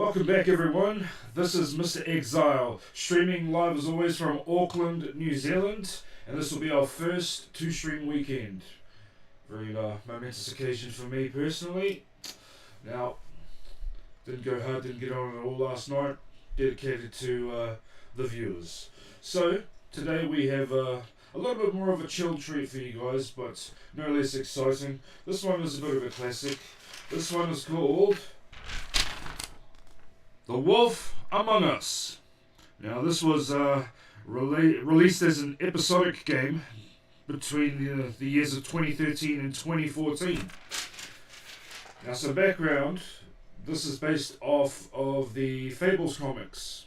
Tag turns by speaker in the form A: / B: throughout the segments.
A: Welcome back, everyone. This is mr.x-zile, streaming live as always from Auckland, New Zealand, and this will be our first two-stream weekend. Very momentous occasion for me personally. Now, didn't go hard, didn't get on at all last night, dedicated to the viewers. So, today we have a little bit more of a chill treat for you guys, but no less exciting. This one is a bit of a classic. This one is called The Wolf Among Us. Now this was released as an episodic game between the years of 2013 and 2014. Now some background, this is based off of the Fables comics.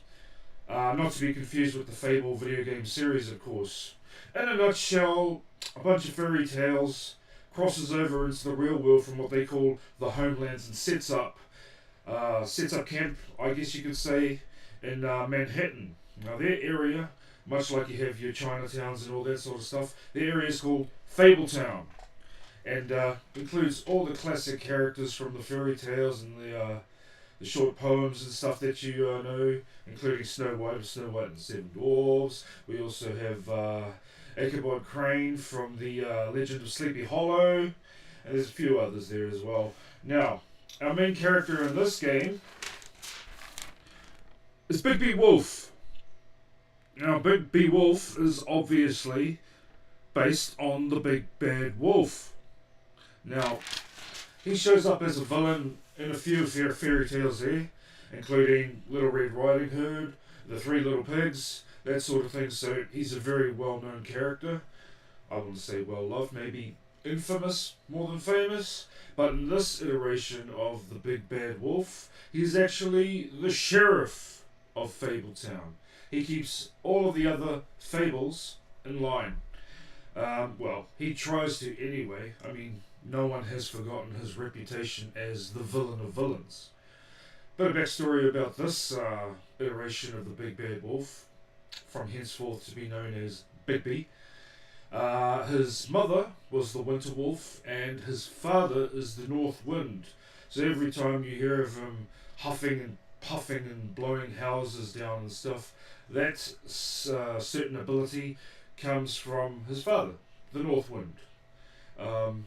A: Not to be confused with the Fable video game series, of course. In a nutshell, a bunch of fairy tales crosses over into the real world from what they call the homelands and sets up camp, I guess you could say, in Manhattan. Now their area, much like you have your Chinatowns and all that sort of stuff, their area is called Fabletown, and includes all the classic characters from the fairy tales and the short poems and stuff that you know, including Snow White and the Seven Dwarves. We also have Ichabod Crane from the Legend of Sleepy Hollow, and there's a few others there as well. Now, our main character in this game is Big B Wolf. Now, Big B Wolf is obviously based on the Big Bad Wolf. Now, he shows up as a villain in a few fairy tales there, including Little Red Riding Hood, The Three Little Pigs, that sort of thing. So he's a very well-known character. I wouldn't say well-loved, maybe infamous more than famous. But in this iteration of the Big Bad Wolf, he's actually the sheriff of Fabletown. He keeps all of the other fables in line. Well, he tries to anyway. I mean, no one has forgotten his reputation as the villain of villains. Bit of backstory about this iteration of the Big Bad Wolf, from henceforth to be known as Big B. His mother was the Winter Wolf, and his father is the North Wind. So every time you hear of him huffing and puffing and blowing houses down and stuff, that certain ability comes from his father, the North Wind. In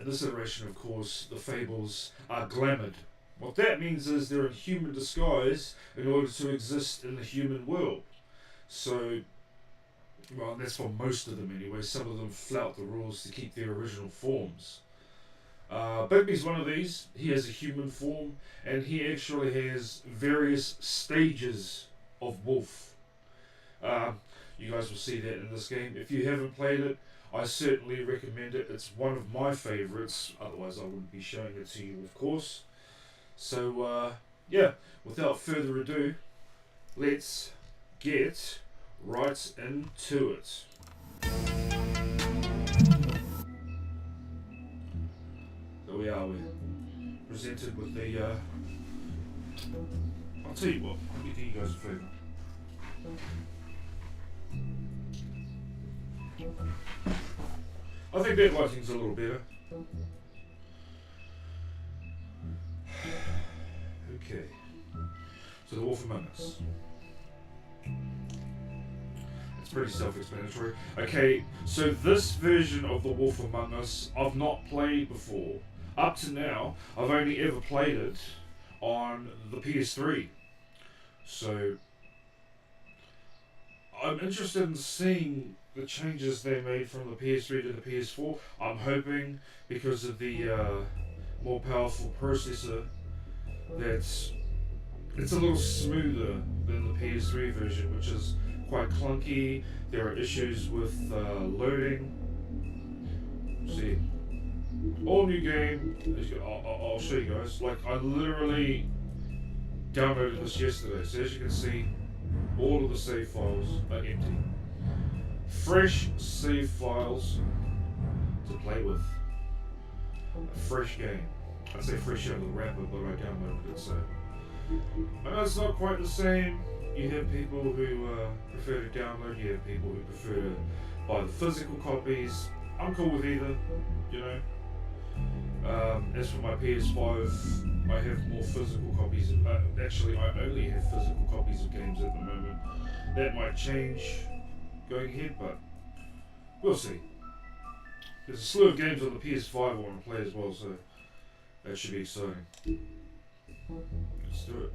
A: this iteration, of course, the fables are glamoured. What that means is they're in human disguise in order to exist in the human world. So, well, that's for most of them anyway. Some of them flout the rules to keep their original forms. Bigby's one of these. He has a human form, and he actually has various stages of wolf. You guys will see that in this game. If you haven't played it, I certainly recommend it. It's one of my favourites, otherwise I wouldn't be showing it to you, of course. So, yeah, without further ado, let's get right into it. So we are presented with the, I'll tell you what, let me do you guys a favour. I think that lighting's a little better. Okay, so The Wolf Among Us. It's pretty self-explanatory. Okay, so this version of The Wolf Among Us I've not played before. Up to now, I've only ever played it on the PS3. So, I'm interested in seeing the changes they made from the PS3 to the PS4. I'm hoping, because of the more powerful processor, that it's a little smoother than the PS3 version, which is quite clunky. There are issues with loading. See, all new game. I'll show you guys. Like, I literally downloaded this yesterday, so as you can see, all of the save files are empty. Fresh save files to play with. A fresh game. I'd say fresh out of the wrapper, but I downloaded it, so I know it's not quite the same. You have people who prefer to download, you have people who prefer to buy the physical copies. I'm cool with either, you know. As for my PS5, I have more physical copies. Actually, I only have physical copies of games at the moment. That might change going ahead, but we'll see. There's a slew of games on the PS5 I want to play as well, so that should be exciting. Let's do it.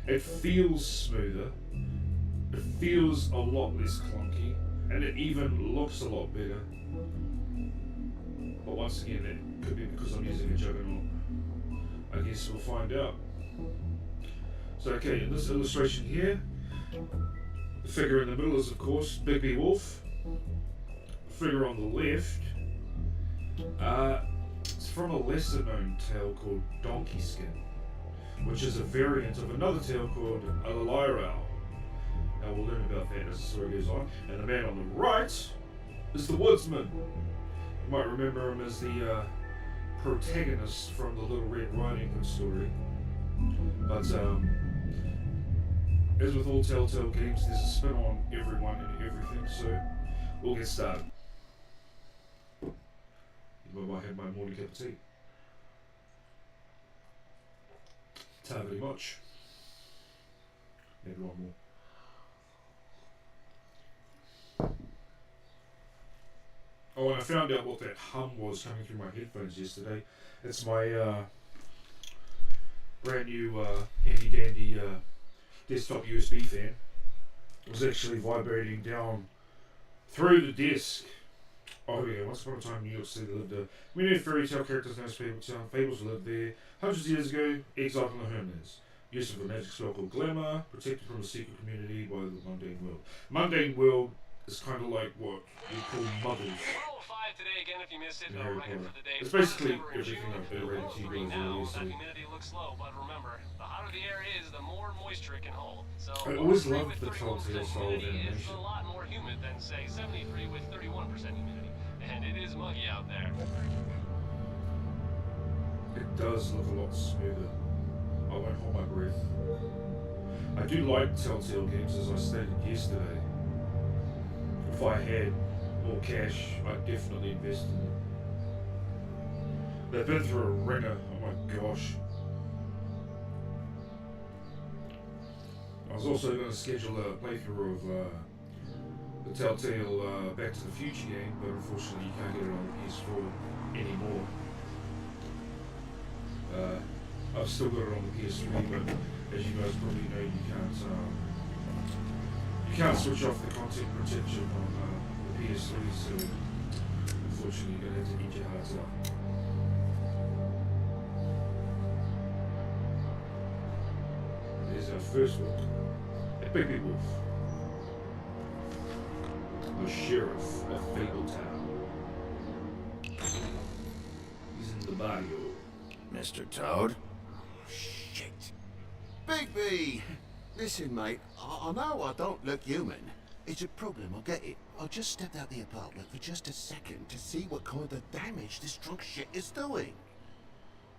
A: It feels smoother. It feels a lot less clunky, and it even looks a lot better. But once again, it could be because I'm using a juggernaut. I guess we'll find out. So okay, in this illustration here, the figure in the middle is of course Bigby Wolf. The figure on the left, it's from a lesser known tale called Donkey Skin, which is a variant of another tale called A Lyre Owl. Now we'll learn about that as the story goes on. And the man on the right is the Woodsman. You might remember him as the protagonist from the Little Red Riding Hood story. But as with all Telltale Games, there's a spin on everyone and everything, so we'll get started. I might have my morning cup of tea. Not very much. Maybe one more. Oh, and I found out what that hum was coming through my headphones yesterday. It's my brand new handy dandy desktop USB fan. It was actually vibrating down through the desk. Oh, here we go. Once upon a time, New York City lived a community of fairy tale characters known as Fable Town. Fables lived there hundreds of years ago, exiled from the homelands. Use of a magic spell called Glamour, protected from a secret community by the mundane world. Mundane world is kind of like what you call muggles.
B: Today again, if you missed it, I'll write it for the day.
A: It's basically everything I've been ready to you guys
B: now,
A: so.
B: the humidity looks low, but remember, the hotter the air is, the more moisture it can hold. So
A: I always loved the Telltale style of animation.
B: It's a lot more humid than, say, 73 with 31% humidity. And it is muggy out there.
A: It does look a lot smoother. I won't hold my breath. I do like Telltale Games, as I stated yesterday. If I had more cash, I'd definitely invest in it. They've been through a ringer, oh my gosh. I was also going to schedule a playthrough of the Telltale Back to the Future game, but unfortunately you can't get it on the PS4 anymore. I've still got it on the PS3, but as you guys probably know, you can't switch off the content protection on the PS3, so unfortunately you're going to have to eat your hearts out. There's our first look at Bigby Wolf, the sheriff of Fabletown. He's in the barrio.
C: Mr. Toad? Shit. Bigby! Listen, mate, I know I don't look human. It's a problem, I get it. I just stepped out the apartment for just a second to see what kind of damage this drunk shit is doing.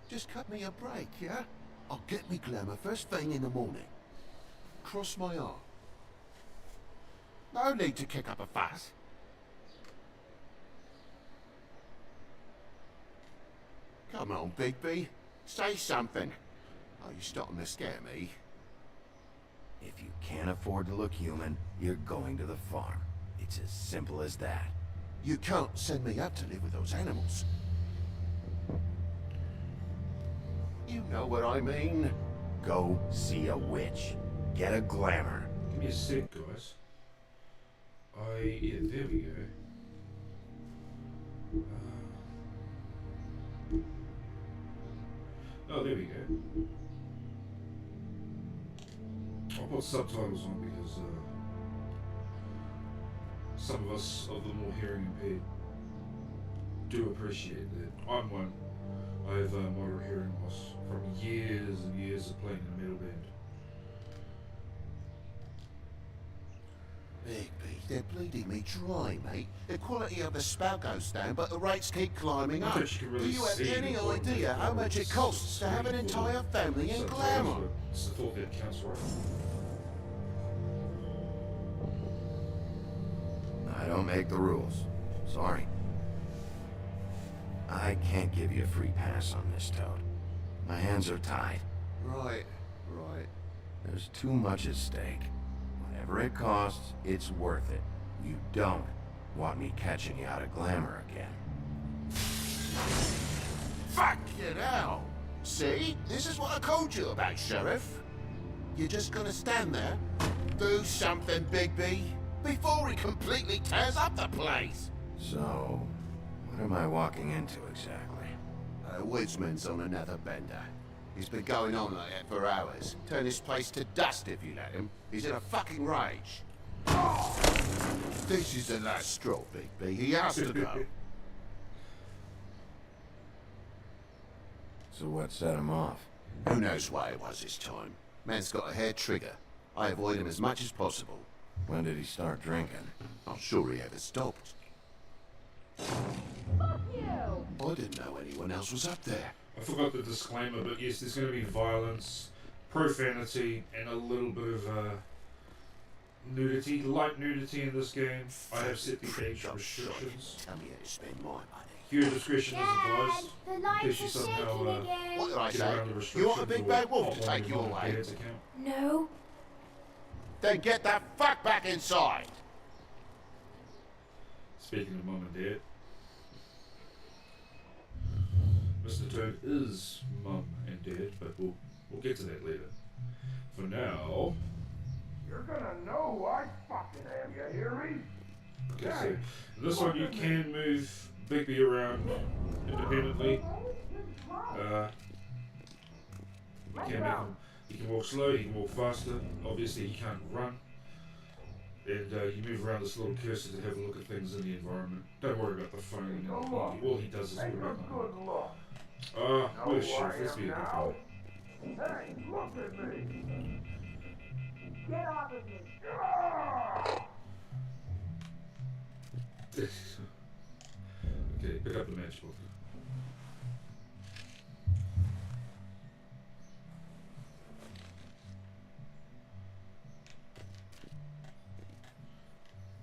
C: Just cut me a break, yeah? I'll get me glamour first thing in the morning. Cross my arm. No need to kick up a fuss. Come on, Bigby. Say something. Oh, you're starting to scare me.
D: If you can't afford to look human, you're going to the farm. It's as simple as that.
C: You can't send me out to live with those animals. You know what I mean.
D: Go see a witch. Get a glamour.
A: Give me a sec, guys. Yeah, there we go. Oh, there we go. I'll put subtitles on because some of us of the more hearing impaired do appreciate that. I'm one. I have moderate hearing loss from years and years of playing in a metal band.
C: Bigby, they're bleeding me dry, mate. The quality of the spell goes down, but the rates keep climbing up.
A: You can really
C: Do you have
A: see
C: any
A: the
C: idea how much it costs to have an entire family in glamour?
A: It's the thought that counts, right?
D: I don't make the rules. Sorry. I can't give you a free pass on this, Toad. My hands are tied.
C: Right.
D: There's too much at stake. Whatever it costs, it's worth it. You don't want me catching you out of glamour again.
C: Fucking hell! See? This is what I told you about, Sheriff. You're just gonna stand there, do something, Bigby, before he completely tears up the place.
D: So, what am I walking into exactly?
C: Woodsman's on another bender. He's been going on like that for hours. Turn this place to dust if you let him. He's in a fucking rage. This is the last straw, Bigby. He has to go.
D: So what set him off?
C: Who knows why it was this time? Man's got a hair trigger. I avoid him as much as possible.
D: When did he start drinking?
C: Not sure he ever stopped.
E: Fuck you!
C: I didn't know anyone else was up there.
A: I forgot the disclaimer, but yes, there's going to be violence, profanity, and a little bit of nudity, light nudity in this game. I have set the age restrictions.
C: Tell me how to spend my money.
A: Viewer discretion is
E: Dad,
A: advised.
E: the
A: In
E: lights
A: case you
E: are shaking
A: somehow
E: again.
C: What did I
A: get
C: say?
A: around the
C: You want a
A: restrictions
C: big
A: or
C: bad wolf to
A: hotline
C: take you
A: your mum and
C: away?
A: dad's account.
E: No.
C: Then get the fuck back inside.
A: Speaking of mum and dad, Mr. Toad is mum and dad, but we'll get to that later. For now,
F: You're gonna know who I fucking am, you hear me?
A: okay, so this one you can move Bigby around independently. You can make him, he can walk slow, he can walk faster. Obviously he can't run. And you move around this little cursor to have a look at things in the environment. Don't worry about the phone. And all he does is
F: Take
A: work
F: a
A: on
F: good look.
A: where's Sheriff? Let's be a good boy.
F: Hey, look at me.
E: Get off of me.
F: Ah!
A: Okay, pick up the matchbook.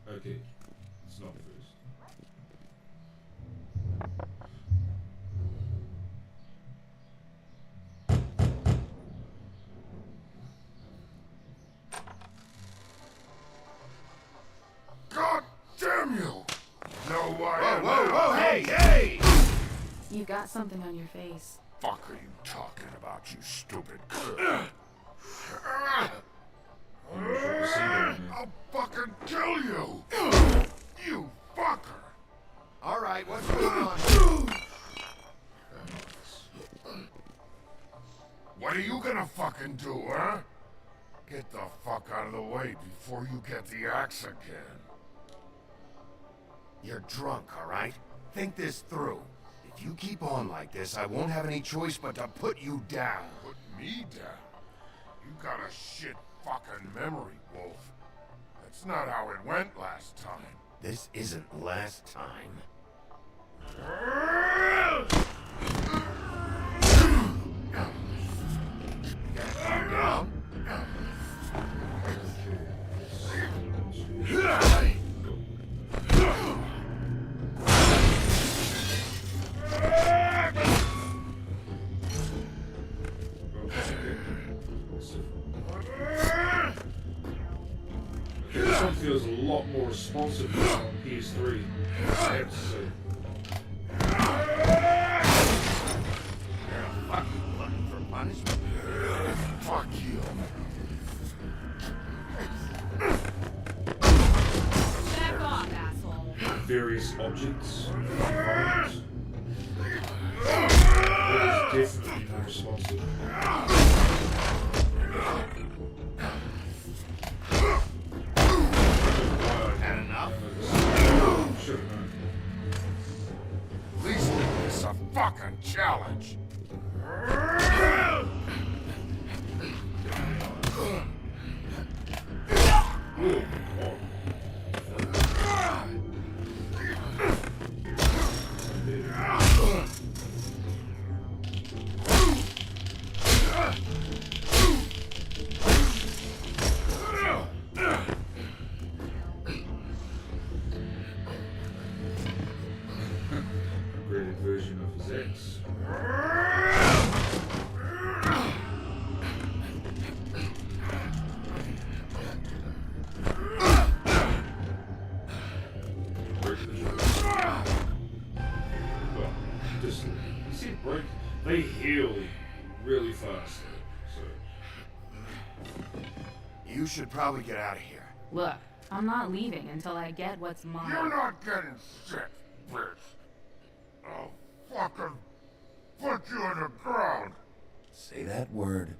A: Okay, it's not first.
F: God damn you! Know why I am
C: Whoa,
F: now?
C: hey!
G: You got something on your face.
F: Fuck are you talking about, you stupid?
A: I'm sure to see that in there.
F: I'll fucking kill you! You fucker!
C: All right, what's going on?
F: What are you gonna fucking do, huh? Get the fuck out of the way before you get the axe again.
D: You're drunk, all right? Think this through. If you keep on like this, I won't have any choice but to put you down.
F: Put me down? You got a shit fucking memory, Wolf. That's not how it went last time.
D: This isn't last time.
C: Down?
A: This one feels a lot more responsive than on PS3. I have to say.
C: Fucking looking for punishment.
F: Fuck you.
G: Back off, asshole.
A: Various objects, environments. That is definitely more responsive.
C: Had enough?
A: Should have known.
F: At least make this a fucking challenge.
A: Ooh, oh. Upgraded version of his ex.
D: You should probably get out of here.
G: Look, I'm not leaving until I get what's mine.
F: You're not getting shit, bitch. I'll fucking put you in the ground.
D: Say that word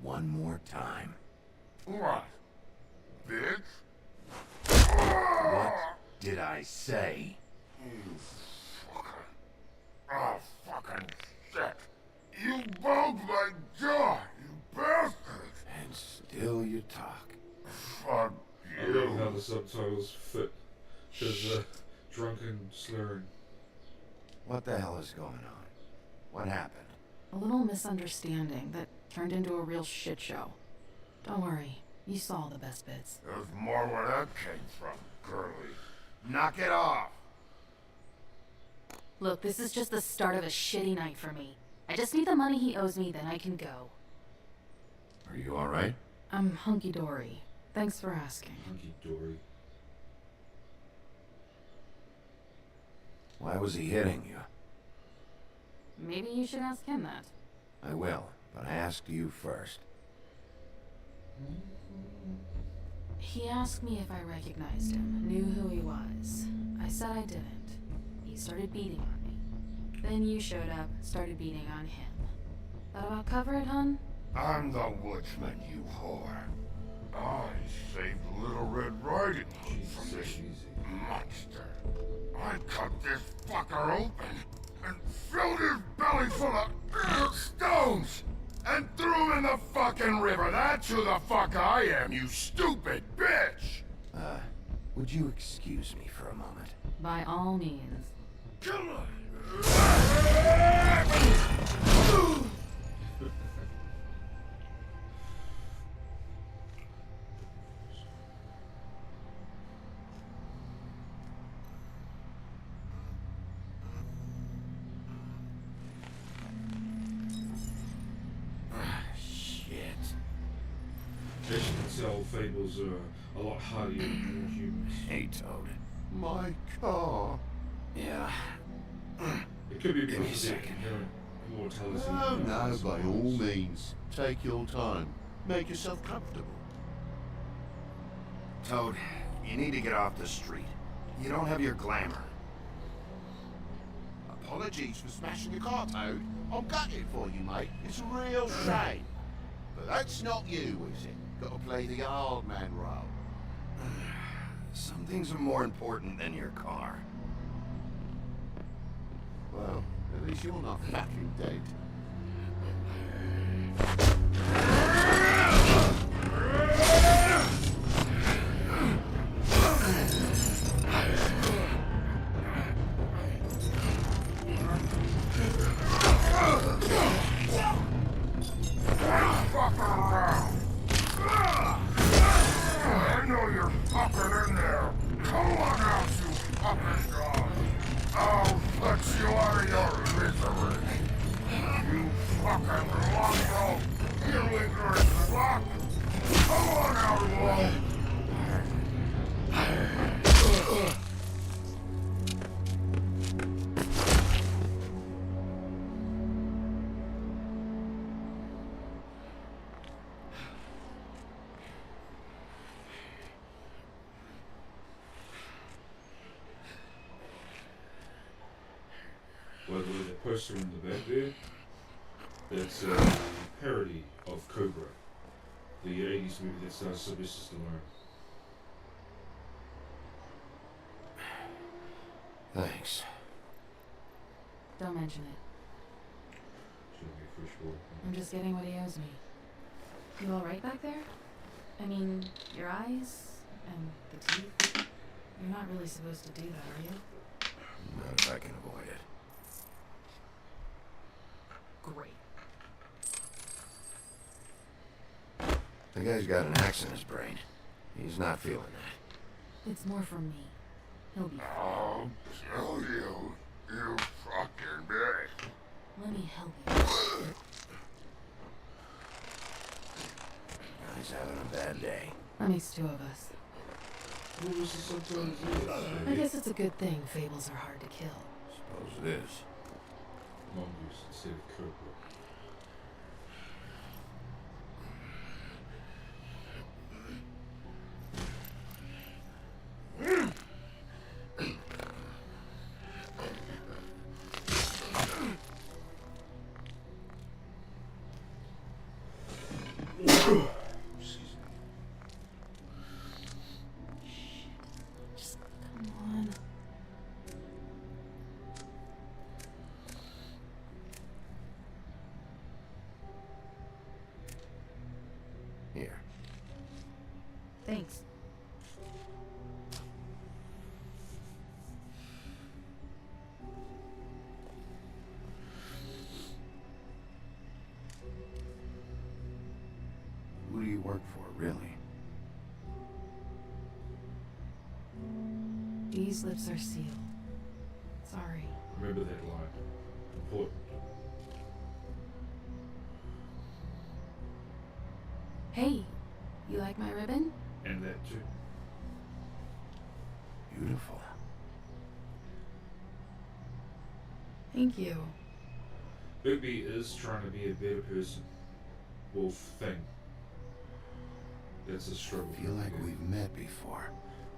D: one more time.
F: What? Bitch?
D: What did I say?
F: You fucking... Oh, fucking shit. You bugged my jaw, you bastard.
D: And still you talk.
F: Fuck
A: I love
F: you.
A: how the subtitles fit his drunken slurring.
D: What the hell is going on? What happened?
G: A little misunderstanding that turned into a real shit show. Don't worry, you saw the best bits.
F: There's more where that came from, girly.
D: Knock it off!
G: Look, this is just the start of a shitty night for me. I just need the money he owes me, then I can go.
D: Are you alright?
G: I'm hunky-dory. Thanks for asking.
A: Hunky dory.
D: Why was he hitting you?
G: Maybe you should ask him that.
D: I will, but I asked you first.
G: He asked me if I recognized him, knew who he was. I said I didn't. He started beating on me. Then you showed up, started beating on him. That about cover it, hun?
F: I'm the woodsman, you whore. I saved Little Red Riding Hood from this monster. I cut this fucker open and filled his belly full of stones and threw him in the fucking river. That's who the fuck I am, you stupid bitch!
D: Would you excuse me for a moment?
G: By all means.
F: Come on!
A: As you can tell, fables are a lot hardier than humans.
D: Hey, Toad.
C: My car.
D: Yeah.
A: It could be
D: Give me a
A: because of the
D: second.
A: inherent mortality.
C: No,
A: of
C: no,
A: animals.
C: by all means. Take your time. Make yourself comfortable.
D: Toad, you need to get off the street. You don't have your glamour.
C: Apologies for smashing your car, Toad. I'm gutted for you, mate. It's a real shame. But that's not you, is it? Got to play the old man role.
D: Some things are more important than your car.
C: Well, at least you're not fucking dead.
F: Fuck around! I know you're fucking in there! Come on out, you fucking dog! I'll let you out of your misery! You fucking longo! You ignorant fuck! Come on out, alone!
A: By the way, the poster in the back there, that's a parody of Cobra, the 80s movie that stars Sylvester Stallone.
D: Thanks.
G: Don't mention it.
A: Shouldn't be a fish bowl.
G: I'm just getting what he owes me. You alright back there? I mean, your eyes and the teeth? You're not really supposed to do that, are you?
D: Not if I can avoid it.
G: Great.
D: The guy's got an axe in his brain. He's not feeling that.
G: It's more from me. He'll be fine.
F: I'll kill you, you fucking bitch!
G: Let me help you.
D: He's having a bad day.
G: That makes two of us.
A: What was the subtitles?
G: I guess it's a good thing fables are hard to kill.
D: Suppose it is.
A: Mongoose instead of Cobra.
G: Thanks.
D: Who do you work for, really?
G: These lips are sealed. Sorry.
A: Remember that line. Important.
G: Hey, you like my ribbon?
A: And that too.
D: Beautiful.
G: Thank you.
A: Bigby is trying to be a better person. Wolf thing. That's a struggle.
D: I feel like we've met before.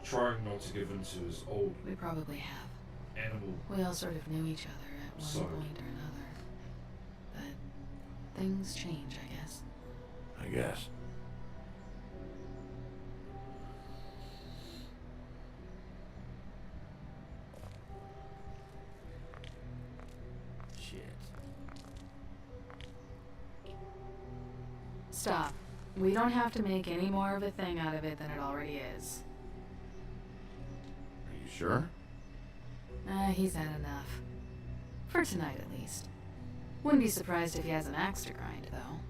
A: Trying not to give in to his old
G: We probably have.
A: animal.
G: We all sort of knew each other at one
A: Sorry.
G: point or another. But things change, I guess.
D: I guess. Shit.
G: Stop. We don't have to make any more of a thing out of it than it already is.
D: Are you sure?
G: He's had enough. For tonight, at least. Wouldn't be surprised if he has an axe to grind, though.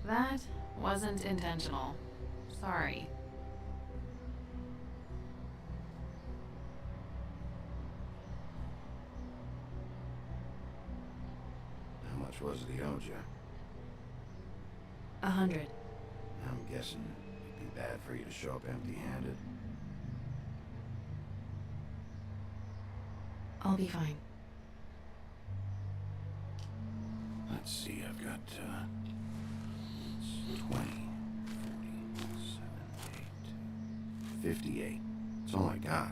G: That wasn't intentional. Sorry.
D: How much was it he owed you?
G: 100.
D: I'm guessing it'd be bad for you to show up empty-handed.
G: I'll be fine.
D: Let's see, I've got, it's 20, 40, 7, 8, 58. That's all I got.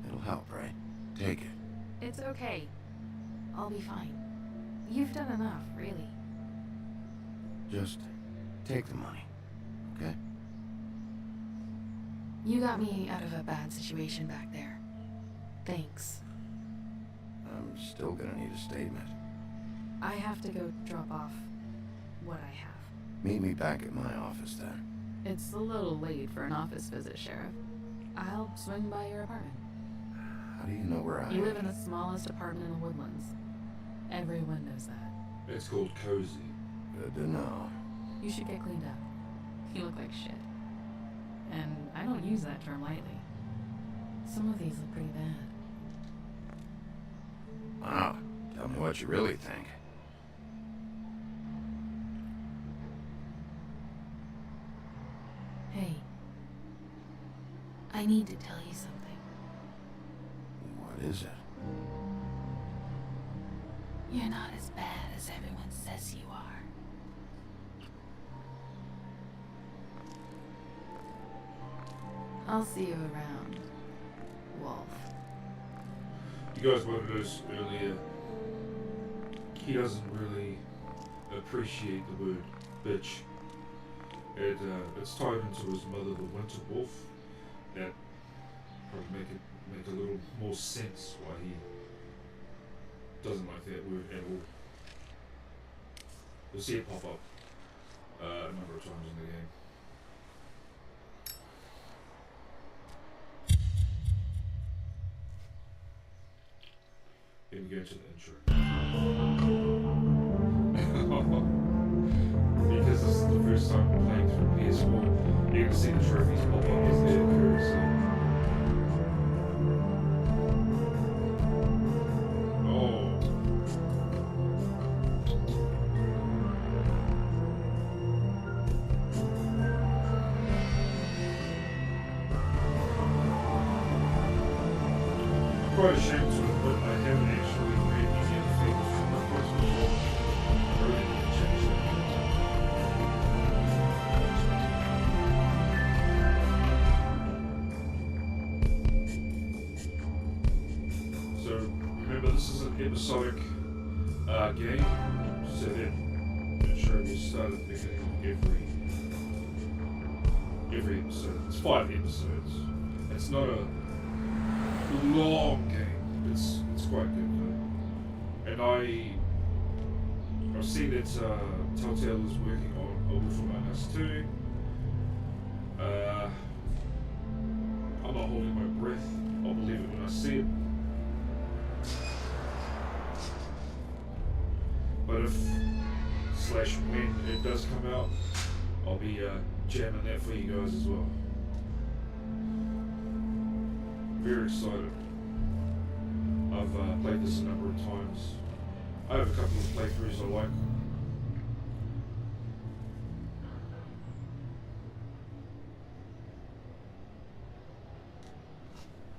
D: It'll help, right? Take it.
G: It's okay. I'll be fine. You've done enough, really.
D: Just take the money, okay?
G: You got me out of a bad situation back there. Thanks.
D: I'm still gonna need a statement.
G: I have to go drop off what I have.
D: Meet me back at my office then.
G: It's a little late for an office visit, Sheriff. I'll swing by your apartment.
D: How do you know where I
G: You
D: am?
G: live in the smallest apartment in the Woodlands. Everyone knows that.
A: It's called cozy.
D: Good to know.
G: You should get cleaned up. You look like shit. And I don't use that term lightly. Some of these look pretty bad.
D: Wow. Tell me what you really think.
G: Hey. I need to tell you something.
D: What is it?
G: You're not as bad as everyone says you are. I'll see you around, Wolf.
A: You guys might have noticed earlier, he doesn't really appreciate the word bitch. It's tied into his mother, the Winter Wolf. That probably make a little more sense why he doesn't like that word at all. You'll see it pop up a number of times in the game. Here we go to the intro. Because this is the first time I'm playing through PS4, you can see the trophies pop up as they occur, so. Oh. I'm quite ashamed to admit I haven't actually read any of the things from the books before. I really need to change that. So remember, this is an episodic game, so that intro will start at the beginning of every episode. It's 5 episodes. It's not a long game. It's quite good though. And I've seen that Telltale is working on A Wolf Among Us 2. I'm not holding my breath. I'll believe it when I see it. But if / when it does come out, I'll be jamming that for you guys as well. Very excited. I've played this a number of times. I have a couple of playthroughs I like.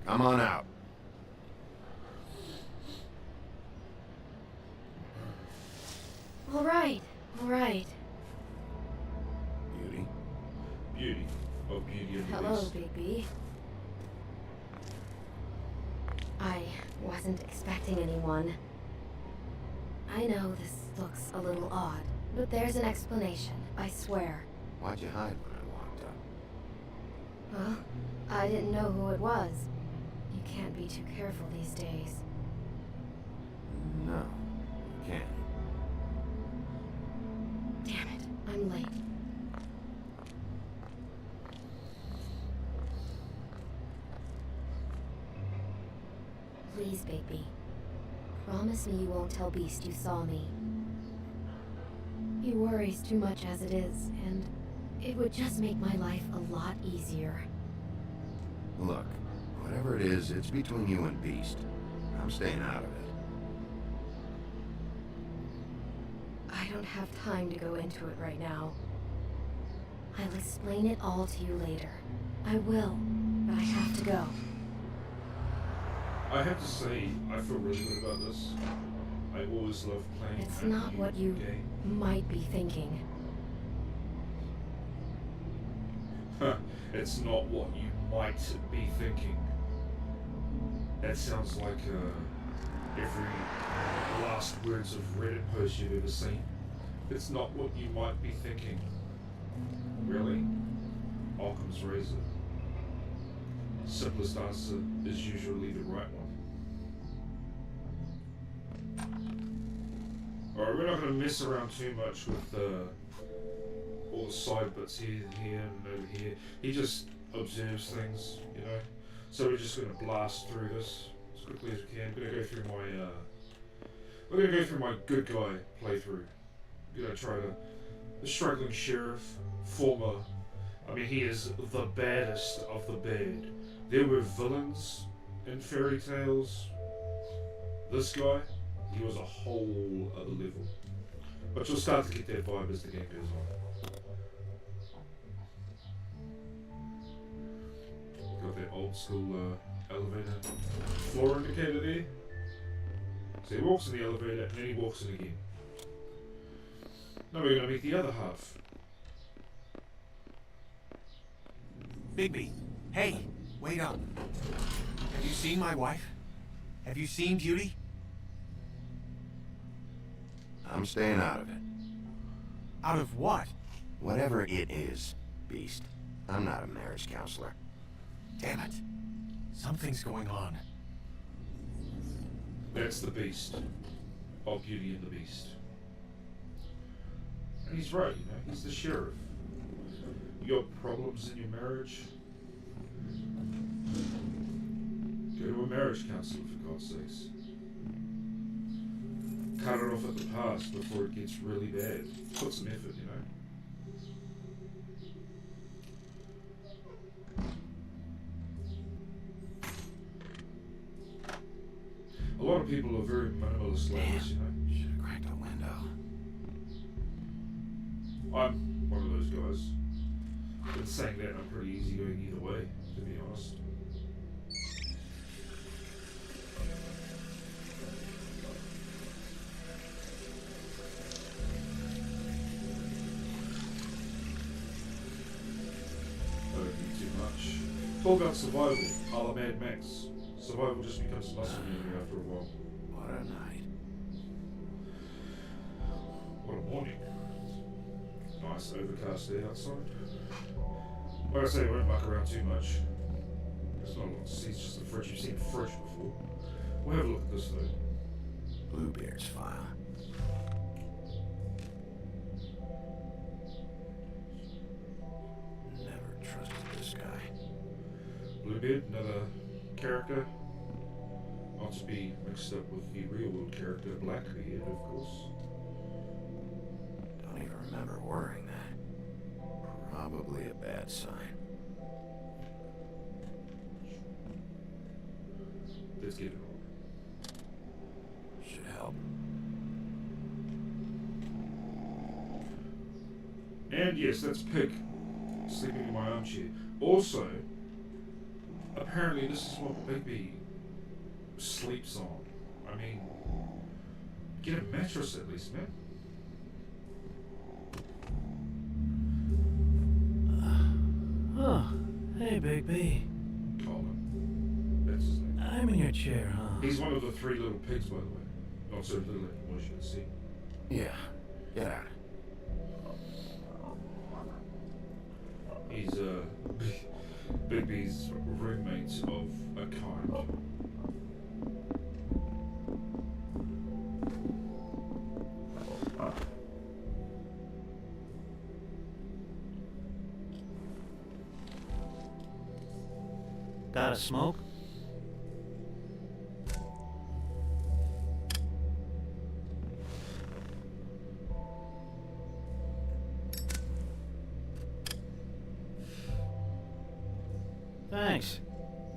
D: Come on out.
H: All right.
D: Beauty.
A: Beauty of Beauty and the
H: Hello,
A: Beast.
H: Bigby. I wasn't expecting anyone. I know this looks a little odd, but there's an explanation, I swear.
D: Why'd you hide when I walked up?
H: Well, I didn't know who it was. You can't be too careful these days.
D: No, you can't.
H: Damn it, I'm late. Please, Bigby. Promise me you won't tell Beast you saw me. He worries too much as it is, and it would just make my life a lot easier.
D: Look, whatever it is, it's between you and Beast. I'm staying out of it.
H: I don't have time to go into it right now. I'll explain it all to you later. I will, but I have to go.
A: I have to say, I feel really good about this. I always love playing.
H: It's
A: a
H: not
A: new
H: what you
A: game.
H: might be thinking.
A: It's not what you might be thinking. That sounds like every last words of Reddit post you've ever seen. It's not what you might be thinking. Really? Occam's razor. Simplest answer is usually the right one. Alright, we're not going to mess around too much with all the side bits here and over here. He just observes things, you know. So we're just going to blast through this as quickly as we can. We're going to go through my we're going to go through my good guy playthrough. We're going to try the struggling sheriff, he is the baddest of the bad. There were villains in fairy tales. This guy, he was a whole other level. But you'll start to get that vibe as the game goes on. Got that old school elevator floor indicator there. So he walks in the elevator and then he walks in again. Now we're going to meet the other half.
I: Bigby, hey, wait up. Have you seen my wife? Have you seen Beauty?
D: I'm staying out of it.
I: Out of what?
D: Whatever it is, Beast. I'm not a marriage counselor.
I: Damn it. Something's going on.
A: That's the Beast of Beauty and the Beast. And he's right, you know, he's the sheriff. You got problems in your marriage? Go to a marriage counselor, for God's sakes. Cut it off at the pass before it gets really bad. Put some effort, you know. A lot of people are very minimalist like this, you know.
D: Should have cracked a window.
A: I'm one of those guys. But saying that, I'm pretty easygoing either way, to be honest. I don't need too much. It's all about survival, a la Mad Max. Survival just becomes muscle memory after a while.
D: What a night.
A: What a morning. Nice overcast day outside. Like I say, I won't muck around too much. There's not a lot to see, it's just the fridge. You've seen the fridge before. We'll have a look at this though.
D: Bluebeard's file.
A: Bed, another character. Not to be mixed up with the real world character Blackbeard, of course.
D: Don't even remember wearing that. Probably a bad sign.
A: Let's get it on.
D: Should help.
A: And yes, that's Pig sleeping in my armchair. Also, apparently this is what Bigby sleeps on. I mean, get a mattress at least, man.
J: Oh, hey, Bigby.
A: Colin. That's his name.
J: I'm in your chair, huh?
A: He's one of the 3 little pigs, by the way. Not so little anymore, as you can see.
D: Yeah, get out.
A: He's Bigby's roommate of a kind.
J: Got a smoke? Thanks.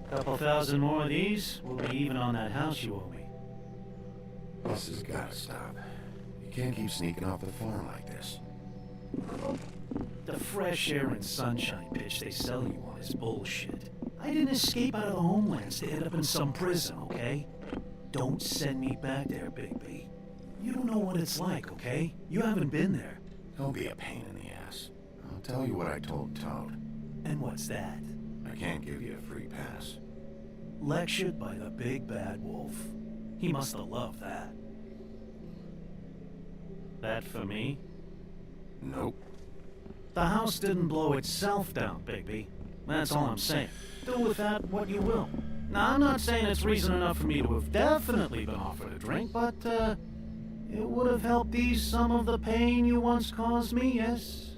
J: Couple thousand more of these, we'll be even on that house you owe me.
D: This has gotta stop. You can't keep sneaking off the farm like this.
J: The fresh air and sunshine pitch they sell you on is bullshit. I didn't escape out of the homelands to end up in some prison, okay? Don't send me back there, Bigby. You don't know what it's like, okay? You haven't been there.
D: Don't be a pain in the ass. I'll tell you what I told Toad.
J: And what's that?
D: I can't give you a free pass.
J: Lectured by the big bad wolf. He must have loved that. That for me?
D: Nope.
J: The house didn't blow itself down, Bigby. That's all I'm saying. Do with that what you will. Now, I'm not saying it's reason enough for me to have definitely been offered a drink, but, it would have helped ease some of the pain you once caused me, yes?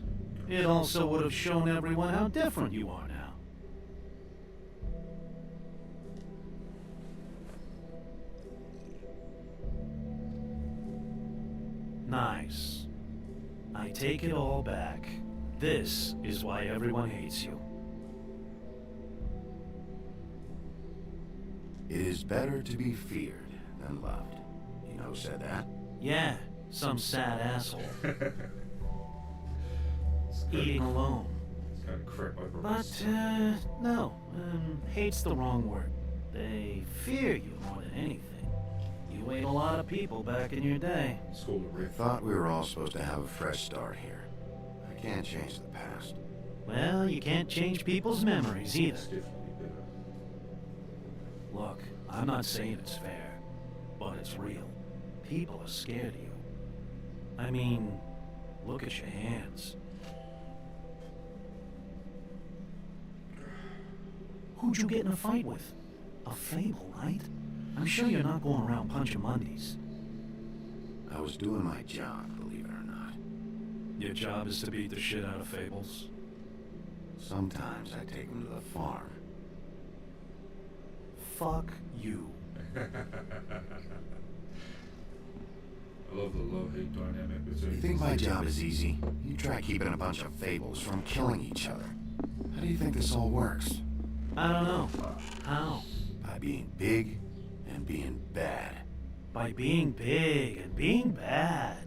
J: It also would have shown everyone how different you are now. Nice. I take it all back. This is why everyone hates you.
D: It is better to be feared than loved. You know who said that?
J: Yeah, some sad asshole. Eating alone.
A: It's kind of crap I
J: But, no. Hate's the wrong word. They fear you more than anything. You ate a lot of people back in your day.
A: It's called a
D: I
A: riff.
D: thought we were all supposed to have a fresh start here. I can't change the past.
J: Well, you can't change people's memories either.
A: It's definitely better.
J: Look, I'm not saying it's fair, but it's real. People are scared of you. I mean, look at your hands. Who'd you get in a fight with? A fable, right? I'm sure you're not going around punching Mondays.
D: I was doing my job, believe it or not.
J: Your job is to beat the shit out of fables.
D: Sometimes I take them to the farm.
J: Fuck you.
A: I love the love-hate dynamic between
D: You think my job is easy? You try keeping a bunch of fables from killing each other. How do you think this all works?
J: I don't know. How?
D: By being big and being bad.
J: By being big and being bad.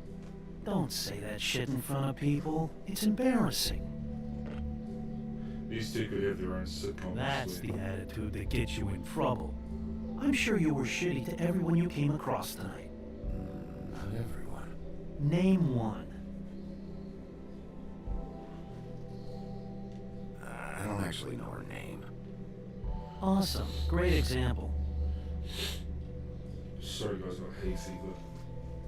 J: Don't say that shit in front of people. It's embarrassing.
A: These two could have their own sitcom.
J: That's the attitude that gets you in trouble. I'm sure you were shitty to everyone you came across tonight.
D: Not everyone.
J: Name one.
D: I don't actually know her name.
J: Awesome. Great example.
A: Sorry guys, I got hay fever.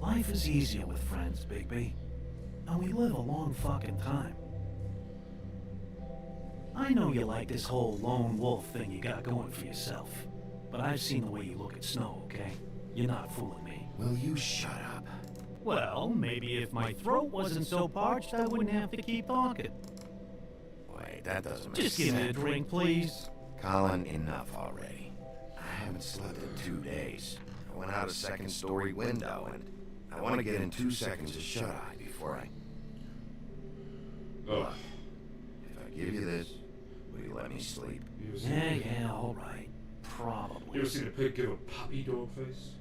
J: Life is easier with friends, Bigby. And we live a long fucking time. I know you like this whole lone wolf thing you got going for yourself. But I've seen the way you look at Snow, okay? You're not fooling me.
D: Will you shut up?
J: Well, maybe if my throat wasn't so parched, I wouldn't have to keep talking.
D: Wait, that doesn't make
J: Just give me a
D: sense.
J: drink, please.
D: Colin, enough already. I haven't slept in 2 days. I went out a second-story window, and I want to get in 2 seconds of shut-eye before I...
A: Ugh.
D: If I give you this, will you let me sleep?
J: Yeah, all right. Probably.
A: You ever seen a pig give a puppy dog face?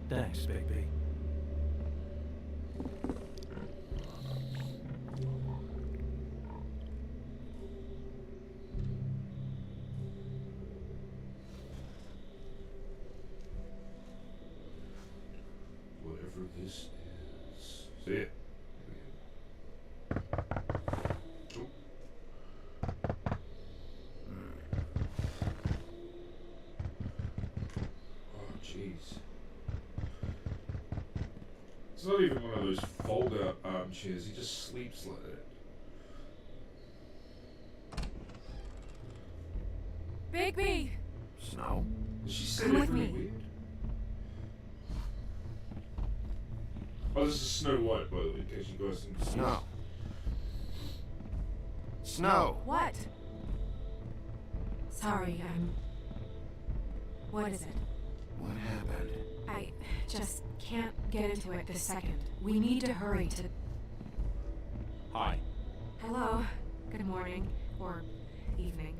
J: Thanks, Bigby.
A: Whatever this is. See it? Oh. Oh, jeez. It's not even one of those fold-out armchairs. He just sleeps like that.
G: Bigby!
D: Snow?
A: She said
G: Come
A: it
G: with
A: really
G: me.
A: weird. Oh, this is Snow White, by the way, in case you guys didn't see.
D: Snow. Snow!
G: What? Sorry, What is it?
D: What happened?
G: I just can't get into it this second. We need to hurry to...
I: Hi.
G: Hello. Good morning. Or evening.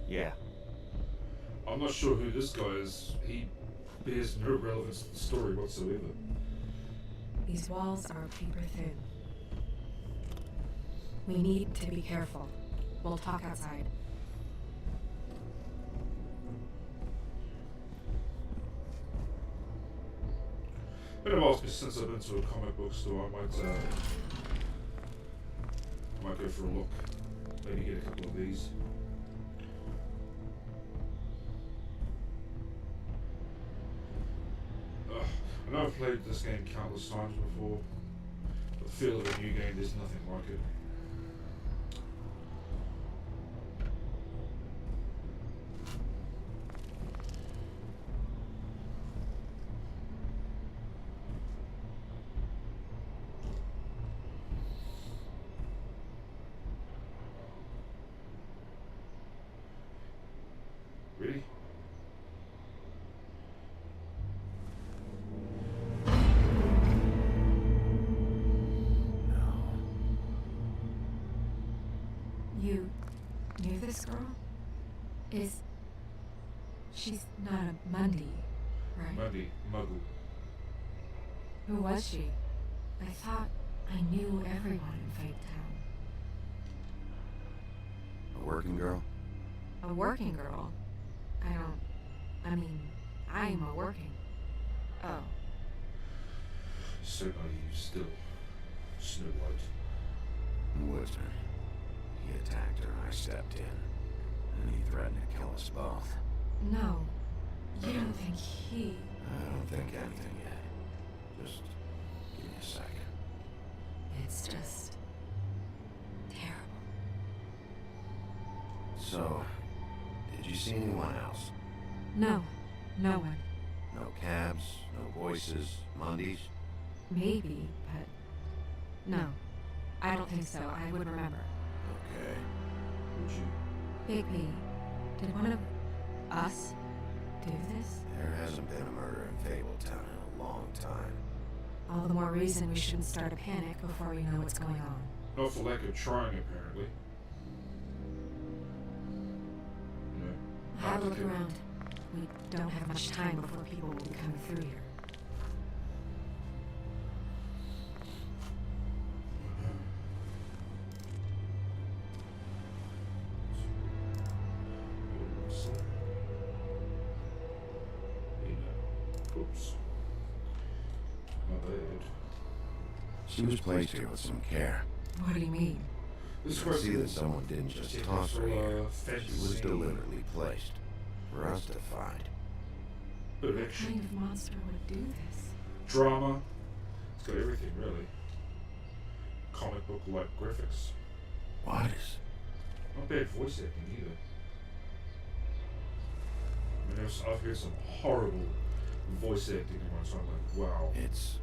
I: Yeah.
A: I'm not sure who this guy is. He bears no relevance to the story whatsoever.
G: These walls are paper thin. We need to be careful. We'll talk outside.
A: Been a while since I've been to a comic book store. I might go for a look. Maybe get a couple of these. I know I've played this game countless times before. But the feel of a new game, there's nothing like it. Really?
G: You knew this girl? She's not a Mundy, right?
A: Mundy, Muggle.
G: Who was she? I thought I knew everyone in Fate Town.
D: A working girl?
G: A working girl? I'm a working. Oh.
A: So naive still. Snow White.
D: Woodsman. He attacked her, I stepped in. And he threatened to kill us both.
G: No. You don't think he...
D: I don't think anything yet. Just give me a second.
G: It's just... terrible.
D: So, did you see anyone else?
G: No. No one.
D: No cabs, no voices, Mundies?
G: Maybe, but... No. I don't think so. I would remember.
D: Okay.
A: Would you?
G: Bigby, did one of us do this?
D: There hasn't been a murder in Fabletown in a long time.
G: All the more reason we shouldn't start a panic before we know what's going on.
A: Not for lack of trying, apparently. No.
G: Have a look around. We don't have much time before people will be coming through here.
A: Oops. My bad.
D: She was placed here with some care.
G: What do you mean?
A: This
D: You can see that someone didn't just toss her here. She was deliberately placed for us to find.
A: Bit of
G: What
A: action.
G: kind of monster would do this?
A: Drama. It's got everything, really. Comic book like graphics.
D: What is?
A: Not bad voice acting either. I mean, I've heard some horrible voice acting and what's. I'm like, wow.
D: It's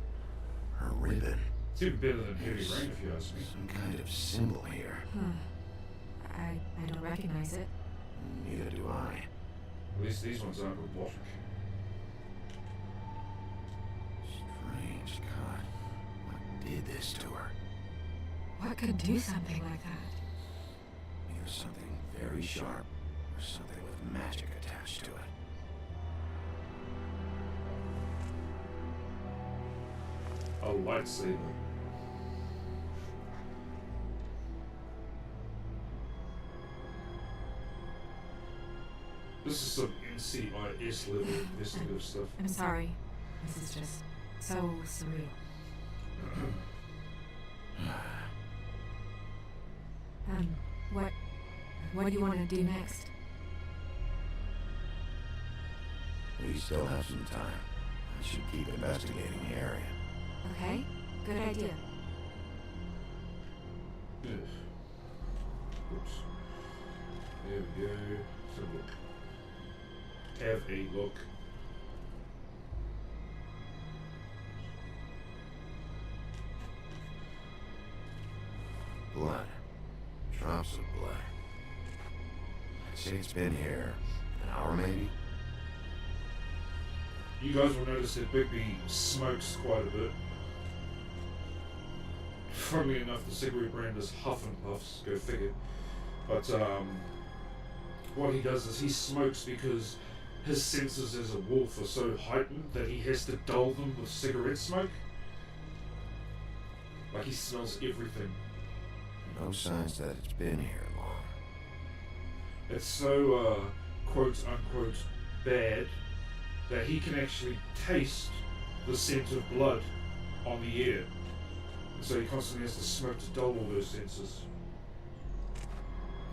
D: her ribbon.
A: It's even better than Heavy Rain, if you ask me.
D: Some kind of symbol here.
G: I don't recognize it.
D: Neither do I.
A: At least these ones aren't robotic.
D: Strange God. What did this to her?
G: What could do something like that?
D: Either something very sharp or something with magic attached to it.
A: A lightsaber. This is some NCIS level investigative stuff.
G: I'm sorry. This is just so surreal. What do you want to do next?
D: We still have some time. I should keep investigating the area.
G: Okay, good idea.
A: Ugh. Oops. There we go. So look. Have a look.
D: Blood. Drops of blood. I'd say it's been here an hour maybe.
A: You guys will notice that Bigby smokes quite a bit. Funnily enough, the cigarette brand is Huff and Puffs, go figure. But what he does is he smokes because his senses as a wolf are so heightened that he has to dull them with cigarette smoke. Like he smells everything.
D: No signs that it's been here long.
A: It's so quote unquote bad that he can actually taste the scent of blood on the air. And so he constantly has to smoke to dull all those senses.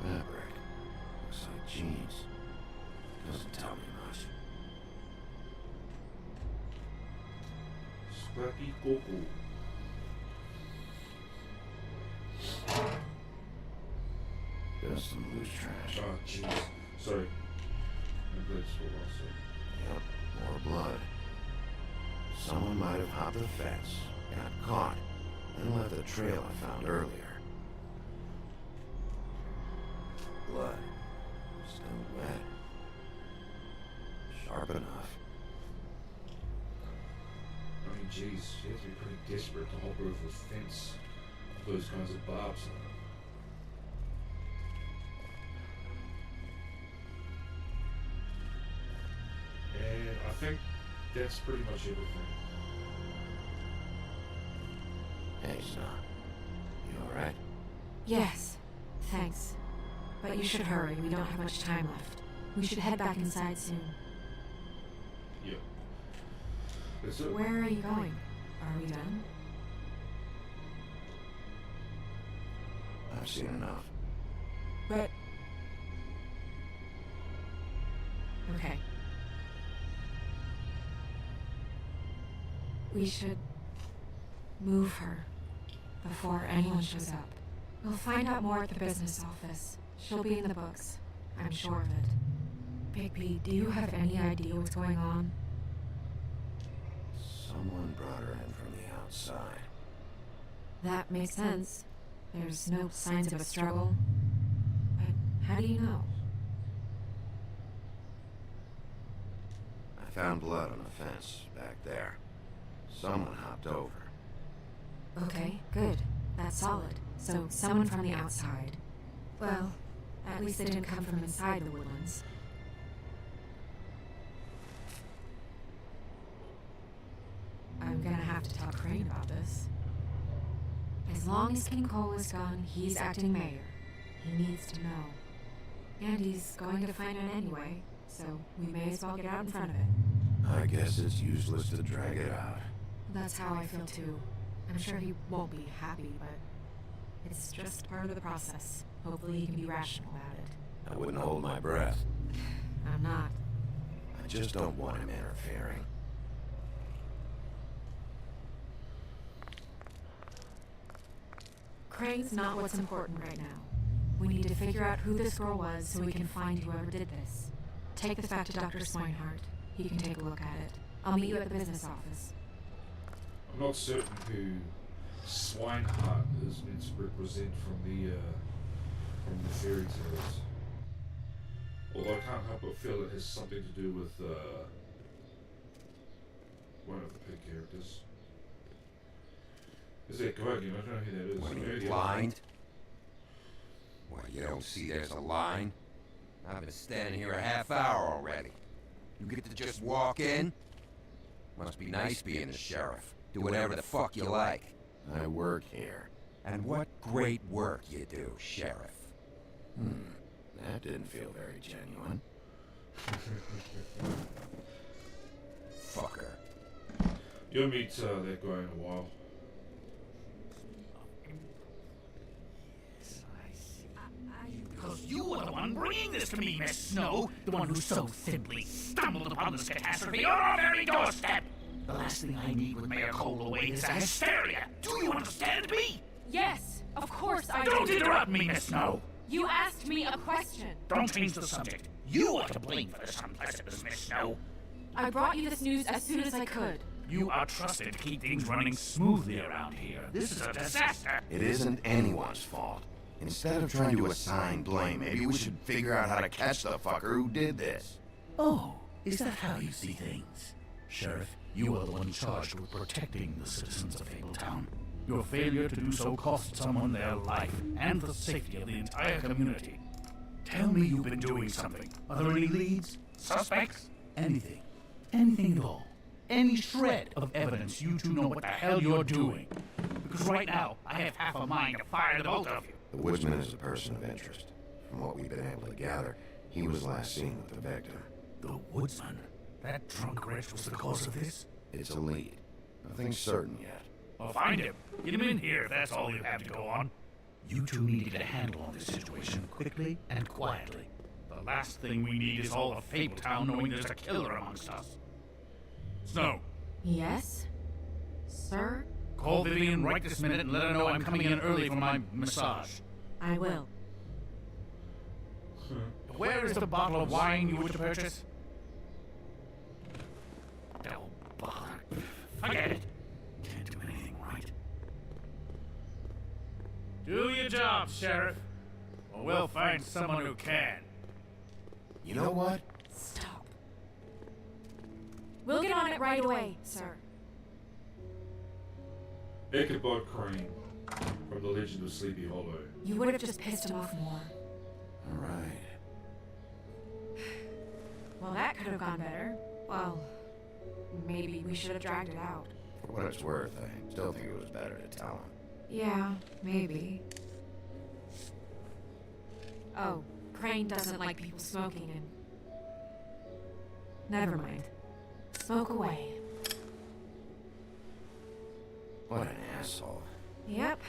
D: Fabric. Looks like jeans. Doesn't tell me much.
A: Scrappy Coco.
D: Just some loose trash.
A: Oh, jeez. Sorry. Maybe that's what I'll say.
D: Yep, more blood. Someone might have hopped the fence, got caught, and left the trail I found earlier. Blood. Still wet. Sharp enough.
A: I mean, jeez, you have to be pretty desperate to hop over a fence with those kinds of barbs on it. And I think that's pretty much everything.
D: Hey, son. You alright?
G: Yes, thanks. But you should hurry. We don't have much time left. We should head back inside soon.
A: Yep. That's it.
G: Where are you going? Are we done?
D: I've seen enough.
G: But... Okay. We should move her before anyone shows up. We'll find out more at the business office. She'll be in the books. I'm sure of it. Bigby, do you have any idea what's going on?
D: Someone brought her in from the outside.
G: That makes sense. There's no signs of a struggle. But how do you know?
D: I found blood on the fence back there. Someone hopped over.
G: Okay, good. That's solid. So, someone from the outside. Well, at least they didn't come from inside the woodlands. I'm gonna have to talk Crane about this. As long as King Cole is gone, he's acting mayor. He needs to know. And he's going to find out anyway, so we may as well get out in front of it.
D: I guess it's useless to drag it out.
G: That's how I feel too. I'm sure he won't be happy, but it's just part of the process. Hopefully he can be rational about it.
D: I wouldn't hold my breath.
G: I'm not.
D: I just don't want him interfering.
G: Crane's not what's important right now. We need to figure out who this girl was so we can find whoever did this. Take this back to Dr. Swinehart. He can take a look at it. I'll meet you at the business office.
A: I'm not certain who Swinehart is meant to represent from the fairy tales. Although I can't help but feel it has something to do with one of the pig characters. Is that Gorgon? I don't know who that is.
D: What, are
A: Maybe
D: you blind? What, you don't see there's a line? I've been standing here a half hour already. You get to just walk in? Must be nice being the sheriff. Do whatever the fuck you like.
C: I work here.
D: And what great work you do, sheriff.
C: That didn't feel very genuine.
D: Fucker.
A: You'll meet that guy in a while.
J: Because you were the one bringing this to me, Miss Snow. The one who so simply stumbled upon this catastrophe on our very doorstep. The last thing I need with Mayor Cole away is a hysteria. Do you understand me?
G: Yes, of course I
J: Don't
G: do.
J: interrupt me, Miss Snow.
G: You asked me a question.
J: Don't change the subject. You are to blame for this unpleasantness, Miss Snow.
G: I brought you this news as soon as I could.
J: You are trusted to keep things running smoothly around here. This is a disaster.
C: It isn't anyone's fault. Instead of trying to assign blame, maybe we should figure out how to catch the fucker who did this.
J: Oh, is that how you see things? Sheriff, you are the one charged with protecting the citizens of Fabletown. Your failure to do so cost someone their life and the safety of the entire community. Tell me you've been doing something. Are there any leads? Suspects? Anything. Anything at all. Any shred of evidence you two know what the hell you're doing. Because right now, I have half a mind to fire the both of you.
C: The woodsman is a person of interest. From what we've been able to gather, he was last seen with the victim.
J: The woodsman? That drunk wretch was the cause of this?
C: It's a lead. Nothing certain yet.
J: Well, find him. Get him in here if that's all you have to go on. You two need to get a handle on this situation quickly and quietly. The last thing we need is all of Fabletown knowing there's a killer amongst us. Snow,
G: Yes? Sir?
J: call Vivian right this minute and let her know I'm coming in early for my massage.
G: I will.
J: Where is the bottle of wine you were to purchase? Oh, bother. Forget it. Can't do anything right. Do your job, Sheriff. Or we'll find someone who can.
C: You know what?
G: Stop. We'll get on it right away, sir.
A: Ichabod Crane from the Legend of Sleepy Hollow.
G: You would have just pissed him off more.
C: All right.
G: Well, that could have gone better. Well, maybe we should have dragged it out.
C: For what it's worth, I still think it was better to tell him.
G: Yeah, maybe. Oh, Crane doesn't like people smoking and... Never mind. Smoke away.
C: What an asshole.
G: Yep.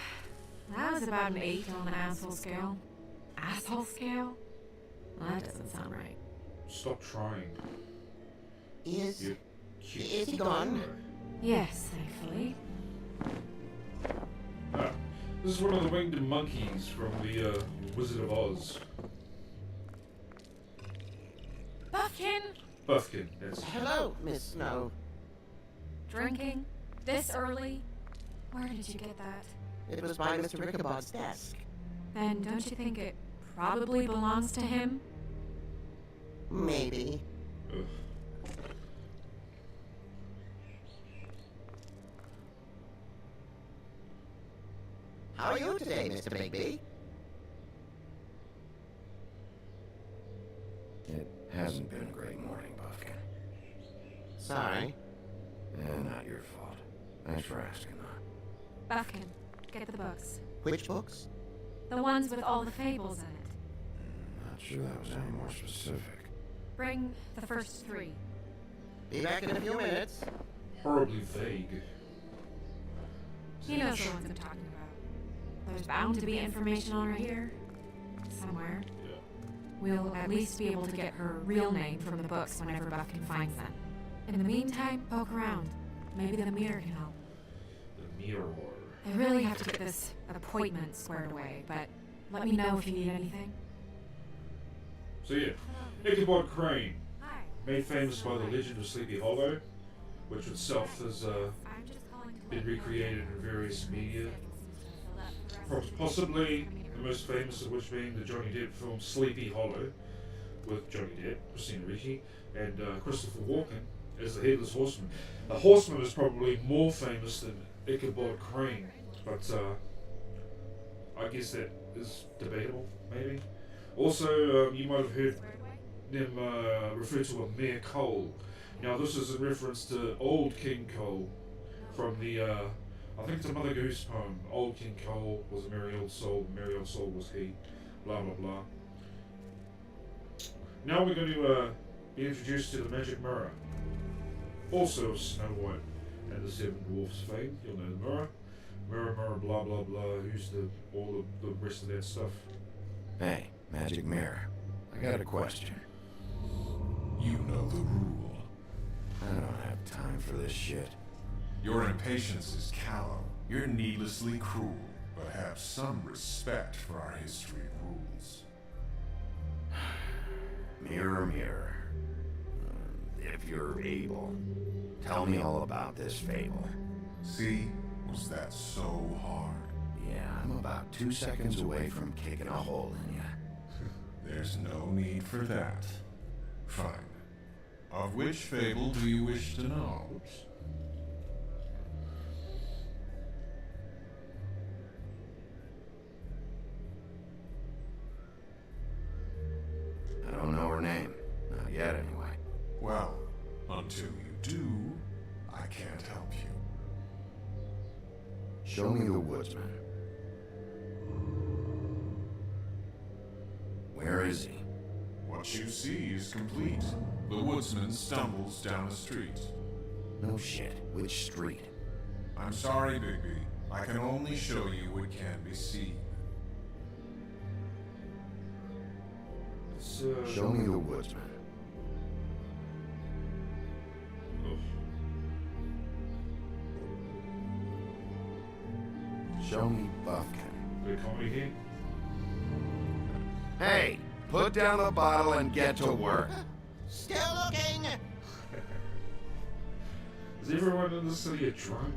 G: That was about an 8 on the asshole scale. Asshole scale? Well, that doesn't sound right.
A: Stop trying.
K: Is
A: You cute
K: he gone?
G: Yes, thankfully.
A: Ah, this is one of the winged monkeys from the Wizard of Oz.
G: Buffkin!
A: Buffkin, that's
K: Hello, Miss Snow.
G: Drinking? This early? Where did you get that?
K: It was by Mr. Ichabod's desk.
G: Then don't you think it probably belongs to him?
K: Maybe.
A: Ugh.
K: How are you today, Mr. Bigby?
C: It hasn't been a great morning, Buffkin.
K: Sorry.
C: Not your fault. Thanks for asking, though.
G: Buffkin, get the books.
K: Which books?
G: The ones with all the fables in it.
C: Not sure that was any more specific.
G: Bring the first 3.
K: Be back in a few minutes.
A: horribly vague.
G: He knows the ones I'm talking about. There's bound to be information on her here. Somewhere.
A: Yeah.
G: We'll at least be able to get her real name from the books whenever Buffkin finds them. In the meantime, poke around. Maybe the mirror can help.
A: The mirror.
G: I really have to get this appointment squared away, but let me know if you need anything.
A: So yeah, Ichabod Crane,
G: Hi.
A: made famous by the Legend of Sleepy Hollow, which itself has been recreated in various media. Possibly the most famous of which being the Johnny Depp film Sleepy Hollow, with Johnny Depp, Christina Ricci, and Christopher Walken as the Headless Horseman. The Horseman is probably more famous than Ichabod Crane, but I guess that is debatable, maybe. Also, you might have heard them refer to a Mayor Cole. Now, this is in reference to Old King Cole from the, I think it's a Mother Goose poem. Old King Cole was a merry old soul was he, blah blah blah. Now we're going to be introduced to the magic mirror. Also of Snow White and the Seven Dwarfs fame. You'll know the mirror. Mirror, mirror, blah blah blah, who's all the rest of that stuff.
L: Hey, magic mirror. I got a question.
M: You know the rule.
L: I don't have time for this shit.
M: Your impatience is callow. You're needlessly cruel, but have some respect for our history rules.
L: Mirror, mirror. If you're able, tell me all about this fable.
M: See? Was that so hard?
L: Yeah, I'm about 2 seconds away from kicking a hole in ya.
M: There's no need for that. Fine. Of which fable do you wish to know?
L: I don't know her name. Not yet, anyway.
M: Well, until you do, I can't help you.
L: Show me the woodsman. Where is he?
M: What you see is complete. The woodsman stumbles down a street.
L: No shit. Which street?
M: I'm sorry, Bigby. I can only show you what can be seen.
L: Show me the woodsman. Show me Buffkin.
A: They call me here?
L: Hey, put down the bottle and get to work.
K: Still looking!
A: Is everyone in the city a drunk?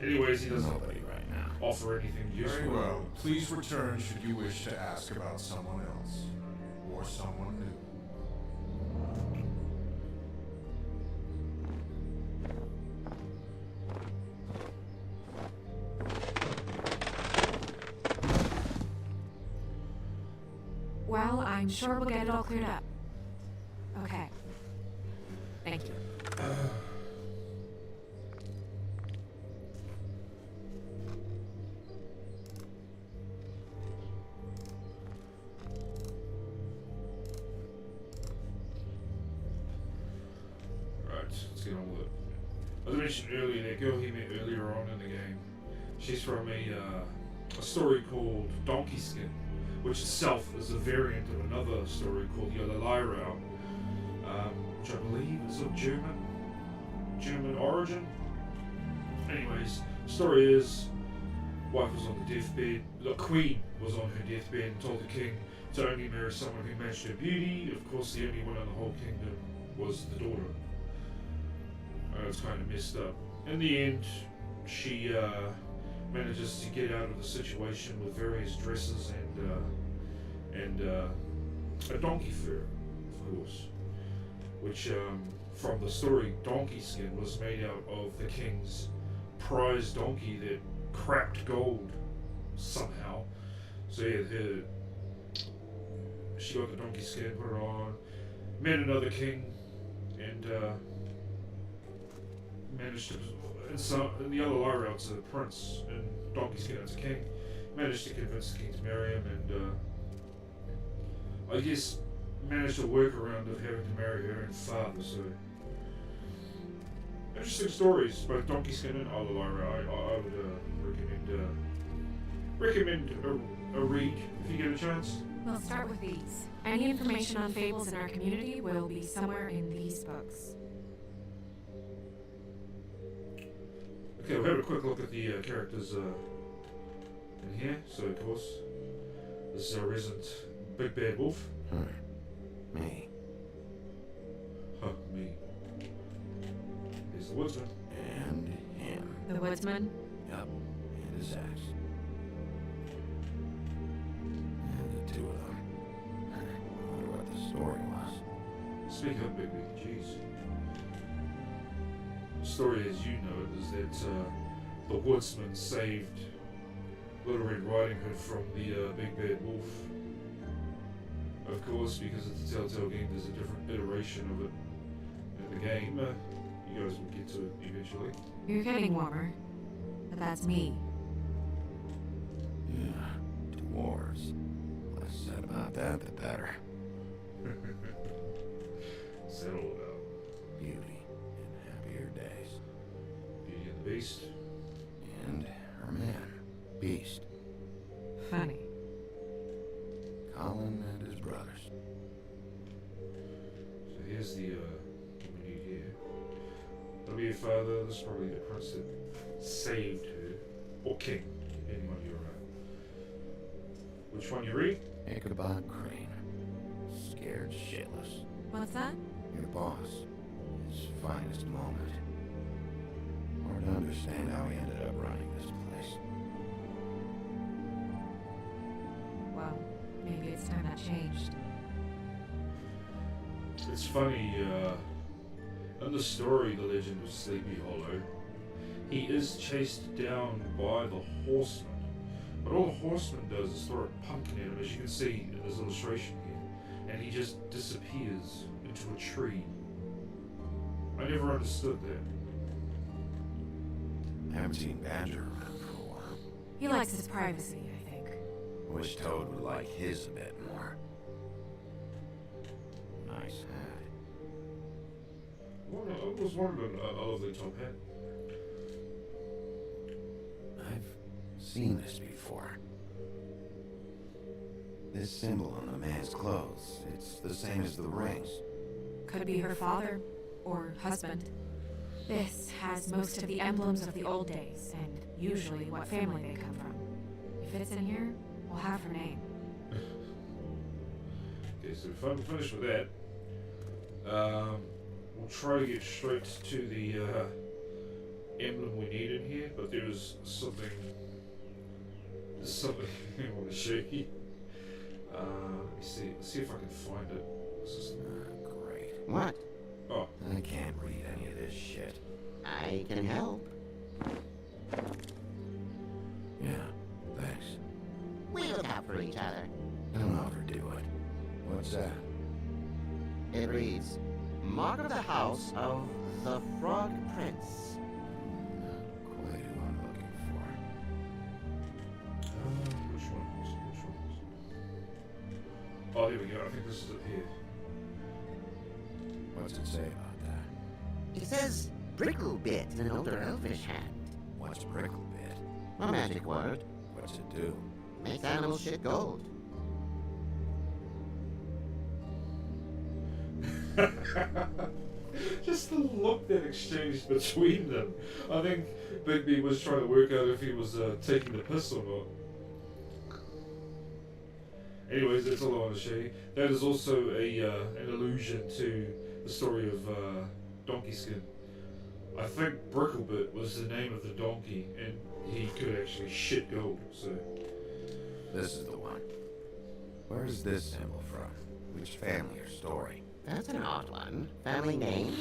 A: Anyways, he doesn't
L: Nobody right now.
A: offer anything useful.
M: Very well. Please return should you wish to ask about someone else. Or someone new.
N: Well, I'm sure we'll get it all cleared up. Okay. Thank you.
A: Right, let's get on with it. As I mentioned earlier, that girl he met earlier on in the game, she's from a story called Donkey Skin, which itself is a variant of another story called Yolalairau, which I believe is of German origin. Anyways, the story is, wife was on the deathbed, the queen was on her deathbed and told the king to only marry someone who matched her beauty. Of course, the only one in the whole kingdom was the daughter. It's kind of messed up. In the end, she manages to get out of the situation with various dresses and a donkey fur, of course, which from the story Donkey Skin was made out of the king's prize donkey that cracked gold somehow. So yeah, she got the donkey skin, put it on, met another king, and managed to, in the other Lyra it's a prince, and Donkey Skin it's a king, managed to convince the king to marry him, and I guess managed to work around of having to marry her own father, so interesting stories, both Donkey Skin and other Lyra. I would recommend a read if you get a chance.
N: We'll start with these. Any information on fables in our community will be somewhere in these books.
A: Okay, we'll have a quick look at the characters in here. So, of course, this is our resident Big Bad Wolf.
L: Me.
A: Huh, me. the woodsman.
L: And him.
N: The woodsman?
L: Yup, and his ex. And the two of them. I wonder what the story was.
A: Speak up, Bigby. Jeez. The story, as you know it, is that the woodsman saved Little Red Riding Hood from the big bad wolf. Of course, because it's a Telltale game, there's a different iteration of it in the game. You guys will get to it eventually.
N: You're getting warmer. But that's me.
L: Yeah, dwarves. Less said about that, the better.
A: Settle about
L: Beauty and happier days.
A: Beauty and the Beast.
L: And her man, Beast.
N: Funny.
L: Colin and his brothers.
A: So here's the what we need here. That'll be your father. This is probably the prince that saved her, or king, depending on your which one you read.
L: Ichabod Crane. Scared shitless.
N: What's that?
L: Your boss. His finest moment. Hard to understand how he ended up running this place.
N: Well, maybe it's time that changed.
A: It's funny, in the story, The Legend of Sleepy Hollow, he is chased down by the horseman. But all the horseman does is throw a pumpkin at him, as you can see in this illustration here. And he just disappears into a tree. I never understood that.
L: I haven't seen Badger around for a while.
N: He likes his privacy, I think.
L: Wish Toad would like his a bit more. Nice hat.
A: Well, I was wondering, a lovely top hat.
L: I've seen this before. This symbol on the man's clothes, it's the same as the rings.
N: Could be her father or husband. This has most of the emblems of the old days, and usually what family they come from. If it's in here, we'll have her name.
A: Okay, so if I'm finished with that, we'll try to get straight to the emblem we need in here, but there's something I want to show you. Let me see if I can find it.
L: Great.
C: What?
A: Oh.
L: I can't read any of this shit.
C: I can help.
L: Yeah, thanks.
C: We look out for each other.
L: Don't overdo it. What's that?
C: It reads, Mark of the House of the Frog Prince.
L: Not quite who I'm looking for.
A: Which one was it? Which one was it? Oh, here we go. I think this is it here.
L: What's it say about that?
C: It says Bricklebit in an older elvish hand.
L: What's Bricklebit?
C: A magic word.
L: What's it do?
C: Makes animal shit gold.
A: Just the look that exchanged between them. I think Bigby was trying to work out if he was taking the piss or not. Anyways, that's all I want to show you. That is also an allusion to the story of Donkey Skin. I think Bricklebit was the name of the donkey, and he could actually shit gold, so...
L: This is the one. Where is this symbol from? Which family or story?
C: That's an odd one. Family name?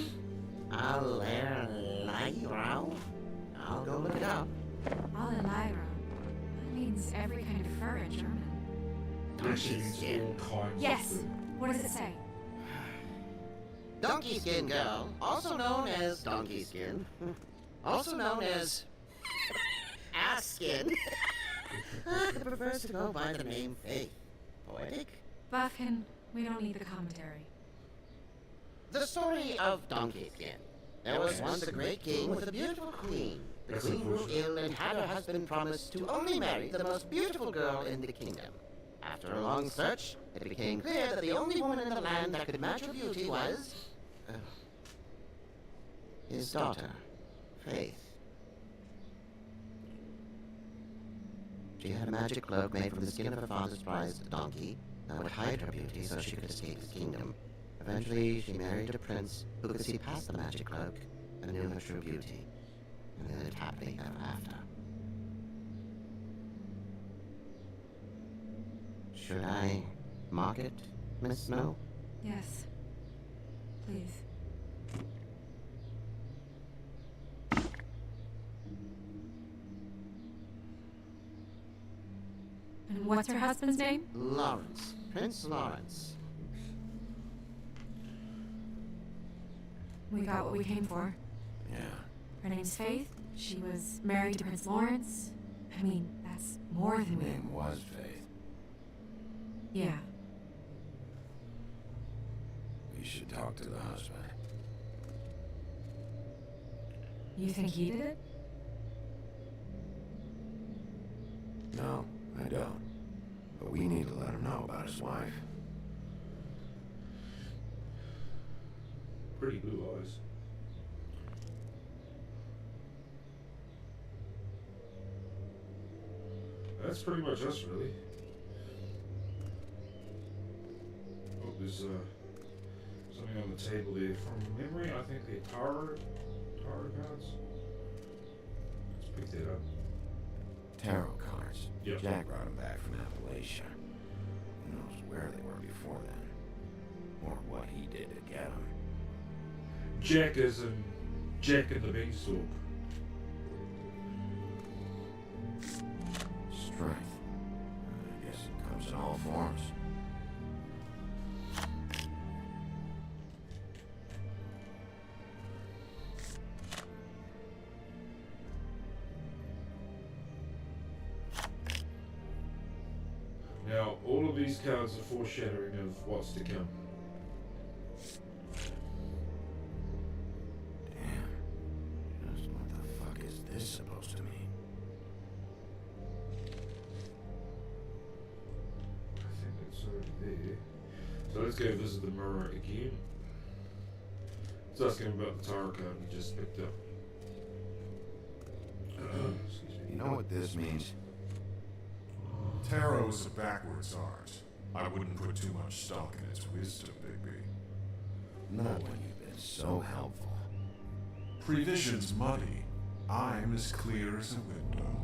C: Alerlyrau? I'll go look it up.
N: Alerlyrau. That means every kind of fur in German.
C: Donkey skin.
N: Yes! What does it say?
C: Donkey Skin Girl, also known as Donkey Skin, also known as Ass Skin, prefers to go by the name Faith. Poetic?
N: Buffkin, we don't need the commentary.
C: The story of Donkey Skin. There was once a great king with a beautiful queen. The queen grew ill and had her husband promise to only marry the most beautiful girl in the kingdom. After a long search, it became clear that the only woman in the land that could match her beauty was... his daughter, Faith. She had a magic cloak made from the skin of her father's prized donkey that would hide her beauty so she could escape his kingdom. Eventually, she married a prince who could see past the magic cloak a new mature beauty, and they lived happily ever after. Should I mark it, Miss Snow?
N: Yes. Please. And what's her husband's name?
C: Lawrence. Prince Lawrence.
N: We got what we came for.
L: Yeah.
N: Her name's Faith. She was married to Prince Lawrence. I mean, that's more than
L: Her
N: we...
L: name was Faith.
N: Yeah.
L: We should talk to the husband.
N: You think he did it?
L: No, I don't. But we need to let him know about his wife.
A: Pretty blue eyes. That's pretty much us, really. Oh, there's something on the table there. From memory, I think they're tarot cards. Let's pick that up.
L: Tarot cards.
A: Yep.
L: Jack brought them back from Appalachia. Who knows where they were before then. Or what he did to get them.
A: Jack is in Jack and the Beanstalk.
L: Strength. I guess it comes in all forms.
A: Now, all of these cards are foreshadowing of what's to come.
L: Damn. Just what the fuck is this supposed to mean?
A: I think it's already there. So let's go visit the mirror again. It's asking about the tarot card we just picked up. Excuse me.
L: You know what this means?
M: Tarot is a backwards art. I wouldn't put too much stock in its wisdom, Bigby.
L: Not when you've been so helpful.
M: Prevision's muddy. I'm as clear as a window.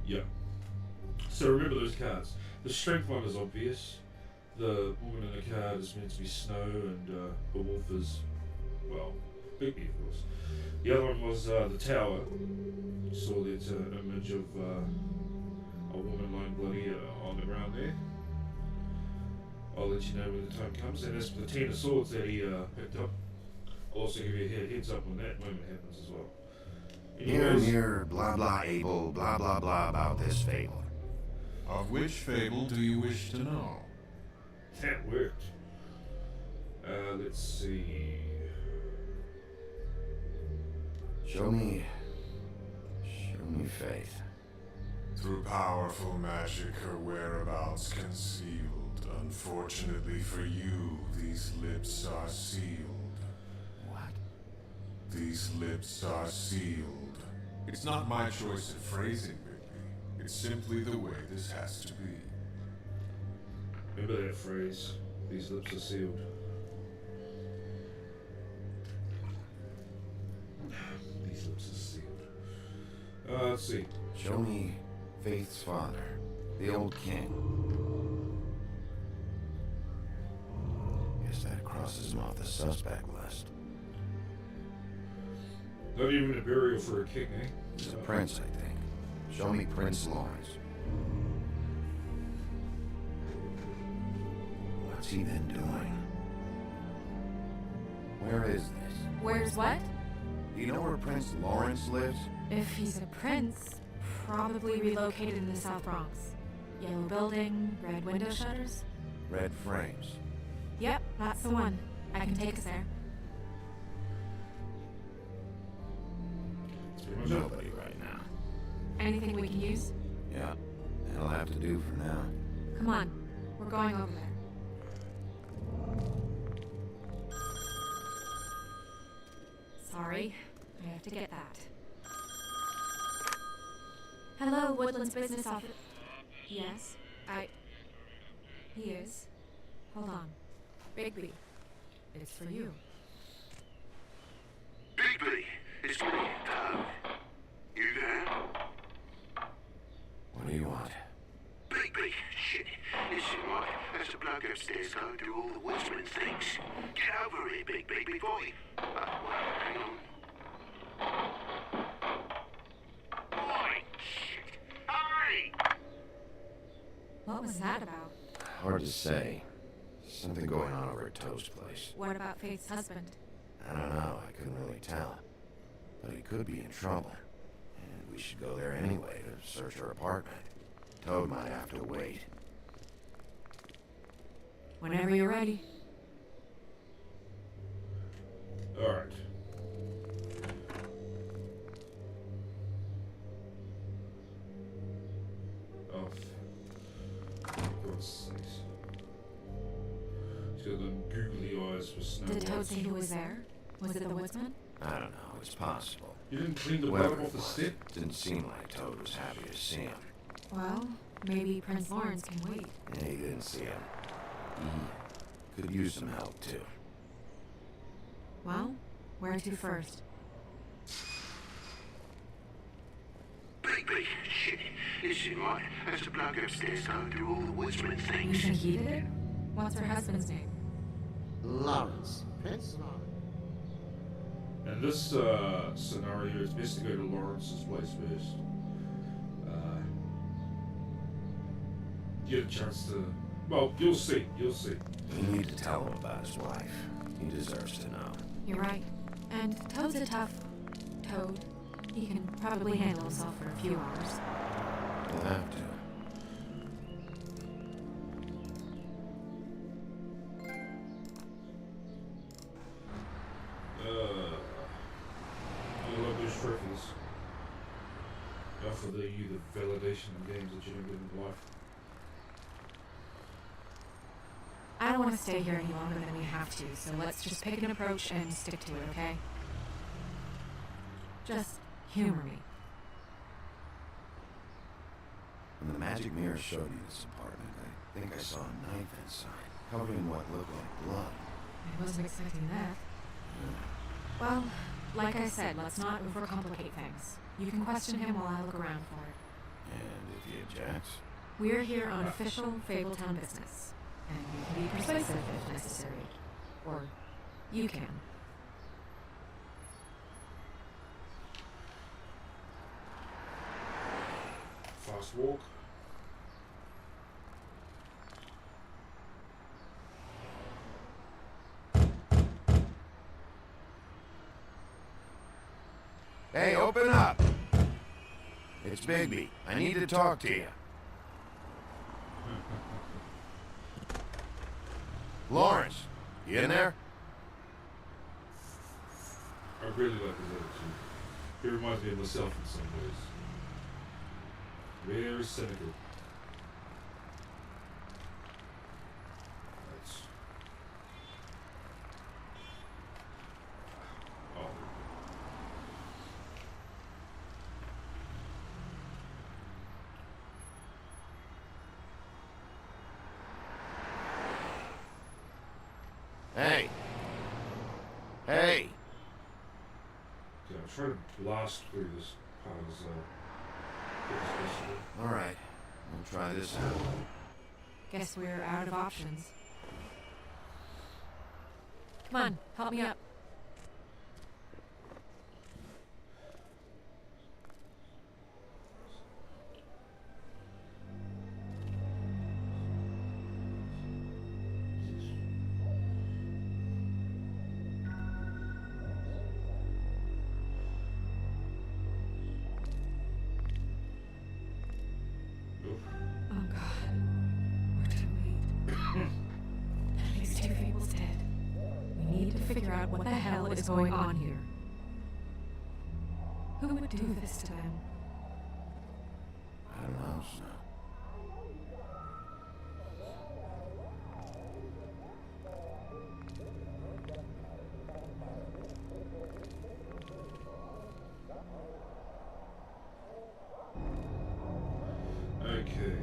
A: Yeah. So remember those cards. The strength one is obvious. The woman in the card is meant to be Snow, and the wolf is, well, Bigby, of course. The other one was the tower. You saw that image of a woman lying bloody on the ground there. I'll let you know when the time comes. And as for the Ten of Swords that he picked up, I'll also give you a heads up when that moment happens as well.
L: Here, blah blah able, blah blah blah about this fable.
M: Of which fable do you wish to know?
A: That worked. Let's see.
L: Show me Faith.
M: Through powerful magic, her whereabouts concealed. Unfortunately for you, these lips are sealed.
L: What?
M: These lips are sealed. It's not my choice of phrasing, Bigby. It's simply the way this has to be.
A: Remember that phrase, these lips are sealed. These lips are sealed. Let's see.
L: Show me Faith's father, the old king. Guess that crosses him off the suspect list.
A: Not even a burial for a king, eh?
L: He's a prince, I think. Show me Prince Lawrence. What's he been doing? Where is this?
N: Where's what?
L: Do you know where Prince Lawrence lives?
N: If he's a prince, probably relocated in the South Bronx. Yellow building, red window shutters.
L: Red frames.
N: Yep, that's the one. I can take us there.
L: Nobody right now.
N: Anything we can use?
L: Yeah, that'll have to do for now.
N: Come on, we're going over there. Sorry, I have to get that. Hello, Woodlands Business Office. Yes, He is. Hold on. Bigby, it's for you.
C: do all the woodsman things. Get over here, Bigby, boy. Well, hang on. Boy, shit. Hurry!
N: What was that about?
L: Hard to say. Something going on over at Toad's place.
N: What about Faith's husband?
L: I don't know, I couldn't really tell. But he could be in trouble. And we should go there anyway to search her apartment. Toad might have to wait.
N: Whenever you're ready.
A: Alright. Oh. God's sakes. She's got them googly eyes for snow.
N: Did Toad say who was there? Was it the woodsman?
L: I don't know, it's possible.
A: You didn't clean the
L: Whoever
A: bottom off the
L: it was,
A: step?
L: Didn't seem like Toad was happy to see him.
N: Well, maybe Prince Lawrence can wait.
L: Yeah, he didn't see him. He could use some help, too.
N: Well, where to first?
C: Bigby, shit. Listen, right, there's a bloke upstairs going to do all the woodsman
N: You
C: things.
N: think he did it? What's her husband's name?
O: Lawrence. Prince Lawrence.
A: In this scenario, it's best to go to Lawrence's place first. Get a chance to... Well, you'll see. You'll see.
L: You need to tell him about his wife. He deserves to know.
N: You're right. And Toad's a tough Toad. He can probably handle himself for a few hours.
L: He'll have to.
A: I love those trophies. Offer you the validation in games that you don't get in life.
N: I don't want to stay here any longer than we have to, so let's just pick an approach and stick to it, okay? Just humor me.
L: When the magic mirror showed you this apartment, I think I saw a knife inside, covered in what looked like blood.
N: I wasn't expecting that. Well, like I said, let's not overcomplicate things. You can question him while I look around for it.
L: And if he objects?
N: We're here on official Fabletown business. And we can be persuasive if necessary. Or you can.
A: Fast walk.
L: Hey, open up! It's Bigby. I need to talk to you. Lawrence, you in there?
A: I really like his attitude. He reminds me of myself in some ways. Very cynical. That's... Oh.
L: Hey. Hey.
A: Yeah, I'm trying to blast through this part of his,
L: All right. We'll try this out.
N: Guess we're out of options. Come on, help me up. Oh god. We're too late. At least 2 Fable's dead. We need to figure out what the hell is going on here. Who would do this to them?
L: I don't know, Snow.
A: Okay.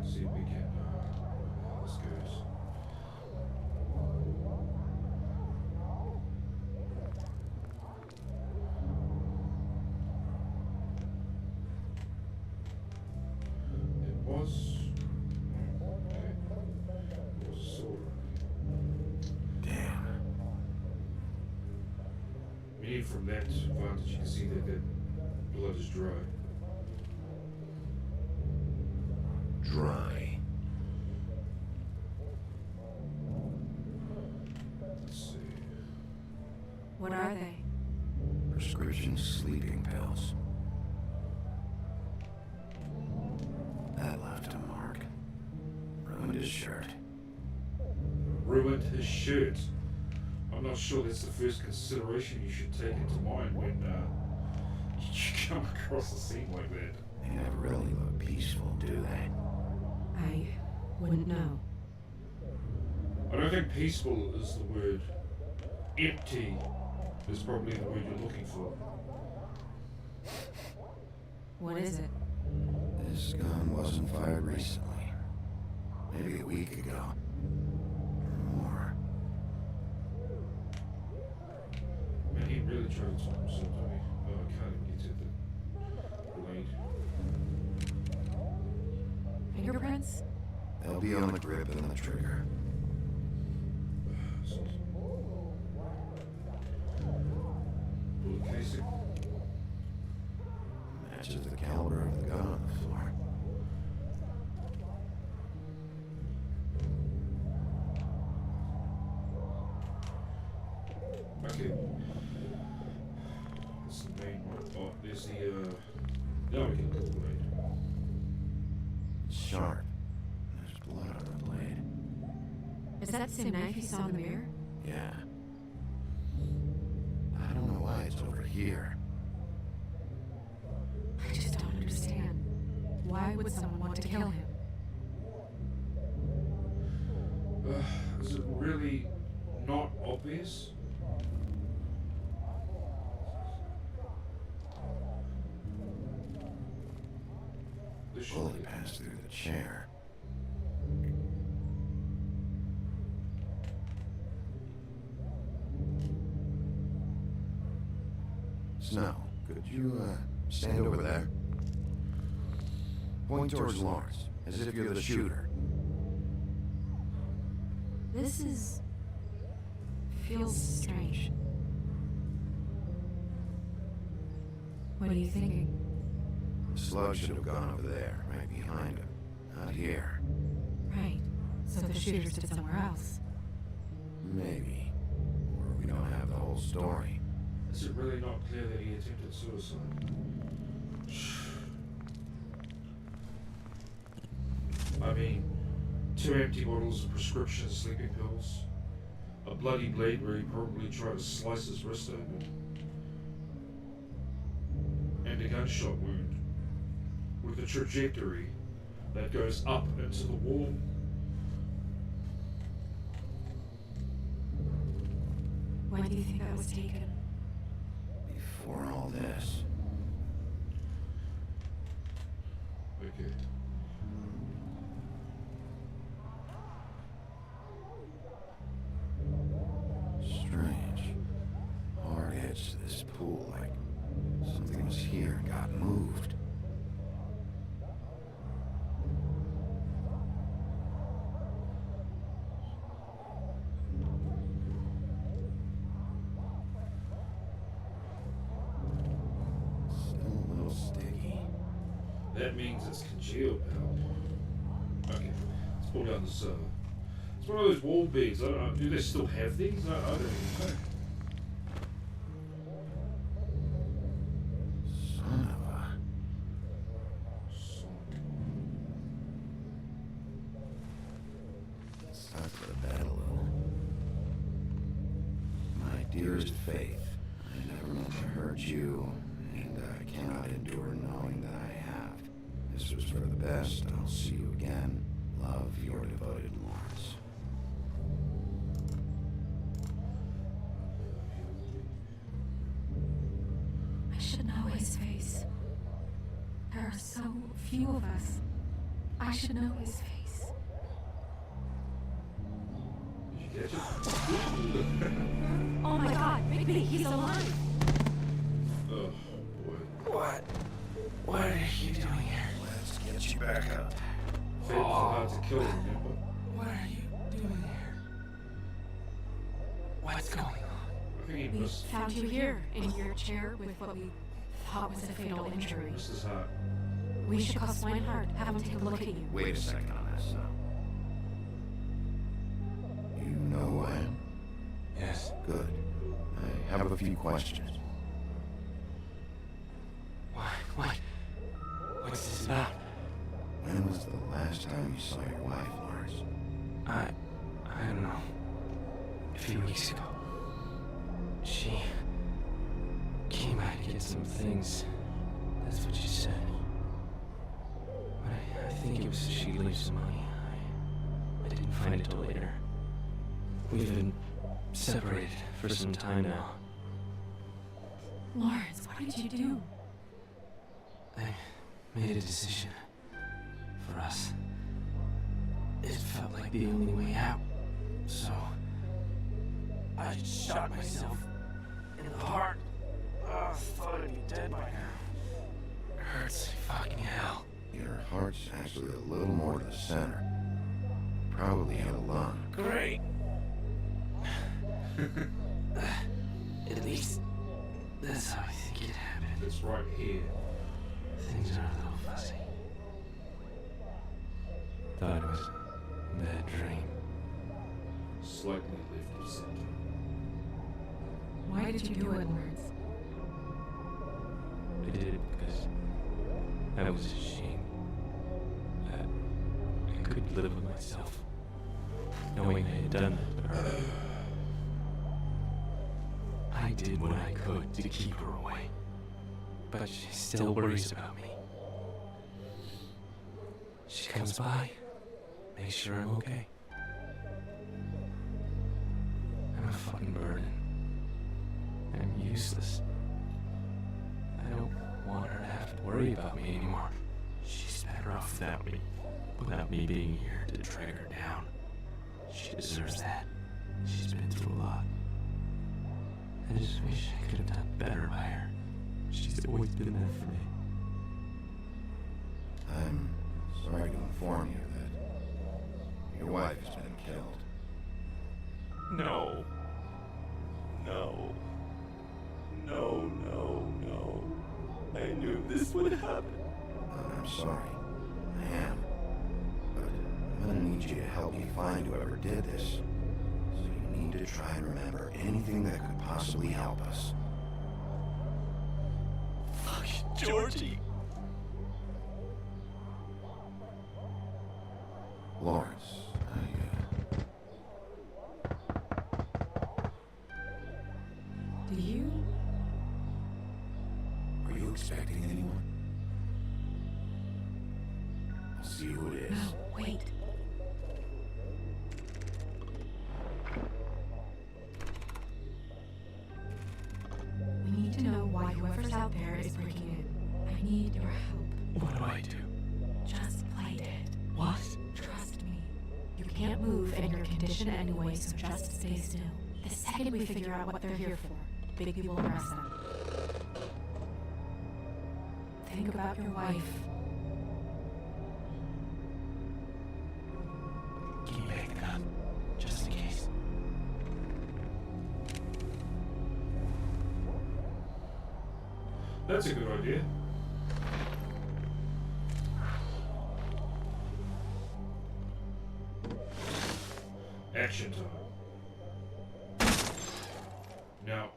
A: See if we can, how this goes. mean, even from that vantage, you can see that that blood is dry.
L: Dry.
A: Let's see.
N: What are they?
L: Prescription sleeping pills. That left a mark. Ruined his shirt.
A: Ruined his shirt. I'm not sure that's the first consideration you should take into mind when you come across a scene like that.
L: They never really look peaceful, do they?
N: I wouldn't know.
A: I don't think peaceful is the word. Empty is probably the word you're looking for.
N: What is it?
L: This gun wasn't fired recently. Maybe a week ago. Or more.
A: Man, he really tried to talk himself to me. Oh, I can't even get to the blade.
N: Fingerprints?
L: They'll be on the grip and the trigger.
A: Bullet casing.
L: Matches the caliber of the gun on the floor.
A: Okay. That's the main one. Oh, there's the, now we can pull the blade.
L: It's sharp. There's blood on the blade.
N: Is that the same knife you saw in the mirror?
L: Yeah. I don't know why it's over here.
N: I just don't understand. Why would someone want to kill him?
A: Is it really not obvious?
L: Bullet passed through the chair. Snow, could you, stand over there? Point towards Lawrence, as if you're the shooter.
N: This is... feels strange. What are you thinking?
L: The slug should have gone over there, right behind him, not here.
N: Right. So the shooters did somewhere else.
L: Maybe. Or we don't have the whole story.
A: Is it really not clear that he attempted suicide? I mean, 2 empty bottles of prescription sleeping pills, a bloody blade where he probably tried to slice his wrist open, and a gunshot wound with a trajectory that goes up into the wall.
N: When do you think that was taken?
L: Before all this.
A: Okay.
L: Strange. Hard edge to this pool, like something was here and got moved. Still a little sticky.
A: That means it's congealed, pal. Okay, let's pull down this, it's one of those wall beads. I don't know, do they still have these? I don't even know.
L: Son of a... Stuck to the bed a little. My dearest Faith, I never meant to hurt you, and I cannot endure knowing that I have. This was for the best. I'll see you again. Love, your devoted Lawrence.
N: I should know his face. There are so few of us. I should know his face.
A: Did you catch it?
N: Oh my god, Bigby, he's alive!
A: Oh, boy.
J: What are you doing here?
L: Let's get you back up.
A: Fate was about to kill him, remember?
J: What are you doing here? What's going on?
A: think he
N: We
A: missed.
N: found you here, in your chair, with what we thought was a fatal injury.
A: Missed his heart.
N: We should call Swinehart, have him take a look at you.
L: Wait a second on this. You know who I am?
I: Yes.
L: Good. I have a few questions.
I: What's this about?
L: When was the last time you saw your wife, Lawrence?
I: I don't know. A few weeks ago. She came out to get some things. That's what she said. But I think it was she'd leave some money. I didn't find it till later. We've been separated for some time now.
N: Lawrence, what did you do?
I: I made a decision for us. It felt like the only way out. So I shot myself in the heart. Oh, I thought I'd be dead by now. It hurts like fucking hell.
L: Your heart's actually a little more to the center. Probably hit a lung.
I: Great. At least that's how I think it happened.
A: It's right here.
I: Things are a little fuzzy. Thought it was a bad dream.
A: Slightly left of center.
N: Why did you do it, Lawrence?
I: I did it because I was ashamed that I couldn't live with myself, knowing I had done that to her. I did what I could to keep her away, but she still worries about me. She comes by, makes sure I'm okay. I'm a fucking burden. I'm useless. I don't want her to have to worry about me anymore. She's better off without me being here to drag her down. She deserves that. She's been through a lot. I just wish I could have done better by her. She's always been there for me.
L: I'm sorry to inform you that your wife has been killed.
I: No. No. No, no, no. I knew this would happen.
L: I'm sorry. I am. But I'm gonna need you to help me find whoever did this. So you need to try and remember anything that could possibly help us.
I: Fuck, Georgie.
L: Lawrence,
N: Do you?
L: Are you expecting anyone? I'll see who it is.
N: No, wait. We need to know why whoever's out there is breaking in. I need your help.
I: What do I do?
N: Just play dead.
I: What?
N: Trust me. You can't move and you're conditioned anyway, so just stay still. The second we figure out what they're here for, Bigby will arrest them. Think about your wife.
I: Give me back the gun, just in case.
A: That's a good idea. Action time. Now,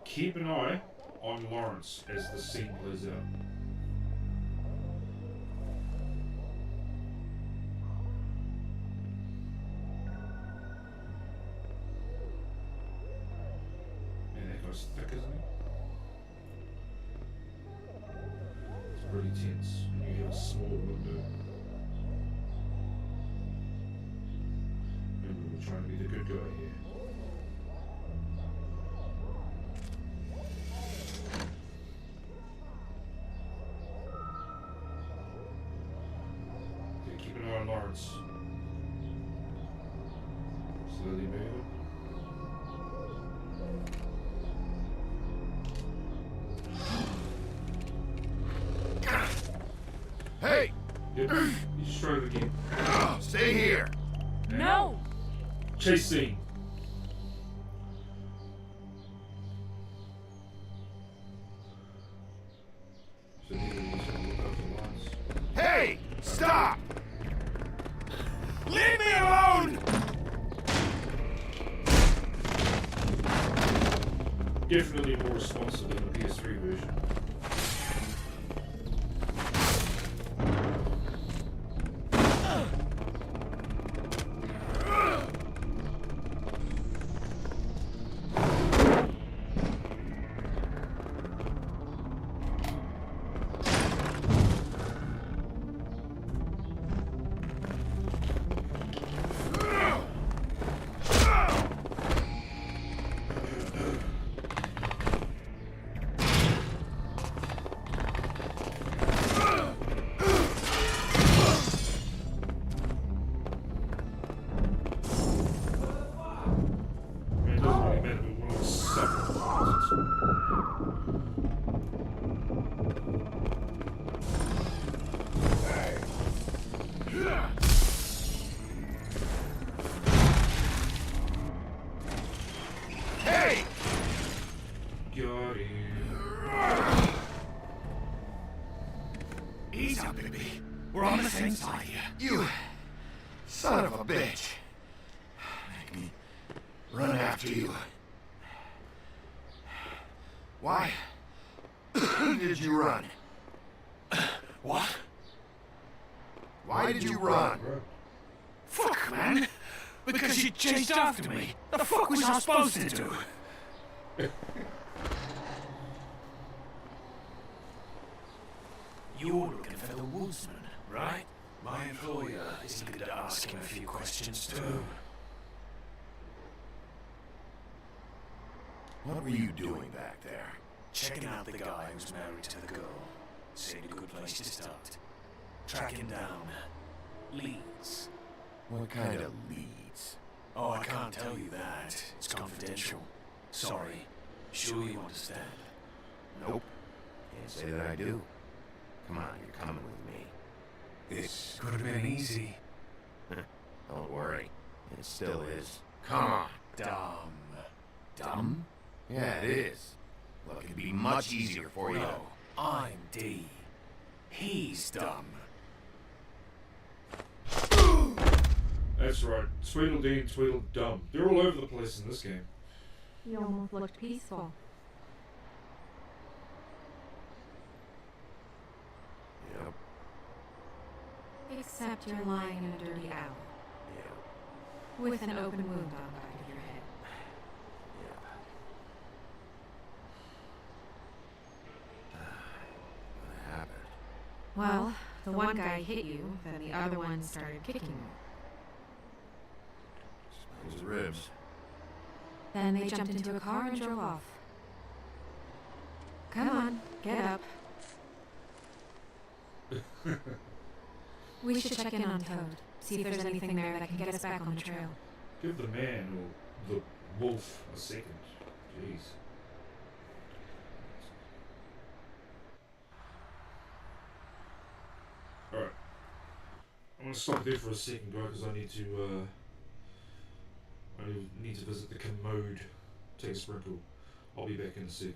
A: keep an eye on Lawrence as the scene plays out. Man, that guy's thick, isn't he? It's pretty tense when you have a small window. Remember, we're trying to be the good guy here. Okay, keep an eye on Lawrence. Slowly moving.
C: Hey!
A: Yep, you just tried it again.
C: Stay here!
N: No!
A: Chase scene. definitely more responsive than the PS3 version.
L: Ease up, baby. We're on the same side here. You son of a bitch. Make me run after you. Why did you run? What? Why did you run?
J: Fuck, man! Because you chased after me! The fuck was I supposed to do? You're looking for the woodsman, right? My employer is eager to ask him a few questions too.
L: What were you doing back there?
J: Checking out the guy who's married to the girl. Seemed a good place to start. Tracking down leads.
L: What kind of leads?
J: Oh, I can't tell you that. It's confidential. Sorry. Sure you understand?
L: Nope. Can't say that I do. Come on, you're coming with me.
J: This could have been easy.
L: Don't worry. It still is. Come on.
J: Dumb.
L: Dumb? Yeah, it is. Look, it'd be much easier for you.
J: No, I'm D. He's dumb.
A: That's right. Tweedledee and Tweedledum. They're all over the place in this game.
N: You almost looked peaceful.
L: Yep.
N: Except you're lying in a dirty alley.
L: Yep.
N: With an open wound on the back of your head.
L: Yep. What happened?
N: Well, the one guy hit you, then the other one started kicking you.
L: His ribs.
N: Then they jumped into a car and drove off. Come on, get up. We should check in on Toad. See if there's anything there that can get us back on the trail.
A: Give the man or the wolf a second. Jeez. Alright. I'm gonna stop there for a second, guys, because I need to visit the commode, take a sprinkle. I'll be back in a sec.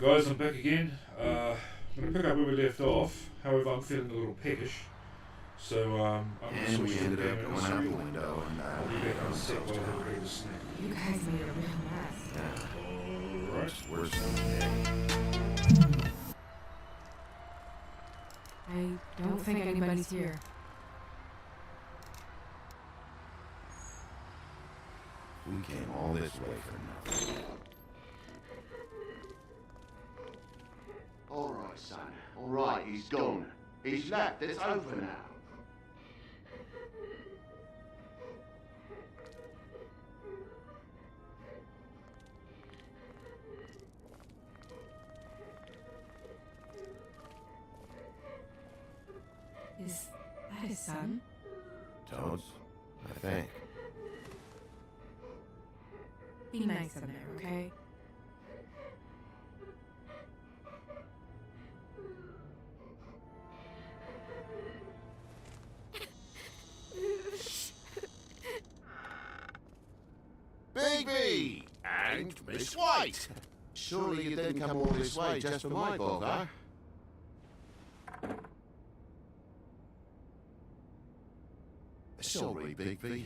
A: Alright guys, I'm back again. I'm going to pick up where we left off. However, I'm feeling a little peckish. So, I'm going to switch to the game
L: going out the window and
A: I'll be back on set while I ready to snack.
N: You guys made a real mess.
A: Alright.
L: Worse than
N: I don't think anybody's here.
L: we came all this way for nothing.
C: All right, son. All right, he's gone. He's left. It's over now.
N: Is that his son?
L: Toads, I think.
N: Be nice in there, okay?
C: Baby! And Miss White! Surely you didn't come all this way just for my bother? Sorry, Bigby.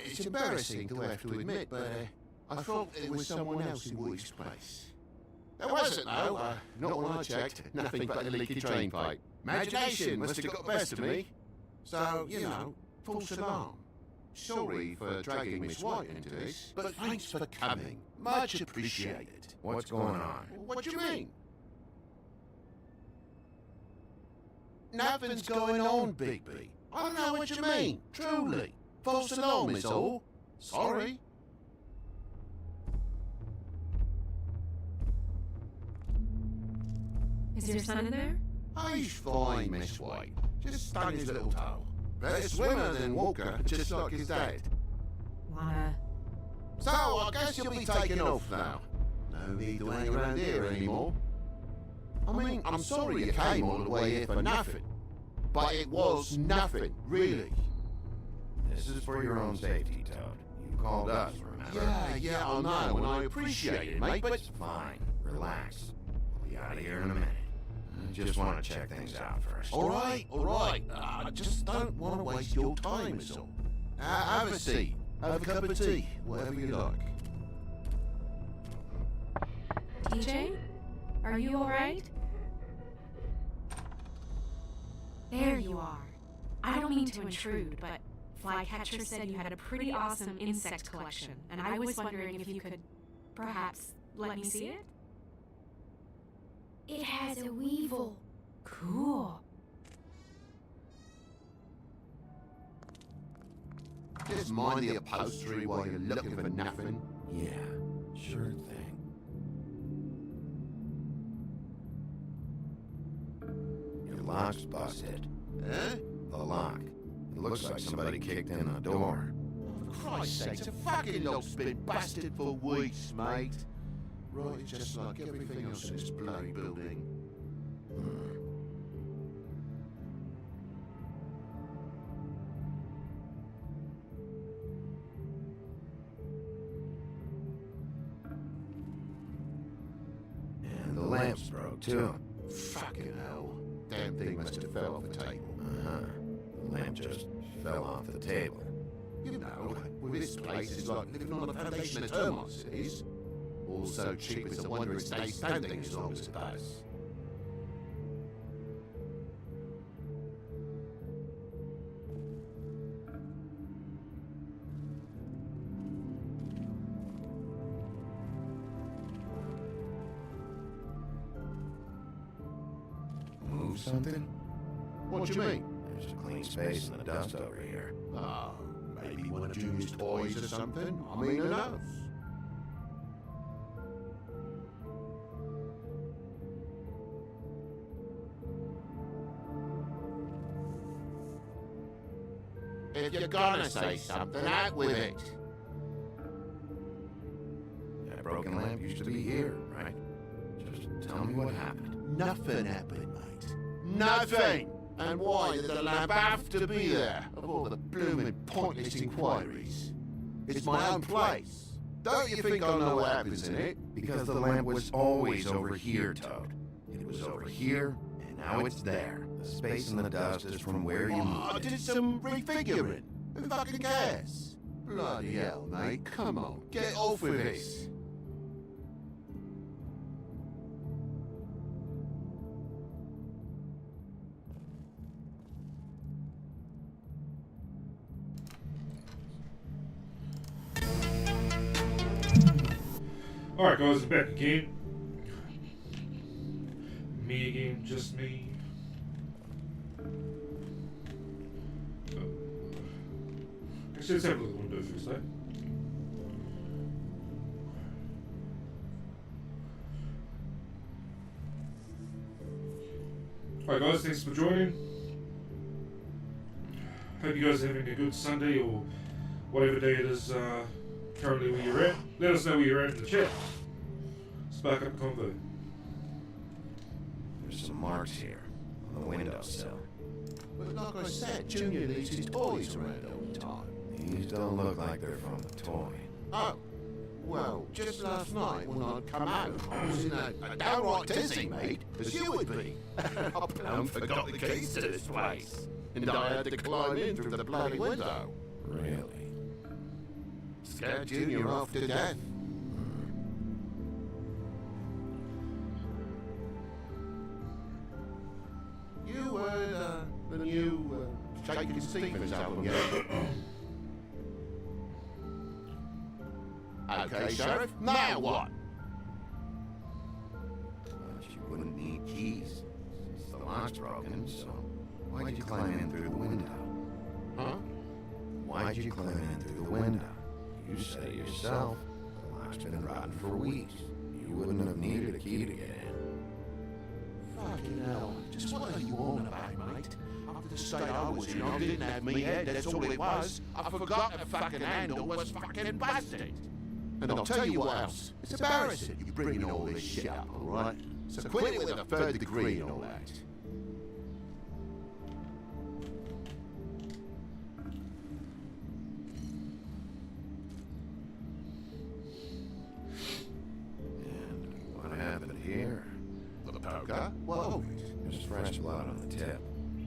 C: It's embarrassing to have to admit, but I thought it was someone else in Woody's place. There wasn't, though. Not when I checked. Nothing but a leaky drain pipe. Imagination must have got the best of me. So, you know, false alarm. Sorry for dragging Miss White into this, but thanks for coming. Much appreciated.
L: What's going on?
C: What do you mean? Nothing's going on, Bigby. I don't know what you mean, truly. False alarm is all. Sorry.
N: Is your son in there?
C: He's fine, Miss White. Just stung his little toe. Better swimmer than Walker, just like his dad.
N: Wanna...
C: So, I guess you'll be taking off now. No need to hang around here anymore. I mean, I'm sorry you came all the way here for nothing. But it was nothing, really.
L: This is for your own safety, Toad. You called us, remember?
C: Yeah, I know, and I appreciate it, mate, but...
L: Fine. Relax. We'll be out of here in a minute. I just want to check things out first.
C: All right. I just don't want to waste your time, is all. Have a seat. Have a cup of tea. Whatever you like.
N: TJ? Are you alright? There you are. I don't mean to intrude, but Flycatcher said you had a pretty awesome insect collection, and I was wondering if you could perhaps let me see it?
H: It has a weevil.
N: Cool.
C: Just mind the upholstery while you're looking for nothing.
L: Yeah, sure thing. Your lock's busted.
C: Huh?
L: The lock. It looks like somebody kicked in the door.
C: For Christ's sake, the fucking lock's been busted for weeks, mate. Right, it's just like everything else in this bloody building.
L: And the lamp's broke, too.
C: Fucking hell. Damn thing must have fell off the table.
L: The lamp just fell off the table.
C: You know, with this place is like living on a foundation of termites, it is. All so cheap it's a wonder it stays standing as long as it does.
L: Move something?
C: What do you mean?
L: There's a clean space in the dust over here.
C: Oh, maybe one of Junior's toys or something? I mean, who knows? If you're gonna say something, out with it.
L: That broken lamp used to be here, right? Just tell me what happened.
C: Nothing happened, mate. Nothing! And why did the lamp have to be there? Of all the blooming pointless inquiries. It's my own place. Don't you think I know what happens in it?
L: Because the lamp was always over here, Toad. It was over here, and now it's there. The space and the dust is from where you moved
C: I
L: it.
C: did some refiguring. Who fucking cares? Bloody hell, mate. Come on, get off with this.
A: Alright guys, I'm back again. Me again, just me. Actually, let's have a look at the window first, eh? Alright guys, thanks for joining. Hope you guys are having a good Sunday or whatever day it is currently where you're at. Let us know where you're at in the chat. Spark up convo.
L: There's some marks here on the windowsill.
C: But like I said, Junior leaves his toys around all the time.
L: These don't look like they're from the toy.
C: Oh, well, just last night when I'd come out, I was in a downright dizzy, mate, as you would be. I plumb forgot the keys to this place. And I had to climb in through the bloody window.
L: Really?
C: Scared Junior off to death. You heard the new Shakin' Stevens album yet? Okay, Sheriff, now what?
L: But you wouldn't need keys, since the lock's broken, so why'd you climb in through the window?
C: Huh?
L: Why'd you climb in through the window? You said it yourself. The lock's been rotten for weeks. You wouldn't have needed a key to get in.
C: Fucking hell. Just what are you on about, mate? After the state I was in, I didn't have me head, that's all it was. I forgot the fucking handle was fucking busted. And I'll tell you what else. It's embarrassing you bringing all this shit up, alright? So quit it with a third degree and all that.
L: And what happened here?
C: The poker? What of it?
L: There's fresh blood on the tip.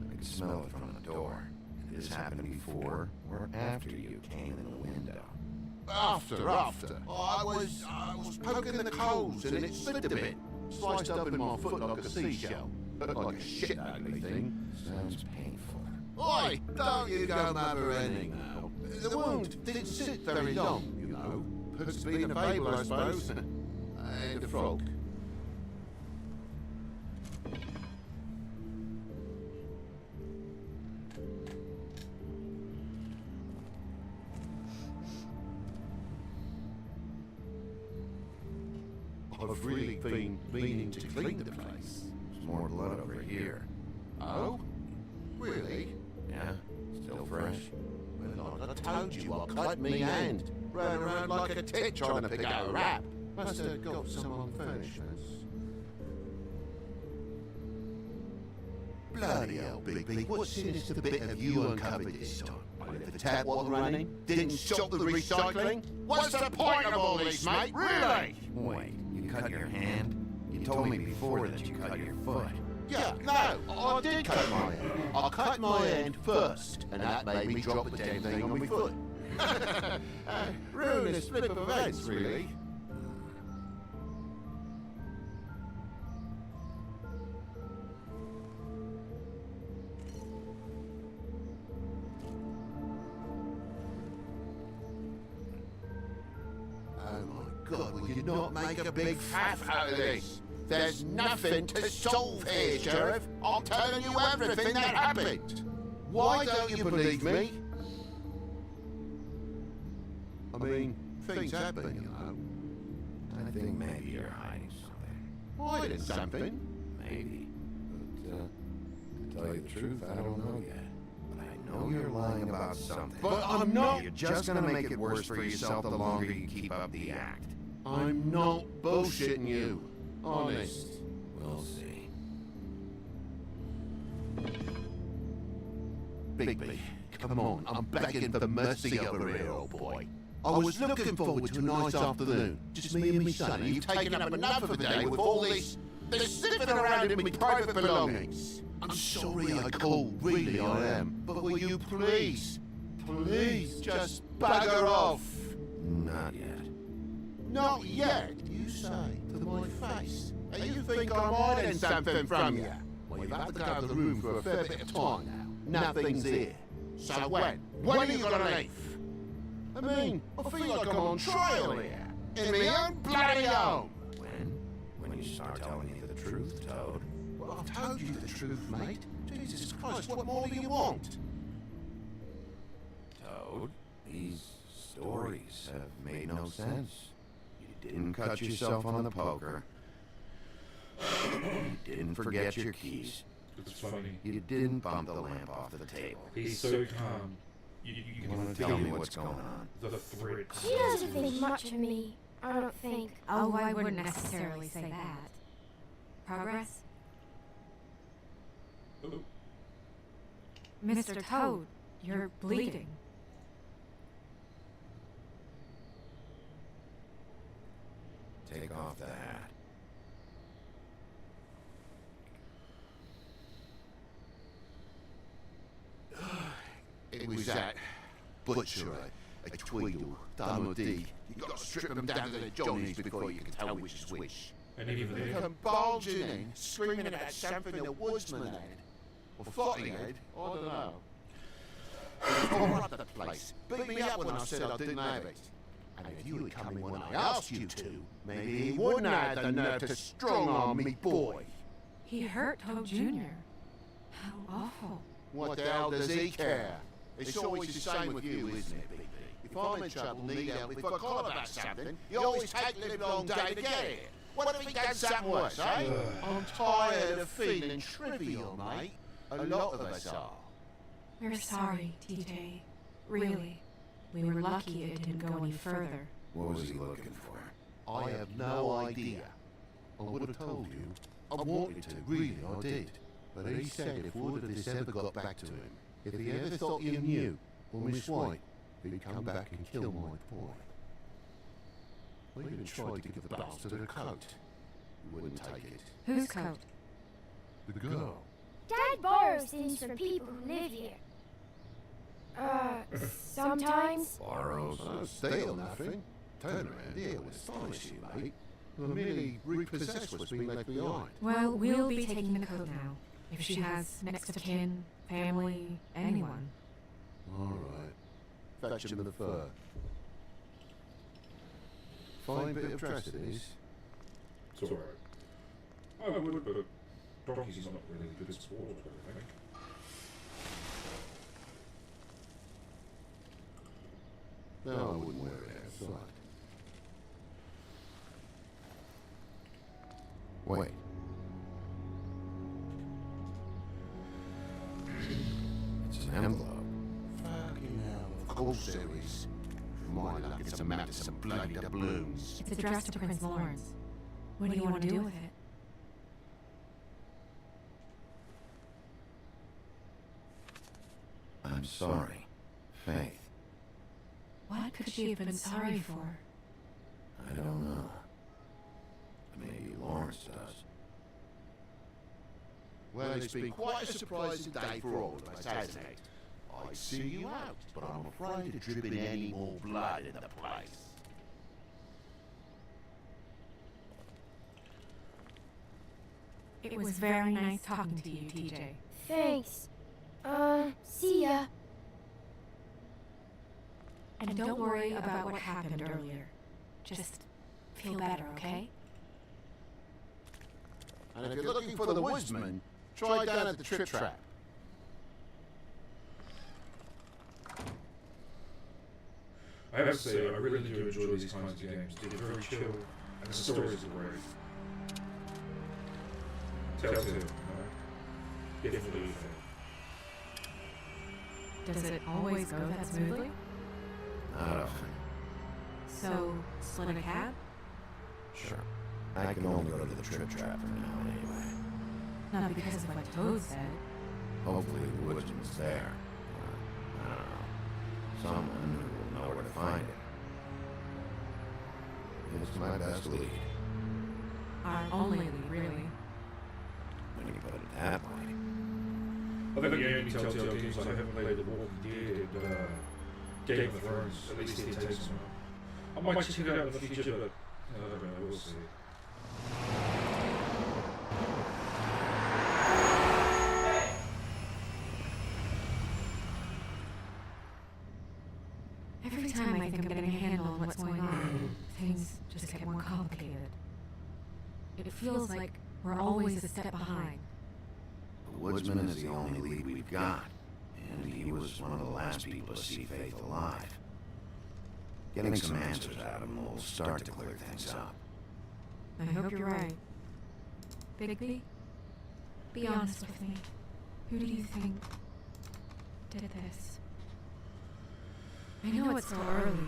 L: I could smell it from the door. Did this happen before or after you came in the window?
C: After. I was poking the coals and it slipped a bit. Sliced up in my foot like a seashell. Like a shit ugly thing.
L: Sounds painful.
C: Oi! Don't you go mother-ending now. The wound didn't sit very long, you know. Perks being a fable, I suppose. And a frog. I've really been meaning to clean the place.
L: There's more blood over here.
C: Oh? Really?
L: Yeah, still fresh.
C: Well, I told you I cut me hand. Ran around like a tit trying to pick out a rat. Must have got some unfinished. Bloody hell, Bigby. What sinister bit have you uncovered this time? I left the tap water running? Didn't stop the recycling? What's the point of all this, mate? Really?
L: Wait, you cut your hand? You told me before that you cut your foot.
C: Yeah, no, I did cut my hand. I cut my hand first, and that made me drop the damn thing on my foot. Ruinous flip of events, really. Oh my God, will you not make a big faff out of this? There's nothing to solve here, Sheriff. I'm telling you everything that happened. Why don't you believe me? I mean, things happen, you know.
L: I think maybe you're hiding something.
C: Hiding something?
L: Maybe. But, to tell you the truth, I don't know yet. But I know you're lying about something.
C: But I'm not.
L: You're just gonna make it worse for yourself the longer you keep up the act.
C: I'm not bullshitting you. Honest.
L: We'll see.
C: Bigby, come on, I'm begging for mercy over here, old boy. I was looking forward to a nice afternoon. Just me and me son, and you've taken up enough of a day with all this sniffing around in my private belongings. I'm sorry I called, really I am. But will you please just bugger off?
L: Not yet.
C: Not yet, you say, to my face. And you think I'm hiding something from you? Well, you've had to go out of the room for a fair bit of time now. Nothing's here. So when? When are you gonna leave? I mean, I feel like I'm on trial here. In my own bloody home.
L: When you start telling me the truth, Toad.
C: Well, I've told you the truth, mate. Jesus Christ, what more do you want?
L: Toad, these stories have made no sense. You didn't cut yourself on the poker. You didn't forget your keys.
A: It's funny.
L: You didn't bump the lamp off the table.
A: He's so calm. You
L: want to tell me what's going on?
A: The threat.
H: She doesn't think much of me, I don't think.
N: Oh, I wouldn't necessarily say that. Progress? Mr. Toad, you're bleeding.
L: Take off the hat.
C: It was that butcher, a Tweedle, done or deed. You got to strip them down to their johnnies before you can tell which is which.
A: And even
C: they come bulging in, screaming about something the woodsman had. Or thought he had, I don't know. Tore up the place, beat me up when I said I didn't have it. And if you had come in when I asked you to, maybe he wouldn't have had the nerve to strong-arm me boy.
N: He hurt Toad Jr. How awful.
C: What the hell does he care? It's always the same with you, isn't it, Big B? If I'm in trouble, need help, if I call about something, you always take the long day to get here. What if he does something worse, eh? I'm tired of feeling trivial, mate. A lot of us are.
N: We're sorry, TJ. Really. We were lucky it didn't go any further.
L: What was he looking for?
C: I have no idea. I would have told you. I wanted to, really, I did. But he said if word of this ever got back to him, if he ever thought you knew, or Miss White, he'd come back and kill my boy. I even tried to give the bastard a coat. He wouldn't take it.
N: Whose coat?
C: The girl.
E: Dad borrows things from people who live here. Sometimes.
L: Borrows?
C: I don't steal nothing. Turn around here will astonish you, mate. I merely repossess what's been left behind.
N: Well, we'll be taking the coat now. If she has next of kin, family, anyone.
C: All right. Fetch him the fur. Fine bit of dress it is.
A: It's alright. I would, but Donkey's not really a good sport, I think.
C: No, I wouldn't wear it outside.
L: Wait. It's an envelope.
C: Fucking hell, of course there is. For my luck, it's a map to some bloody doubloons.
N: It's addressed to Prince Lawrence. What do you want to do with it?
L: I'm sorry, Faith.
N: What could she have been sorry for?
L: I don't know. Maybe Lawrence does.
C: Well, it's been quite a surprising day for all of us, hasn't it? I'd see you out, but I'm afraid of dripping any more blood in the place.
N: It was very nice talking to you, TJ.
E: Thanks. See ya.
N: And don't worry about what happened earlier. Just feel better, okay?
C: And if you're looking for the woodsman, try down at the Trip Trap.
A: I have to say, I really do enjoy these kinds of games. They're very chill, and the stories are great. Telltale, definitely.
N: Does it always go that smoothly?
L: Not often.
N: So, split a cab?
L: Sure. I can only go to the Trip Trap for now anyway.
N: Not because of what Toad said.
L: Hopefully the woodsman's there. I don't know. Someone who will know where to find it. It's my best lead.
N: Our only lead, really.
L: When you put it that way.
A: I think the only Telltale Games I haven't played The Walking Dead and Game of Thrones, at least it takes me. I might check it out in the future, but I don't know, we'll see.
N: Every time I think I'm getting a handle on what's going on, things just get more complicated. It feels like we're always a step behind.
L: The woodsman is the only lead we've got, and he was one of the last people to see Faith alive. Getting some answers out of him will start to clear things up.
N: I hope you're right. Bigby, be honest with me. Who do you think did this? I know it's still early,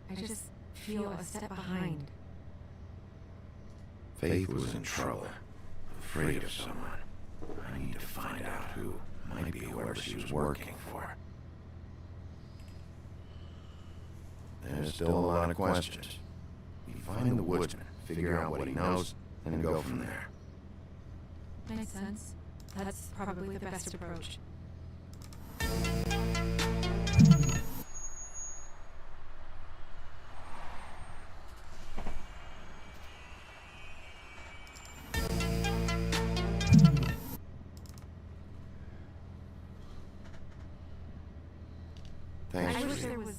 N: but I just feel a step behind.
L: Faith was in trouble, afraid of someone. I need to find out who. Might be whoever she was working for. There's still a lot of questions. We find the woodsman, figure out what he knows, and then go from there.
N: Makes sense. That's probably the best approach.
L: Thanks,
N: I wish there was...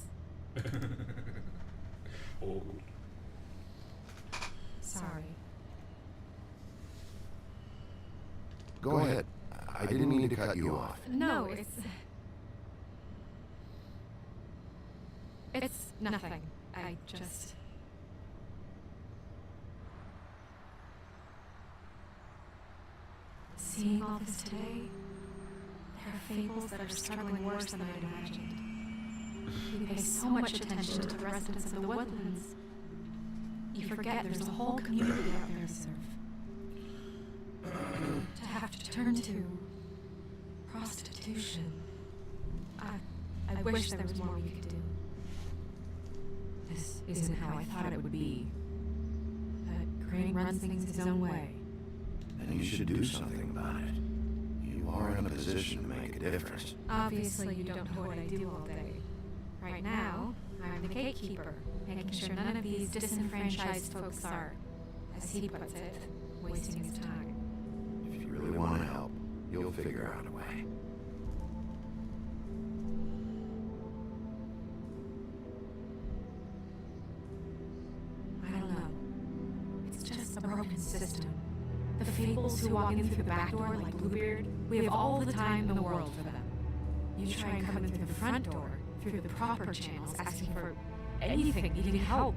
A: Oh.
N: Sorry.
L: Go ahead. I didn't mean to cut you off.
N: No, it's nothing. I just... Seeing all this today, there are fables that are struggling worse than I'd imagined. We pay so much attention to the residents of the woodlands. You forget there's a whole community out there to serve. To have to turn to prostitution. I wish there was more we could do. This isn't how I thought it would be. But Crane runs things his own way.
L: Then you should do something about it. You are in a position to make a difference.
N: Obviously, you don't know what I do all day. Right now, I'm the gatekeeper, making sure none of these disenfranchised folks are, as he puts it, wasting his time.
L: If you really want to help, you'll figure out a way.
N: I don't know. It's just a broken system. The fables who walk in through the back door like Bluebeard, we have all the time in the world for them. You try and come in through the front door, through the proper channels, asking for anything, needing help.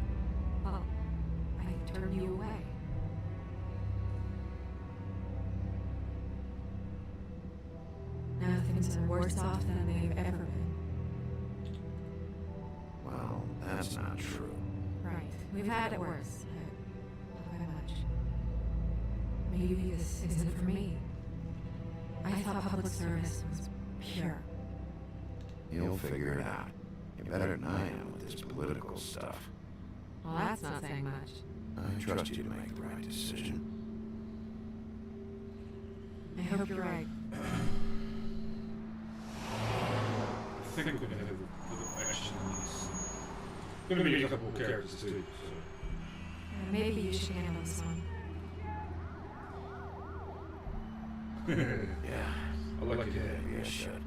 N: Well, I turn you away. Now things are worse off than they've ever been.
L: Well, that's not true.
N: Right. We've had it worse, but not by much. Maybe this isn't for me. I thought public service was pure.
L: You'll figure it out. You're better than I am with this political stuff.
N: Well, that's not saying much.
L: I trust you to make the right decision.
N: I hope you're right.
A: I think we're going to have a little action in this. Going to meet a couple of characters too. So.
N: Maybe you should handle this one.
L: Yeah,
A: I like it.
L: Maybe I should.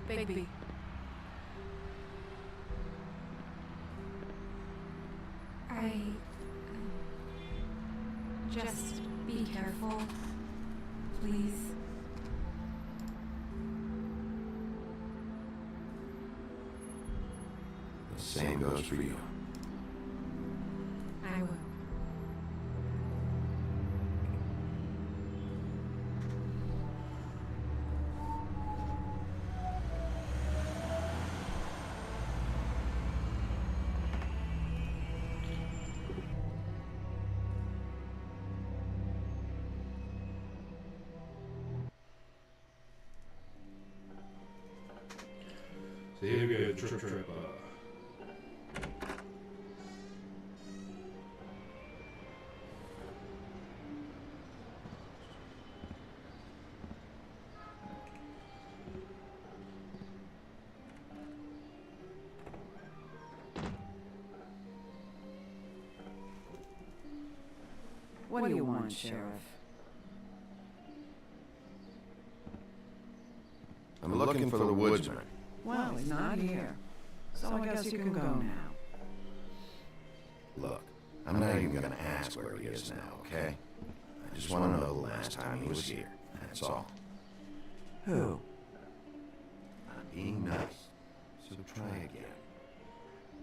N: Bigby. Just be careful, please.
L: The same goes for you.
N: I will.
A: So here we go, Trip.
P: What do you want, Sheriff?
L: I'm looking for the woodsman.
P: Well, he's not here. So I guess you can go now.
L: Look, I'm not even gonna ask where he is now, okay? I just want to know the last time he was here. That's all.
P: Who?
L: I'm being nice, so try again.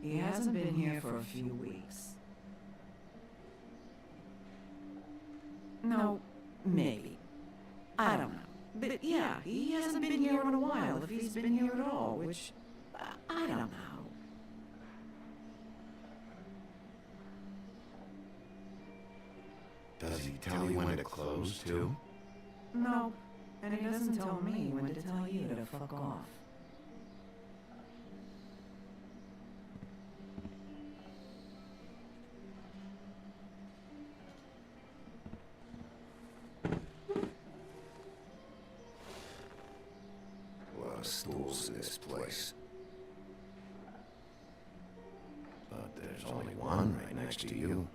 P: He hasn't been here for a few weeks. No, maybe. I don't know. But yeah, he hasn't been here in a while, if he's been here at all, which I don't know.
L: Does he tell you when to close, too?
P: No, and he doesn't tell me when to tell you to fuck off.
L: A lot of stools in this place. But there's only one right next to you.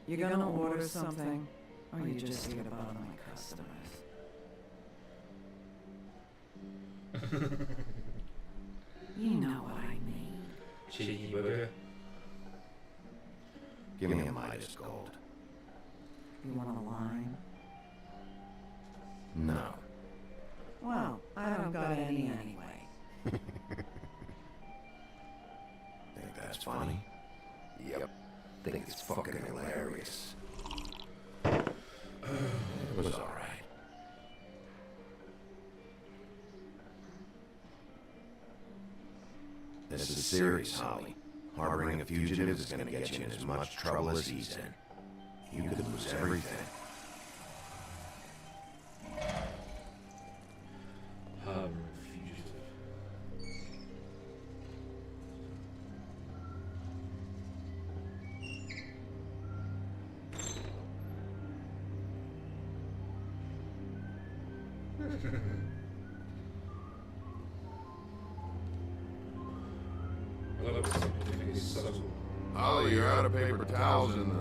P: You gonna order something, or you just here to bother my customers? You know what I mean.
A: Cheeky burger.
L: Give me a Midas Gold.
P: You want a line?
L: No.
P: Well, I don't got any anyway.
L: Think that's funny? Yep. Think it's fucking hilarious. It was alright. This is serious, Holly. Harboring a fugitive is gonna get you in as much trouble as he's in. You could lose everything.
A: Harboring a fugitive.
F: Holly, you're out of paper towels in the...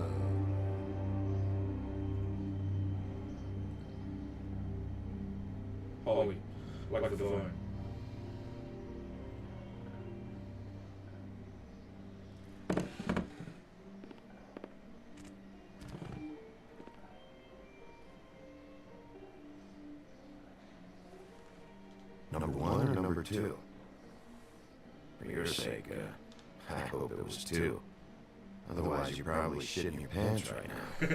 A: Holly, like the phone.
L: Number one or number two? For your sake, I hope it was two. Otherwise, you're probably shitting your pants right now.
F: You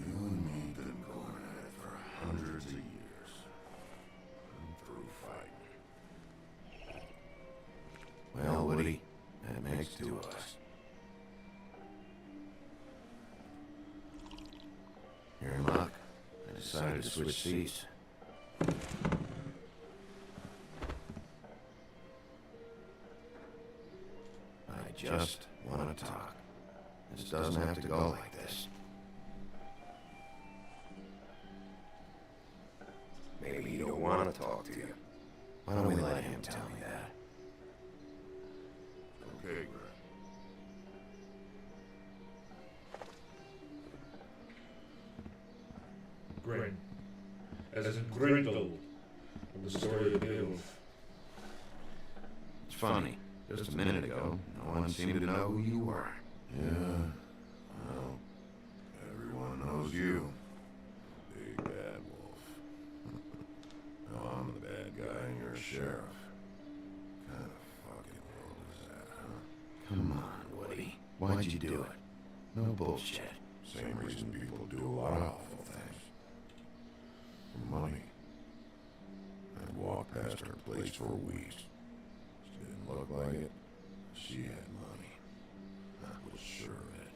F: and me been going at it for hundreds of years. I'm through fighting.
L: Well, Woody, that makes two of us. You're in luck. I decided to switch seats. I just want to talk. This doesn't have to go like this. Maybe you don't want to talk to you. Why don't we let him tell me that?
F: Okay,
A: Grin. As in Grindel from the story of Beowulf.
L: It's funny. Just a minute ago, no one seemed to know who you were.
F: Yeah, well, everyone knows you. Big bad wolf. Now I'm the bad guy and you're a sheriff. What kind of fucking world is that, huh?
L: Come on, Woody. Why'd you do it? No bullshit.
F: Same reason people do a lot of awful things. For money. I'd walk past her place for weeks. She didn't look like it. She had money. I was sure of it.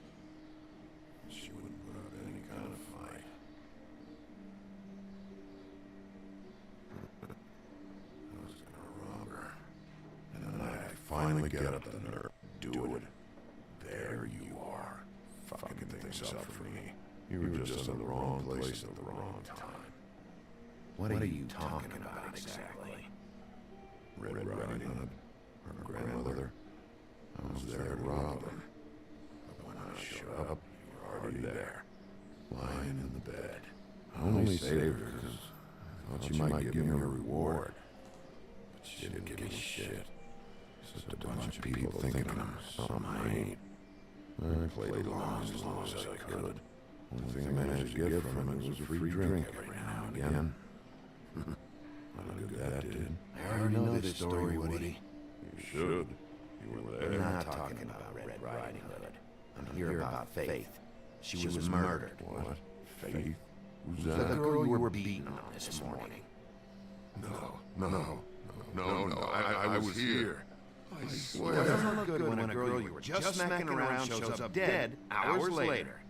F: She wouldn't put up any kind of fight. get up the nerve to do it. There you are, fucking things up for me. You were just in the wrong place at the wrong time.
L: What are you talking about exactly?
F: Red Riding Hood, her grandmother. I was there to rob her. But when I showed up, you were already there, lying in the bed. I only saved her because I thought you might give me a reward. But she didn't give me shit. Just a bunch of people thinking I'm something I ain't. I played along as I could. Only thing I managed to get from it was a free drink every now and again. What good that did.
L: I already know this story, Woody.
F: You should. You were there.
L: I'm not talking about Red Riding Hood. I'm here about Faith. She was murdered.
F: What? Faith? Who's
L: The
F: that?
L: girl you were beaten on this morning.
F: No. I was here. I
L: It
F: swear.
L: doesn't look good when a girl you were just smacking around shows up dead hours later.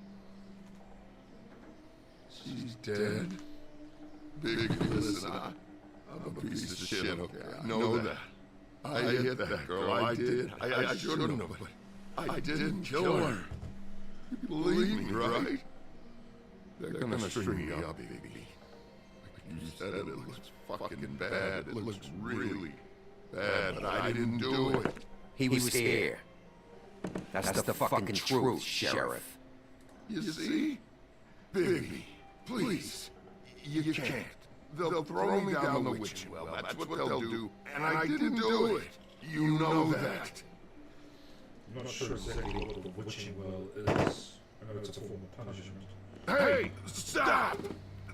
F: She's dead. Big, listen, I'm a piece of shit, okay? I know that. I hit that girl, I did. I shouldn't have, but I didn't kill her. You believe me, right? They're gonna string me up, baby. Like you said, it looks fucking bad. It looks really bad, but I didn't do it.
D: He was here. That's the fucking truth, Sheriff.
F: You see? Bigby, please. You can't. They'll throw me down the witching well, that's what they'll do. And I didn't do it. You know that.
A: I'm not sure exactly what the witching well is. I know it's a form of punishment.
F: Hey, stop!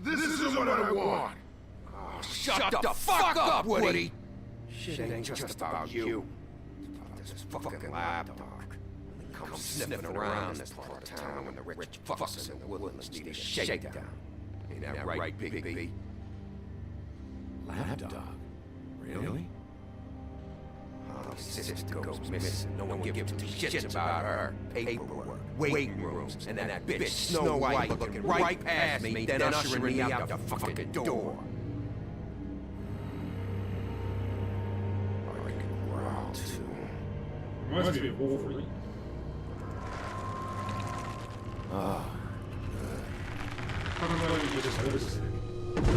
F: This isn't what I want!
D: Oh, shut the fuck up, Woody! Shit ain't just about you. It's about this fucking lapdog. Come sniffing around this part of town when the rich fucks in the woodlands need a shakedown. Ain't that right, Bigby?
L: Lapdog? Really?
D: Oh, sister goes missing. No one gives two shits about her. Paperwork, waiting rooms, and that bitch Snow White looking right past me, then ushering me out the fucking door. I can growl too.
A: Reminds me of Wolverine. How come I didn't just notice it?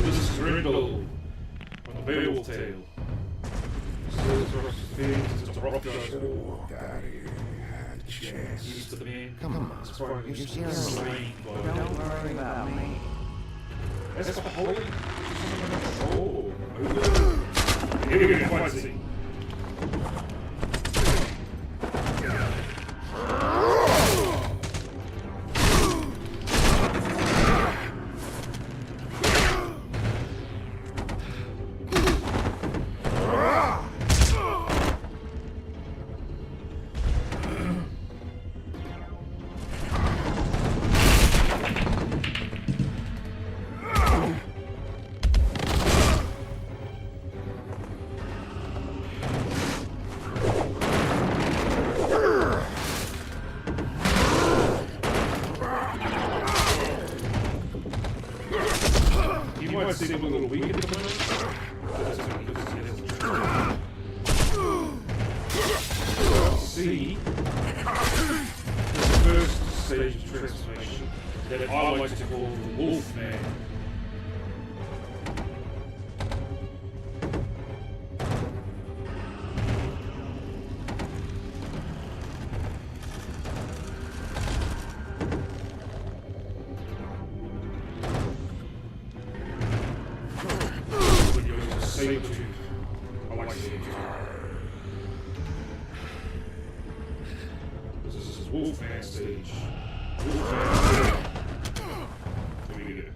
A: This is Grindle from the Beowulf tale. Swords across his face, it's a rock dust.
F: Walk out of here. You had a chance.
A: Used to the man.
L: Come on,
A: It's part of
L: you're
A: his
L: serious.
A: slain by-
P: Don't worry about me.
A: That's the holy. Oh. Here we go, fight scene. Seem a little weak at the moment. See, the first stage of transformation that I like to call the Wolfman. Saber-tooth. I like saber-tooth. This is Wolfman stage. Wolfman. Here we go.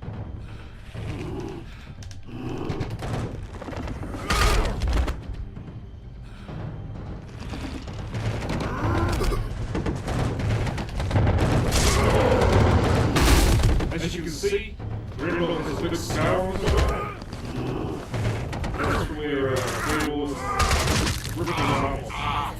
A: As you can see, Grindle has a big scar on his eye. That's where Beowulf ripped his arm off.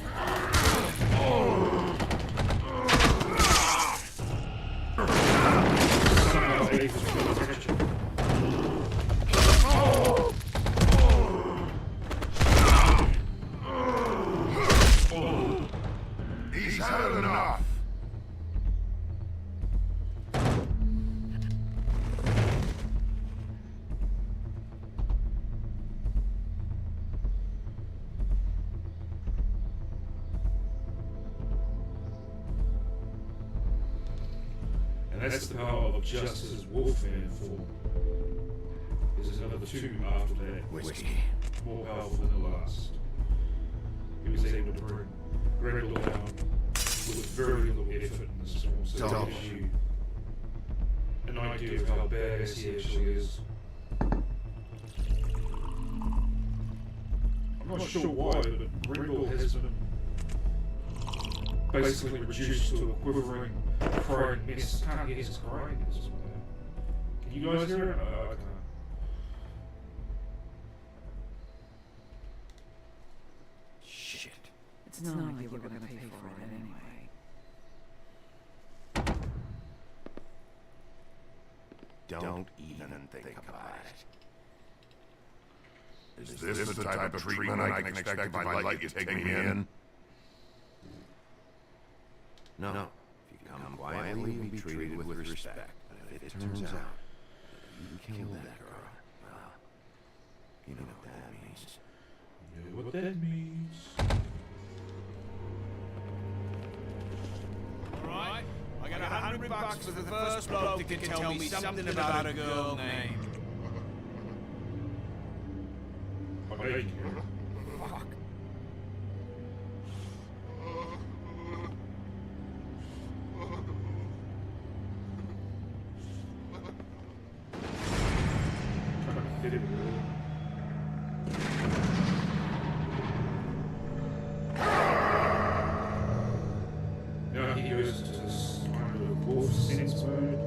A: that's the power of just his wolfman form. There's another 2 after that.
C: Whiskey.
A: More powerful than the last. He was able to bring Grendel down with very little effort in this form, so that gives you an idea of how badass he actually is. I'm not sure why, but Grendel has been basically reduced to a quivering, crying mess. I can't hear his crying at this point. Can you guys hear it? I can't.
P: Shit. It's not like you were gonna pay for it anyway.
C: Don't even think about it. Is this the type of treatment I can expect if I let you take me in? No. If you come quietly, you'll be treated with respect. But if it turns out that you killed that girl, well, you know what that means.
A: You know what that means.
Q: Right, I got $100 for the first bloke that can tell me something about a girl named.
A: Okay.
Q: Fuck.
A: Now he goes into this kind of wolf sense mode.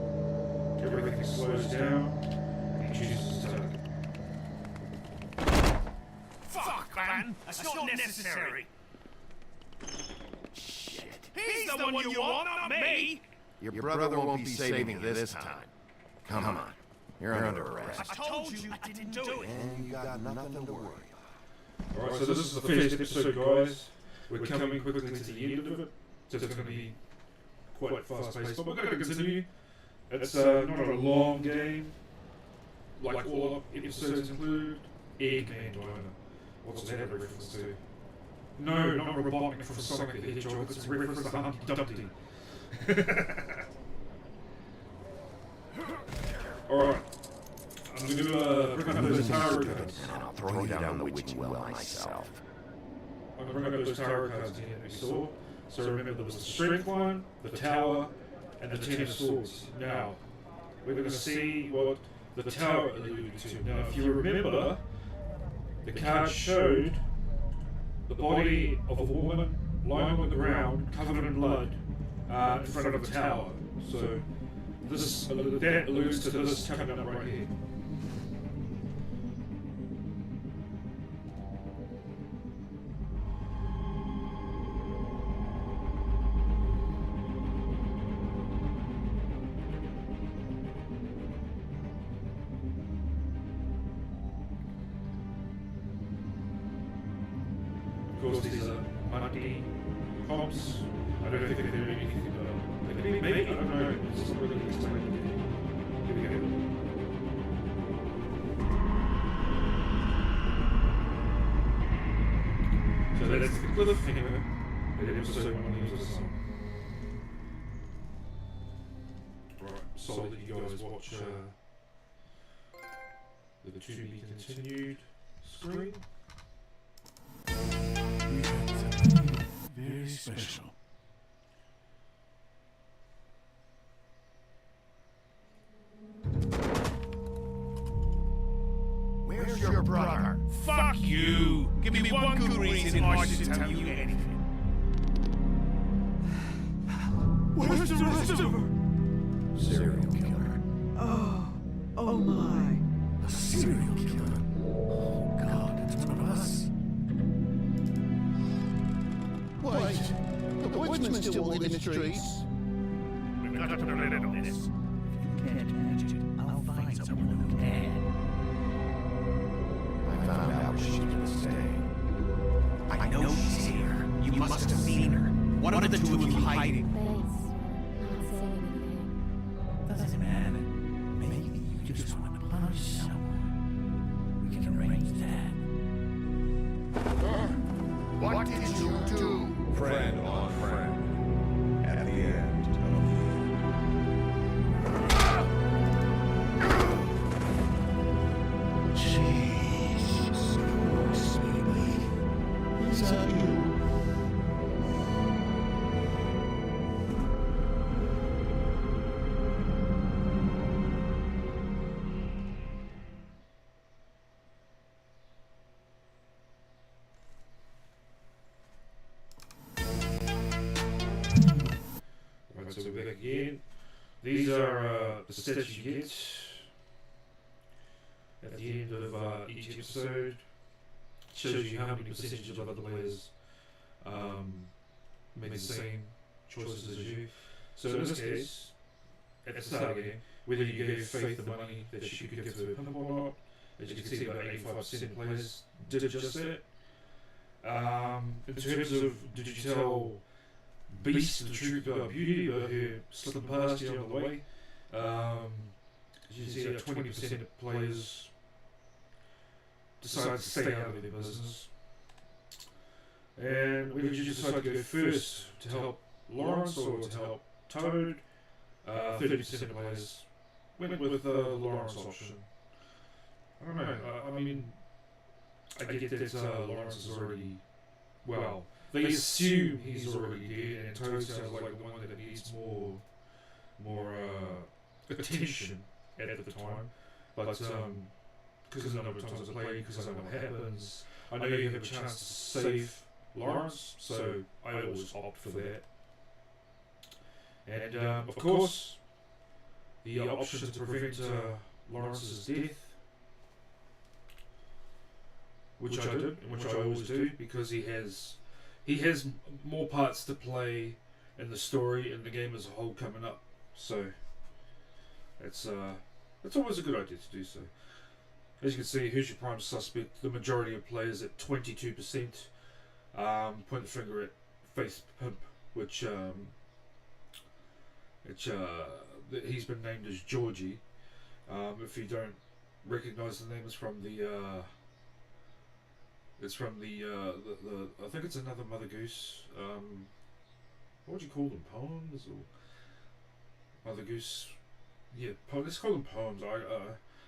A: Everything slows down, and he chooses to target.
Q: Fuck, man! That's not necessary! Shit. He's the one you want, not me!
C: Your brother won't be saving you this time. Come on. You're under arrest.
Q: I told you I didn't do it!
C: And you got nothing to worry about.
A: Alright, so this is the first episode, guys. We're coming quickly to the end of it, so it's going to be quite fast-paced, but we're going to continue. It's not a long game, like all episodes include. Eggman Diner. What's that a reference to? No, not Robotnik from Sonic the Hedgehog, it's a reference to Humpty Dumpty. Alright. I'm going to bring up those tarot cards.
C: And I'll throw you down the witching well myself.
A: I'm going to bring up those tarot cards again that we saw. So remember, there was the strength one, the tower, and the 10 of swords. Now, we're going to see what the tower alluded to. Now, if you remember, the card showed the body of a woman lying on the ground, covered in blood, in front of a tower. So this that alludes to this coming up right here. Of course, these are money comps. I don't think they're anything maybe, I don't know. It's not really explained. Here we go. So that's the cliffhanger that episode 1 leaves us on. Right, so that you guys watch the to be continued screen.
R: We have something very special.
C: Where's your brother?
Q: Fuck you! Give me one good reason I should tell you anything.
R: Where's the rest of her?
C: Serial killer.
P: Oh my.
C: A serial killer. Oh God, it's one of us.
O: Wait, the woodsman still walking in the streets?
Q: We've got to put a lid on this.
P: If you can't manage it, I'll find someone who can.
C: I found out where she's been staying.
Q: I know she's here. You must have seen her. One of the two of you hiding.
P: Doesn't matter. Maybe you just want to punish someone. We can arrange that.
C: What did you do?
M: Friend on friend. At the end
O: mr.x-zile.
A: Right, so we're back again. These are the stats you get at the end of each episode. It shows you how many percentage of other players made the same choices as you. So in this case, at the start of the game, whether you gave Faith the money that she could give to her pimp or not, as you can see, about 85% of players did just that. In terms of, did you tell Beast the truth about Beauty, about her slipping past you on the way? As you can see, 20% of players decide to stay out of their business. And whether you decide to go first to help Lawrence or to help Toad, 30% of players went with the Lawrence option. I don't know, I mean, I get that Lawrence is already, well, they assume he's already dead, and Toad sounds like the one that needs more attention at the time. But because of the number of times I played, because I know what happens, I know you have a chance to save Lawrence, so I always opt for that. And of course, the option to prevent Lawrence's death, which I did, and which I always do, because he has more parts to play in the story and the game as a whole coming up. So it's always a good idea to do so. As you can see, who's your prime suspect? The majority of players at 22%. Point the finger at Faith Pimp, which he's been named as Georgie. If you don't recognise the name, it's from the I think it's another Mother Goose. What would you call them? Poems or Mother Goose? Yeah, let's call them poems. I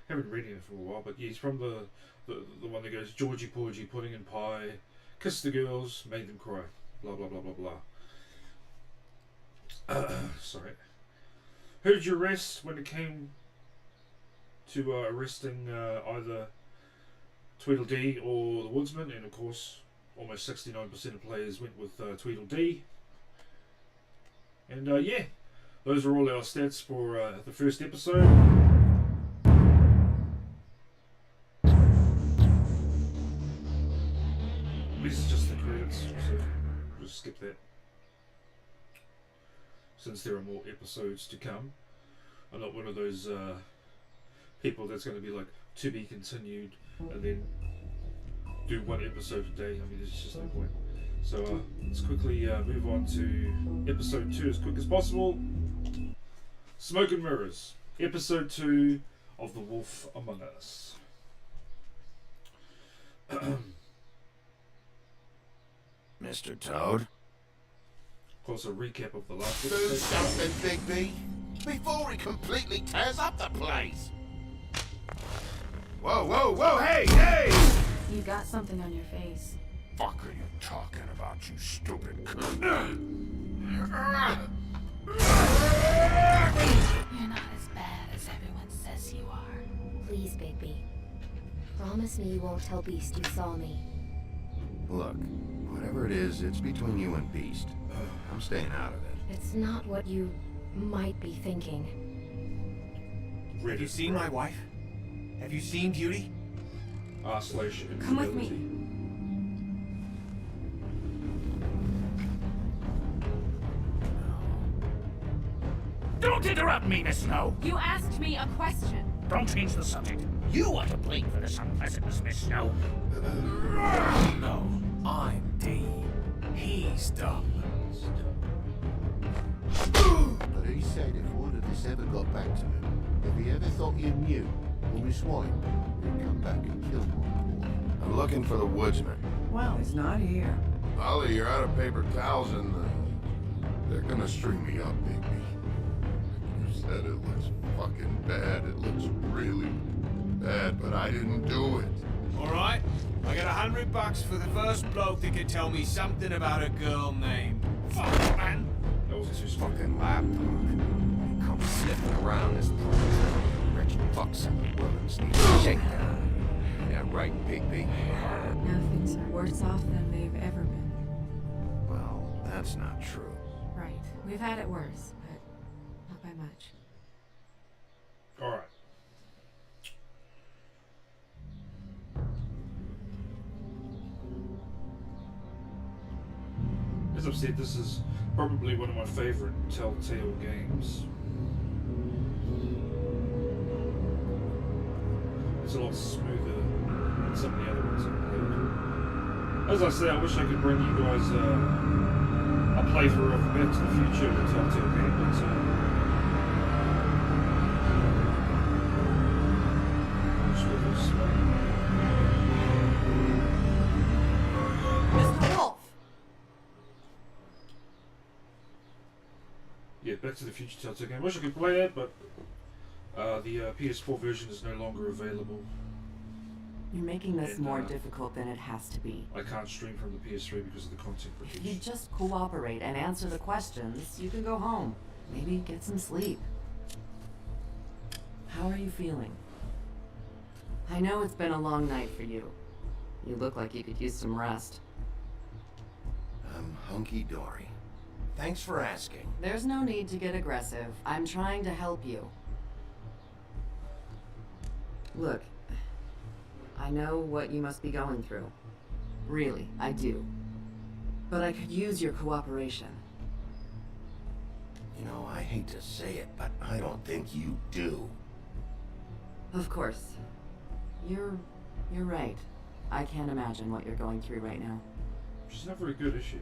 A: haven't read it for a while, but yeah, he's from the one that goes Georgie Porgy, pudding and pie, kissed the girls, made them cry, blah blah blah blah blah. Sorry. Who did you arrest when it came to arresting either Tweedledee or the Woodsman? And of course, almost 69% of players went with Tweedledee. And yeah, those are all our stats for the first episode. This is just the credits, so we'll just skip that. Since there are more episodes to come, I'm not one of those people that's going to be like, to be continued, and then do one episode a day. I mean, there's just no point. So let's quickly move on to episode 2 as quick as possible. Smoke and Mirrors, episode 2 of The Wolf Among Us.
C: Mr. Toad?
A: Of course, a recap of the last
C: Do
A: episode.
C: something, Bigby, before he completely tears up the place. Whoa, whoa, whoa, hey, hey!
G: You got something on your face.
F: Fuck are you talking about, you stupid cunt?
G: You're not as bad as everyone says you are.
H: Please, Bigby. Promise me you won't tell Beast you saw me.
L: Look, whatever it is, it's between you and Beast. I'm staying out of it.
H: It's not what you might be thinking.
Q: Have you seen my wife? Have you seen Beauty?
A: Isolation.
G: Come with me.
S: Don't interrupt me, Miss Snow.
G: You asked me a question.
S: Don't change the subject. You are to blame for this unpleasantness, Miss Snow.
Q: No, I'm D. He's dumb.
C: But he said if word of this ever got back to him, if he ever thought you knew, or Miss White, he'd come back and kill my boy.
L: I'm looking for the Woodsman.
P: Well, he's not here.
F: Ollie, you're out of paper towels and they're gonna string me up, Bigby. You said it looks fucking bad. It looks really bad, but I didn't do it.
Q: Alright? I got $100 for the first bloke that can tell me something about a girl named... Fuck, man!
A: That was too smart.
D: Fucking lapdog. Come sniffing around this place. Rich fucks and the women's need to shake down. Yeah, right, Bigby.
N: Now things are worse off than they've ever been.
L: Well, that's not true.
N: Right. We've had it worse, but not by much.
A: Alright. As I've said, this is probably one of my favorite Telltale games. It's a lot smoother than some of the other ones I've played. As I say, I wish I could bring you guys a playthrough of Back to the Future with Telltale game, but
P: Mr. Wolf!
A: yeah, Back to the Future Telltale game. I wish I could play it, but the PS4 version is no longer available.
P: You're making this
A: And,
P: more difficult than it has to be.
A: I can't stream from the PS3 because of the content
P: If you
A: protection.
P: just cooperate and answer the questions, you can go home. Maybe get some sleep. How are you feeling? I know it's been a long night for you. You look like you could use some rest.
C: I'm hunky-dory. Thanks for asking.
P: There's no need to get aggressive. I'm trying to help you. Look, I know what you must be going through. Really, I do. But I could use your cooperation.
C: You know, I hate to say it, but I don't think you do.
P: Of course. You're right. I can't imagine what you're going through right now.
A: She's not very good, is she?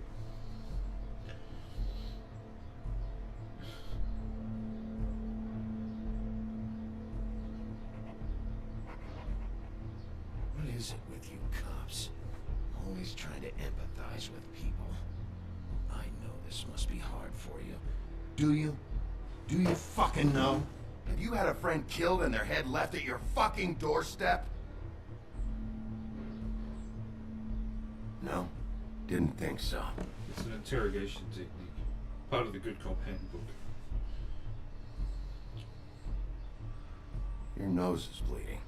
C: What is it with you cops? Always trying to empathize with people. I know this must be hard for you. Do you? Do you fucking know? Have you had a friend killed and their head left at your fucking doorstep? No? Didn't think so.
A: It's an interrogation technique. Part of the Good Cop Handbook.
C: Your nose is bleeding.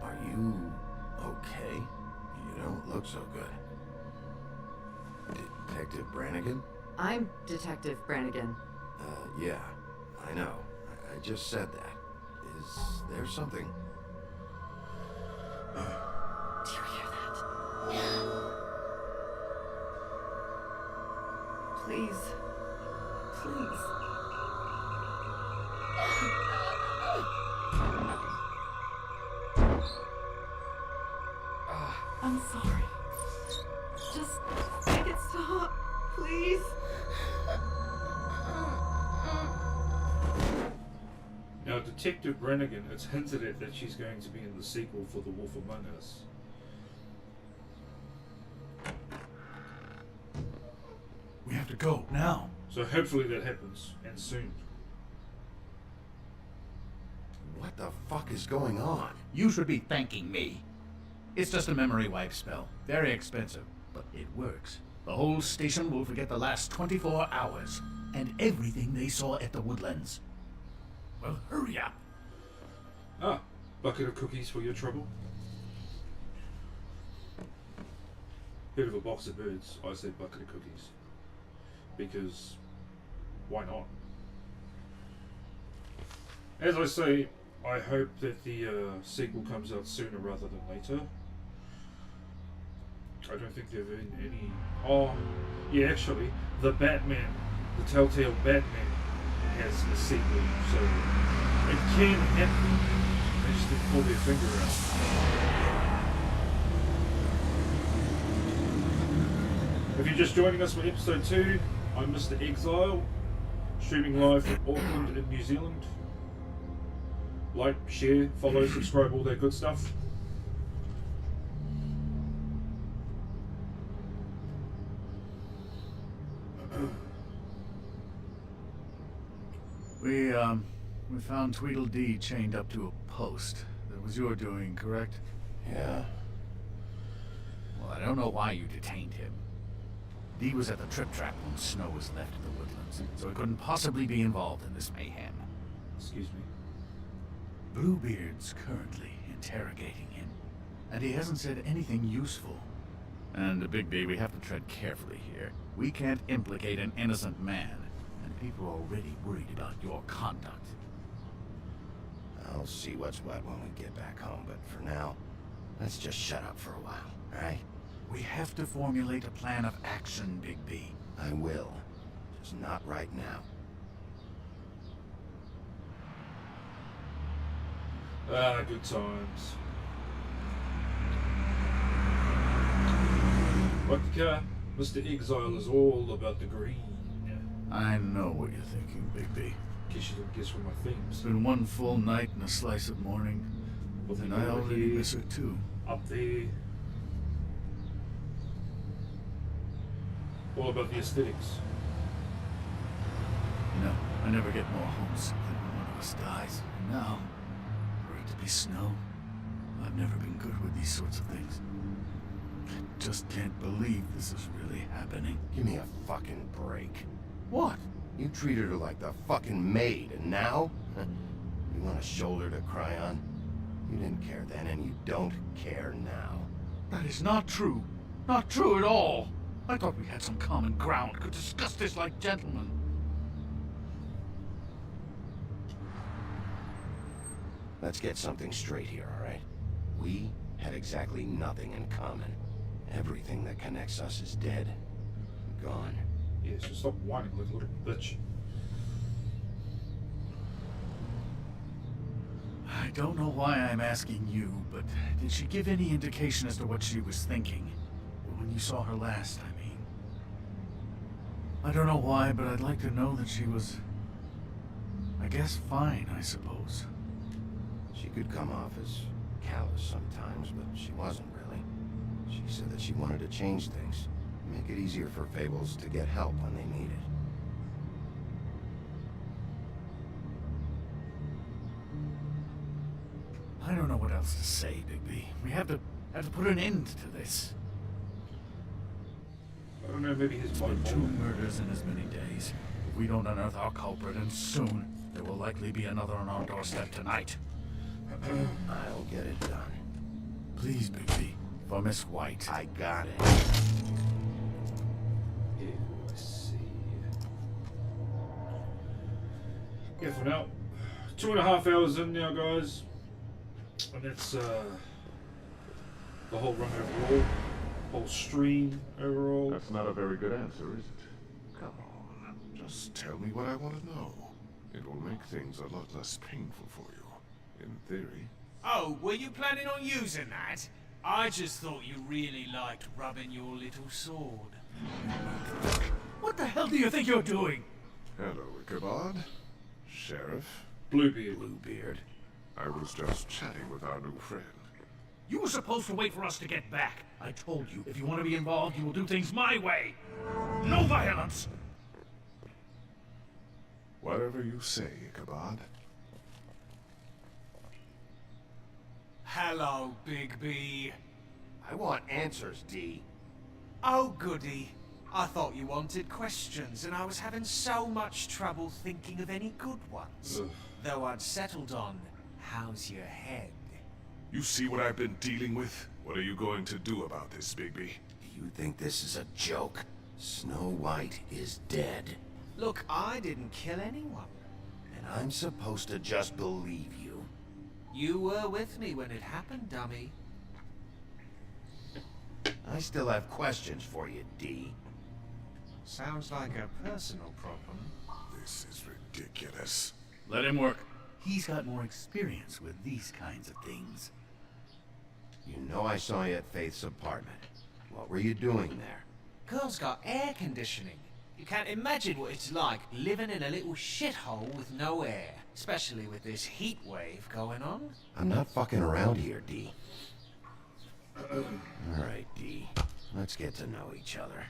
C: Are you okay? You don't look so good. Detective Brannigan?
P: I'm Detective Brannigan.
C: Yeah, I know. I just said that. Is there something?
P: Do you hear that? Please. Please. I'm sorry. Just make it stop, please.
A: Now, Detective Brannigan, it's hinted at that she's going to be in the sequel for The Wolf Among Us.
R: We have to go now.
A: So hopefully that happens, and soon.
C: What the fuck is going on?
T: You should be thanking me. It's just a memory wipe spell. Very expensive, but it works. The whole station will forget the last 24 hours and everything they saw at the Woodlands. Well, hurry up.
A: Ah, bucket of cookies for your trouble. Bit of a box of birds, I say bucket of cookies. Because, why not? As I say, I hope that the sequel comes out sooner rather than later. I don't think there have been any... Oh, yeah, actually, the Batman, the Telltale Batman, has a sequel, so it can happen. They just didn't pull their finger out. If you're just joining us for episode 2, I'm Mr.x-zile, streaming live from Auckland in New Zealand. Like, share, follow, subscribe, all that good stuff.
T: We found Tweedledee chained up to a post. That was your doing, correct?
L: Yeah.
T: Well, I don't know why you detained him. Dee was at the trip track when Snow was left in the woodlands, so he couldn't possibly be involved in this mayhem.
A: Excuse me.
T: Bluebeard's currently interrogating him, and he hasn't said anything useful. And, Bigby, we have to tread carefully here. We can't implicate an innocent man, and people are already worried about your conduct.
L: I'll see what's what when we get back home, but for now, let's just shut up for a while, alright?
T: We have to formulate a plan of action, Bigby.
L: I will. Just not right now.
A: Ah, good times. Like the car, Mr.x-zile is all about the green.
T: I know what you're thinking, Bigby.
A: Guess you didn't guess one of my themes.
T: It's been one full night and a slice of morning.
A: Well,
T: And I already miss her too.
A: Up there. All about the aesthetics.
T: No, I never get more homesick than when one of us dies. And now, for it to be Snow, I've never been good with these sorts of things. I just can't believe this is really happening.
L: Give me a fucking break.
T: What?
L: You treated her like the fucking maid, and now? You want a shoulder to cry on? You didn't care then, and you don't care now.
T: That is not true. Not true at all. I thought we had some common ground, could discuss this like gentlemen.
L: Let's get something straight here, alright? We had exactly nothing in common. Everything that connects us is dead. Gone.
A: Yeah, so stop whining like a little bitch.
T: I don't know why I'm asking you, but did she give any indication as to what she was thinking? When you saw her last, I mean. I don't know why, but I'd like to know that she was, I guess, fine, I suppose.
L: She could come off as callous sometimes, but she wasn't really. She said that she wanted to change things, make it easier for Fables to get help when they need it.
T: I don't know what else to say, Bigby. We have to put an end to this.
A: I don't know, maybe his
T: It's been 2 murders in as many days. If we don't unearth our culprit, and soon, there will likely be another on our doorstep tonight.
L: I'll get it done.
T: Please, Bigby. For Miss White.
L: I got it.
A: Let's see. Yeah, for now. 2.5 hours in now, guys. And that's the whole run overall. Whole stream overall.
M: That's not a very good answer, is it? Come on. Just tell me what I want to know. It will make things a lot less painful for you. In theory.
Q: Oh, were you planning on using that? I just thought you really liked rubbing your little sword.
T: What the hell do you think you're doing?
M: Hello, Ichabod. Sheriff.
A: Bluebeard.
M: I was just chatting with our new friend.
T: You were supposed to wait for us to get back. I told you, if you want to be involved, you will do things my way. No violence!
M: Whatever you say, Ichabod.
Q: Hello, Bigby.
L: I want answers, Dee.
Q: Oh, goody. I thought you wanted questions, and I was having so much trouble thinking of any good ones. Though I'd settled on, how's your head?
M: You see what I've been dealing with? What are you going to do about this, Bigby?
L: Do you think this is a joke? Snow White is dead.
Q: Look, I didn't kill anyone.
L: And I'm supposed to just believe you.
Q: You were with me when it happened, dummy.
L: I still have questions for you, Dee.
Q: Sounds like a personal problem.
M: This is ridiculous.
T: Let him work. He's got more experience with these kinds of things.
L: You know I saw you at Faith's apartment. What were you doing there?
Q: Girl's got air conditioning. You can't imagine what it's like living in a little shithole with no air. Especially with this heat wave going on.
L: I'm not fucking around here, Dee. Alright, Dee. Let's get to know each other.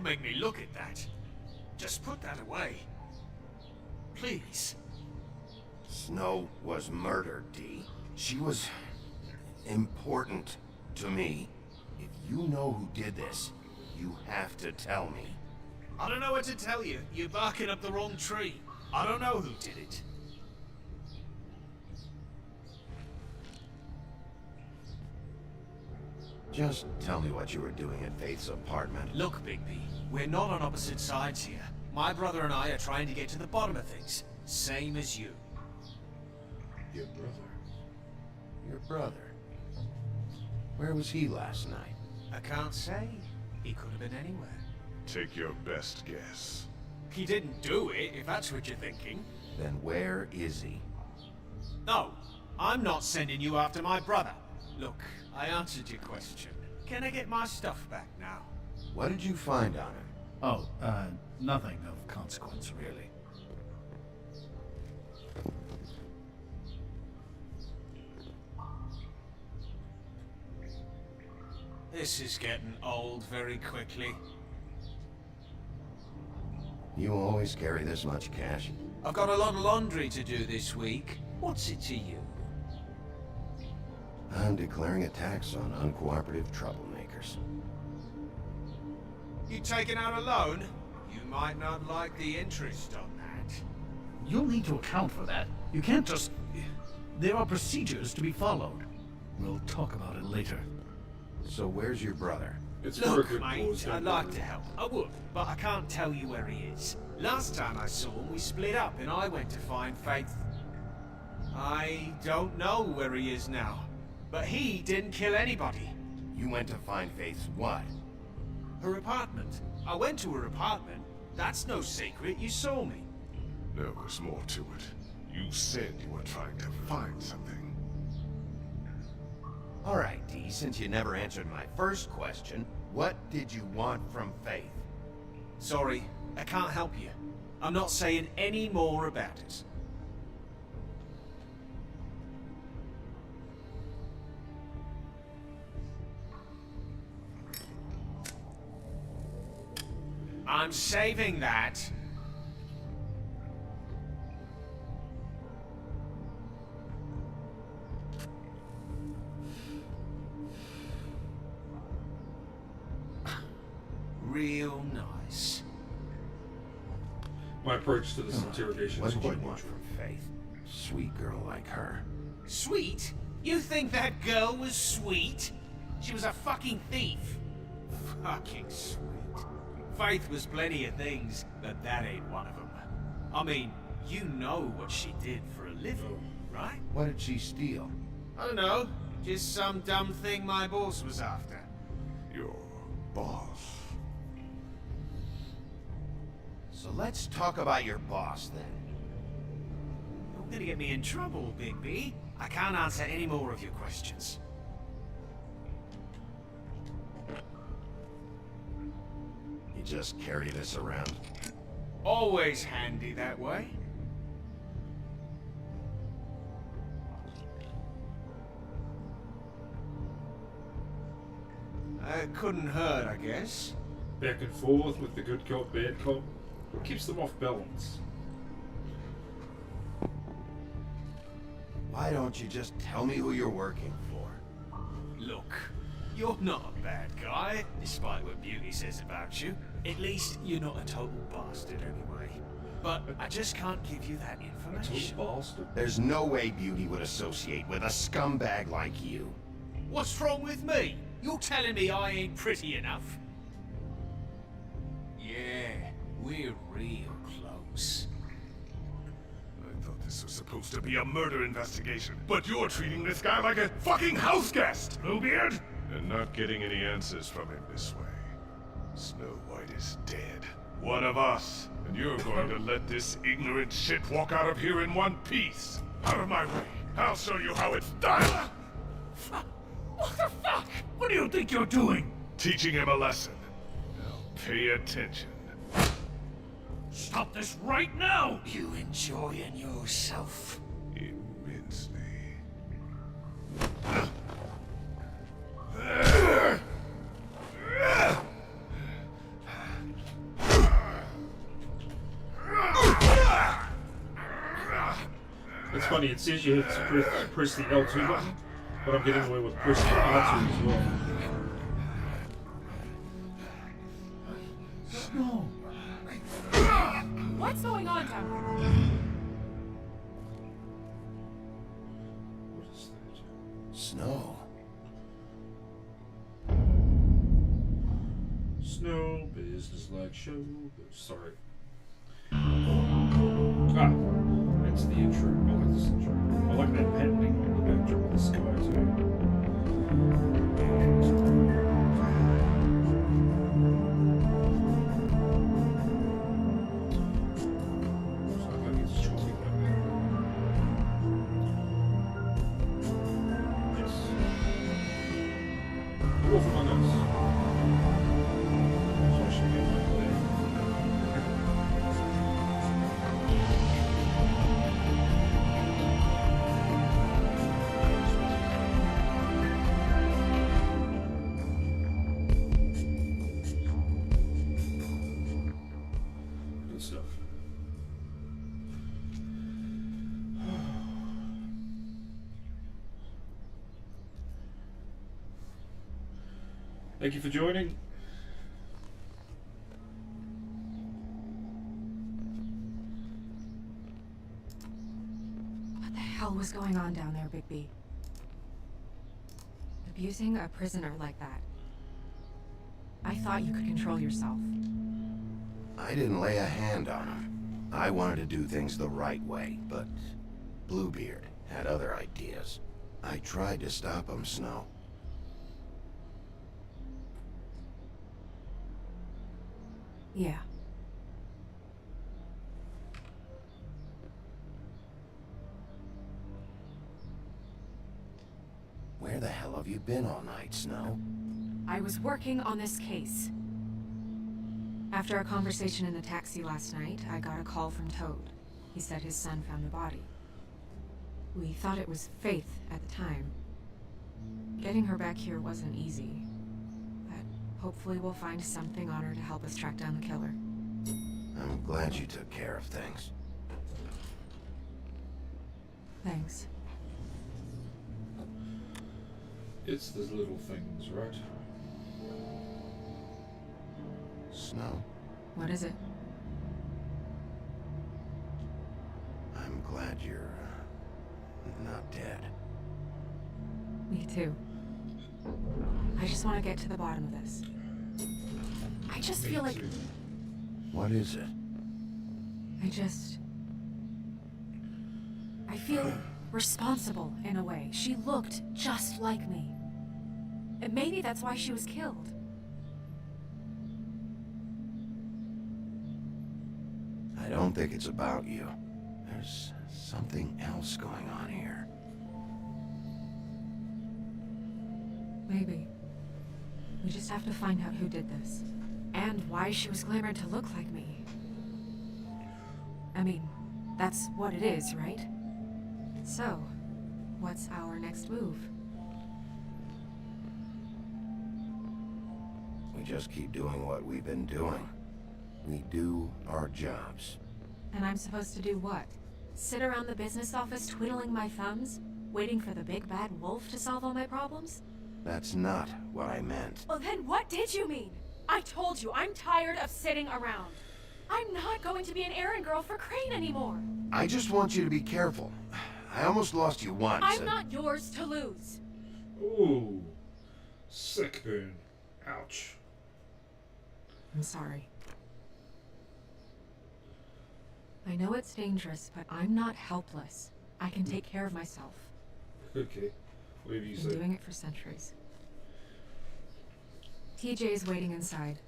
Q: make me look at that. Just put that away. Please.
C: Snow was murdered, Dee. She was important to me. If you know who did this, you have to tell me.
Q: I don't know what to tell you. You're barking up the wrong tree. I don't know who did it.
C: Just tell me what you were doing at Faith's apartment.
Q: Look, Bigby, we're not on opposite sides here. My brother and I are trying to get to the bottom of things. Same as you.
C: Your brother? Your brother? Where was he last night?
Q: I can't say. He could have been anywhere.
F: Take your best guess.
Q: He didn't do it, if that's what you're thinking.
C: Then where is he?
Q: No, I'm not sending you after my brother. Look, I answered your question. Can I get my stuff back now?
C: What did you find on him?
T: Oh, nothing of consequence, really.
Q: This is getting old very quickly.
C: You always carry this much cash?
Q: I've got a lot of laundry to do this week. What's it to you?
C: I'm declaring a tax on uncooperative troublemakers.
Q: You taking out a loan? You might not like the interest on that.
T: You'll need to account for that. You can't just... There are procedures to be followed. We'll talk about it later.
C: So where's your brother?
Q: Look, mate, I'd like to help. I would, but I can't tell you where he is. Last time I saw him, we split up and I went to find Faith. I don't know where he is now, but he didn't kill anybody.
C: You went to find Faith's what?
Q: Her apartment. I went to her apartment. That's no secret, you saw me.
F: There was more to it. You said you were trying to find something.
C: All right, Dee, since you never answered my first question, what did you want from Faith?
Q: Sorry, I can't help you. I'm not saying any more about it. I'm saving that. Real nice.
A: My approach to this interrogation
C: What
A: is
C: did you
A: quite
C: want
A: neutral.
C: from Faith? Sweet girl like her.
Q: Sweet? You think that girl was sweet? She was a fucking thief. Fucking sweet. Faith was plenty of things, but that ain't one of them. I mean, you know what she did for a living, right?
C: What did she steal?
Q: I don't know. Just some dumb thing my boss was after.
F: Your boss?
C: So let's talk about your boss, then.
Q: You're gonna get me in trouble, Bigby. I can't answer any more of your questions.
C: You just carry this around?
Q: Always handy that way. It couldn't hurt, I guess.
A: Back and forth with the good cop, bad cop. What keeps them off balance?
C: Why don't you just tell me who you're working for?
Q: Look, you're not a bad guy, despite what Beauty says about you. At least you're not a total bastard anyway. But I just can't give you that information.
A: Bastard?
C: There's no way Beauty would associate with a scumbag like you.
Q: What's wrong with me? You're telling me I ain't pretty enough? Yeah, we're real close.
F: I thought this was supposed to be a murder investigation, but you're treating this guy like a fucking house guest, Bluebeard! And not getting any answers from him this way. Snow White is dead. One of us. And you're going to let this ignorant shit walk out of here in one piece. Out of my way. I'll show you how it's done!
T: What the fuck? What do you think you're doing?
F: Teaching him a lesson. Now pay attention.
T: Stop this right now!
Q: You enjoying yourself?
F: Immensely.
A: It's funny, it says you have to press the L2 button, but I'm getting away with pressing the R2 as well.
T: Snow!
N: What's going on down here?
A: What is that?
C: Snow.
A: Snow business like show. Sorry. Ah, that's the intro. I like this intro. I like that patenting on the backdrop of the sky too. Looks like it's choppy like that. Yes. Wolf Among Us. So I should be able to play. Good stuff. Thank you for joining.
N: What the hell was going on down there, Bigby? Abusing a prisoner like that. I thought you could control yourself.
C: I didn't lay a hand on him. I wanted to do things the right way, but Bluebeard had other ideas. I tried to stop him, Snow.
N: Yeah.
C: Where the hell have you been all night, Snow?
N: I was working on this case. After a conversation in the taxi last night, I got a call from Toad. He said his son found the body. We thought it was Faith at the time. Getting her back here wasn't easy, but hopefully we'll find something on her to help us track down the killer.
C: I'm glad you took care of things.
N: Thanks.
A: It's the little things, right?
C: Snow,
N: What is it?
C: I'm glad you're not dead.
N: Me too. I just want to get to the bottom of this. I just feel like...
C: What is it?
N: I feel responsible in a way. She looked just like me. And maybe that's why she was killed.
C: I don't think it's about you. There's something else going on here.
N: Maybe. We just have to find out who did this. And why she was glamored to look like me. I mean, that's what it is, right? So, what's our next move?
C: We just keep doing what we've been doing. We do our jobs.
N: And I'm supposed to do what? Sit around the business office twiddling my thumbs? Waiting for the big bad wolf to solve all my problems?
C: That's not what I meant.
N: Well then what did you mean? I told you, I'm tired of sitting around. I'm not going to be an errand girl for Crane anymore.
C: I just want you to be careful. I almost lost you once.
N: I'm not yours to lose.
A: Ooh. Sick burn. Ouch.
N: I'm sorry. I know it's dangerous, but I'm not helpless. I can take care of myself.
A: Okay. Whatever you
N: Been
A: say.
N: doing it for centuries. TJ's waiting inside.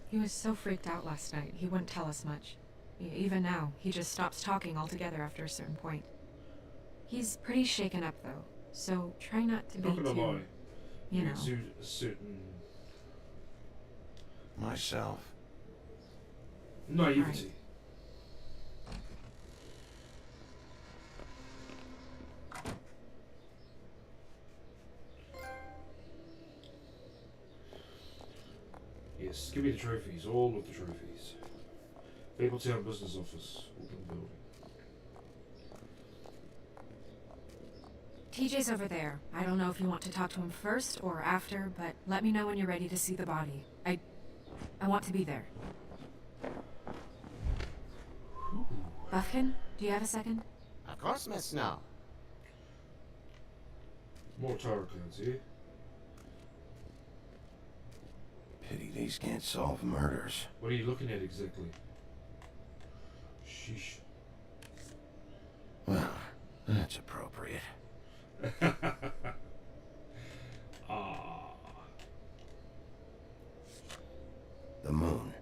N: He was so freaked out last night, he wouldn't tell us much. Even now, he just stops talking altogether after a certain point. He's pretty shaken up, though, so try not to be
A: Not gonna
N: too...
A: lie.
N: You know.
A: Exude a certain
C: Myself.
A: naivety. Yes, give me the trophies, all of the trophies. Fabletown Business Office, open building.
N: TJ's over there. I don't know if you want to talk to him first or after, but let me know when you're ready to see the body. I want to be there. Buffkin, do you have a second?
C: Of course, Miss Snow.
A: More tarot cards here.
L: Pity these can't solve murders.
A: What are you looking at exactly? Sheesh.
L: Well, that's appropriate. The moon.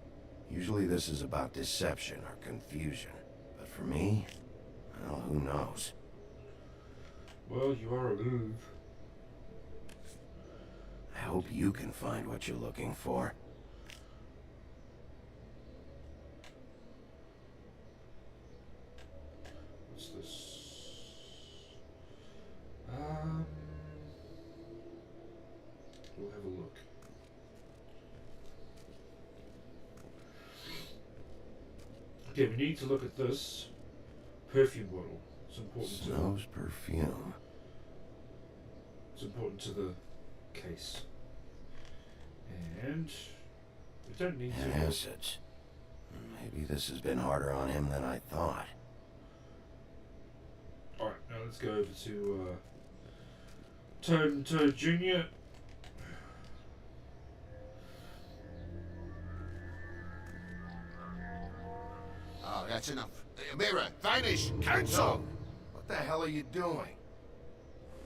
L: Usually this is about deception or confusion. But for me, well, who knows?
A: Well, you are a move.
L: I hope you can find what you're looking for.
A: What's this? We'll have a look. Okay, we need to look at this perfume bottle. It's important
L: Snow's perfume.
A: It's important to the case. And we don't need to.
L: Acids. Maybe this has been harder on him than I thought.
A: Alright, now let's go over to Toad and Toad Jr.
C: Oh, that's enough. Mirror, vanish, cancel!
L: What the hell are you doing?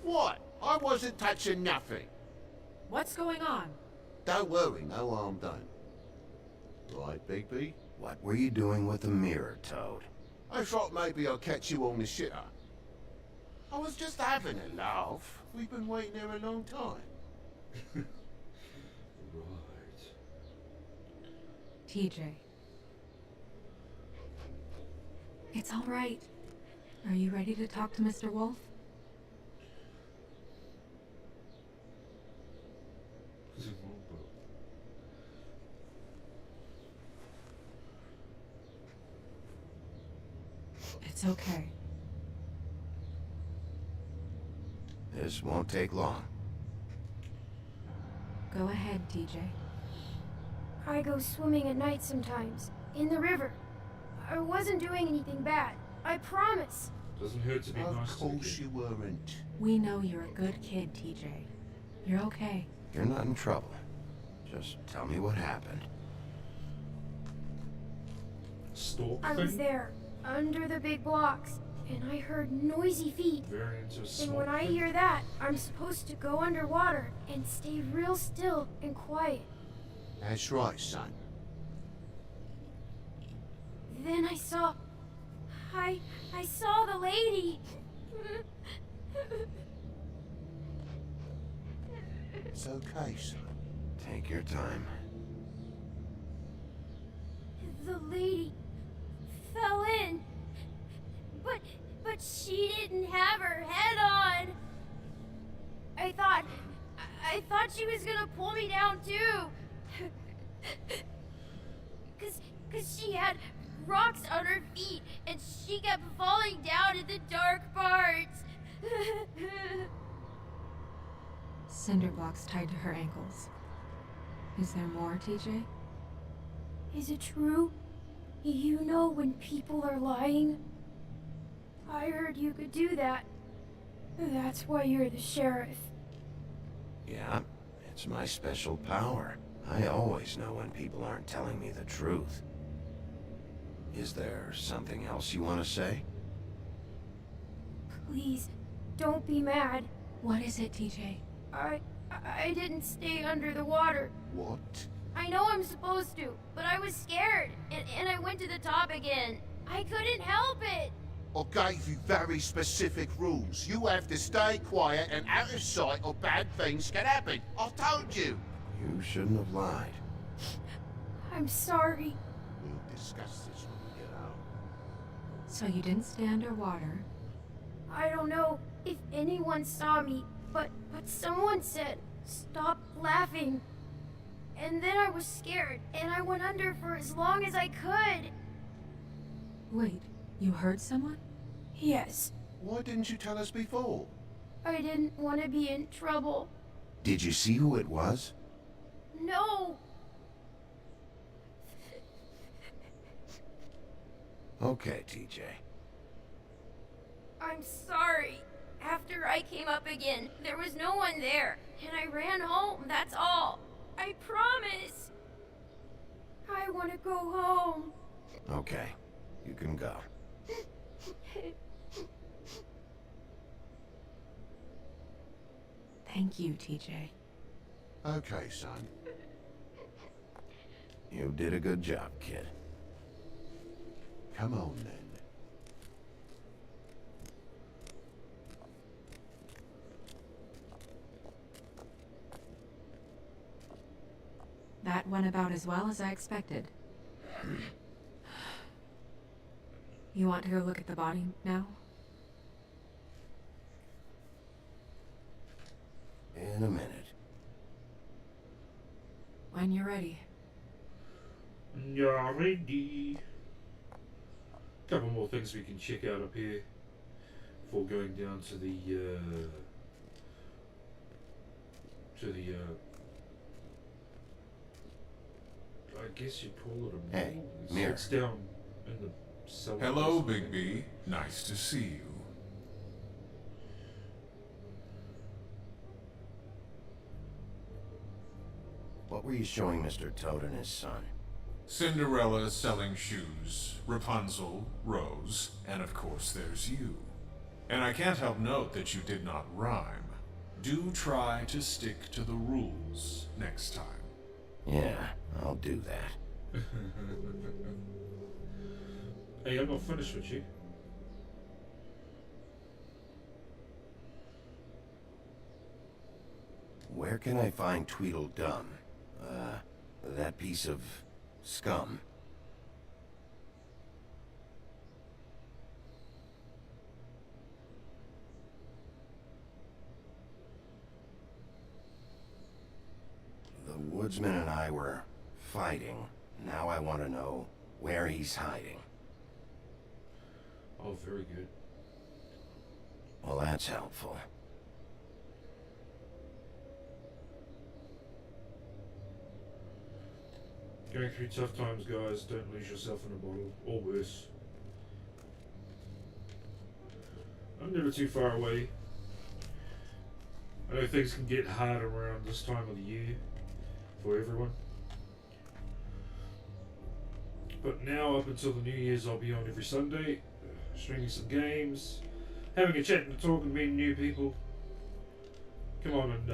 C: What? I wasn't touching nothing.
N: What's going on?
C: Don't worry, no harm done. Right, Bigby?
L: What were you doing with the mirror, Toad?
C: I thought maybe I'd catch you on the shitter. I was just having a laugh. We've been waiting there a long time.
A: Right.
N: TJ. It's all right. Are you ready to talk to Mr. Wolf? It's okay.
L: This won't take long.
N: Go ahead, TJ.
E: I go swimming at night sometimes, in the river. I wasn't doing anything bad. I promise.
A: Doesn't hurt to be nice.
C: Of course you weren't.
N: We know you're a good kid, TJ. You're okay.
L: You're not in trouble. Just tell me what happened.
A: Stalk
E: I was there, under the big blocks, and I heard noisy feet. And when I hear that, I'm supposed to go underwater and stay real still and quiet.
C: That's right, son.
E: Then I saw the lady.
C: It's okay, son.
L: Take your time.
E: The lady fell in. But she didn't have her head on. I thought she was gonna pull me down too. Cause she had rocks on her feet and she kept falling down in the dark parts.
N: Cinder blocks tied to her ankles. Is there more, TJ?
E: Is it true? You know when people are lying? I heard you could do that. That's why you're the sheriff.
L: Yeah, it's my special power. I always know when people aren't telling me the truth. Is there something else you want to say?
E: Please, don't be mad.
N: What is it, TJ?
E: I didn't stay under the water.
C: What?
E: I know I'm supposed to, but I was scared, and I went to the top again. I couldn't help it.
C: I gave you very specific rules. You have to stay quiet and out of sight or bad things can happen. I told you.
L: You shouldn't have lied.
E: I'm sorry.
C: We'll discuss this when we get out.
N: So you didn't stay underwater?
E: I don't know if anyone saw me, but someone said, "Stop laughing." And then I was scared, and I went under for as long as I could.
N: Wait, you heard someone?
E: Yes.
C: Why didn't you tell us before?
E: I didn't want to be in trouble.
C: Did you see who it was?
E: No!
C: Okay, TJ.
E: I'm sorry. After I came up again, there was no one there, and I ran home, that's all. I promise. I want to go home.
C: Okay, you can go.
N: Thank you, TJ.
C: Okay, son. You did a good job, kid. Come on, then.
N: That went about as well as I expected. You want to go look at the body now?
C: In a minute.
N: When you're ready.
A: Yeah, ready. Couple more things we can check out up here before going down to the I guess you'd call it a
C: Hey,
A: mall.
C: mirror.
A: It's down in the cellar.
M: Hello, Bigby. Nice to see you.
C: What were you showing Mr. Toad and his son?
M: Cinderella selling shoes, Rapunzel, Rose, and of course there's you. And I can't help note that you did not rhyme. Do try to stick to the rules next time.
C: Yeah, I'll do that.
A: Hey, I'm not finished with you.
C: Where can I find Tweedledum? That piece of scum. The woodsman and I were fighting. Now I want to know where he's hiding.
A: Oh, very good.
C: Well, that's helpful.
A: Going through tough times, guys. Don't lose yourself in a bottle, or worse. I'm never too far away. I know things can get hard around this time of the year for everyone. But now, up until the New Year's, I'll be on every Sunday, streaming some games, having a chat and talking, meeting new people. Come on and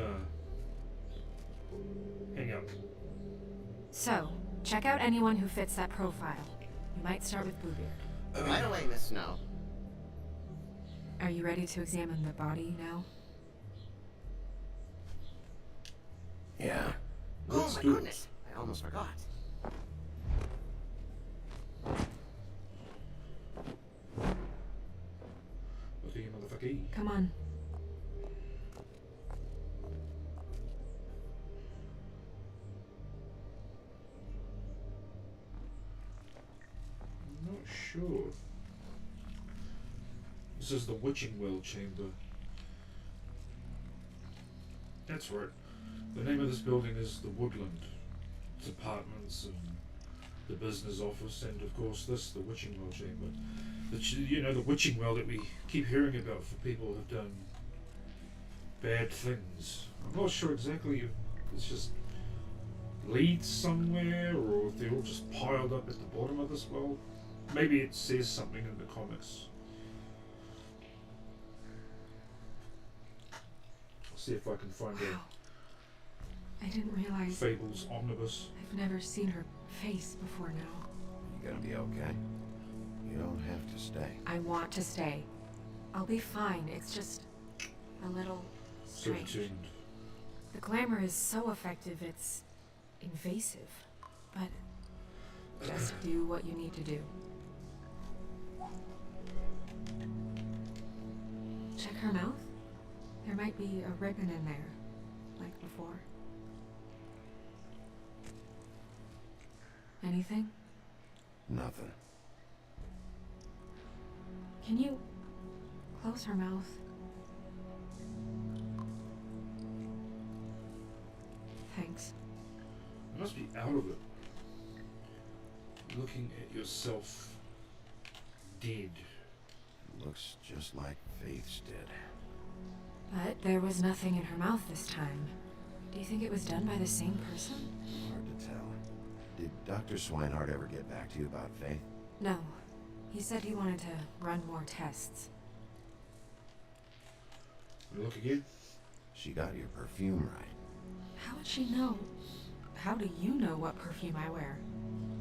A: hang out.
N: So, check out anyone who fits that profile. You might start with Bluebeard.
K: Right away, Miss Snow.
N: Are you ready to examine the body now?
C: Yeah.
K: Oh my goodness, I almost forgot.
A: Okay, motherfucker.
N: Come on.
A: I'm not sure. This is the Witching Well Chamber. That's right. The name of this building is the Woodland. It's apartments and the business office, and of course this, the Witching Well Chamber. The Witching Well that we keep hearing about for people who've done bad things. I'm not sure exactly if it's just leads somewhere or if they're all just piled up at the bottom of this well. Maybe it says something in the comics. I'll see if I can find
N: I didn't realize.
A: Fables Omnibus.
N: I've never seen her face before now.
C: You gonna be okay? You don't have to stay.
N: I want to stay. I'll be fine. It's just a little strange. The glamour is so effective, it's invasive. But just do what you need to do. Check her mouth. There might be a ribbon in there, like before. Anything?
C: Nothing.
N: Can you close her mouth?
G: Thanks.
A: You must be out of it. Looking at yourself dead.
L: Looks just like Faith's did.
G: But there was nothing in her mouth this time. Do you think it was done by the same person?
L: Hard to tell. Did Dr. Swinehart ever get back to you about Faith?
G: No. He said he wanted to run more tests.
A: Look again.
L: She got your perfume right.
G: How would she know? How do you know what perfume I wear?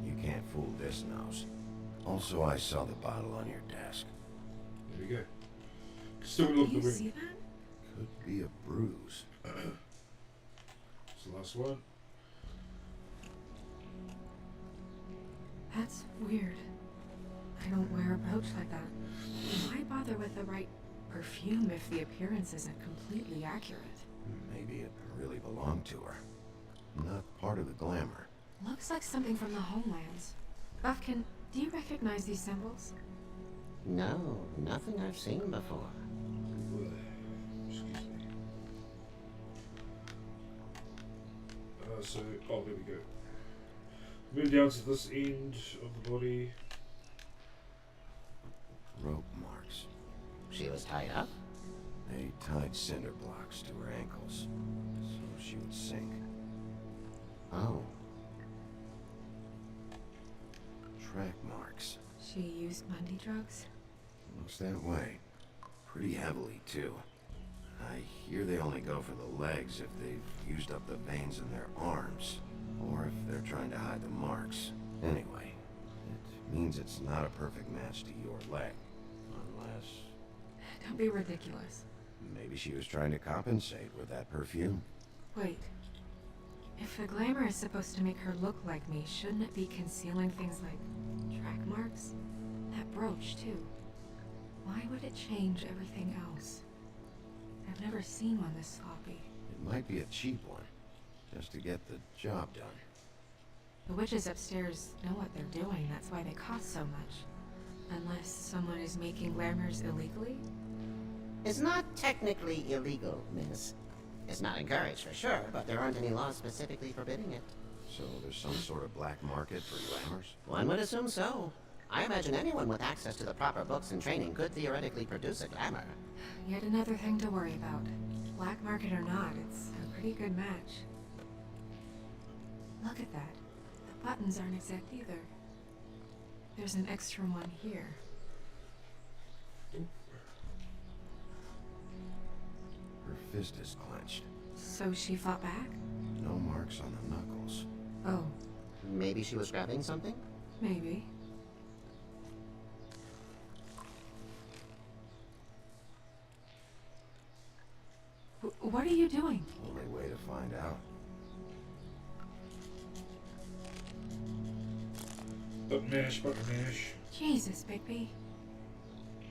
L: You can't fool this nose. Also, I saw the bottle on your desk.
A: There we go. Still look
G: Do
A: the
G: you
A: ring.
G: see that?
L: Could be a bruise.
A: It's the last one.
G: That's weird. I don't wear a brooch like that. Why bother with the right perfume if the appearance isn't completely accurate?
L: Maybe it really belonged to her. Not part of the glamour.
G: Looks like something from the homelands. Buffkin, do you recognize these symbols?
K: No, nothing I've seen before.
A: Excuse me. Oh, there we go. Move down to this end of the body.
L: Rope marks.
K: She was tied up?
L: They tied cinder blocks to her ankles, so she would sink.
K: Oh.
L: Track marks.
G: She used Mundy drugs?
L: Looks that way. Pretty heavily, too. I hear they only go for the legs if they've used up the veins in their arms, or if they're trying to hide the marks. Anyway, it means it's not a perfect match to your leg. Unless...
G: Don't be ridiculous.
L: maybe she was trying to compensate with that perfume.
G: Wait. If the glamour is supposed to make her look like me, shouldn't it be concealing things like track marks? That brooch, too. Why would it change everything else? I've never seen one this sloppy.
L: It might be a cheap one, just to get the job done.
G: The witches upstairs know what they're doing, that's why they cost so much. Unless someone is making glamours illegally?
K: It's not technically illegal, miss. It's not encouraged for sure, but there aren't any laws specifically forbidding it.
L: So there's some sort of black market for glamours?
K: One would assume so. I imagine anyone with access to the proper books and training could theoretically produce a glamour.
G: Yet another thing to worry about. Black market or not, it's a pretty good match. Look at that. The buttons aren't exact either. There's an extra one here.
L: Her fist is clenched.
G: So she fought back?
L: No marks on the knuckles.
G: Oh.
K: Maybe she was grabbing something?
G: Maybe. What are you doing?
L: Only way to find out.
A: Button mash.
G: Jesus, Bigby.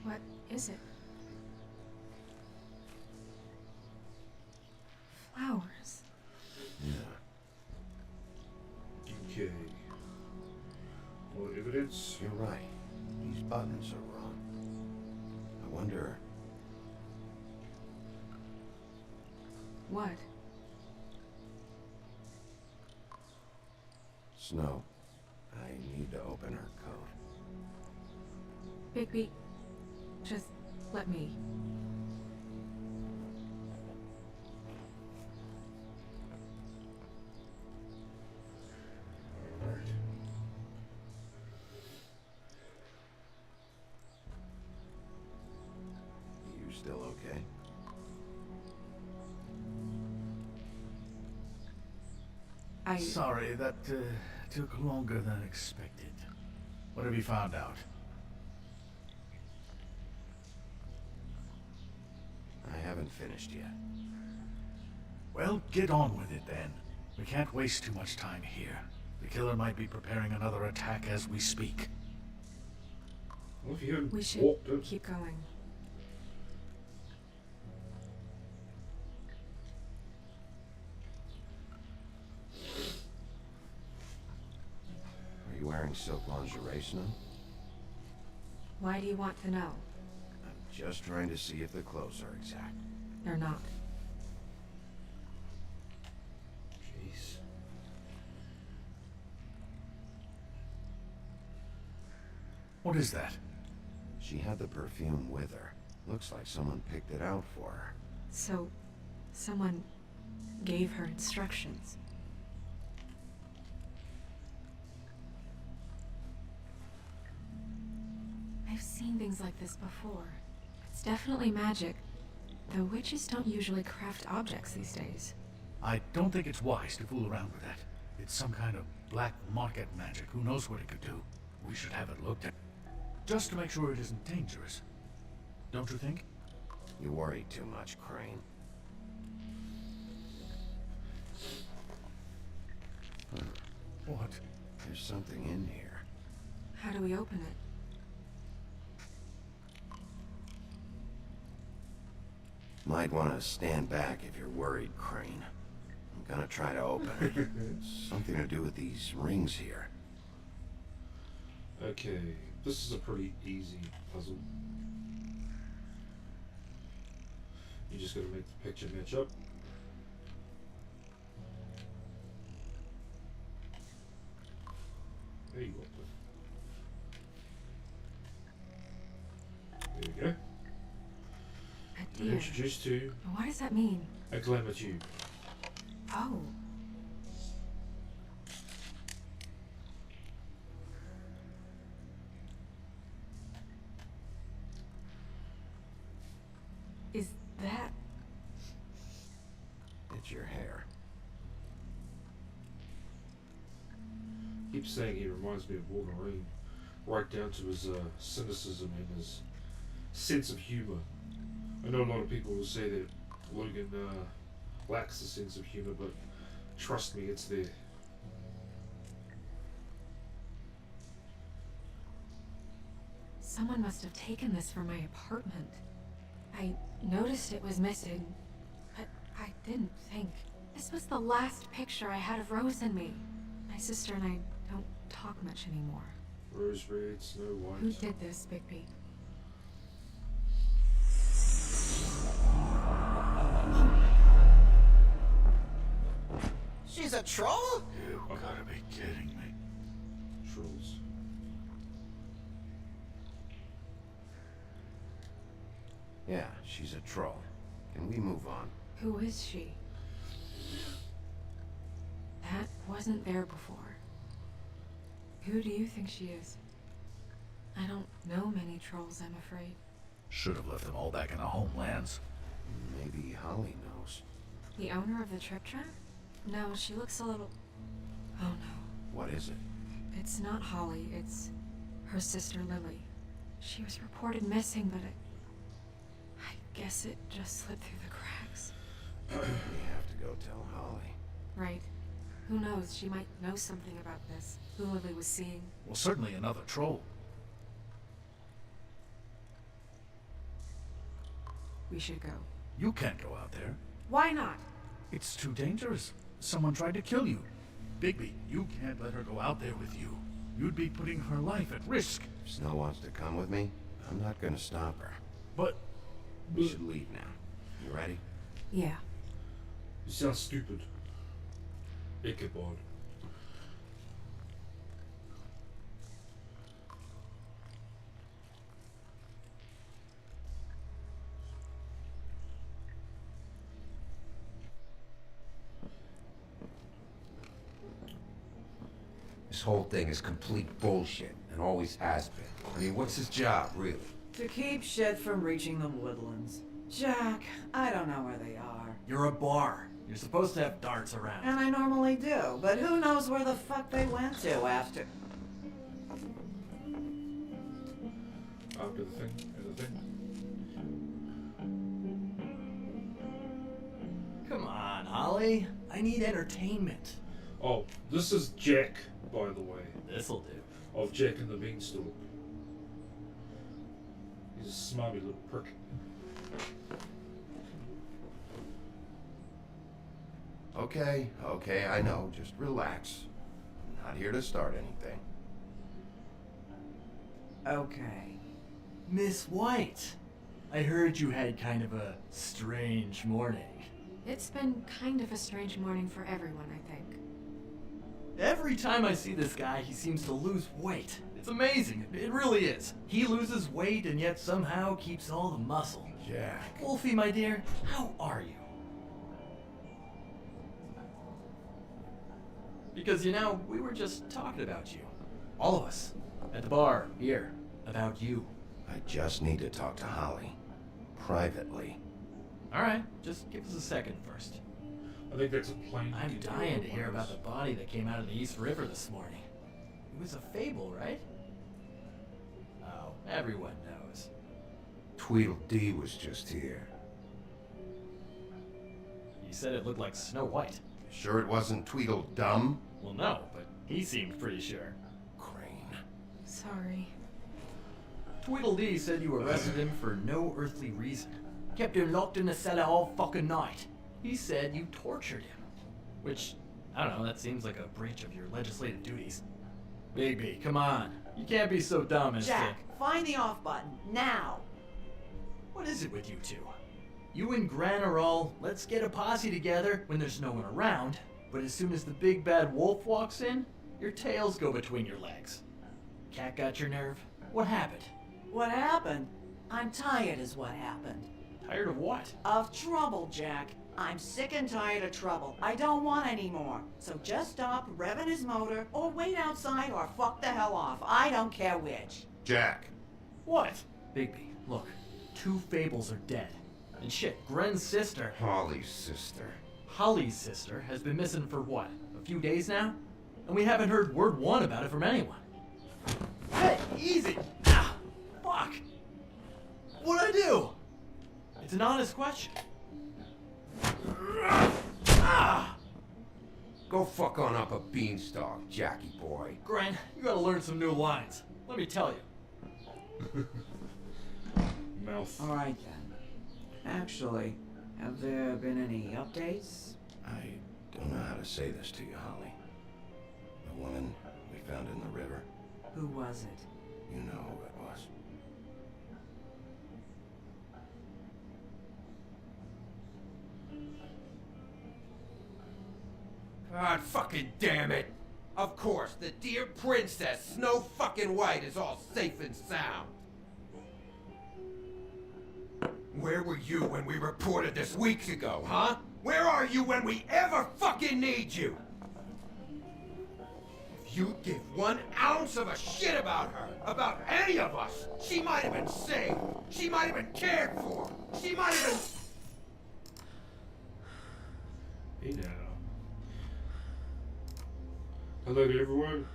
G: What is it? Flowers.
L: Yeah.
A: Okay. More evidence.
L: You're right. These buttons are wrong. I wonder...
G: What?
L: Snow, I need to open her coat.
G: Bigby, just let me.
L: You still okay?
T: Sorry, that took longer than expected. What have you found out?
L: I haven't finished yet.
T: Well, get on with it then. We can't waste too much time here. The killer might be preparing another attack as we speak.
A: Well, if you hadn't
G: We should
A: walked it.
G: keep going.
L: Are you wearing silk lingerie, Snow?
G: Why do you want to know?
L: I'm just trying to see if the clothes are exact.
G: They're not.
A: Jeez.
T: What is that?
L: She had the perfume with her. Looks like someone picked it out for her.
N: So, someone gave her instructions. I've seen things like this before. It's definitely magic, though witches don't usually craft objects these days.
T: I don't think it's wise to fool around with that. It's some kind of black market magic. Who knows what it could do? We should have it looked at, just to make sure it isn't dangerous. Don't you think?
L: You worry too much, Crane.
T: What?
L: There's something in here.
N: How do we open it?
L: Might want to stand back if you're worried, Crane. I'm gonna try to open it. Something to do with these rings here.
A: Okay, this is a pretty easy puzzle. You just gotta make the picture match up. There you go. There you go. You're introduced to
N: What does that mean?
A: a glamour tube.
N: Oh. Is that...
L: It's your hair.
A: Keeps saying he reminds me of Wolverine, right down to his cynicism and his sense of humor. I know a lot of people will say that Logan lacks a sense of humor, but trust me, it's there.
N: Someone must have taken this from my apartment. I noticed it was missing, but I didn't think. This was the last picture I had of Rose and me. My sister and I don't talk much anymore.
A: Rose red, Snow White.
N: Who did this, Bigby?
K: She's a troll?
T: You gotta be kidding me.
A: Trolls.
L: Yeah, she's a troll. Can we move on?
N: Who is she? That wasn't there before. Who do you think she is? I don't know many trolls, I'm afraid.
T: Should have left them all back in the homelands.
L: Maybe Holly knows.
N: The owner of the trip trap? No, she looks a little... Oh no.
L: What is it?
N: It's not Holly, it's her sister Lily. She was reported missing, but I guess it just slipped through the cracks.
L: We have to go tell Holly.
N: Right. Who knows, she might know something about this. Who Lily was seeing.
T: Well, certainly another troll.
N: We should go.
T: You can't go out there.
N: Why not?
T: It's too dangerous. Someone tried to kill you. Bigby, you can't let her go out there with you. You'd be putting her life at risk.
L: If Snow wants to come with me, I'm not gonna stop her.
T: But...
L: We should leave now. You ready?
N: Yeah.
A: You sound stupid. Ichabod.
D: This whole thing is complete bullshit, and always has been. I mean, what's his job, really?
P: To keep shit from reaching the woodlands. Jack, I don't know where they are.
U: You're a bar. You're supposed to have darts around.
P: And I normally do, but who knows where the fuck they went to after...
A: After the thing,
U: Come on, Holly. I need entertainment.
A: Oh, this is Jack, by the way.
U: This'll do.
A: Of Jack and the Beanstalk. He's a smarmy little prick.
L: Okay, I know. Just relax. I'm not here to start anything.
P: Okay.
U: Miss White, I heard you had kind of a strange morning.
N: It's been kind of a strange morning for everyone, I think.
U: Every time I see this guy, he seems to lose weight. It's amazing. It really is. He loses weight and yet somehow keeps all the muscle.
L: Jack.
U: Wolfie, my dear, how are you? Because, you know, we were just talking about you. All of us. At the bar, here. About you.
L: I just need to talk to Holly. Privately.
U: Alright, just give us a second first.
A: I think that's a plain.
U: I'm dying to hear about the body that came out of the East River this morning. It was a fable, right? Oh, everyone knows.
L: Tweedledee was just here.
U: He said it looked like Snow White.
L: Sure it wasn't Tweedledum?
U: Well, no, but he seemed pretty sure.
L: Crane.
G: Sorry.
U: Tweedledee said you arrested him for no earthly reason. Kept him locked in the cellar all fucking night. He said you tortured him. Which, I don't know, that seems like a breach of your legislative duties. Bigby, come on. You can't be so dumb as
P: Jack, find the off button, now!
U: What is it with you two? You and Gran are all, let's get a posse together when there's no one around, but as soon as the big bad wolf walks in, your tails go between your legs. Cat got your nerve? What happened?
P: What happened? I'm tired is what happened.
U: Tired of what?
P: Of trouble, Jack. I'm sick and tired of trouble. I don't want any more. So just stop revving his motor, or wait outside, or fuck the hell off. I don't care which.
L: Jack.
U: What? Bigby, look. 2 fables are dead. And shit, Gren's sister...
L: Holly's sister.
U: Holly's sister has been missing for what? A few days now? And we haven't heard word one about it from anyone. Hey, easy! Ah, fuck! What'd I do? It's an honest question. Ah!
D: Go fuck on up a beanstalk, Jackie boy.
U: Gren, you gotta learn some new lines. Let me tell you.
A: Mouth.
P: Alright then. Actually, have there been any updates?
L: I don't know how to say this to you, Holly. The woman we found in the river.
P: Who was it?
L: You know who it was.
D: God fucking damn it! Of course, the dear princess, Snow fucking White, is all safe and sound. Where were you when we reported this weeks ago, huh? Where are you when we ever fucking need you? If you'd give 1 ounce of a shit about her, about any of us, she might have been saved. She might have been cared for. She might have been...
A: Hey now. Hello to everyone.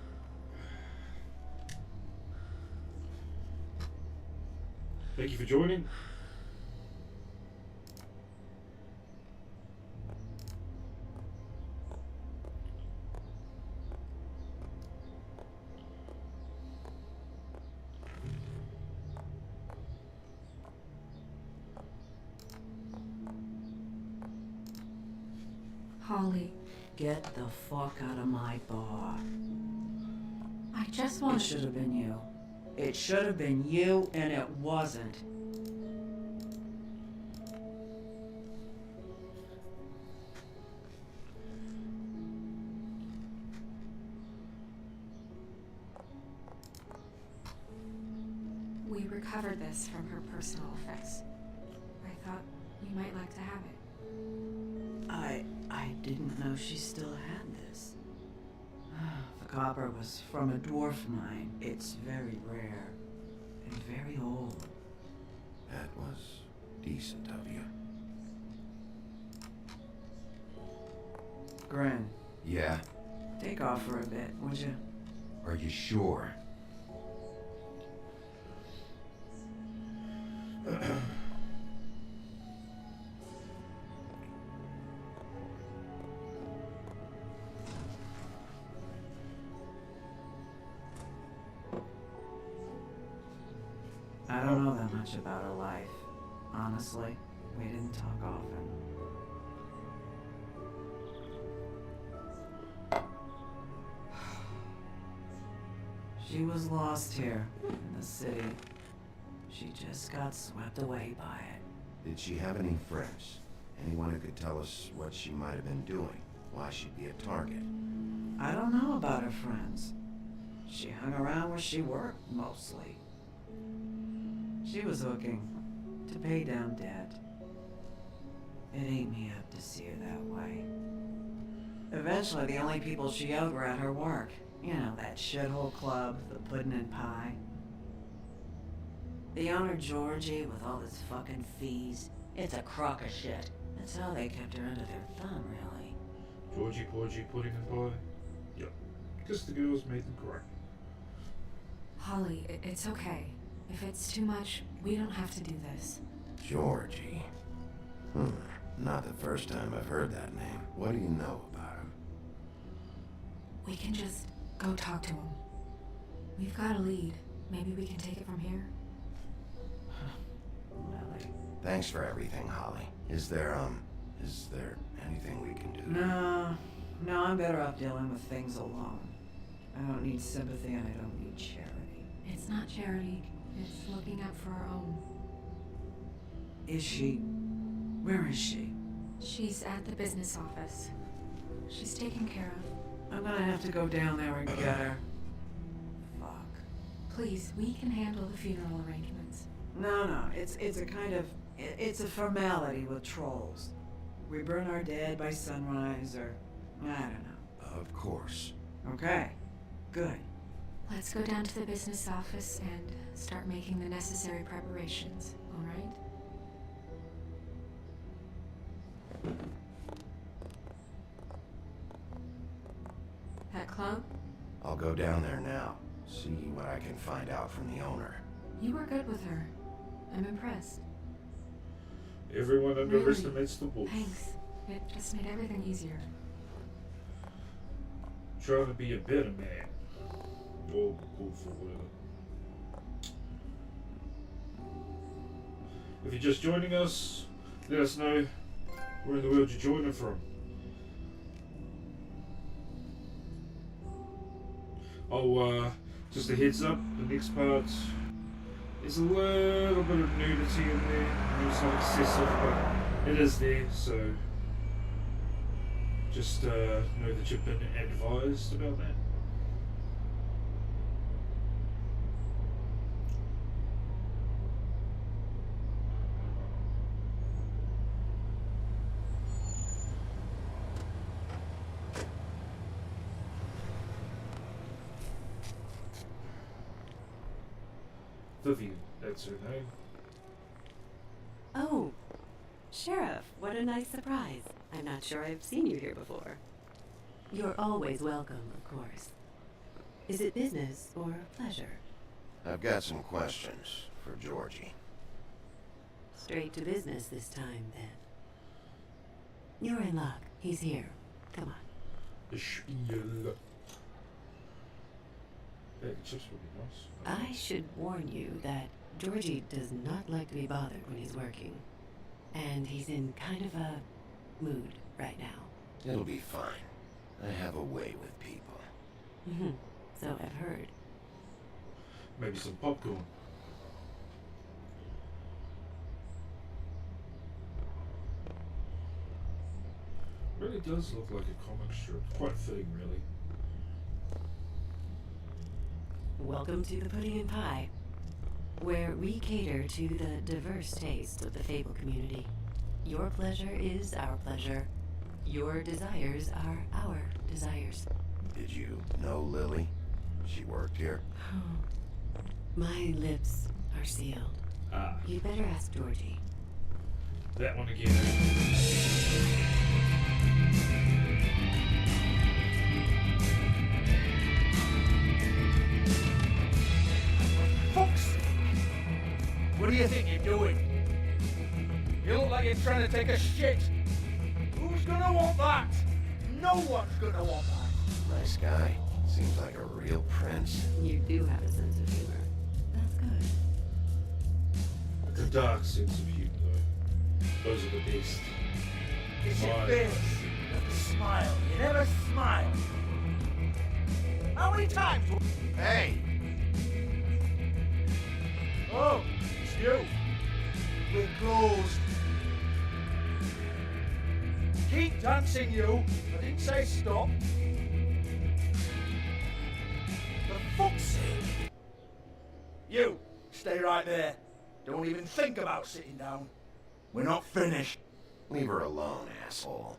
A: Thank you for joining.
P: Holly, get the fuck out of my bar.
G: I just
P: It
G: want
P: should have been you. It should have been you, and it wasn't.
G: We recovered this from her personal effects. I thought you might like to have it.
P: I didn't know she still had this. The copper was from a dwarf mine. It's very rare and very old.
L: That was decent of you.
P: Gren,
L: Yeah?
P: take off for a bit, would you?
L: Are you sure?
P: I don't know that much about her life. Honestly, we didn't talk often. She was lost here in the city. She just got swept away by it.
L: Did she have any friends? Anyone who could tell us what she might have been doing? Why she'd be a target?
P: I don't know about her friends. She hung around where she worked, mostly. She was hooking to pay down debt. It ate me up to see her that way. Eventually, the only people she owed were at her work. You know, that shithole club, the Puddin' and Pie. The owner, Georgie, with all his fucking fees, it's a crock of shit. That's how they kept her under their thumb, really.
A: Georgie, Porgy, Pudding and Pie? Yep. Because the girls made them cry.
G: Holly, it's okay. If it's too much, we don't have to do this.
L: Georgie? Not the first time I've heard that name. What do you know about him?
G: We can just go talk to him. We've got a lead. Maybe we can take it from here.
P: Lily.
L: Thanks for everything, Holly. Is there anything we can do?
P: No, I'm better off dealing with things alone. I don't need sympathy and I don't need charity.
G: It's not charity. It's looking out for our own.
P: Is she? Where is she?
G: She's at the business office. She's taken care of.
P: I'm gonna have to go down there and get her. Fuck.
G: Please, we can handle the funeral arrangements.
P: No, it's a kind of, it's a formality with trolls. We burn our dead by sunrise, or, I don't know.
L: Of course.
P: Okay, good.
G: Let's go down to the business office and start making the necessary preparations, all right? That club?
L: I'll go down there now. See what I can find out from the owner.
G: You were good with her. I'm impressed.
A: Everyone underestimates the wolf.
G: Thanks. It just made everything easier.
A: Trying to be a better man. Or wolf or whatever. If you're just joining us, let us know where in the world you're joining from. Oh, just a heads up, the next part is a little bit of nudity in there. I mean, it's not excessive, but it is there, so just know that you've been advised about that. Vivian, that's her name.
B: Oh, Sheriff, what a nice surprise. I'm not sure I've seen you here before. You're always welcome, of course. Is it business or pleasure?
L: I've got some questions for Georgie.
B: Straight to business this time, then. You're in luck. He's here. Come on.
A: The spiel. Bag of chips would be nice.
B: I should warn you that Georgie does not like to be bothered when he's working. And he's in kind of a mood right now.
L: It'll be fine. I have a way with people.
B: So I've heard.
A: Maybe some popcorn. Really does look like a comic strip. Quite fitting, really.
B: Welcome to the Pudding and Pie, where we cater to the diverse tastes of the Fable community. Your pleasure is our pleasure. Your desires are our desires.
L: Did you know Lily? She worked here?
B: My lips are sealed. You better ask Georgie.
A: That one again.
Q: Fuck's sake! What do you think you're doing? You look like you're trying to take a shit. Who's gonna want that? No one's gonna want that.
L: Nice guy. Seems like a real prince.
B: You do have a sense of humor. That's good.
A: It's a dark sense of humor, though. Those are the best.
Q: It's your face. You have to smile. You never smile. How many times?
L: Hey!
Q: Oh, it's you. We're closed. Keep dancing, you. I didn't say stop. The
T: fuck's sake! You, stay right there. Don't even think about sitting down. We're not finished.
L: Leave her alone, asshole.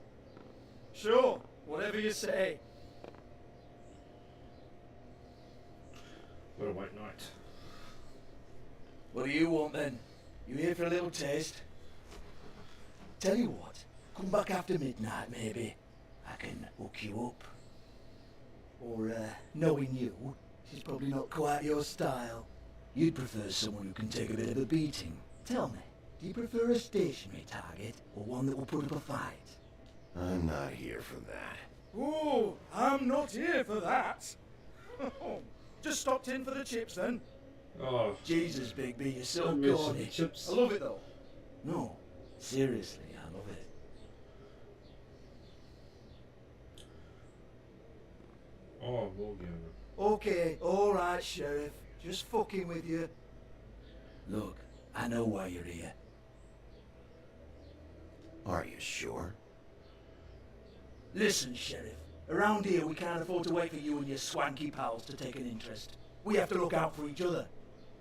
T: Sure, whatever you say.
A: What a white night.
T: What do you want then? You here for a little taste? Tell you what, come back after midnight maybe. I can hook you up. Or, knowing you, she's probably not quite your style. You'd prefer someone who can take a bit of a beating. Tell me, do you prefer a stationary target or one that will put up a fight?
L: I'm not here for that.
T: Oh, I'm not here for that. Just stopped in for the chips then.
A: Oh.
T: Jesus, Bigby, you're so
A: Don't mention
T: corny.
A: chips.
T: I love it though. No, seriously, I love it.
A: Oh, Morgan.
T: Okay, alright, Sheriff. Just fucking with you. Look, I know why you're here.
L: Are you sure?
T: Listen, Sheriff. Around here, we can't afford to wait for you and your swanky pals to take an interest. We have to look out for each other.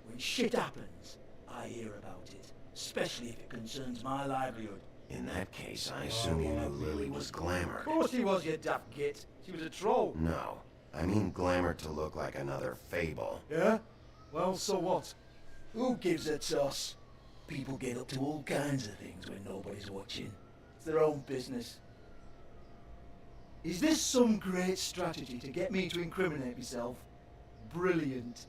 T: When shit happens, I hear about it. Especially if it concerns my livelihood.
L: In that case, I assume you knew Lily was Glamour.
T: Of course she was, you daft git. She was a troll.
L: No, I mean Glamour to look like another fable.
T: Yeah? Well, so what? Who gives a toss? People get up to all kinds of things when nobody's watching. It's their own business. Is this some great strategy to get me to incriminate myself? Brilliant.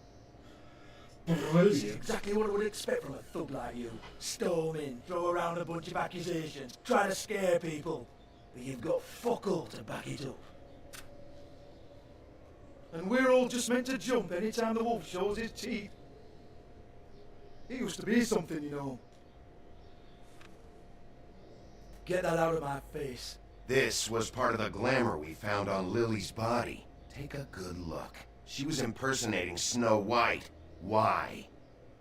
T: This is exactly what I would expect from a thug like you. Storm in, throw around a bunch of accusations, try to scare people. But you've got fuck all to back it up. And we're all just meant to jump any time the wolf shows his teeth. He used to be something, you know. Get that out of my face.
L: This was part of the glamour we found on Lily's body. Take a good look. She was impersonating Snow White. Why?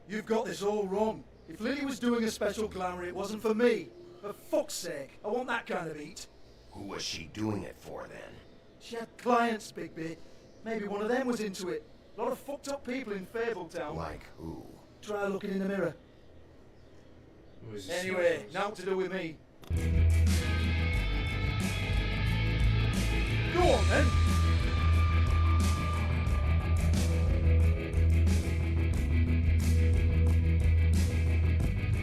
T: You've got this all wrong. If Lily was doing a special glamour, it wasn't for me. For fuck's sake, I want that kind of eat.
L: Who was she doing it for then?
T: She had clients, Bigby. Maybe one of them was into it. A lot of fucked up people in Fabletown.
L: Like who?
T: Try looking in the mirror.
A: Oh,
T: Anyway, now to do with me. Go on then.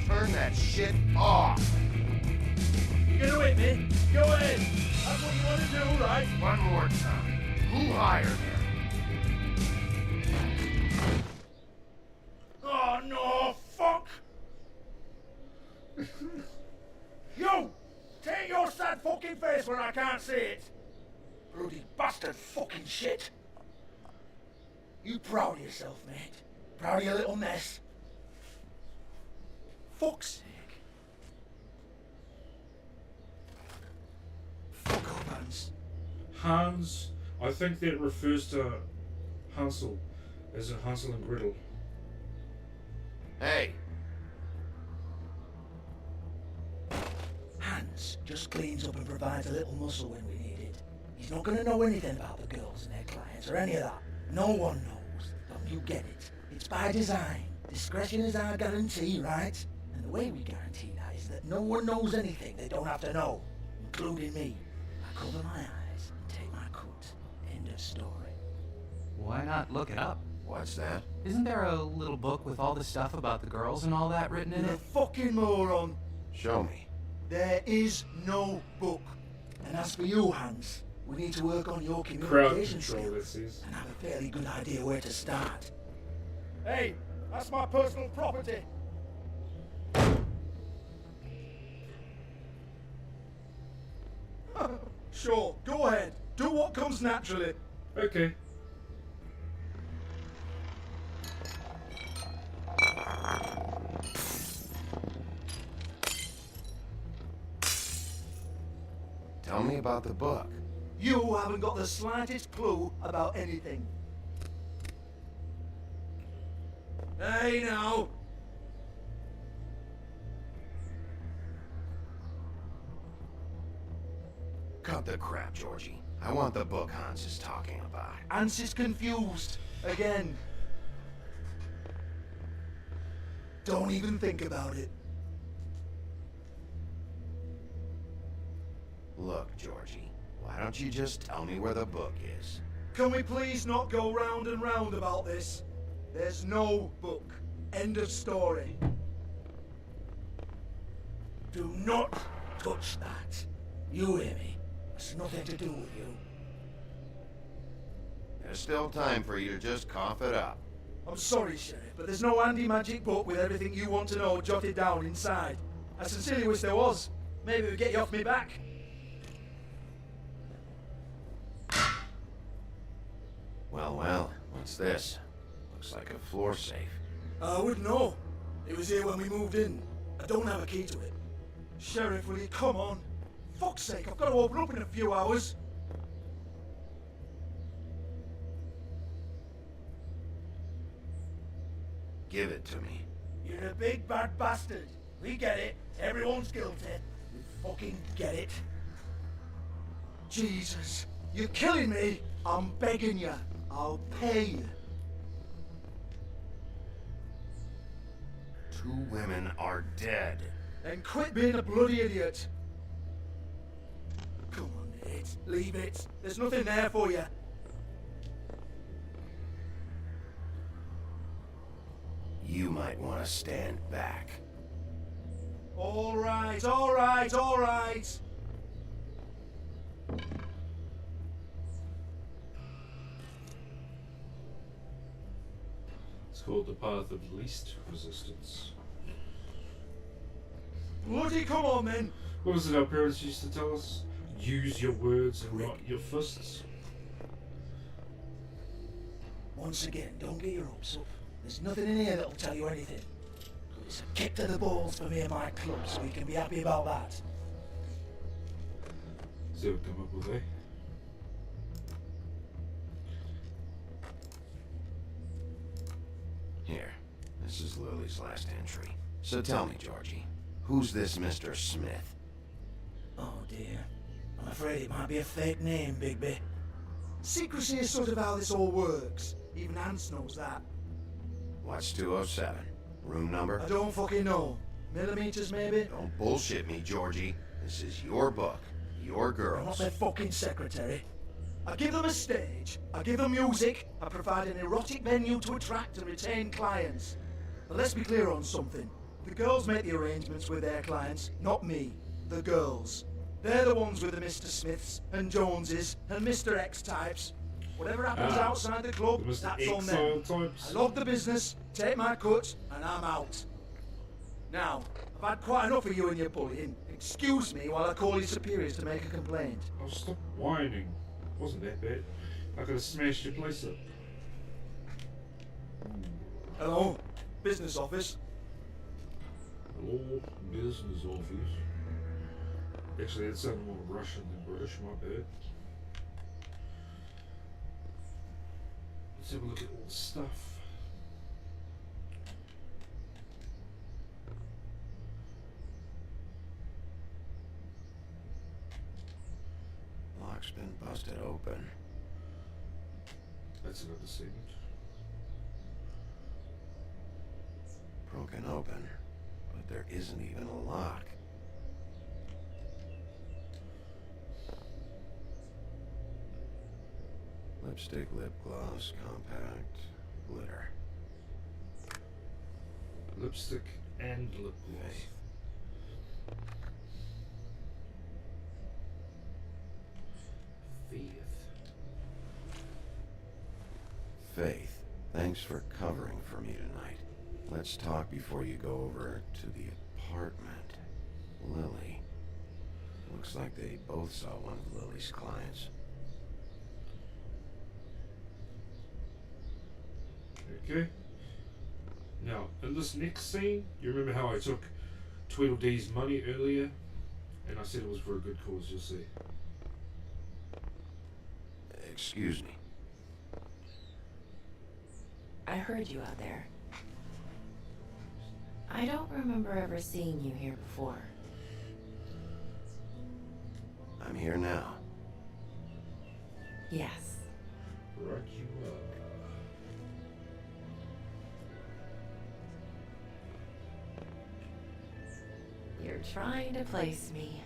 L: Turn that shit off!
T: You gonna hit me? Go ahead. That's what you want to do, right?
L: One more time. Who hired her?
T: Oh no, fuck! You! Take your sad fucking face where I can't see it! Bloody bastard fucking shit! You proud of yourself, mate? Proud of your little mess? Fuck's sake. Fuck off, Hans.
A: Hans, I think that refers to Hansel, as in Hansel and Gretel.
L: Hey!
T: Hans just cleans up and provides a little muscle when we need it. He's not going to know anything about the girls and their clients or any of that. No one knows. Don't you get it? It's by design. Discretion is our guarantee, right? And the way we guarantee that is that no one knows anything they don't have to know, including me. I cover my eyes and take my cut. End of story.
U: Why not look it up?
L: What's that?
U: Isn't there a little book with all the stuff about the girls and all that written in
T: You're a
U: it?
T: fucking moron.
L: Show me.
T: There is no book. And as for you, Hans, we need to work on your
A: Crowd
T: communication
A: control,
T: skills
A: this is.
T: and have a fairly good idea where to start. Hey, that's my personal property. Sure, go ahead. Do what comes naturally.
A: Okay.
L: Tell me about the book.
T: You haven't got the slightest clue about anything. Hey, now.
L: Cut the crap, Georgie. I want the book Hans is talking about.
O: Hans is confused. Again. Don't even think about it.
L: Look, Georgie, why don't you just tell me where the book is?
O: Can we please not go round and round about this? There's no book. End of story. Do not touch that. You hear me? It's nothing to do with you.
L: There's still time for you to just cough it up.
O: I'm sorry, Sheriff, but there's no handy magic book with everything you want to know jotted down inside. I sincerely wish there was. Maybe it would get you off me back.
L: Well, what's this? Looks like a floor safe.
O: I wouldn't know. It was here when we moved in. I don't have a key to it. Sheriff, will you come on? Fuck's sake, I've got to open up in a few hours.
L: Give it to me.
O: You're a big bad bastard. We get it. Everyone's guilty. We fucking get it. Jesus, you're killing me. I'm begging you. I'll pay you.
L: 2 women are dead.
O: Then quit being a bloody idiot. Come on, Nate. Leave it. There's nothing there for you.
L: You might want to stand back.
O: All right, all right, all right.
A: It's called the path of least resistance.
O: Bloody come on, then.
A: What was it our parents used to tell us? Use your words and not your fists.
O: Once again, don't get your hopes up. There's nothing in here that'll tell you anything. It's a kick to the balls for me and my club, so you can be happy about that.
A: See what we come up with, eh?
L: Here, this is Lily's last entry. So tell me, Georgie, who's this Mr. Smith?
O: Oh dear. I'm afraid it might be a fake name, Bigby. Secrecy is sort of how this all works. Even Hans knows that.
L: What's 207? Room number?
O: I don't fucking know. Millimeters, maybe?
L: Don't bullshit me, Georgie. This is your book. Your
O: I'm not
L: girls.
O: their fucking secretary. I give them a stage, I give them music, I provide an erotic venue to attract and retain clients. But let's be clear on something. The girls make the arrangements with their clients, not me. The girls. They're the ones with the Mr. Smiths and Joneses and Mr. X types. Whatever happens outside the club,
A: the
O: that's on them.
A: types.
O: I love the business, take my cut, and I'm out. Now, I've had quite enough of you and your bullying. Excuse me while I call your superiors to make a complaint.
A: Oh, stop whining. Wasn't that bad. I could have smashed your place up.
O: Hello, business office.
A: Hello, business office. Actually, that sounded more Russian than British, my bad. Let's have a look at all the stuff.
L: Lock's been busted open.
A: That's another statement.
L: Broken open, but there isn't even a lock. Lipstick, lip gloss, compact, glitter.
A: Lipstick and lip gloss.
L: Faith, thanks for covering for me tonight. Let's talk before you go over to the apartment. Lily. Looks like they both saw one of Lily's clients.
A: Okay. Now, in this next scene, you remember how I took Tweedledee's money earlier? And I said it was for a good cause, you'll see.
L: Excuse me.
B: I heard you out there. I don't remember ever seeing you here before.
L: I'm here now.
B: Yes.
A: Right you are.
B: You're trying to place me.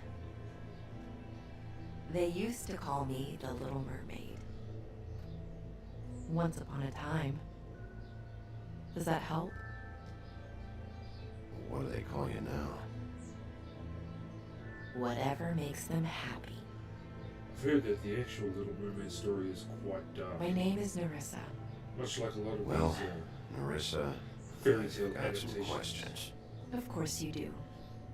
B: They used to call me the Little Mermaid. Once upon a time. Does that help?
L: What do they call you now?
B: Whatever makes them happy.
A: I've heard that the actual Little Mermaid story is quite dark.
B: My name is Nerissa.
A: Much like a lot of
L: Well,
A: these
L: Nerissa,
A: fairy tale
L: I've got some
A: adaptations.
L: questions.
B: Of course you do.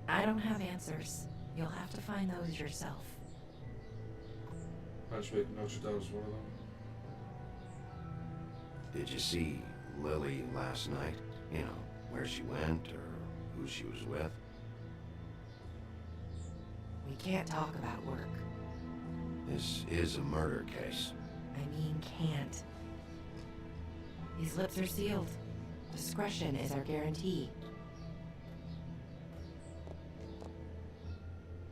B: I don't have answers. You'll have to find those yourself.
A: Hunchback Notre Dame is one of them.
L: Did you see Lily last night? You know, where she went or who she was with?
B: We can't talk about work.
L: This is a murder case.
B: I mean, can't. These lips are sealed. Discretion is our guarantee.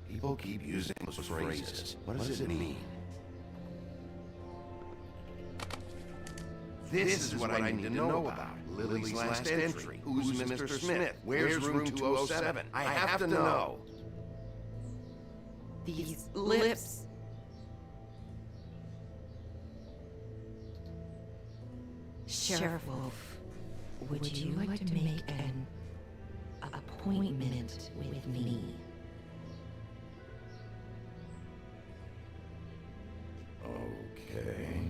L: People keep using those phrases. What does it mean? This is what I need to know about. Lily's last entry. Who's Mr. Smith? Where's room 207? I have to know.
B: These lips. Sheriff Wolf, would you like to make an appointment with me?
L: Okay.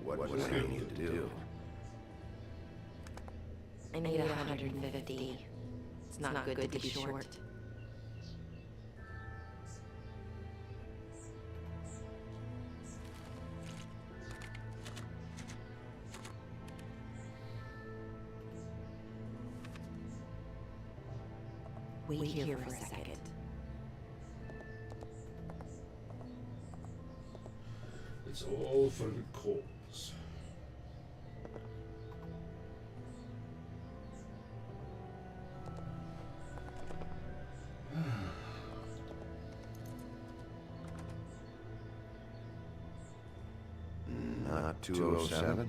L: What do I need to do?
B: I need 150. It's not good to be short. Wait here for a second.
A: It's all for the cause.
L: Not 207?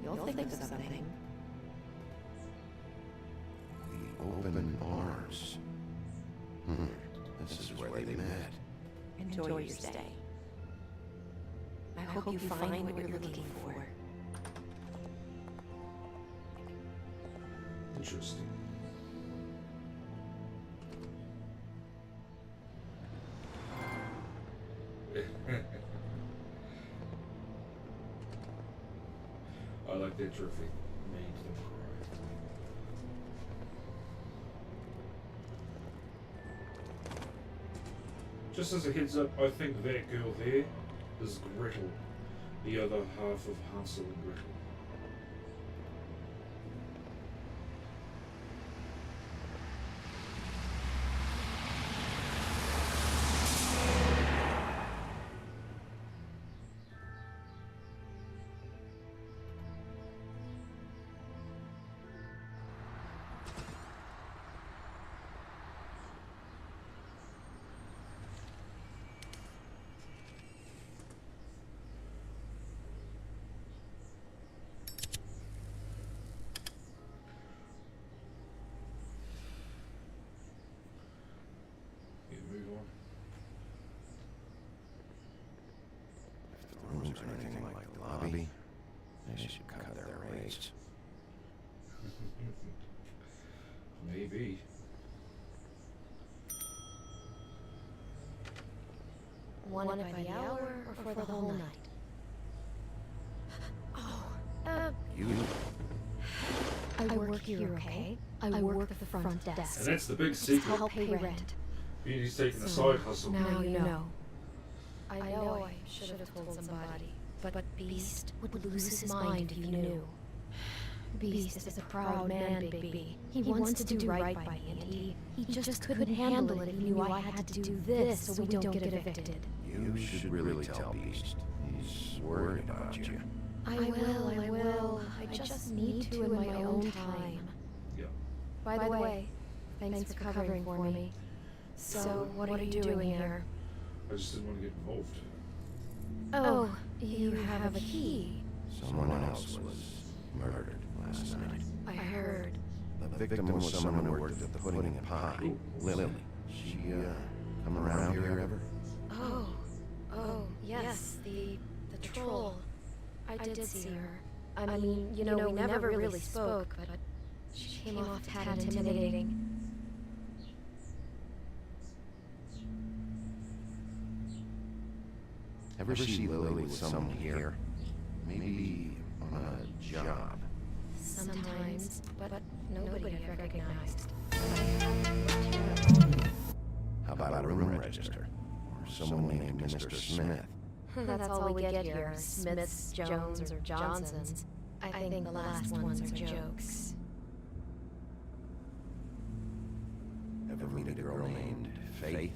B: You'll think of something.
L: The open arms. This is where they met.
B: Enjoy your stay. I hope you find what you're looking for.
A: Interesting. I like that trophy. Made them cry. Just as a heads up, I think that girl there is Gretel, the other half of Hansel and Gretel.
L: Rooms or anything like the lobby, they should cut their rates.
A: Maybe.
H: Want it by the hour or for the whole night? Oh,
L: You.
H: I work here, okay? I work at the front desk.
A: And that's the big
H: It's to
A: secret.
H: help pay rent.
A: Beauty's taking a
H: So,
A: side hustle.
H: Now you know. I know I should have told somebody, but Beast would lose his mind if he knew. Beast is a proud man, Big B. He wants to do right by me, and he just couldn't handle it if he knew I had to do this so we don't get evicted.
L: You should really tell Beast. He's worried about you.
H: I will. I just need to in my own time.
A: Yeah.
H: By the way, thanks for covering for me. So, what are you doing here?
A: I just didn't want to get involved.
H: Oh, you have a key.
L: Someone else was murdered last night.
H: I heard.
L: The victim was someone who worked at the Pudding and Pie. Lily. She, come around here ever?
H: Oh, yes, the troll. I did see her. I mean, you know, we never really spoke, but she came off a tad intimidating.
L: Ever see Lily with someone here? Maybe on a job?
H: Sometimes, but nobody I've recognized.
L: How about a room register? Or someone named Mr. Smith?
H: That's all we get here, Smiths, Jones, or Johnsons. I think the last ones are jokes.
L: Ever meet a girl named Faith?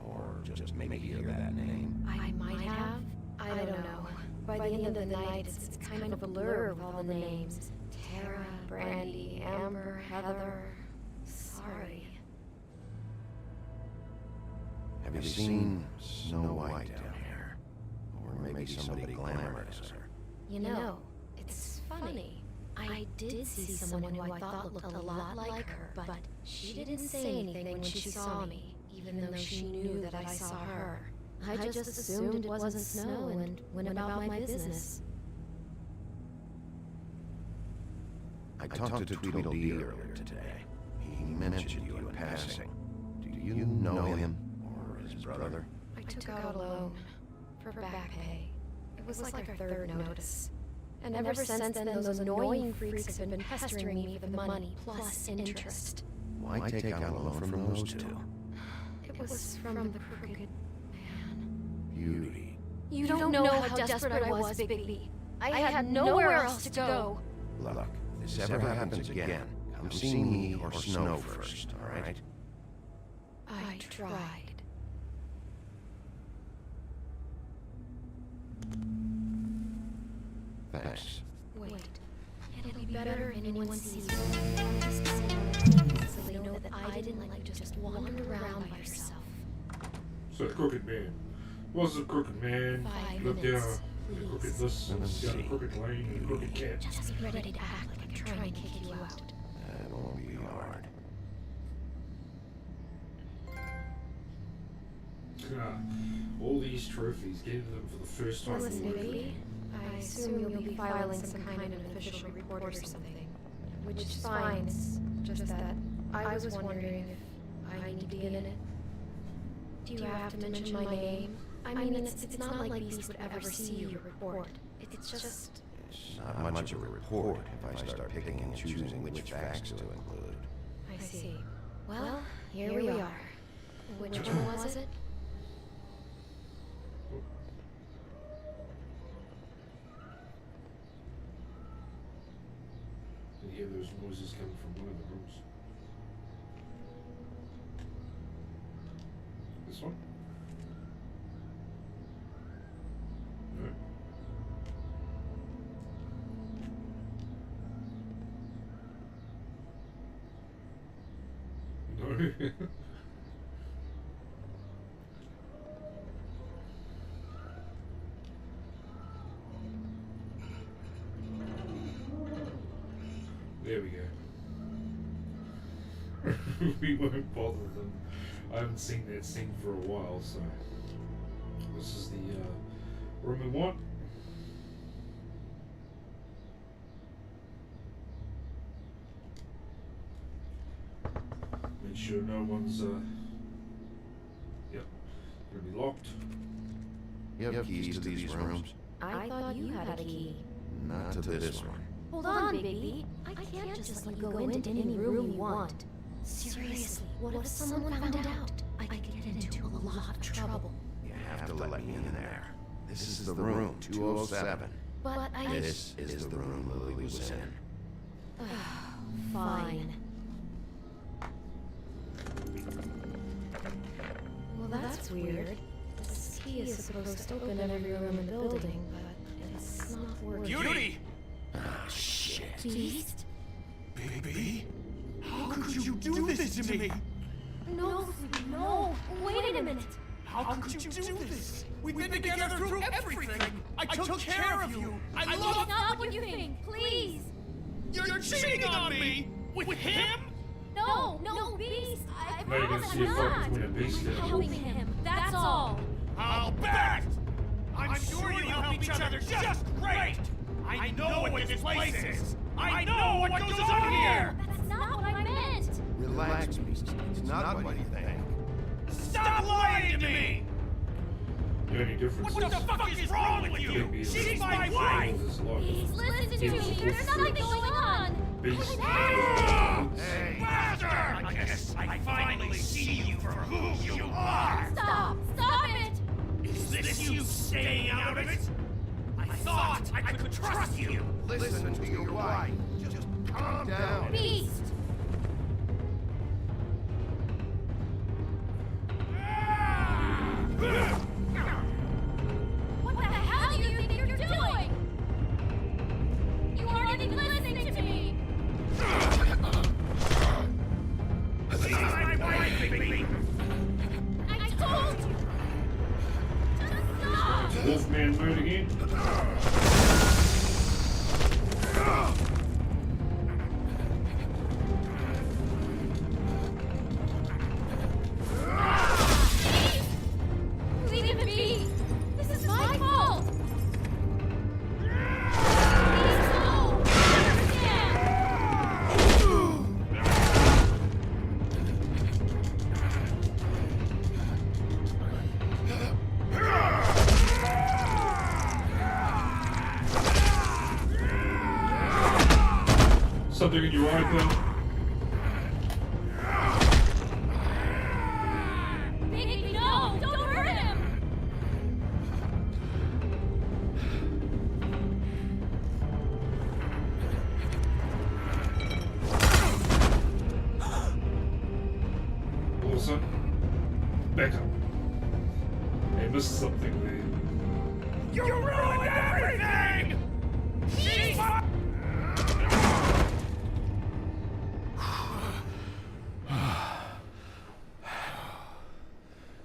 L: Or just maybe hear that name?
H: I might have. I don't know. By the end of the night, it's kind of a blur with all the names. Tara, Brandy, Amber, Heather. Sorry.
L: Have you seen Snow White down here? Or maybe somebody glamorous her?
H: You know, it's funny. I did see someone who I thought looked a lot like her, but she didn't say anything when she saw me, even though she knew that I saw her. I just assumed it wasn't Snow and went about my business.
L: I talked to Tweedledee earlier today. He mentioned you in passing. Do you know him? Or his brother?
H: I took out a loan for back pay. It was like our third notice. And ever since then, those annoying freaks have been pestering me for the money, plus interest.
L: Why take out a loan from those two?
H: It was from the crooked man.
L: Beauty.
H: You don't know how desperate I was, Bigby. I had nowhere else to go.
L: Look, if this ever happens again, come see me or Snow first, all right?
H: I tried.
L: Thanks.
H: Wait. It'll be better if anyone sees me. So they know that I didn't let you just wander around by yourself.
A: So the crooked man. Was a crooked man.
H: 5
A: Look
H: minutes,
A: down. The crooked this, got a crooked lane, a crooked cat.
H: Just be ready to act like I'm trying to kick you out.
L: That won't be hard.
A: All these trophies, getting them for the first time.
H: Listen, baby. I assume you'll be filing some kind of official report or something. Which is fine, it's just that I was wondering if I need to be in it. Do you have to mention my name? I mean, it's not like Beast would ever see your report. It's just...
L: It's not much of a report if I start picking and choosing which facts to include.
H: I see. Well, here we are. Which one was it?
A: You hear those noises coming from one of the rooms. This one? No. No. There we go. We won't bother them. I haven't seen that scene for a while, so this is the room in one. Make sure no one's yep, gonna be locked.
L: You have keys to these rooms?
H: I thought you had a key.
L: Not to this one.
H: Hold on, Bigby. I can't just let you go into any room you want. Seriously, what if someone found out? I could get into a lot of trouble.
L: You have to let me in there. This is the room, 207.
H: But
L: This is the room Lily was in.
H: Fine. Well, that's weird. This key is supposed to open every room in the building, but it's not working.
Q: Beauty!
L: Ah, shit.
H: Beast?
Q: Baby? How could you do this to me?
E: No, sweetie, no. Wait a minute.
R: How could you do this? We've been together through everything. I took care of you. I
E: It's
R: love
E: not what you think. Please.
R: You're cheating on me with him.
E: No, Beast. I
A: Now you're gonna
E: promise
A: see a
E: I'm
A: fight
E: not.
A: between a beast and a wolf.
E: Helping him. That's all.
R: I'll bet. I'm sure you help each other just great. I know what this place is. I know what goes on here.
E: That's not what I meant.
C: Relax, Beast. It's not what you think.
R: Stop lying to me.
A: The only difference
R: What the fuck is wrong with you? She's my wife.
E: Please listen to me. There's nothing going on.
A: Beast.
R: Hey, bastard! I guess I finally see you for who you are.
E: Stop it.
R: Is this you staying out of it? I thought I could trust you.
C: Listen to your wife. Just calm down.
E: Beast. What the hell do you think you're doing? You aren't even listening to me.
R: She's my wife, baby.
E: I told you. Just stop.
A: Wolfman mode again.
E: Leave him be. This is my fault. Please, no.
A: Something in your eye, though.
E: Baby, no! Don't hurt him!
A: All of a sudden, back up. I missed something there.
R: You ruined everything! She's my...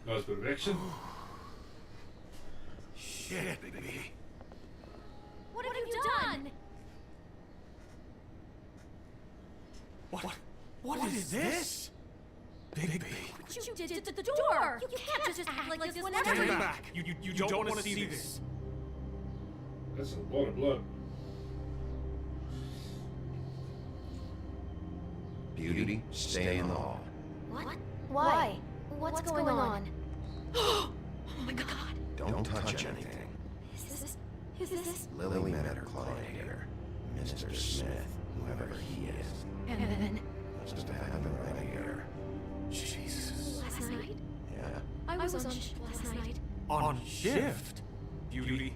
A: Nice bit of action.
R: Shit, baby.
E: What have you done?
R: What is this? Bigby.
E: What you did to the door! You can't just act like this whenever
R: Stand back. You don't want to see this.
A: That's a lot of blood.
L: Beauty, stay in the hall.
H: What? Why? What's going on?
E: Oh my god!
L: Don't touch anything.
E: Is this?
L: Lily met her client here, Mr. Smith, whoever he is.
H: And then?
L: Must have happened right here.
R: Jesus.
E: Last night?
L: Yeah.
H: I was on shift last night.
R: On shift? Beauty?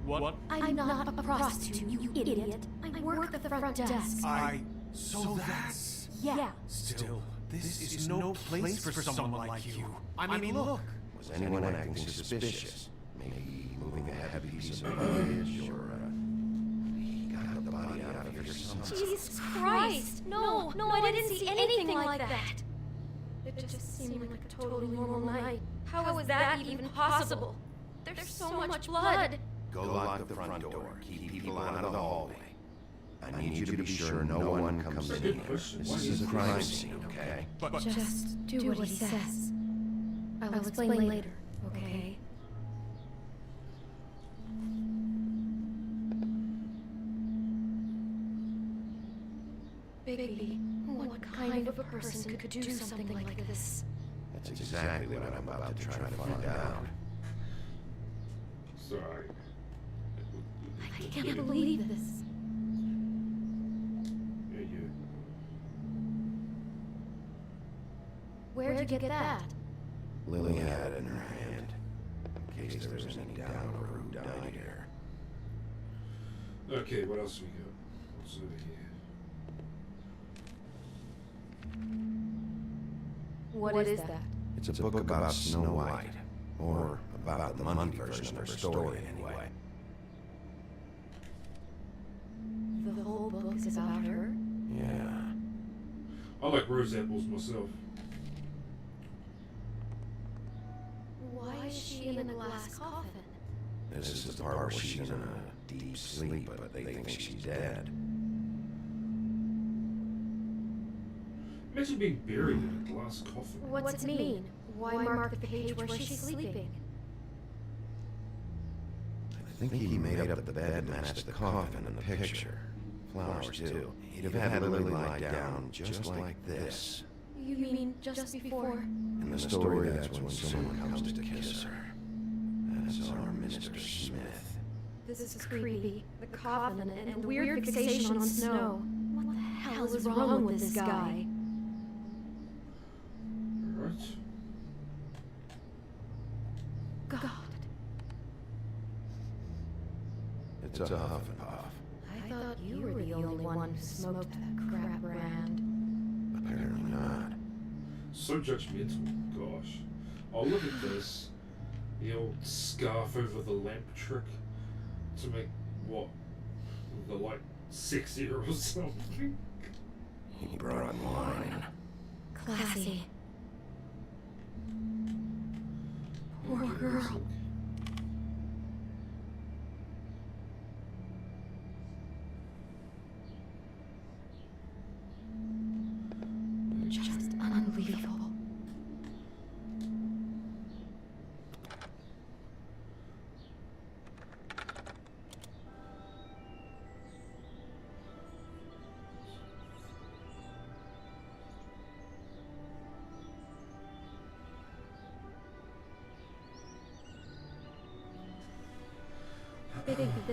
R: What?
H: I'm not a prostitute, you idiot. I work at the front desk.
R: So that's...
H: Yeah.
R: Still, this is no place for someone like you. I mean, look.
L: Was anyone acting suspicious? Maybe moving a heavy piece of luggage, or, he got the body out of here somehow.
E: Jesus Christ! No, I didn't see anything like that. It just seemed like a totally normal night. How is that even possible? There's so much blood.
L: Go lock the front door. Keep people out of the hallway. I need you to be sure no one comes in here. This is a crime scene, okay?
H: Just do what he says. I'll explain later, okay? Baby, what kind of a person could do something like this?
L: That's exactly what I'm about to try to find out.
A: Sorry.
H: I can't believe this.
A: Yeah, you.
H: Where'd you get that?
L: Lily had it in her hand, in case there was any doubt over who died here.
A: Okay, what else we got? What's over here?
H: What is that?
L: It's a book about Snow White, or about the monkey version of her story, anyway.
H: The whole book is about her?
L: Yeah.
A: I like rose apples myself.
H: Why is she in a glass coffin?
L: This is the part where she's in a deep sleep, but they think she's dead.
A: Imagine being buried in a glass coffin.
H: What's it mean? Why mark the page where she's sleeping?
L: I think he made up the bed to match the coffin in the picture. Flowers, too. He'd have had Lily lie down just like this.
H: You mean just before?
L: In the story, that's when someone comes to kiss her. That's our Mr. Smith.
H: This is creepy. The coffin and the weird fixation on snow. What the hell is wrong with this guy?
A: Right.
H: God.
L: It's a huff and puff.
H: I thought you were the only one who smoked that crap brand.
L: Apparently not.
A: So judgmental, gosh. Oh, look at this. The old scarf over the lamp trick to make what? The like sexier or something.
L: He brought wine.
H: Classy. Poor girl. Just unbelievable.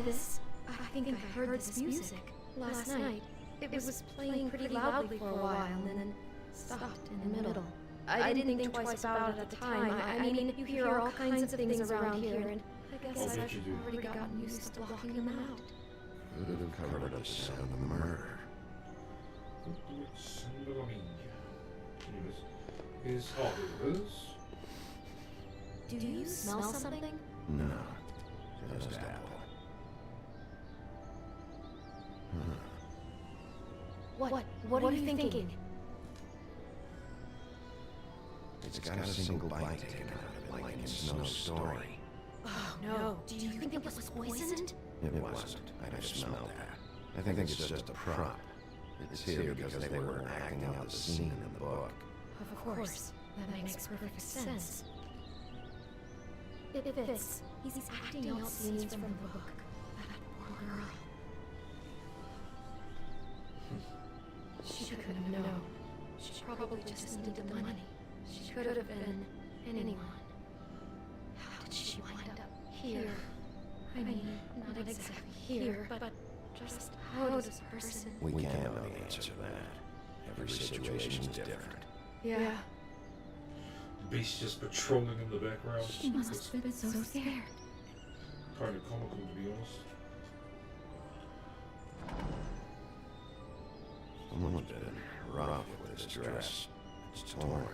H: This, I think I heard this music last night. It was playing pretty loudly for a while and then stopped in the middle. I didn't think twice about it at the time. I mean, you hear all kinds of things around here, and I guess I've already gotten used to blocking them out.
L: Could have covered up the sound of the murder.
A: Is all it is.
H: Do you smell something?
L: No, just apple.
H: What are you thinking?
L: It's got a single bite taken out of it, like in Snow's story.
H: Oh no. Do you think it was poisoned?
L: It wasn't. I just smelled that. I think it's just a prop. It's here because they were acting out the scene in the book.
H: Of course. That makes perfect sense. It fits. He's acting out scenes from the book. That poor girl. She couldn't have known. She probably just needed the money. She could have been anyone. How did she wind up here? I mean, not exactly here, but just how does a person...
L: We can't know the answer to that. Every situation is different.
H: Yeah.
A: Beast just patrolling in the background.
H: She must have been so scared.
A: Kind of comical, to be honest.
L: Someone's been rough with this dress. It's torn.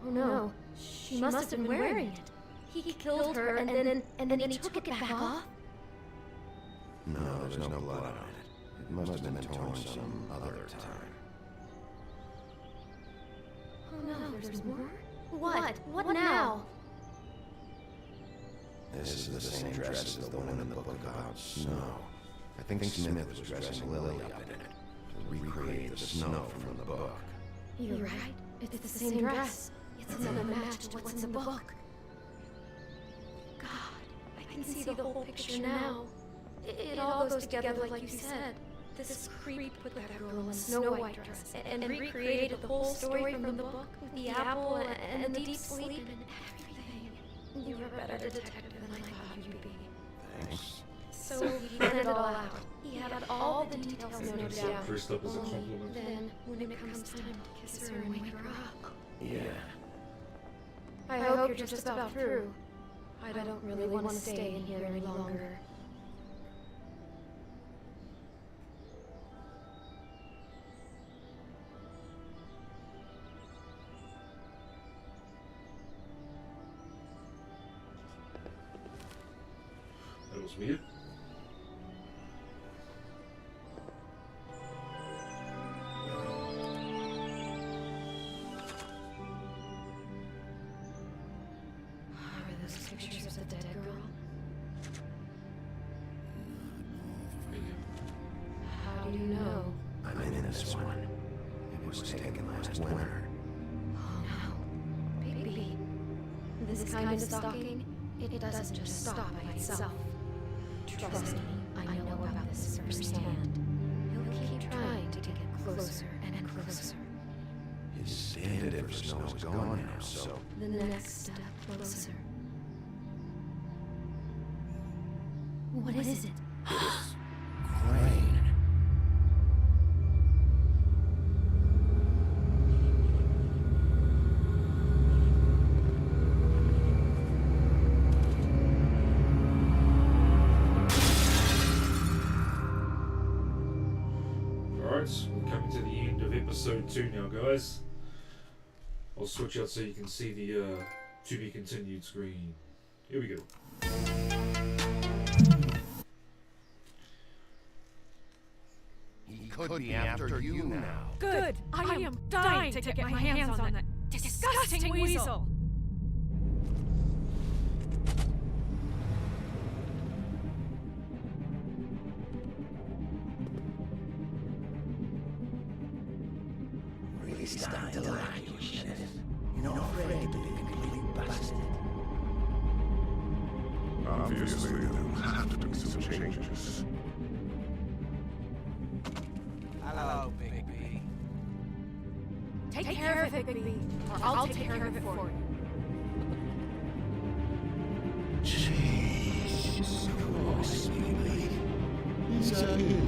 H: Oh no, she must have been wearing it. He killed her and then he took it back off?
L: No, there's no blood on it. It must have been torn some other time.
H: Oh no, there's more? What now?
L: This is the same dress as the one in the book about Snow. I think Smith was dressing Lily up in it to recreate the snow from the book.
H: You're right. It's the same dress. It's another match to what's in the book. God, I can see the whole picture now. It all goes together like you said. This creep put that girl in a Snow White dress and recreated the whole story from the book with the apple and the deep sleep and everything. You were a better detective than I thought you'd be.
L: Thanks.
H: So he planned it all out. He had all the details noted down.
A: First up is a
H: Only
A: compliment.
H: then, when it comes time to kiss her and wake her up.
L: Yeah.
H: I hope you're just about through. I don't really want to stay in here any longer.
A: That was weird.
L: winner.
H: Oh no. Bigby. This kind of stalking, it doesn't just stop by itself. Trust me, I know about this firsthand. He'll keep trying to get closer and closer.
L: His standard for snow is gone now, so...
H: The next step closer. What is it?
L: Crane.
A: Alright, we're coming to the end of episode 2 now, guys. I'll switch out so you can see the to be continued screen. Here we go.
D: He could be after you now.
N: Good. I am dying to get my hands on that disgusting weasel.
O: Really starting to like you, Sheriff. You're not afraid to be a complete bastard.
F: Obviously, there will have to be some changes.
Q: Hello, Bigby.
N: Take care of it, Bigby, or I'll take care of it for you.
O: Jesus Christ, Bigby. Is that you?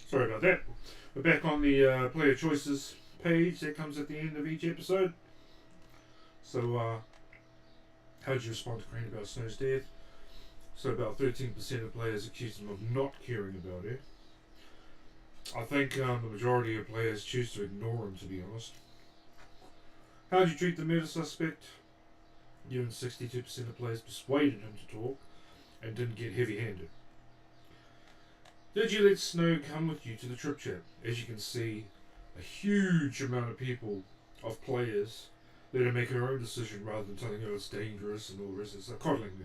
A: Sorry about that. We're back on the player choices page that comes at the end of each episode. So, how did you respond to Crane about Snow's death? So about 13% of players accused him of not caring about her. I think the majority of players choose to ignore him, to be honest. How did you treat the murder suspect? You and 62% of players persuaded him to talk and didn't get heavy-handed. Did you let Snow come with you to the trip chat? As you can see, a huge amount of people, of players, let her make her own decision rather than telling her it's dangerous and all the rest of it. So coddling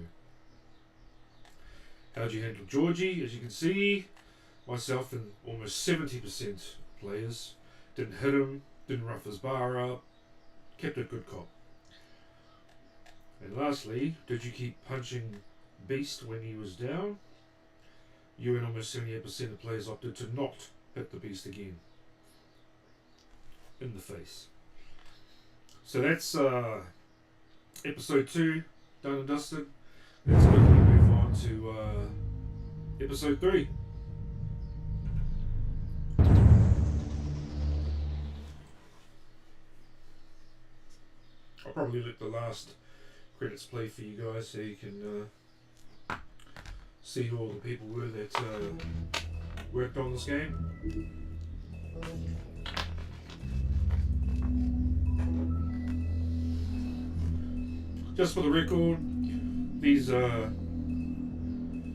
A: her. How'd you handle Georgie? As you can see, myself and almost 70% players didn't hit him, didn't rough his bar up, kept a good cop. And lastly, did you keep punching Beast when he was down? You and almost 78% of players opted to not hit the Beast again. In the face. So that's episode 2 done and dusted. Let's quickly move on to episode 3. I'll probably let the last credits play for you guys so you can see who all the people were that worked on this game. Just for the record, these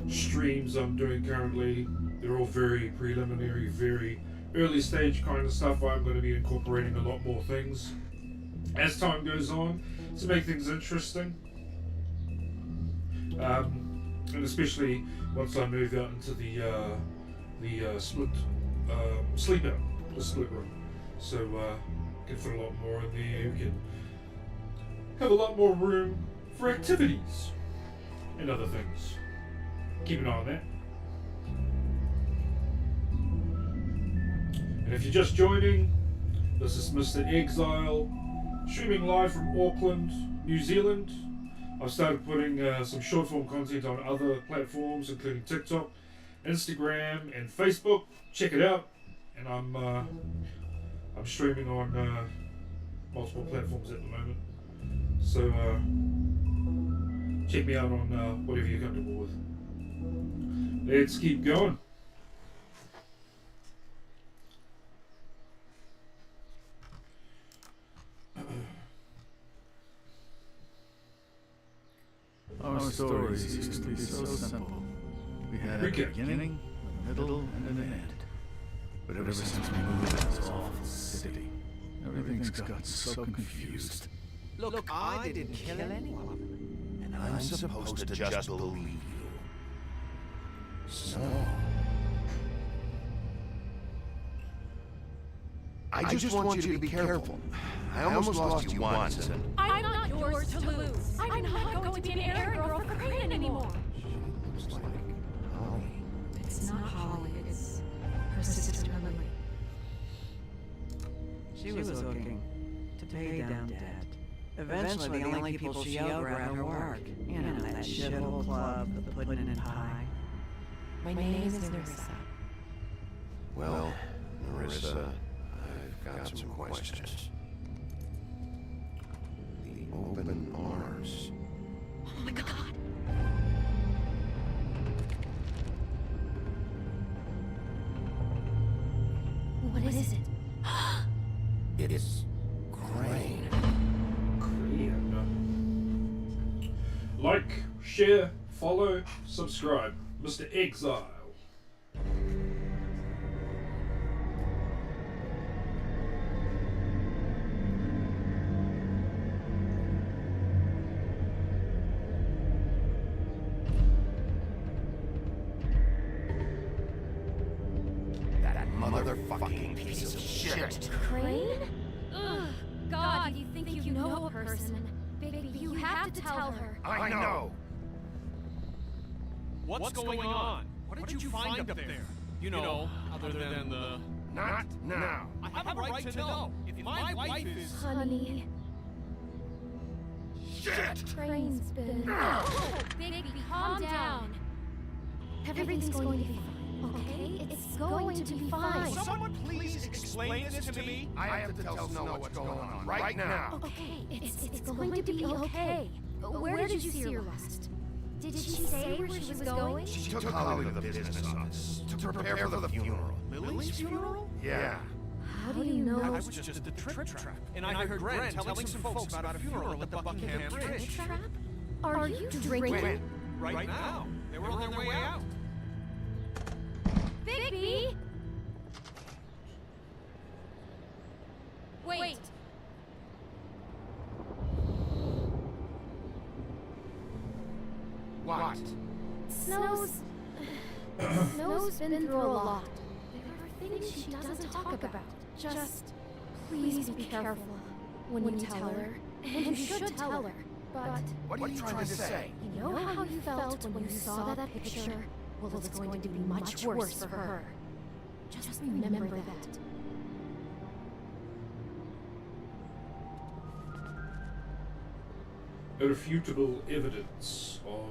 A: streams I'm doing currently, they're all very preliminary, very early stage kind of stuff. I'm going to be incorporating a lot more things as time goes on to make things interesting. And especially once I move out into the split sleep out, the split room, so can fit a lot more in there. We can have a lot more room for activities and other things. Keep an eye on that. And if you're just joining, this is mr.xzile, streaming live from Auckland, New Zealand. I've started putting some short form content on other platforms, including TikTok, Instagram, and Facebook. Check it out. And I'm streaming on multiple platforms at the moment. So check me out on whatever you're comfortable with. Let's keep going.
I: stories used to be so simple. We had a beginning, a middle, and an end. But ever since we moved to this awful city, everything's gotten so confused.
Q: Look, I didn't kill anyone.
C: And I'm supposed to just believe you. So... I just want you to be careful. I almost lost you once, and...
E: I'm not yours to lose. I'm not going to be an errand girl for Crane anymore.
N: It's not Holly, it's her sister Lily.
P: She was looking to pay down debt. Eventually, the only people she owed were at her work. You know, that shithole club, the pudding and pie.
B: My name is Narissa.
C: Well, Narissa, I've got some questions. The open arms.
H: Oh my god! What is it?
C: It is Crane.
A: Like, share, follow, subscribe. mr.xzile.
C: That motherfucking piece of shit.
H: Crane? Ugh. God, you think you know a person. Baby, you have to tell her.
C: I know.
R: What's going on? What did you find up there? You know, other than the...
C: Not now.
R: I have a right to know. If my wife is...
H: Honey.
C: Shit!
H: Crane's been... Oh, baby, calm down. Everything's going to be fine, okay? It's going to be fine.
R: Someone please explain this to me?
C: I have to tell Snow what's going on right now.
H: Okay, it's going to be okay. Where did you see her last? Did she say where she was going?
C: She took Holly to the business office to prepare for the funeral.
R: Lily's funeral?
C: Yeah.
H: How do you know?
R: I was just at the Trip Trap, and I heard Gren telling some folks about a funeral at the Buckingham Bridge.
H: Trap? Are you drinking?
R: Right now. They were on their way out.
H: Bigby! Wait.
C: What?
H: Snow's been through a lot. There are things she doesn't talk about. Just please be careful when you tell her. And you should tell her. But
C: what are you trying to say?
H: you know how you felt when you saw that picture? Well, it's going to be much worse for her. Just remember that.
A: Irrefutable evidence of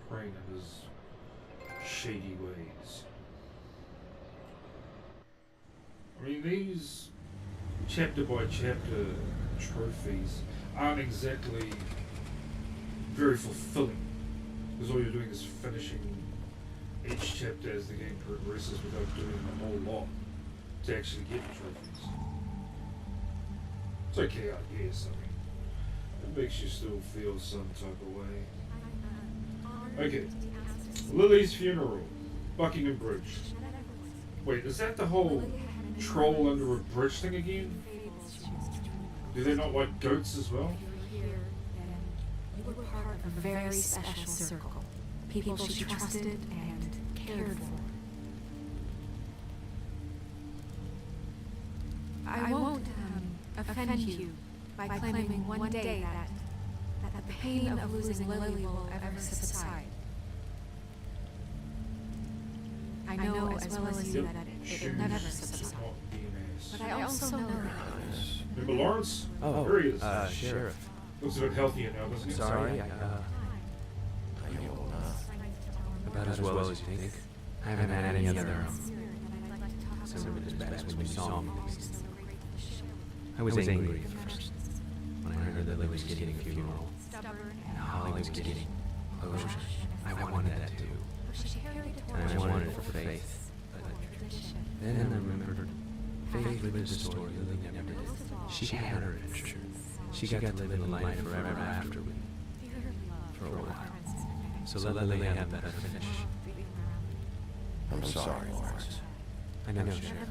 A: Crane and his shady ways. I mean, these chapter by chapter trophies aren't exactly very fulfilling, because all you're doing is finishing each chapter as the game progresses without doing a whole lot to actually get the trophies. It's okay, I guess. I mean, it makes you still feel some type of way. Okay. Lily's funeral. Buckingham Bridge. Wait, is that the whole troll under a bridge thing again? Do they not like goats as well?
N: You were part of a very special circle. People she trusted and cared for. I won't offend you by claiming one day that the pain of losing Lily will ever subside. I know as well as you that it will never subside. But I also know that...
A: Remember Lawrence?
V: Oh,
A: there he is.
V: Sheriff.
A: Looks a bit healthier now, doesn't he?
V: Sorry, about as well as you think. I haven't had any other, symptoms as bad as when you saw me. I was angry at first, when I heard that Lily was getting a funeral, and Holly was getting closure. I wanted that too. And I wanted it for Faith. But then I remembered Faith lived a story Lily never did. She had her adventure. She got to live a life forever after we, for a while. So let Lily have that finish.
L: I'm sorry, Lawrence.
V: I know, Sheriff.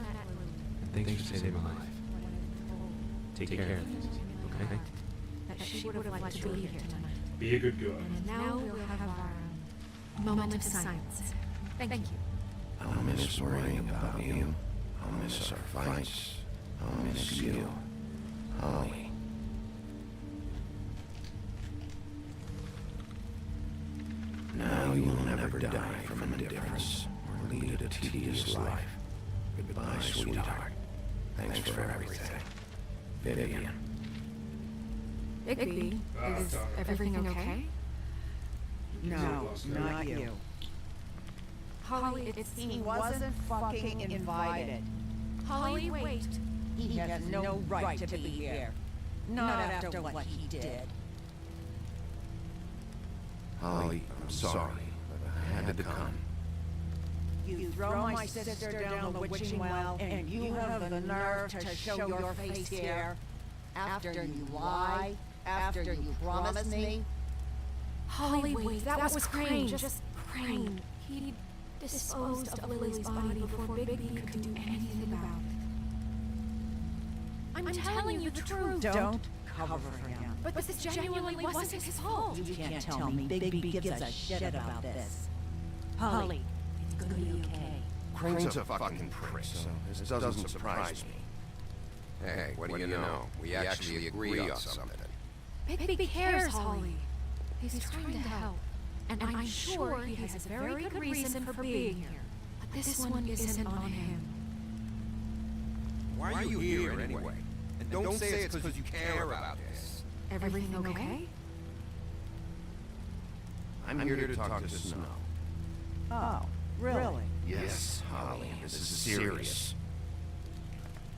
V: And thanks for saving my life. Take care of this, okay?
N: That she would have liked to be here tonight.
A: Be a good girl.
N: And now we'll have our moment of silence. Thank you.
L: I'll miss worrying about you. I'll miss our fights. I'll miss you, Holly. Now you'll never die from indifference or lead a tedious life. Goodbye, sweetheart. Thanks for everything. Vivian.
N: Bigby, is everything okay?
J: No, not you.
N: Holly,
J: He wasn't fucking invited.
N: Holly, wait.
J: He has no right to be here. Not after what he did.
L: Holly, I'm sorry, but I had to come.
J: You throw my sister down the witching well, and you have the nerve to show your face here? After you lie? After you promise me?
N: Holly, wait, that was Crane, just Crane. He disposed of Lily's body before Bigby could do anything about it. I'm telling you the truth.
J: Don't cover for him.
N: But this genuinely wasn't his fault.
J: You can't tell me Bigby gives a shit about this. Holly,
N: it's gonna be okay.
L: Crane's a fucking prick, so this doesn't surprise me.
D: Hey, what do you know? We actually agree on something.
N: Bigby cares, Holly. He's trying to help. And I'm sure he has a very good reason for being here. But this one isn't on him.
D: Why are you here anyway? And don't say it's because you care about this.
N: Everything okay?
L: I'm here to talk to Snow.
J: Oh, really?
L: Yes, Holly, this is serious.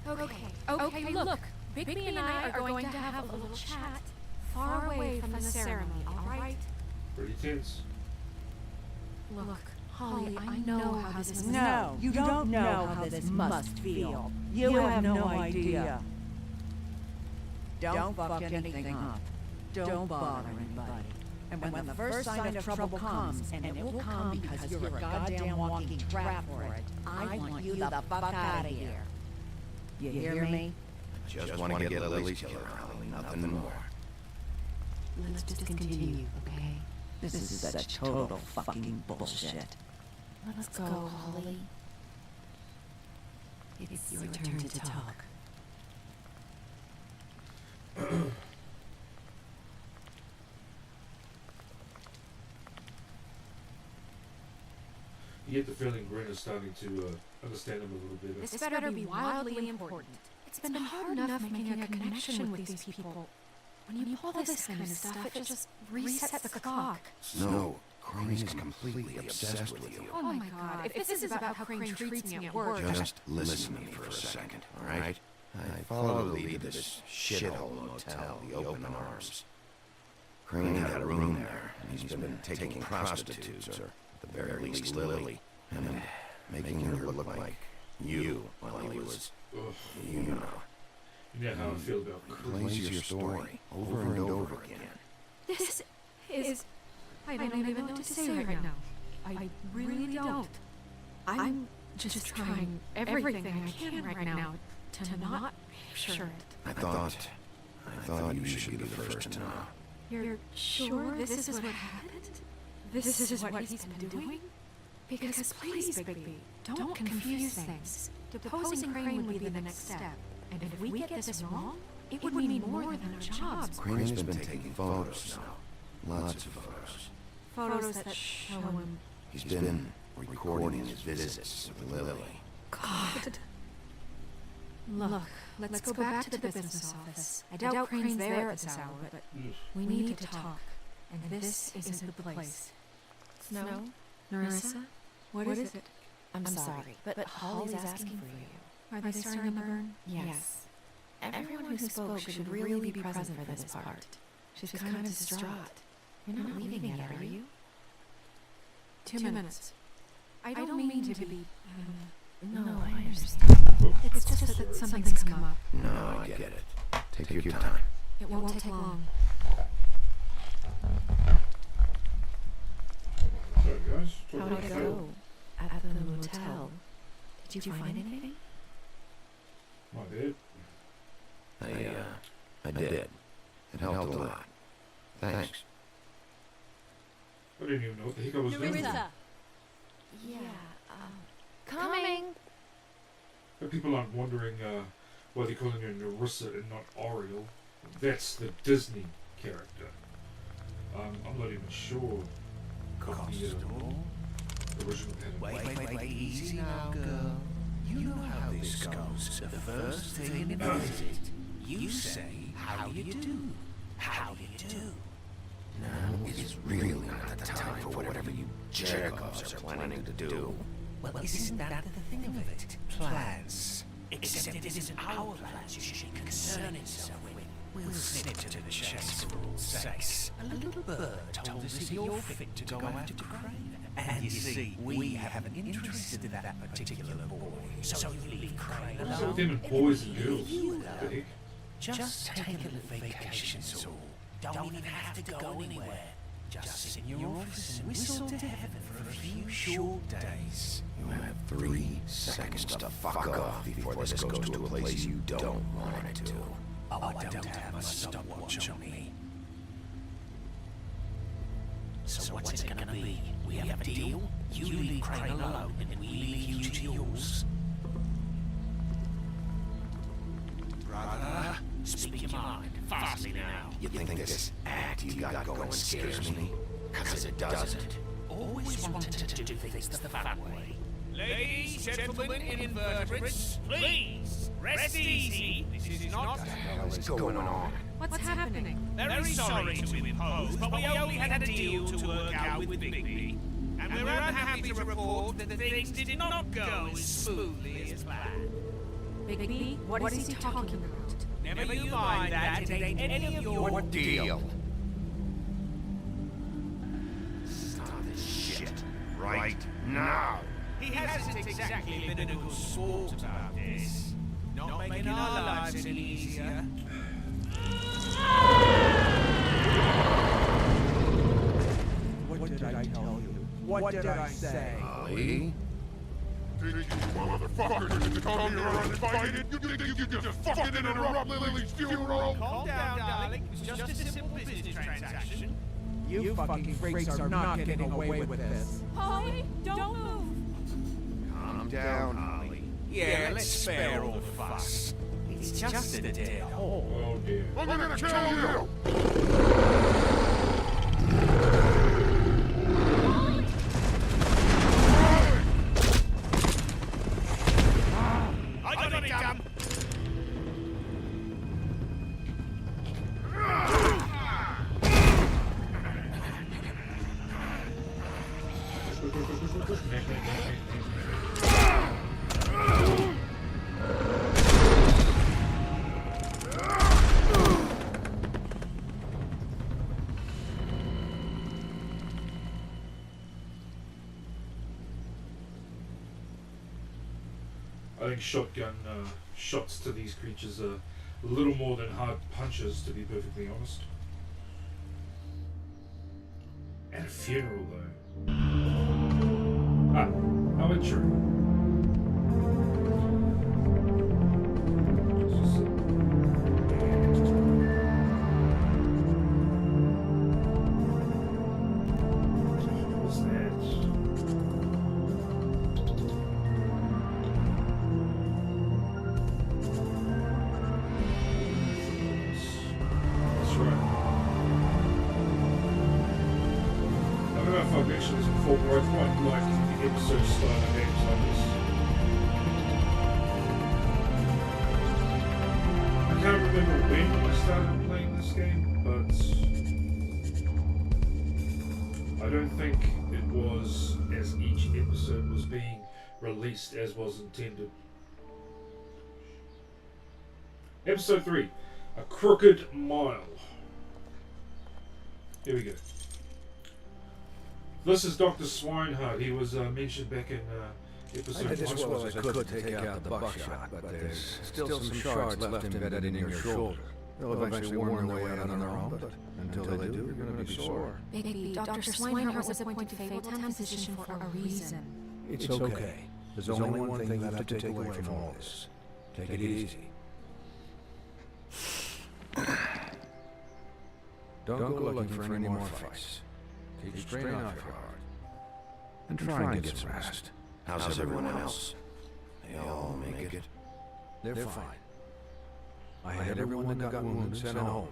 N: Okay, look. Bigby and I are going to have a little chat far away from the ceremony, all right?
A: Pretty tense.
N: Look, Holly, I know how this must
J: No, you don't know how this must feel. You have no idea. Don't fuck anything up. Don't bother anybody. And when the first sign of trouble comes, and it will come because you're a goddamn walking trap for it, I want you the fuck out of here. You hear me?
L: Just want to get Lily's killer, Holly, nothing more.
B: Let's just continue, okay?
J: This is such total fucking bullshit.
B: Let's go, Holly. It's your turn to talk.
A: You get the feeling Grin is starting to understand him a little bit.
N: This better be wildly important. It's been hard enough making a connection with these people. When you pull this kind of stuff, it just resets the clock.
L: No, Crane is completely obsessed with you.
N: Oh my god, if this is about how Crane treats me at work...
L: Just listen to me for a second, alright? I follow the lead to this shithole motel, the Open Arms. Crane had a room there, and he's been taking prostitutes, or at the very least Lily, and making her look like you while he was, you know.
A: You know how I feel about
L: Plays your story over and over again.
N: This is... I don't even know what to say right now. I really don't. I'm just trying everything I can right now to not picture it.
L: I thought you should be the first to know.
N: You're sure this is what happened? This is what he's been doing? Because please, Bigby, don't confuse things. Deposing Crane would be the next step. And if we get this wrong, it would mean more than our jobs.
L: Crane has been taking photos now. Lots of photos.
N: Photos that show him.
L: He's been recording his visits with Lily.
N: God. Look, let's go back to the business office. I doubt Crane's there at this hour, but we need to talk. And this isn't the place. Snow? Narissa? What is it?
B: I'm sorry, but Holly's asking for you.
N: Are they starting to burn?
B: Yes. Everyone who spoke should really be present for this part. She's kind of distraught. You're not leaving yet, are you?
N: 2 minutes. I don't mean to be...
B: No, I understand.
N: It's just that something's come up.
L: No, I get it. Take your time.
N: It won't take long.
A: guys.
H: How did it go at the motel? Did you find anything?
A: My bad.
L: I did. It helped a lot. Thanks.
A: I didn't even know what the heck I was doing.
H: Yeah, coming.
A: But people aren't wondering why they're calling her Narissa and not Oriel. That's the Disney character. I'm not even sure. The original had
Q: Wait, easy now, girl. You know how this goes. The first thing in a visit, you say, how do you do? How do you do?
L: Now is really not the time for whatever you jerk-offs are planning to do.
Q: Well, isn't that the thing of it? Plans. Except it isn't our plans you should be concerning yourself with. We'll snip to the chest for all sakes. A little bird told us that you're fit to go after Crane. And you see, we haven't interested in that particular boy. So you leave Crane
A: What's
Q: alone.
A: with them and boys and girls? What the heck?
Q: Just take a little vacation, so don't even have to go anywhere. Just sit in your office and whistle to heaven for a few short days.
L: You have 3 seconds to fuck off before this goes to a place you don't want it to.
Q: Oh, I don't have my stopwatch on me. So what's it gonna be? We have a deal? You leave Crane alone and we leave you to yours? Brother, speak your mind. Fastly now.
L: You think this act you got going scares me? 'Cause it doesn't.
Q: Always wanted to do things the fat way.
R: Ladies, gentlemen, invertebrates, please, rest easy. This is not...
L: What's going on?
N: What's happening?
R: Very sorry to impose, but we only had a deal to work out with Bigby. And we're unhappy to report that things did not go as smoothly as planned.
N: Bigby? What is he talking about?
R: Never you mind that, it ain't any of your...
L: What deal? Stop this shit right now.
R: He hasn't exactly been a good sport about this. Not making our lives any easier.
O: What did I tell you? What did I say?
L: Ollie?
F: Did you motherfuckers to come here uninvited? You think you just fucking interrupt Lily's funeral?
R: Calm down, darling. It was just a simple business transaction.
O: You fucking freaks are not getting away with this.
N: Holly, don't move.
L: Calm down, Ollie.
R: Yeah, let's spare all the fuss. It's just a dead hole.
A: Oh dear.
F: I'm gonna kill you!
R: I got it, Gum.
A: I think shotgun shots to these creatures are a little more than hard punches, to be perfectly honest. And a funeral, though. Ah, how mature. What's that? That's right. I don't know if I've mentioned this before, but I quite like the episode style of games like this. I can't remember when I started playing this game, but I don't think it was as each episode was being released as was intended. Episode 3, A Crooked Mile. Here we go. This is Dr. Swinehart. He was mentioned back in episode 1.
M: I did as well as I could to take out the buckshot, but there's still some shards left embedded in your shoulder.
I: They'll eventually worm their way out on their own, but until they do, you're going to be sore.
N: Baby, Dr. Swinehart was appointed Fabletown's physician for a reason.
I: It's okay. There's only one thing you have to take away from all this. Take it easy. Don't go looking for any more fights. Keep straight off your heart. And try and get some rest.
L: How's everyone else? They all make it?
I: They're fine. I had everyone that got wounded sent home.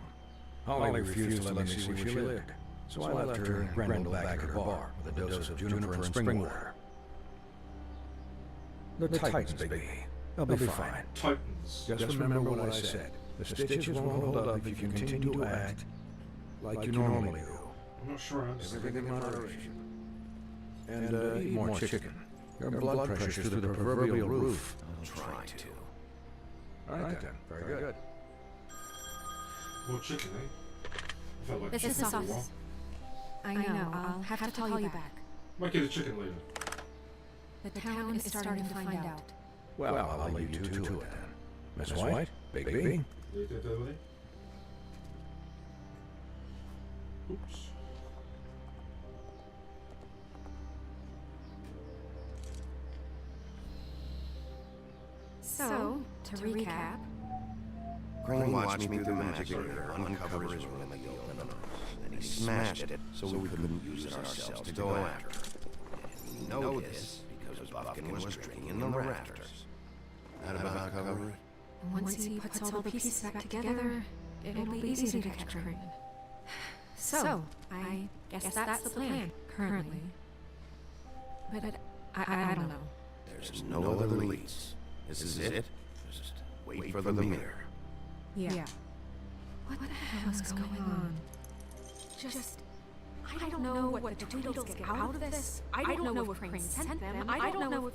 I: Holly refused to let me see where she lived, so I left her and Grendel back at her bar with a dose of juniper and spring water. The Titans, baby. They'll be fine.
A: Titans.
I: Just remember what I said. The stitches won't hold up if you continue to act like you normally do.
A: I'm not sure I understand.
I: Everything in moderation. And eat more chicken. Your blood pressure's through the proverbial roof.
L: I'll try to.
I: All right then. Very good.
A: More chicken, eh? I felt like
N: This is sauce. I know. I'll have to call you back.
A: Might get a chicken later.
N: The town is starting to find out.
I: Well, I'll leave you two to it then. Miss White, Bigby.
A: Later, Beverly. Oops.
N: So, to recap,
L: Crane watched me through the magic mirror uncover his room in the open. Then he smashed it so we couldn't use it ourselves to go after her. And we know this because Buffkin was drinking in the rafters. That about cover it?
N: once he puts all the pieces back together, it'll be easy to catch Crane. So, I guess that's the plan, currently. But I don't know.
L: There's no other leads. This is it. Just wait for the mirror.
N: Yeah. What the hell is going on? Just... I don't know what the Doodles get out of this. I don't know if Crane sent them. I don't know if...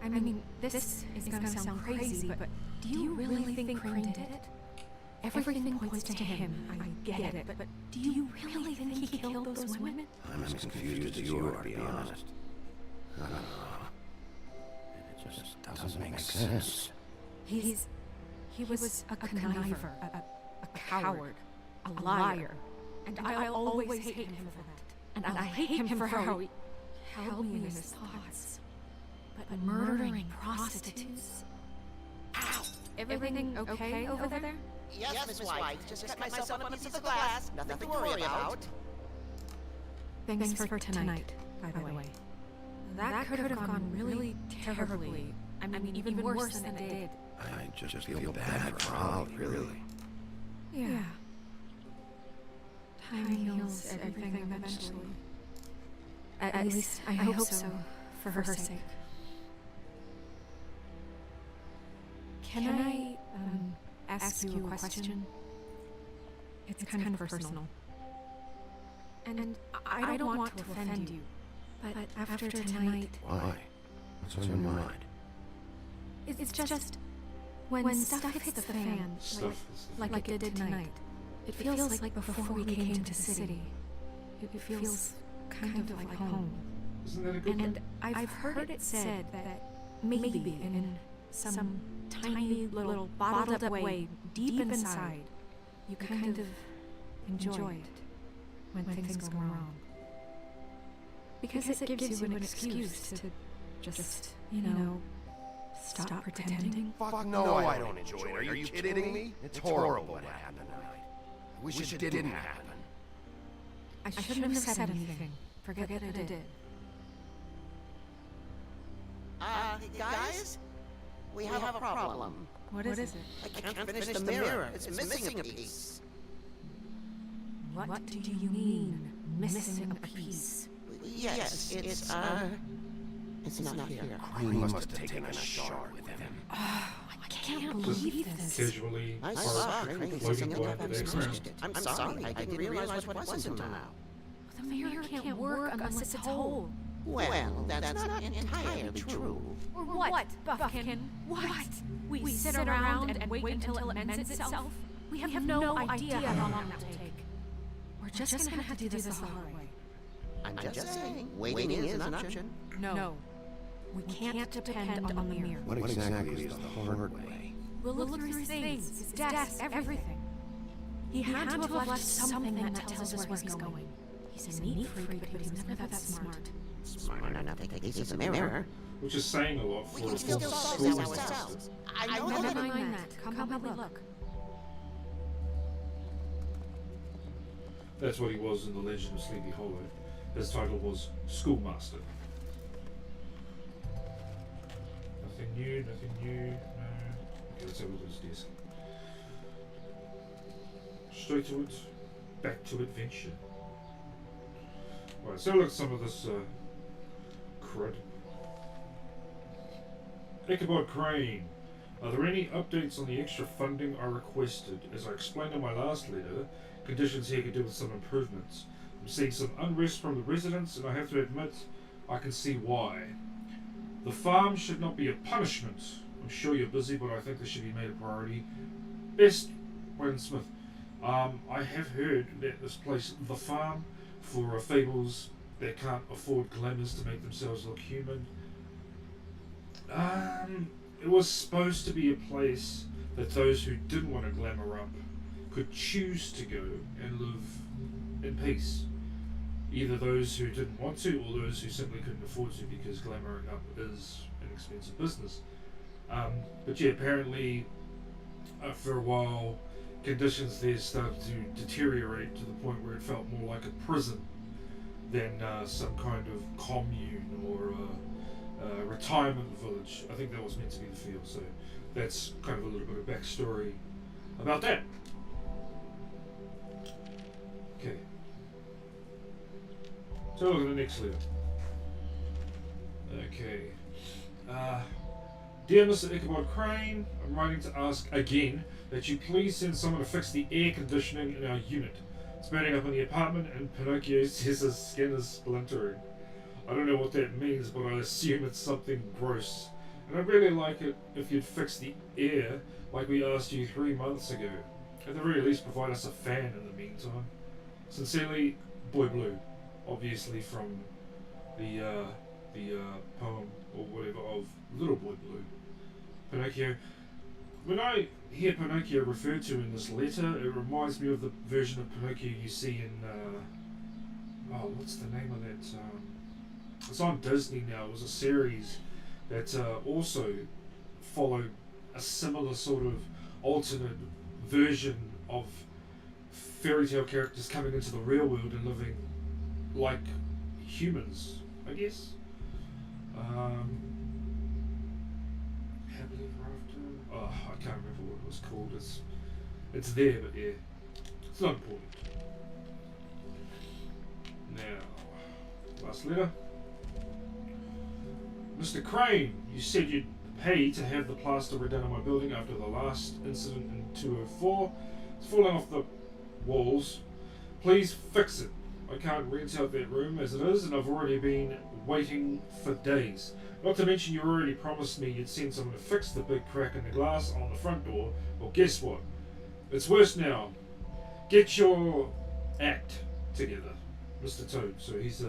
N: I mean, this is gonna sound crazy, but do you really think Crane did it? Everything points to him. I get it, but do you really think he killed those women?
L: I'm as confused as you are, to be honest. I don't know. It just doesn't make sense.
N: He was a conniver, a coward, a liar, and I'll always hate him for that. And I hate him for how he held me in his thoughts. But murdering prostitutes... Ow! Everything okay over there?
K: Yes, Miss White. Just cut myself on a piece of the glass. Nothing to worry about.
N: Thanks for tonight, by the way. That could have gone really terribly. I mean, even worse than it did.
L: I just feel bad for Holly, really.
N: Yeah. Time heals everything eventually. At least, I hope so, for her sake. Can I, ask you a question? It's kind of personal. And I don't want to offend you, but after tonight...
L: Why? What's on your mind?
N: It's just... When stuff hits the fan, like it did tonight, it feels like before we came to the city. It feels kind of like home.
A: Isn't that a good
N: And I've heard it said that maybe in some tiny little bottled up way deep inside, you kind of enjoy it when things go wrong. Because it gives you an excuse to just, stop pretending.
C: Fuck no, I don't enjoy it. Are you kidding me? It's horrible what happened tonight. I wish it didn't happen.
N: I shouldn't have said anything. Forget that I did.
K: Guys? We have a problem.
N: What is it?
K: I can't finish the mirror. It's missing a piece.
N: What do you mean, missing a piece?
K: Yes, it's not here.
L: Crane must have taken a shard with him.
N: I can't believe this.
A: Casually
K: I saw Crane
A: floating by the background.
K: I'm sorry, I didn't realize what it was until now.
N: The mirror can't work unless it's whole.
K: Well, that's not entirely true.
N: Or what, Buffkin? What? We sit around and wait until it mends itself? We have no idea how long that will take. We're just gonna have to do this the hard way.
K: I'm just saying, waiting is an option.
N: No. We can't depend on the mirror.
L: What exactly is the hard way?
N: We'll look through his things, his desk, everything. He had to have left something that tells us where he's going. He's a neat freak, but he was never that smart.
K: Smart enough to think he's a mirror.
A: Which is saying a lot for
K: We
A: a
K: can still
A: former
K: solve
A: school
K: this
A: master.
K: ourselves. I know
N: Never
K: that.
N: mind that. Come help me look.
A: That's what he was in The Legend of Sleepy Hollow. His title was Schoolmaster. Nothing new, nothing new. No. Okay, let's have a look at his desk. Straight to it. Back to adventure. Right, so look at some of this crud. Ichabod Crane. Are there any updates on the extra funding I requested? As I explained in my last letter, conditions here could do with some improvements. I'm seeing some unrest from the residents, and I have to admit, I can see why. The farm should not be a punishment. I'm sure you're busy, but I think this should be made a priority. Best, Brandon Smith. I have heard that this place, the farm, for fables that can't afford glamours to make themselves look human. It was supposed to be a place that those who didn't want to glamour up could choose to go and live in peace. Either those who didn't want to, or those who simply couldn't afford to, because glamouring up is an expensive business. But yeah, apparently after a while, conditions there started to deteriorate to the point where it felt more like a prison than some kind of commune or retirement village. I think that was meant to be the feel, so that's kind of a little bit of backstory about that. Okay. So look at the next letter. Okay. Dear Mr. Ichabod Crane, I'm writing to ask again that you please send someone to fix the air conditioning in our unit. It's burning up in the apartment and Pinocchio says his skin is splintering. I don't know what that means, but I assume it's something gross. And I'd really like it if you'd fix the air like we asked you 3 months ago. At the very least, provide us a fan in the meantime. Sincerely, Boy Blue. Obviously from the poem or whatever of Little Boy Blue. Pinocchio. When I hear Pinocchio referred to in this letter, it reminds me of the version of Pinocchio you see in what's the name of that? It's on Disney now. It was a series that also followed a similar sort of alternate version of fairy tale characters coming into the real world and living like humans, I guess. Happily Ever After? Oh, I can't remember what it was called. It's there, but yeah, it's not important. Now, last letter. Mr. Crane, you said you'd pay to have the plaster redone on my building after the last incident in 204. It's falling off the walls. Please fix it. I can't rent out that room as it is, and I've already been waiting for days. Not to mention you already promised me you'd send someone to fix the big crack in the glass on the front door. Well, guess what? It's worse now. Get your act together, Mr. Toad. So he's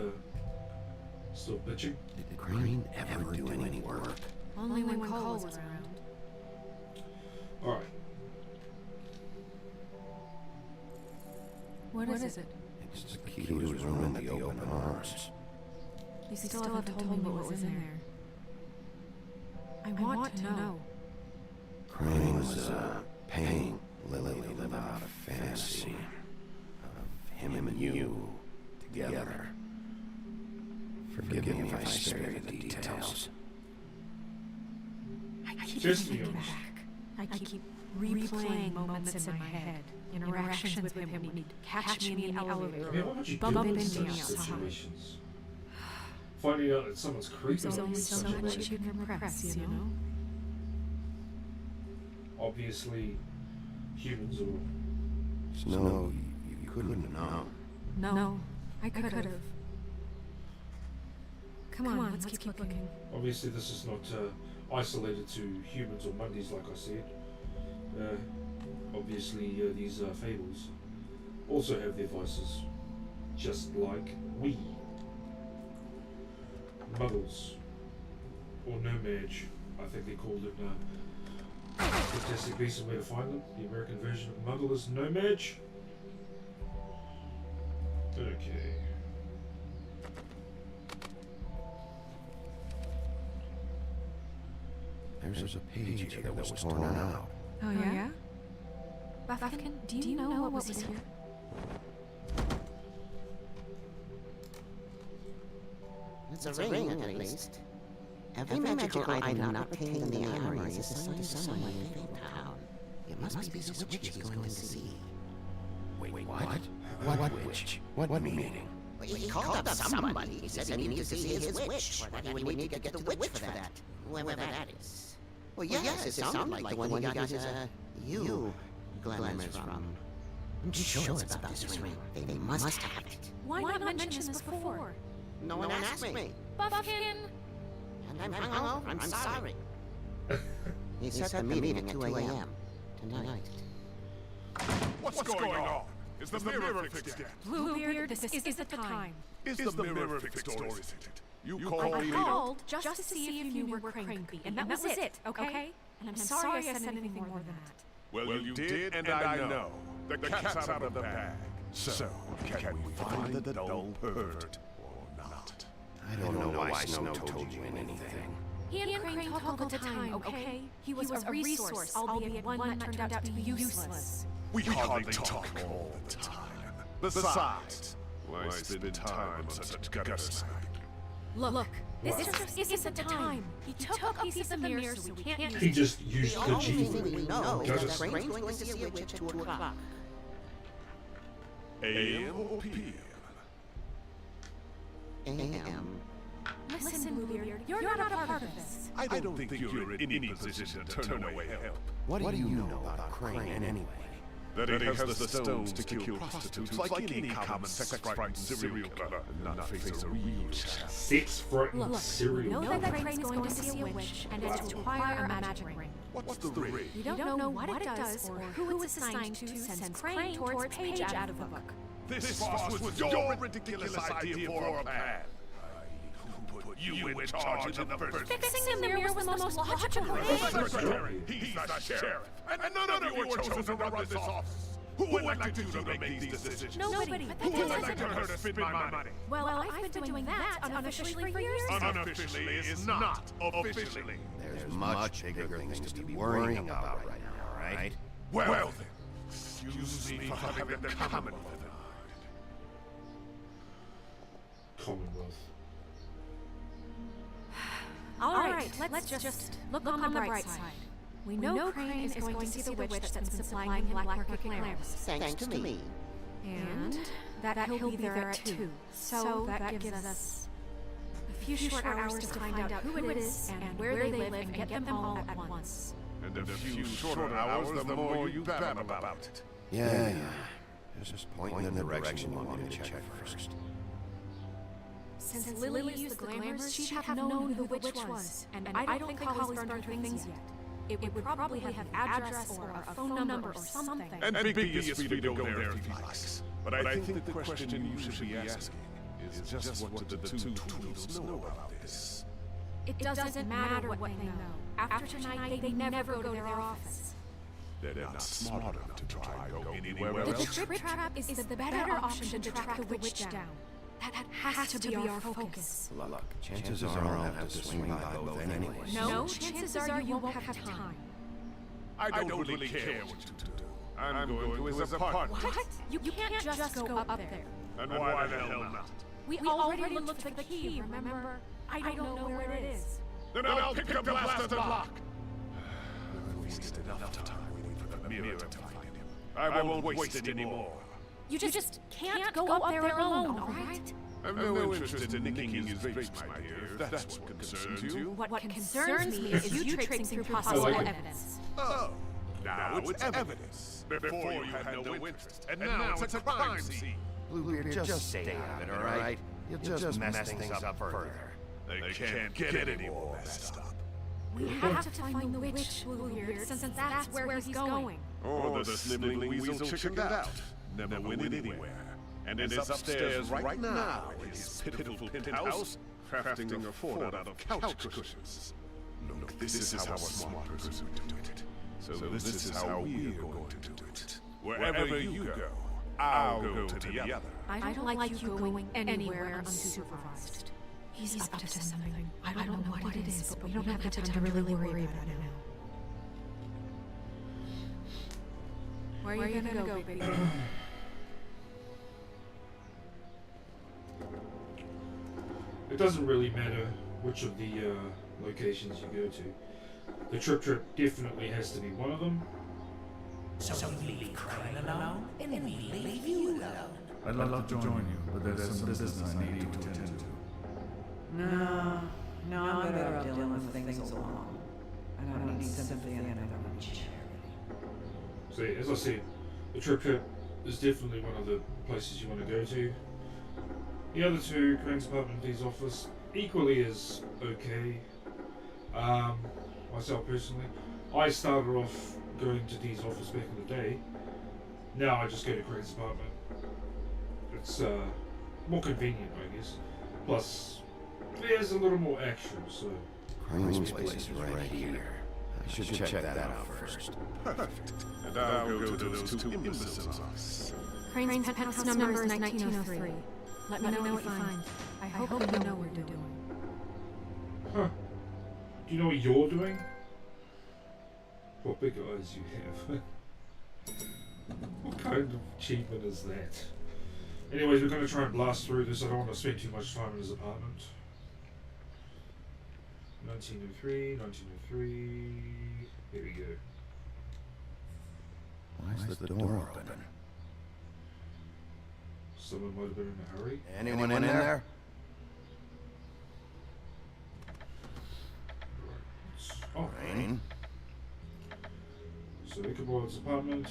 A: still bitching.
L: Did the Crane ever do any work?
N: Only when Cole was around.
A: Alright.
N: What is it?
L: It's the key to his room in the open arms.
N: You still haven't told me what was in there. I want to know.
L: Crane was paying Lily to live out a fantasy of him and you together. Forgive me if I spare you the details.
N: I keep thinking back. I keep replaying moments in my head. Interactions with him when he'd catch me in the elevator,
A: I mean, what would you
N: bump
A: do in
N: into
A: such
N: me outside.
A: situations? Finding out that someone's creeping
N: There's
A: on
N: only
A: you
N: so
A: such a
N: much
A: way.
N: you can repress, you know?
A: Obviously, humans or...
L: No, you couldn't know.
N: No, I could have. Come on, let's keep looking.
A: Obviously, this is not isolated to humans or monkeys, like I said. Obviously, these fables also have their vices, just like we. Muggles, or no-mage, I think they called it. Fantastic Beasts and Where to Find Them. The American version of Muggle is no-mage. Okay.
L: There's a page here that was torn out.
N: Oh, yeah? Buffkin, do you know what was here?
K: It's a ring, at least. Every magical item not obtained in the armory is assigned to someone in Telltale. It must be this witch he's going to see.
L: Wait, what? What witch? What meaning?
K: Well, he called up somebody. He said he needed to see his witch. But he would need to get the witch for that. Whoever that is. Well, yes, it sounded like the one he got his, glamours from. I'm sure it's about this ring. They must have it.
N: Why not mention this before?
K: No one asked me.
N: Buffkin!
K: And I'm hungover. I'm sorry. He set the meeting at 2 a.m. tonight.
F: What's going on? Is the mirror fixed yet?
N: Bluebeard, this isn't the time.
F: Is the mirror fixed or isn't it? You
N: I called just to see if you were cranky, and that was it, okay? And I'm sorry I said anything more than that.
F: Well, you did, and I know. The cat's out of the bag. So, can we find the dull pervert or not?
L: I don't know why Snow told you anything.
N: He and Crane talk all the time, okay? He was a resource, albeit one that turned out to be useless.
F: We hardly talk all the time. Besides, why spend time on such gutter sniping?
N: Look, this just isn't the time. He took a piece of the mirror, so we can't use it.
A: He just used the G
K: The only thing we know is that
A: word.
K: Crane's going to see a witch at 2 o'clock.
F: AM or PM?
K: AM.
N: Listen, Bluebeard, you're not a part of this.
F: I don't think you're in any position to turn away help.
L: What do you know about Crane anyway?
F: That he has the stones to kill prostitutes like any common sex-frightened serial killer and not face a real challenge.
A: Sex-frightened serial
N: Know that Crane is going to see a witch and is to acquire a magic ring.
F: What's the ring?
N: We don't know what it does or who it's assigned to sends Crane towards page out of the book.
F: This was your ridiculous idea for a plan. Who put you in charge in the first place?
N: Fixing the mirror was the most logical
F: Secretary, he's the sheriff, and none of you were chosen to run this office. Who elected you to make these decisions?
N: Nobody, but
F: Who elected her to spend my money?
N: Well, I've been doing that unofficially for years.
F: Unofficially is not officially.
L: There's much bigger things to be worrying about right now, right?
F: Well then, excuse me for having the Commonwealth.
A: Commonwealth.
N: All right, let's just look on the bright side. We know Crane is going to see the witch that's been supplying him black market glamours.
K: Thanks to me.
N: And that he'll be there at 2. So that gives us a few short hours to find out who it is and where they live and get them all at once.
F: And a few shorter hours, the more you babble about it.
L: Yeah. Just point in the direction you want me to check first.
N: Since Lily used the glamours, she'd have known who the witch was. And I don't think Holly's burned her things yet. It would probably have an address or a phone number or something.
F: And Bigby is free to go there if he likes. But I think the question you should be asking is just what did the two Tweedles know about this?
N: It doesn't matter what they know. After tonight, they never go to their office.
F: They're not smart enough to try and go anywhere
N: The
F: else.
N: trip trap is the better option to track the witch down. That has to be our focus.
L: Look, chances are I'll have to swing by both anyway.
N: No, chances are you won't have time.
F: I don't really care what you do. I'm going to his apartment.
N: What? You can't just go up there.
F: And why the hell not?
N: We already looked for the key, remember? I don't know where it is.
F: Then I'll pick the blasted lock. I've wasted enough time waiting for the mirror to find him. I won't waste it anymore.
N: You just can't go up there alone, all right?
F: I've no interest in nicking his drapes, my dear, if that's what concerns you.
N: What concerns me is you tracing through possible evidence.
F: Oh, now it's evidence. Before you had no interest, and now it's a crime scene.
L: Bluebeard, just stay out of it, all right? You'll just mess things up further.
F: They can't get any more messed up.
N: We have to find the witch, Bluebeard, since that's where he's going.
F: Or the sniveling weasel chickened out. Never went anywhere. And is upstairs right now in his pitiful penthouse, crafting a fort out of couch cushions. Look, this is how a smart person would do it. So this is how we're going to do it. Wherever you go, I'll go to the other.
N: I don't like you going anywhere unsupervised. He's up to something. I don't know what it is, but we don't have the time to really worry about it now. Where are you gonna go, baby?
A: It doesn't really matter which of the locations you go to. The trip definitely has to be one of them.
R: So we leave Crane alone, and we leave you alone.
I: I'd love to join you, but there's some business I need to attend to.
P: No, I'm better off dealing with things alone. I don't need sympathy and I don't need charity.
A: So as I said, the trip is definitely one of the places you want to go to. The other two, Crane's apartment and Dee's office, equally as okay. Myself personally, I started off going to Dee's office back in the day. Now I just go to Crane's apartment. It's more convenient, I guess. Plus, there's a little more action, so...
L: Crane's place is right here. I should check that out first.
F: Perfect. And I'll go to those two imbeciles' office.
N: Crane's penthouse number is 1903. Let me know what you find. I hope you know what you're doing.
A: Huh. Do you know what you're doing? What big eyes you have. What kind of achievement is that? Anyways, we're going to try and blast through this. I don't want to spend too much time in his apartment. 1903, 1903. Here we go.
L: Why is the door open?
A: Someone might have been in a hurry.
L: Anyone in there?
A: Oh,
L: Crane.
A: So Ichabod's apartment,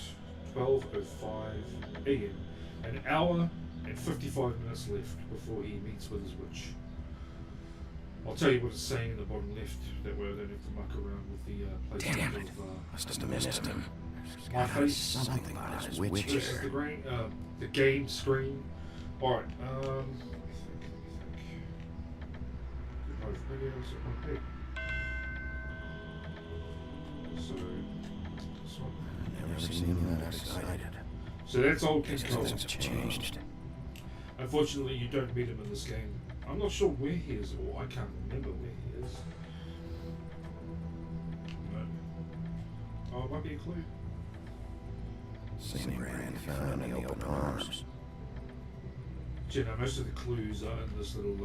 A: 12:05 a.m. An hour and 55 minutes left before he meets with his witch. I'll tell you what it's saying in the bottom left. That way I don't have to muck around with the placement
L: Damn it! Must have missed him.
A: My face.
L: Something about his witch
A: This is
L: here.
A: the game screen. Alright, let me think. So, this one.
L: I've never seen him that excited.
A: So that's old control.
L: Things have changed.
A: Unfortunately, you don't meet him in this game. I'm not sure where he is, or I can't remember where he is. No. Oh, it might be a clue.
L: Same brand found in the open arms.
A: You know, most of the clues are in this little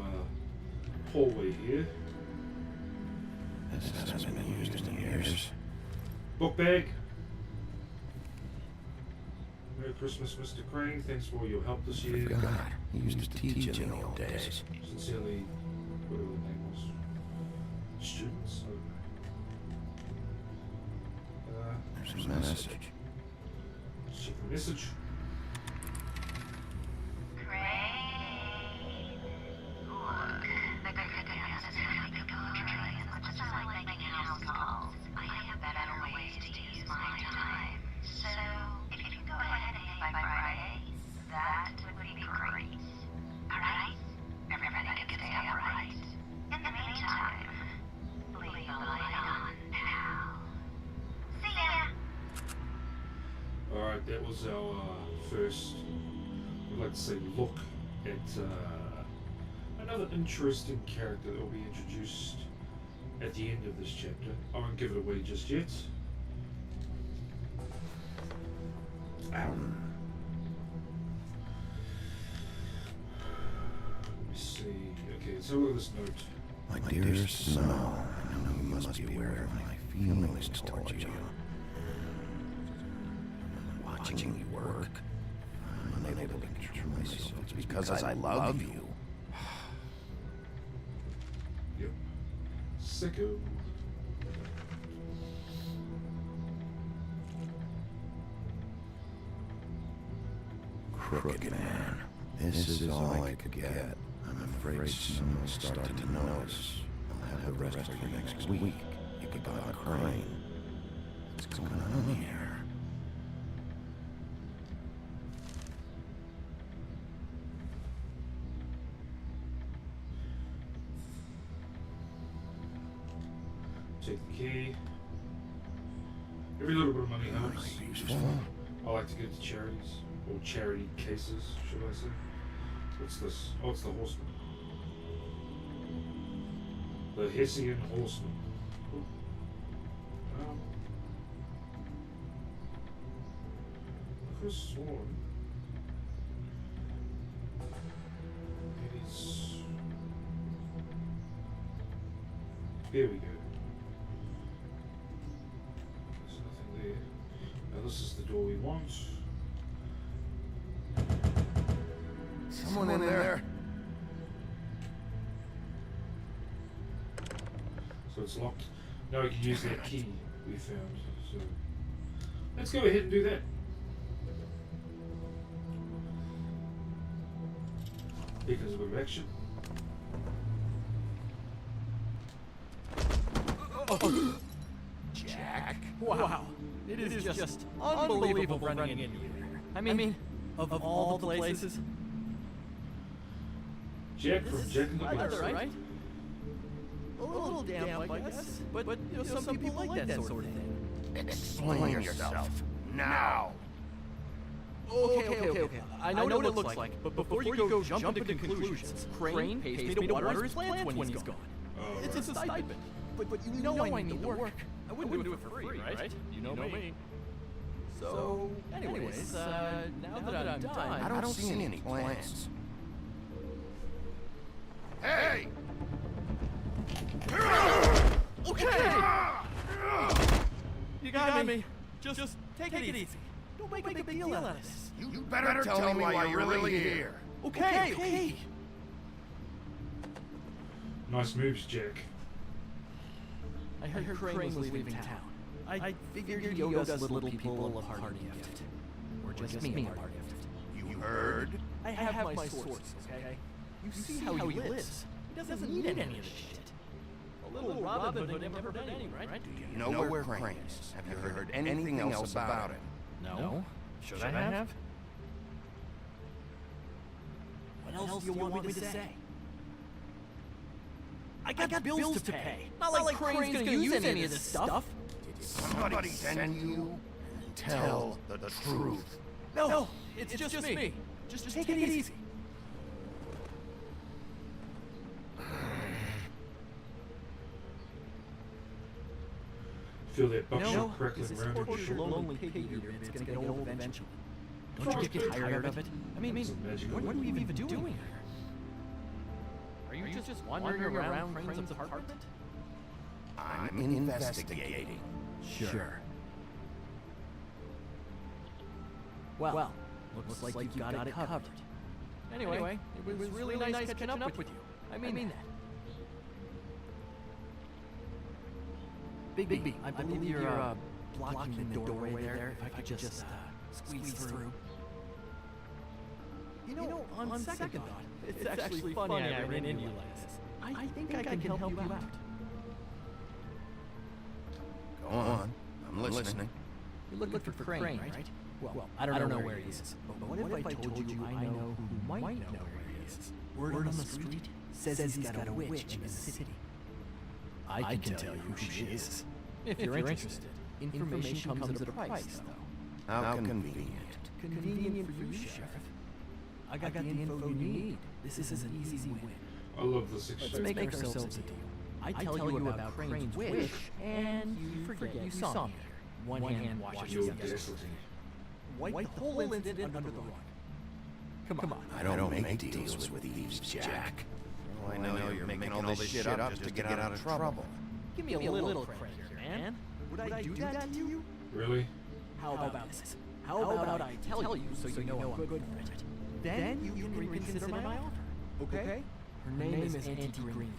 A: hallway here.
L: This hasn't been used in years.
A: Book bag. Merry Christmas, Mr. Crane. Thanks for your help this year.
L: God, he used to teach in the old days.
A: Sincerely, whatever the name was. Students.
L: There's a message.
A: Check the message. Alright, that was our first, I'd like to say, look at another interesting character that will be introduced at the end of this chapter. I won't give it away just yet. Let me see. Okay, so look at this note.
L: My dearest Snow, I know you must be aware of my feelings towards you. Watching you work, I'm unable to control myself. It's because I love you.
A: Yep. Sicko.
L: Crooked man. This is all I could get. I'm afraid someone will start to notice. I'll have the rest for next week. You could buy a Crane. What's going on here?
A: Take the key. Every little bit of money helps. I like to give to charities. Or charity cases, should I say? What's this? Oh, it's the horseman. The Hessian horseman. I could have sworn it is. Here we go. There's nothing there. Now this is the door we want.
C: Someone in there.
A: So it's locked. Now we can use that key we found. So let's go ahead and do that. Because of action.
U: Jack? Wow. It is just unbelievable running in here. I mean, of all the places.
A: Jack from Jack and the Box.
U: Right? A little damp, I guess. But you know, some people like that sort of thing.
C: Explain yourself. Now.
U: Okay. I know what it looks like, but before you go jump into conclusions, Crane pays me to water his plants when he's gone. It's a stipend. But you know I need the work. I wouldn't do it for free, right? You know me. So, anyways, now that I'm done,
C: I don't see any plants. Hey!
U: Okay! You got me. Just take it easy. Don't make a big deal out of this.
C: You better tell me why you're really here.
U: Okay.
A: Nice moves, Jack.
U: I heard Crane was leaving town. I figured he owed us little people a party gift. Or just me a party gift.
C: You heard?
U: I have my sources, okay? You see how he lives. He doesn't need any of this shit. A little Robin Hood never heard any, right?
C: Do you know where Crane is? Have you heard anything else about it?
U: No. Should I have? What else do you want me to say? I got bills to pay. Not like Crane's gonna use any of this stuff.
C: Did somebody send you? Tell the truth.
U: No, it's just me. Just take it easy.
A: Feel that buckshot crackling around in your shirt.
U: Lonely pig eater, it's gonna get old eventually. Don't you get tired of it? I mean, what are we even doing here? Are you just wandering around Crane's apartment?
C: I'm investigating.
U: Sure. Well, looks like you've got it covered. Anyway, it was really nice catching up with you. I mean that. Bigby, I believe you're blocking the doorway there. If I could just squeeze through. You know, on second thought, it's actually funny I ran into you like this. I think I can help you out.
C: Go on. I'm listening.
U: You're looking for Crane, right? Well, I don't know where he is. But what if I told you I know who might know where he is? Word on the street says he's got a witch in the city. I can tell you who she is. If you're interested. Information comes at a price, though.
C: How convenient.
U: Convenient for you, Sheriff. I got the info you need. This is an easy win.
A: I love this exchange.
U: Let's make ourselves a deal. I tell you about Crane's wish, and you forget you saw me here. One hand watches the other. Wipe the whole incident under the rug. Come on.
C: I don't make deals with thieves, Jack. I know you're making all this shit up just to get out of trouble.
U: Give me a little credit here, man. Would I do that to you?
A: Really?
U: How about this? How about I tell you so you know I'm good for it? Then you can reconsider my offer, okay? Her name is Auntie Green.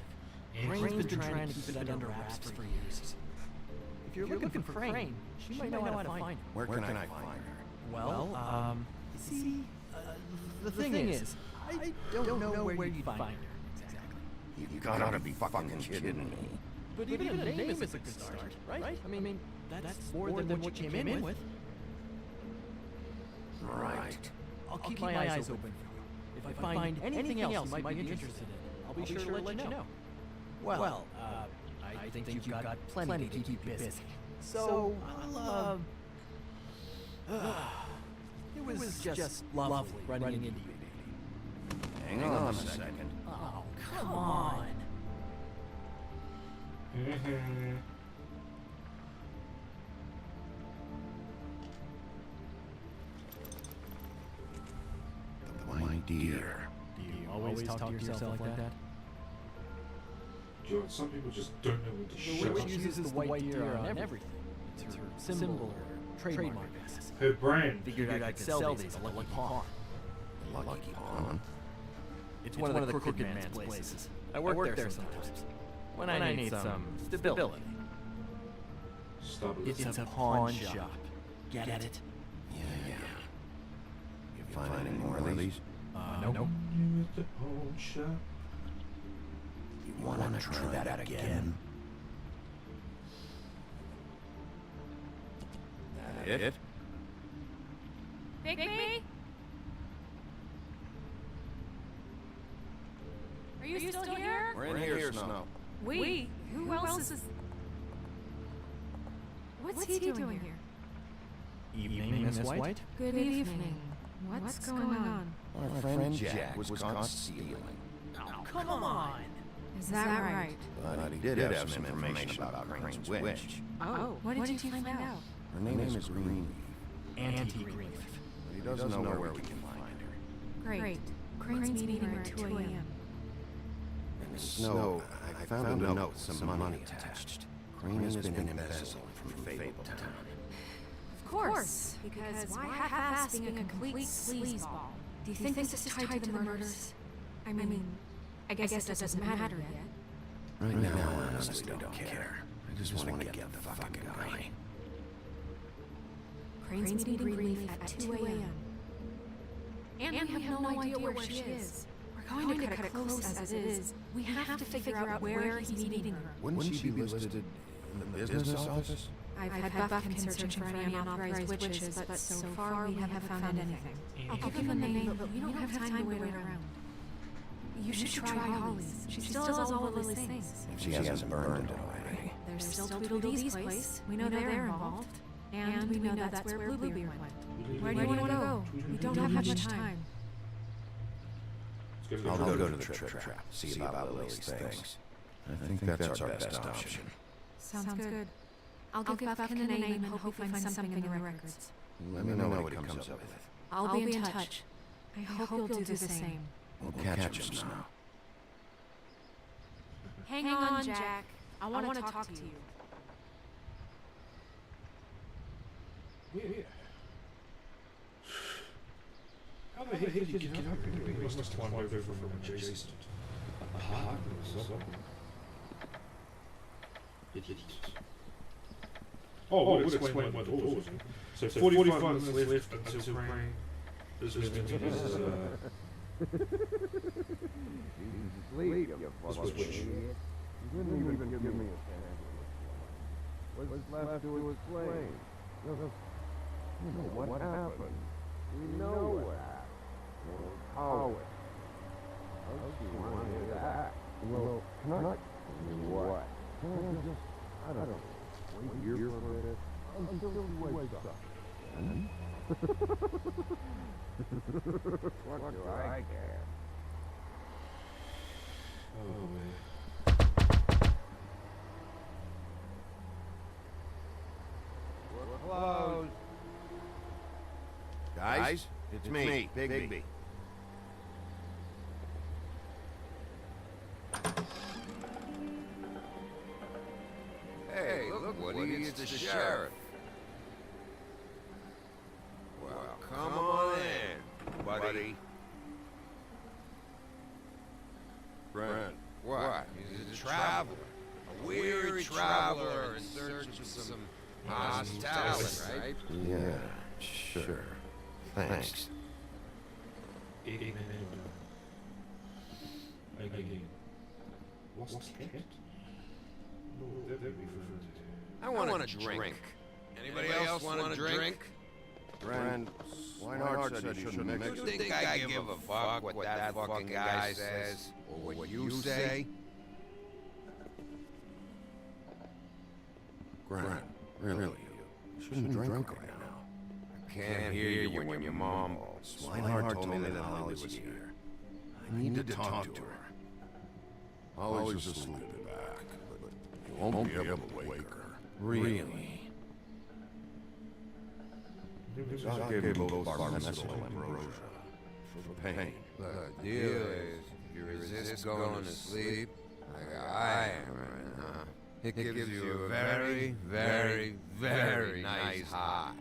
U: Crane's been trying to keep it under wraps for years. If you're looking for Crane, she might know how to find her.
C: Where can I find her?
U: Well, see, the thing is, I don't know where you'd find her exactly.
C: You gotta be fucking kidding me.
U: But even a name is a good start, right? I mean, that's more than what you came in with.
C: Right.
U: I'll keep my eyes open for you. If I find anything else you might be interested in, I'll be sure to let you know. Well, I think you've got plenty to keep you busy. So, I'll, It was just lovely running into you.
L: Hang on a second.
U: Oh, come on.
L: My dear.
U: Do you always talk to yourself like that?
A: Some people just don't know when to shut
U: The
A: up.
U: witch uses the white deer on everything. It's her symbol or trademark.
A: Her brand.
U: Figured I could sell these at Lucky Pawn.
L: Lucky Pawn?
U: It's one of the crooked man's places. I work there sometimes. When I need some stability. It's a pawn shop. Get it?
L: Yeah. You find any more of these?
U: Nope.
A: The pawn shop.
L: You want to try that again? That it?
E: Bigby? Are you still here?
L: We're in here, Snow.
E: We? Who else is... What's he doing here?
U: Evening, Miss White?
E: Good evening. What's going on?
L: Our friend Jack was caught stealing.
U: Oh, come on!
E: Is that right?
L: But he did have some information about Crane's witch.
E: Oh, what did you find out?
L: Her name is Greenleaf.
U: Anti-Greenleaf.
L: But he doesn't know where we can find her.
E: Great. Crane's meeting her at 2 a.m.
L: In the snow, I found a note with some money attached. Crane has been embezzling from Fabletown.
E: Of course, because why half-ass being a complete sleazeball? Do you think this is tied to the murders? I mean, I guess it doesn't matter yet.
L: Right now, I honestly don't care. I just want to get the fucking guy.
E: Crane's meeting Greenleaf at 2 a.m. And we have no idea where she is. We're going to cut it close as it is. We have to figure out where he's meeting her.
L: Wouldn't she be listed in the business office?
E: I've had Buffkin searching for any unauthorized witches, but so far we haven't found anything. I'll give him a name, but we don't have time to wait around. You should try Holly's. She still has all of Lily's things.
L: If she hasn't burned it already.
E: There's still Tweedledee's place. We know they're involved. And we know that's where Bluebeard went. Where do you want to go? We don't have much time.
L: I'll go to the trip trap, see about Lily's things. I think that's our best option.
E: Sounds good. I'll give Buffkin a name and hope we find something in the records.
L: Let me know what he comes up with.
E: I'll be in touch. I hope you'll do the same.
L: We'll catch him now.
E: Hang on, Jack. I want to talk to you.
A: Yeah. How the heck did you get up here? We must have climbed over from adjacent apartment or something. Oh, we'll explain why the door was in. So 45 minutes left until rain. This was meant to be
M: Sleep, you fucking idiot. You didn't even give me a chance. What's left to explain? You know what happened. We know what happened. How it. How do you want to hear that? Well, can I? What? Can I just, I don't know, wait here for a minute until he wakes up? What do I care?
A: Oh, man.
M: We're closed.
L: Guys, it's me, Bigby. Hey, look, Woody, it's the sheriff. Well, come on in, buddy. Brent, what? He's a traveler. A weary traveler in search of some hospitality, right? Yeah, sure. Thanks.
A: Again. What's that? No, that'd be for
L: I want a drink. Anybody else want a drink? Brent, Swinehart said you shouldn't mix. You think I give a fuck what that fucking guy says? Or what you say? Grant, really, you shouldn't drink right now.
D: can't hear you when you mumble.
C: Swinehart told me that Holly was here. I need to talk to her. Holly's asleep in the back, but you won't be able to wake her. Really? Doc gave him both barmesil and ambrosia for pain.
D: The deal is, if you resist going to sleep, like I am right now, it gives you a very, very, very nice high.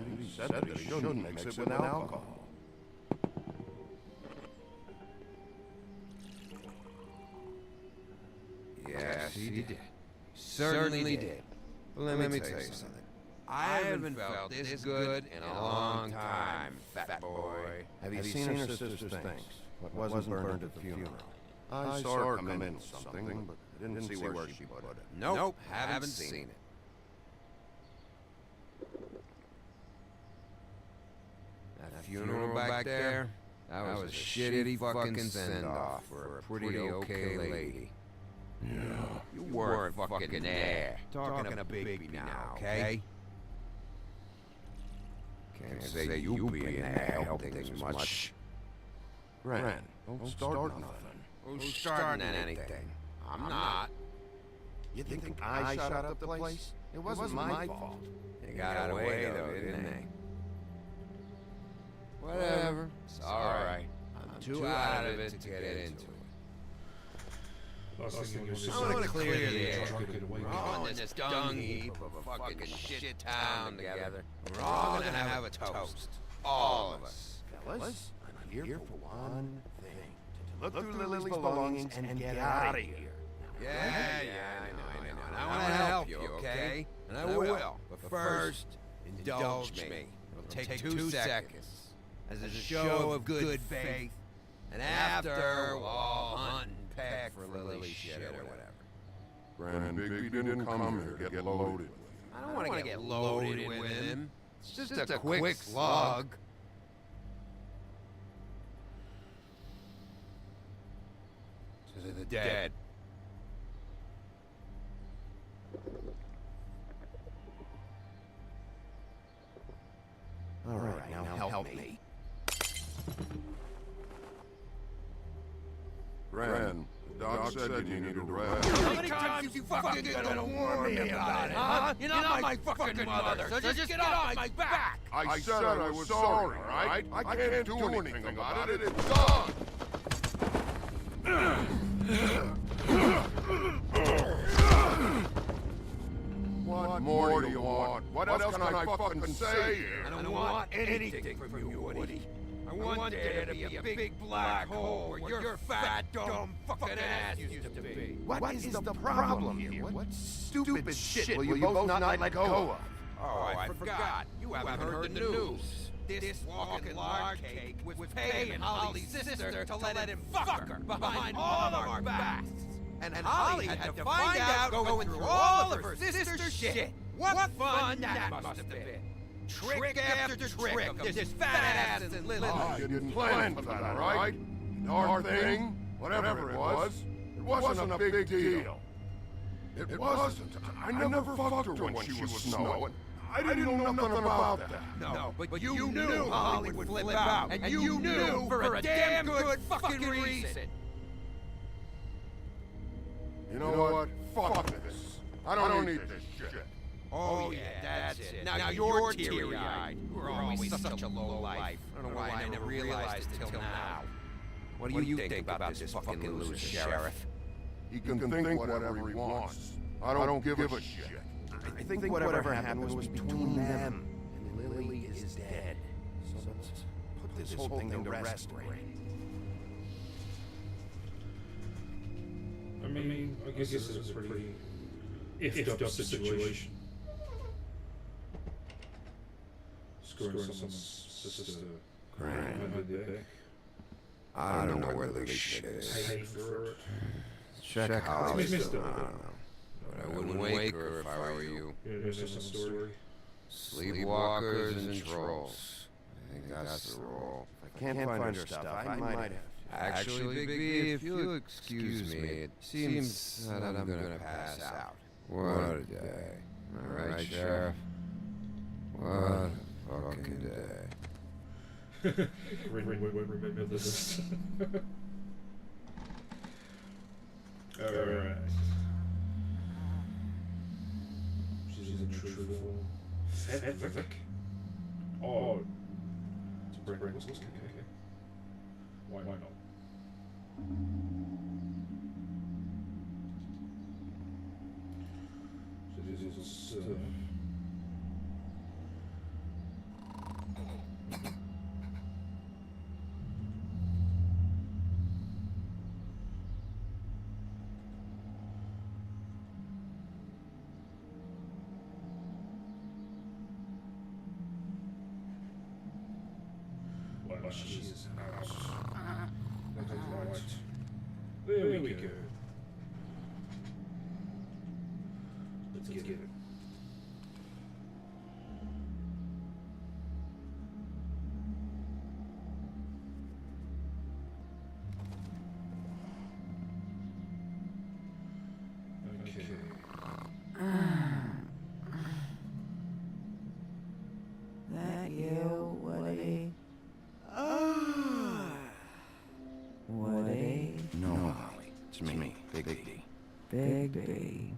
C: And he said that he shouldn't mix it with alcohol.
D: Yes, he did. Certainly did. Let me tell you something. I haven't felt this good in a long time, fat boy.
C: Have you seen her sister's things? What wasn't burned at the funeral? I saw her come in with something, but I didn't see where she put it.
D: Nope, haven't seen it. That funeral back there, that was a shitty fucking send-off for a pretty okay lady.
C: Yeah.
D: You weren't fucking there. Talking to Bigby now, okay? Can't say you being there helped things much.
C: Gran, don't start nothing.
D: Who's starting anything? I'm not.
C: You think I shot up the place? It wasn't my fault.
D: They got away though, didn't they? Whatever. It's alright. I'm too out of it to get into it. I want to clear the air. We're all in this dung heap of a fucking shit town together. We're all gonna have a toast. All of us.
C: Fellas, I'm here for one thing. To look through Lily's belongings and get out of here.
D: Yeah, I know. And I want to help you, okay? And I will. But first, indulge me. It'll take 2 seconds. As a show of good faith. And after, we'll all hunt and peck for Lily's shit or whatever.
C: Gran, Bigby didn't come here to get loaded with him.
D: I don't want to get loaded with him. It's just a quick slug. To the dead.
C: All right, now help me. Gran, the doc said you needed a rest.
D: How many times you fucking gonna warn me about it, huh? You're not my fucking mother, so just get off my back!
C: I said I was sorry, all right? I can't do anything about it. It's done! What more do you want? What else can I fucking say here?
D: I don't want anything from you, Woody. I want there to be a big black hole where your fat, dumb fucking ass used to be.
C: What is the problem here? What stupid shit will you both not let go of?
D: Oh, I forgot. You haven't heard the news. This walking lard cake was paying Holly's sister to let him fuck her behind all of our backs. And Holly had to find out going through all of her sister's shit. What fun that must have been. Trick after trick of this fat ass and Lily.
C: You didn't plan for that, all right? Our thing, whatever it wasn't a big deal. It wasn't. I never fucked her when she was snowing. I didn't know nothing about that.
D: No, but you knew Holly would flip out, and you knew for a damn good fucking reason.
C: You know what? Fuck this. I don't need this shit.
D: Oh yeah, that's it. Now you're teary-eyed. You were always such a low life. I don't know why I never realized it till now. What do you think about this fucking loser sheriff?
C: He can think whatever he wants. I don't give a shit. I think whatever happened was between them, and Lily is dead. So let's put this whole thing to rest, Ray.
A: I mean, I guess this is a pretty effed up situation. Screwing someone's sister.
D: I don't know where this shit is.
A: Pay for it.
D: Check Holly's still, I don't know. But I wouldn't wake her if I were you.
A: Here's some story.
D: Sleepwalkers and trolls. I think that's the role.
C: If I can't find her stuff, I might have.
D: Actually, Big B, if you'll excuse me, it seems that I'm gonna pass out. What a day. Alright, Sheriff. What a fucking day.
A: Remember this. Alright. She's in true form. Fedvick? Oh. It's a brand new. Okay. Why not? So this is well, she's out. Right. There we go. Let's get it. Okay.
P: That you, Woody? Woody?
L: No, Holly. It's me, Big B.
P: Big B.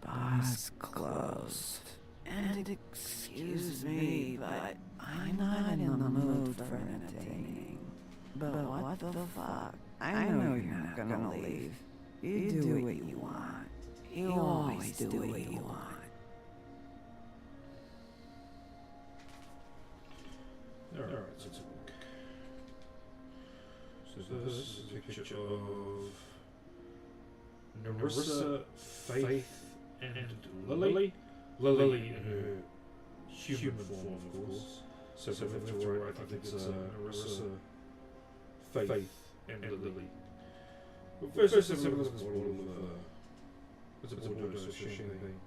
P: Bar's closed. And excuse me, but I'm not in the mood for entertaining. But what the fuck? I know you're not gonna leave. You do what you want. You always do what you want.
A: Alright, so let's look. So this is a picture of Narissa, Faith, and Lily. Lily in her human form, of course. So if it's right, I think it's Narissa, Faith, and Lily. But first, let's have a look at this bottle of it's a Bordeaux champagne.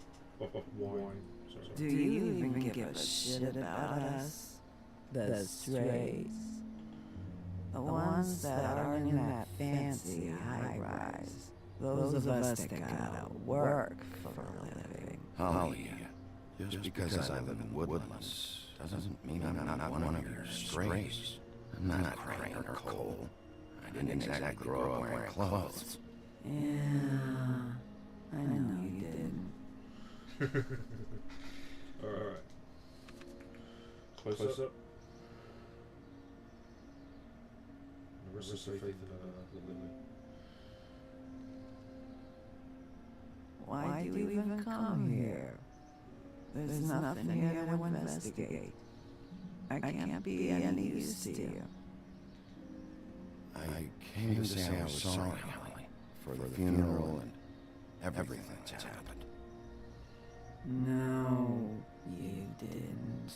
A: Wine. Sorry.
P: Do you even give a shit about us? The strays. The ones that aren't in that fancy high-rise. Those of us that gotta work for a living.
L: Holly, just because I live in Woodlands doesn't mean I'm not one of your strays. I'm not Crane or Cole. I didn't exactly grow up wearing clothes.
P: Yeah, I know you didn't.
A: Alright. Close up. Narissa, Faith, and Lily.
P: Why do you even come here? There's nothing here to investigate. I can't be any use to you.
L: I came to say I was sorry, Holly, for the funeral and everything that's happened.
P: No, you didn't.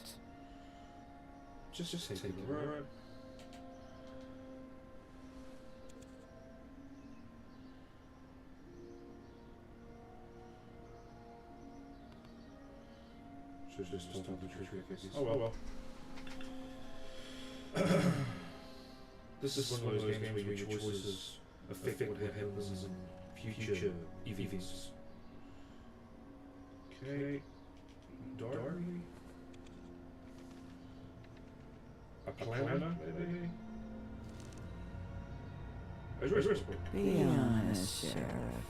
A: Just take it, right? Should just told the truth. Oh well. This is one of those games where your choices affect what happens in future events. Okay. Diary? A planner, maybe?
P: Be honest, Sheriff.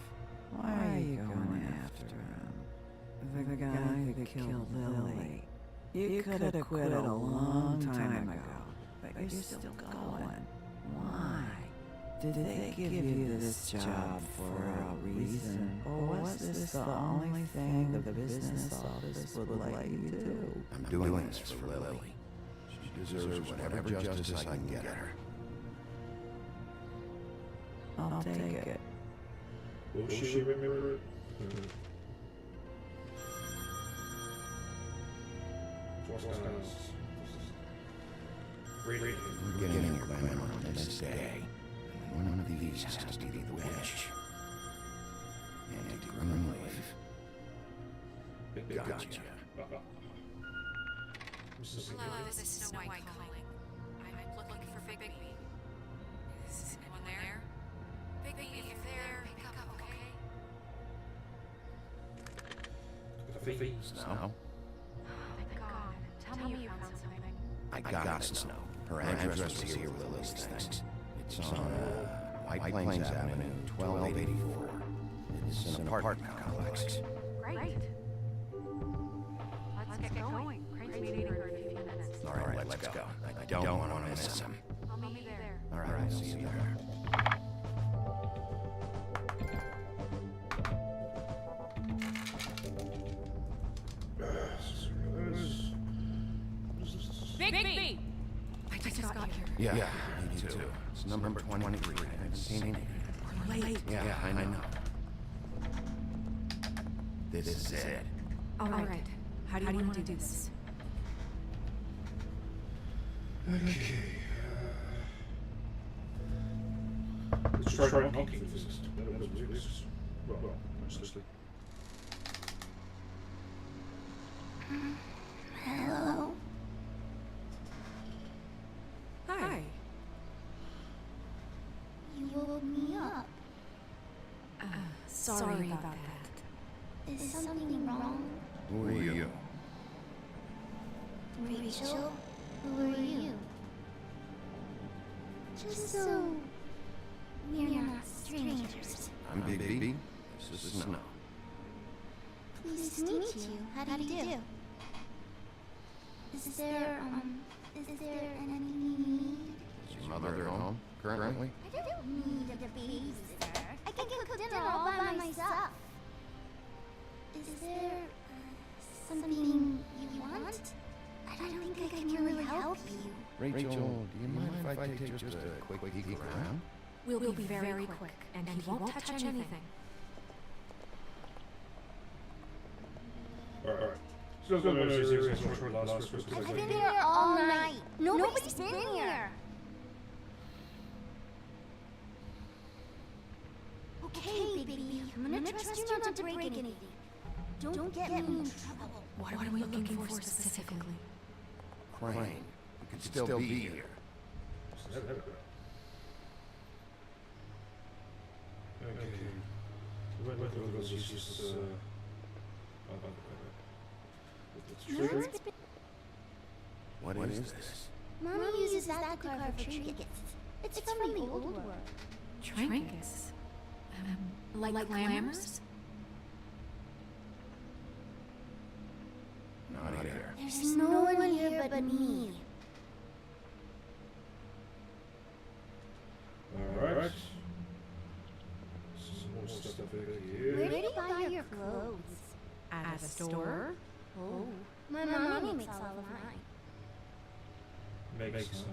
P: Why are you going after him? The guy that killed Lily. You could have quit a long time ago, but you're still going. Why? Did they give you this job for a reason? Or was this the only thing the business office would let you do?
L: I'm doing this for Lily. She deserves whatever justice I can get her.
P: I'll take it.
A: Will she remember it?
L: We're getting your plan on this day. And one of these has to be the witch. Anti-criminal leave. Gotcha.
N: Hello, this is Snow White calling. I'm looking for Big B. Is anyone there? Big B, if you're there, pick up, okay?
L: Snow?
N: Thank God. Tell me you found something.
L: I got Snow. Her address was here with a list of things. It's on White Plains Avenue, 1284. It's an apartment complex.
N: Great. Let's get going. Crane's meeting for a few minutes.
L: All right, let's go. I don't want to miss him.
N: I'll meet you there.
L: All right, I'll see you there.
N: Bigby! I just got here.
L: Yeah, me too. It's number 23. I haven't seen it.
N: We're late.
L: Yeah, I know. This is it.
N: All right. How do you want to do this?
A: Okay. Let's try knocking first. Well, mostly.
E: Hello?
N: Hi.
E: You woke me up.
N: Sorry about that.
E: Is something wrong?
L: Who are you?
E: Rachel? Who are you? Just so we're not strangers.
L: I'm Big B. This is Snow.
E: Pleased to meet you. How do you do? Is there anything you need?
L: Is your mother at home currently?
E: I don't need a babysitter. I can cook dinner all by myself. Is there something you want? I don't think I can really help you.
L: Rachel, do you mind if I take just a quick peek around?
N: We'll be very quick, and he won't touch anything.
A: Alright. So I've
E: been here all night. Nobody's been here. Okay, baby. I'm gonna trust you not to break anything. Don't get me in trouble.
N: What are we looking for specifically?
L: Crane. You could still be here. What is this?
E: Mommy uses that to carve for trinkets. It's from the old world.
N: Trinkets? Like glamours?
L: Not here.
E: There's no one here but me.
A: Alright. Some more stuff over here.
E: Where do you buy your clothes?
N: At a store?
E: Oh, my mommy makes all of mine.
A: Makes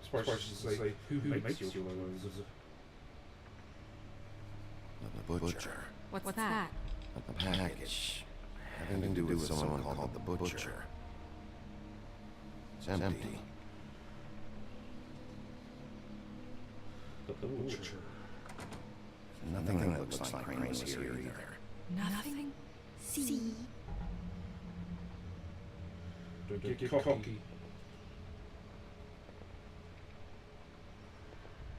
A: Suppose I should say, who makes your clothes?
L: The butcher.
N: What's that?
L: A package. Having to do with someone called the Butcher. It's empty.
A: The Butcher.
L: Nothing that looks like Crane was here either.
N: Nothing?
E: See?
A: Don't get cocky.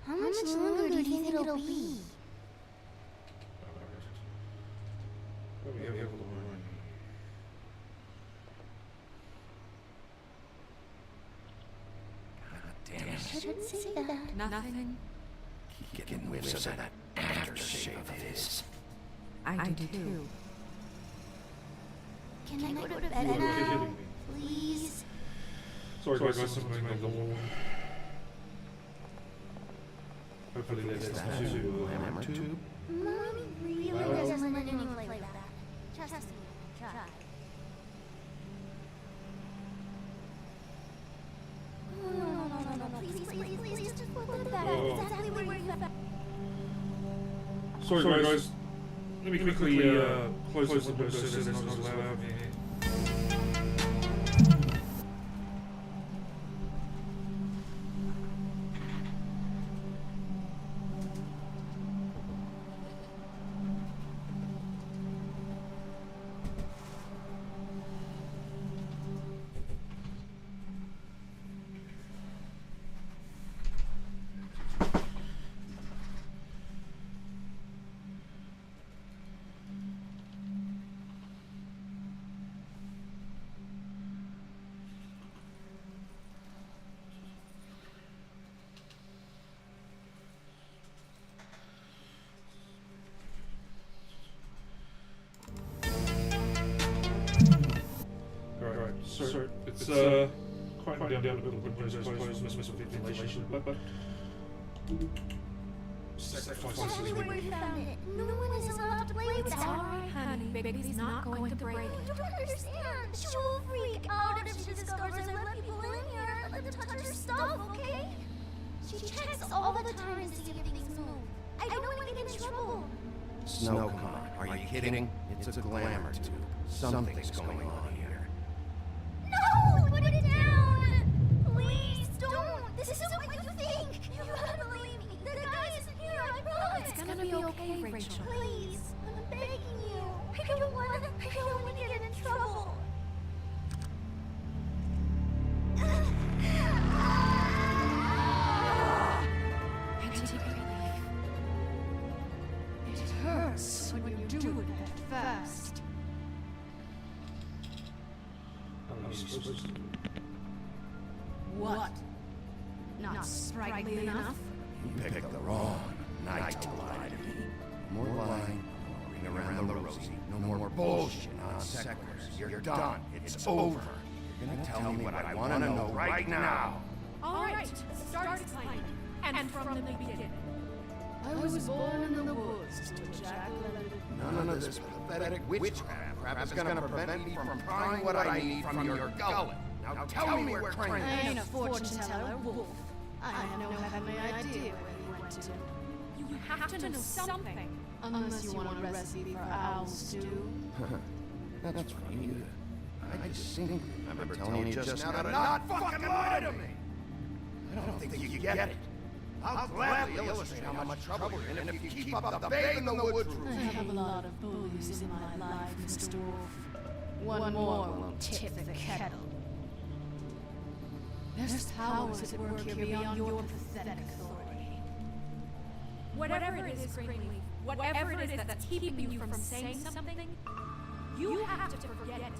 E: How much longer do you think it'll be?
L: Damn it.
E: Shouldn't say that.
N: Nothing?
L: Keep getting whiffs of that aftershave of his.
N: I do too.
E: Can I go to bed now? Please?
A: Sorry guys, something like the wall. Hopefully there's two
L: Hammer tube?
E: Mommy really doesn't let anyone play that. Trust me. Try. No. Please. Just put that back exactly where you found.
A: Sorry guys. Let me quickly close the window so there's not as loud here. sorry. It's quite down a little bit. I suppose mess with ventilation, but
E: Tell me where you found it. No one is allowed to play with it.
N: It's alright, honey. Baby's not going to break it.
E: You don't understand. She will freak out if she discovers I let people in here. Let them touch her stuff, okay? She checks all the time to see if things move. I don't want to get in trouble.
L: Snow, come on. Are you kidding? It's a glamour tube. Something's going on here.
E: No! Put it down! Please, don't! This isn't what you think! You gotta believe me. The guy isn't here, I promise!
N: It's gonna be okay, Rachel.
E: Please, I'm begging you. I don't wanna get in trouble.
H: It hurts when you do it that fast. What? Not sprightly enough?
L: You picked the wrong night to lie to me. More lying, ring around the rosy. No more bullshit on sequiturs. You're done. It's over. You're gonna tell me what I want to know right now.
N: All right, start explaining. And from the beginning.
H: I was born in the woods to ejaculate.
L: None of this pathetic witchcraft crap is gonna prevent me from prying what I need from your gullet. Now tell me where Crane
H: I
L: is.
H: ain't a fortune teller, Wolf. I have no heavenly idea where he went to.
N: You have to know something.
H: Unless you want a recipe for owl stew.
L: That's funny. I distinctly remember telling you just now to not fucking lie to me. I don't think you get it. I'll gladly illustrate how much trouble you're in if you keep up the babe in the woods
H: I have a lot of bullies in my life, Mr. Wolf. One more won't tip the kettle. There's powers at work here beyond your pathetic authority.
N: Whatever it is, Greenleaf, whatever it is that's keeping you from saying something, you have to forget it.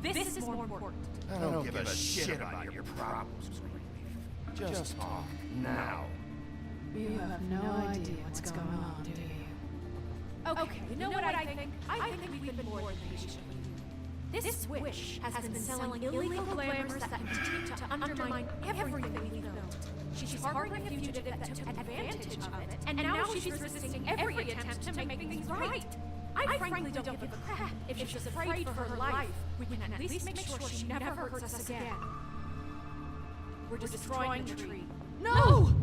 N: This is more important.
L: I don't give a shit about your problems, Greenleaf. Just talk now.
H: You have no idea what's going on, do you?
N: Okay, you know what I think? I think we've been more than patient with you. This witch has been selling illegal glamours that continue to undermine everything we've built. She's harboring a fugitive that took advantage of it, and now she's resisting every attempt to make things right. I frankly don't give a crap if she's afraid for her life. We can at least make sure she never hurts us again. We're destroying the tree.
H: No!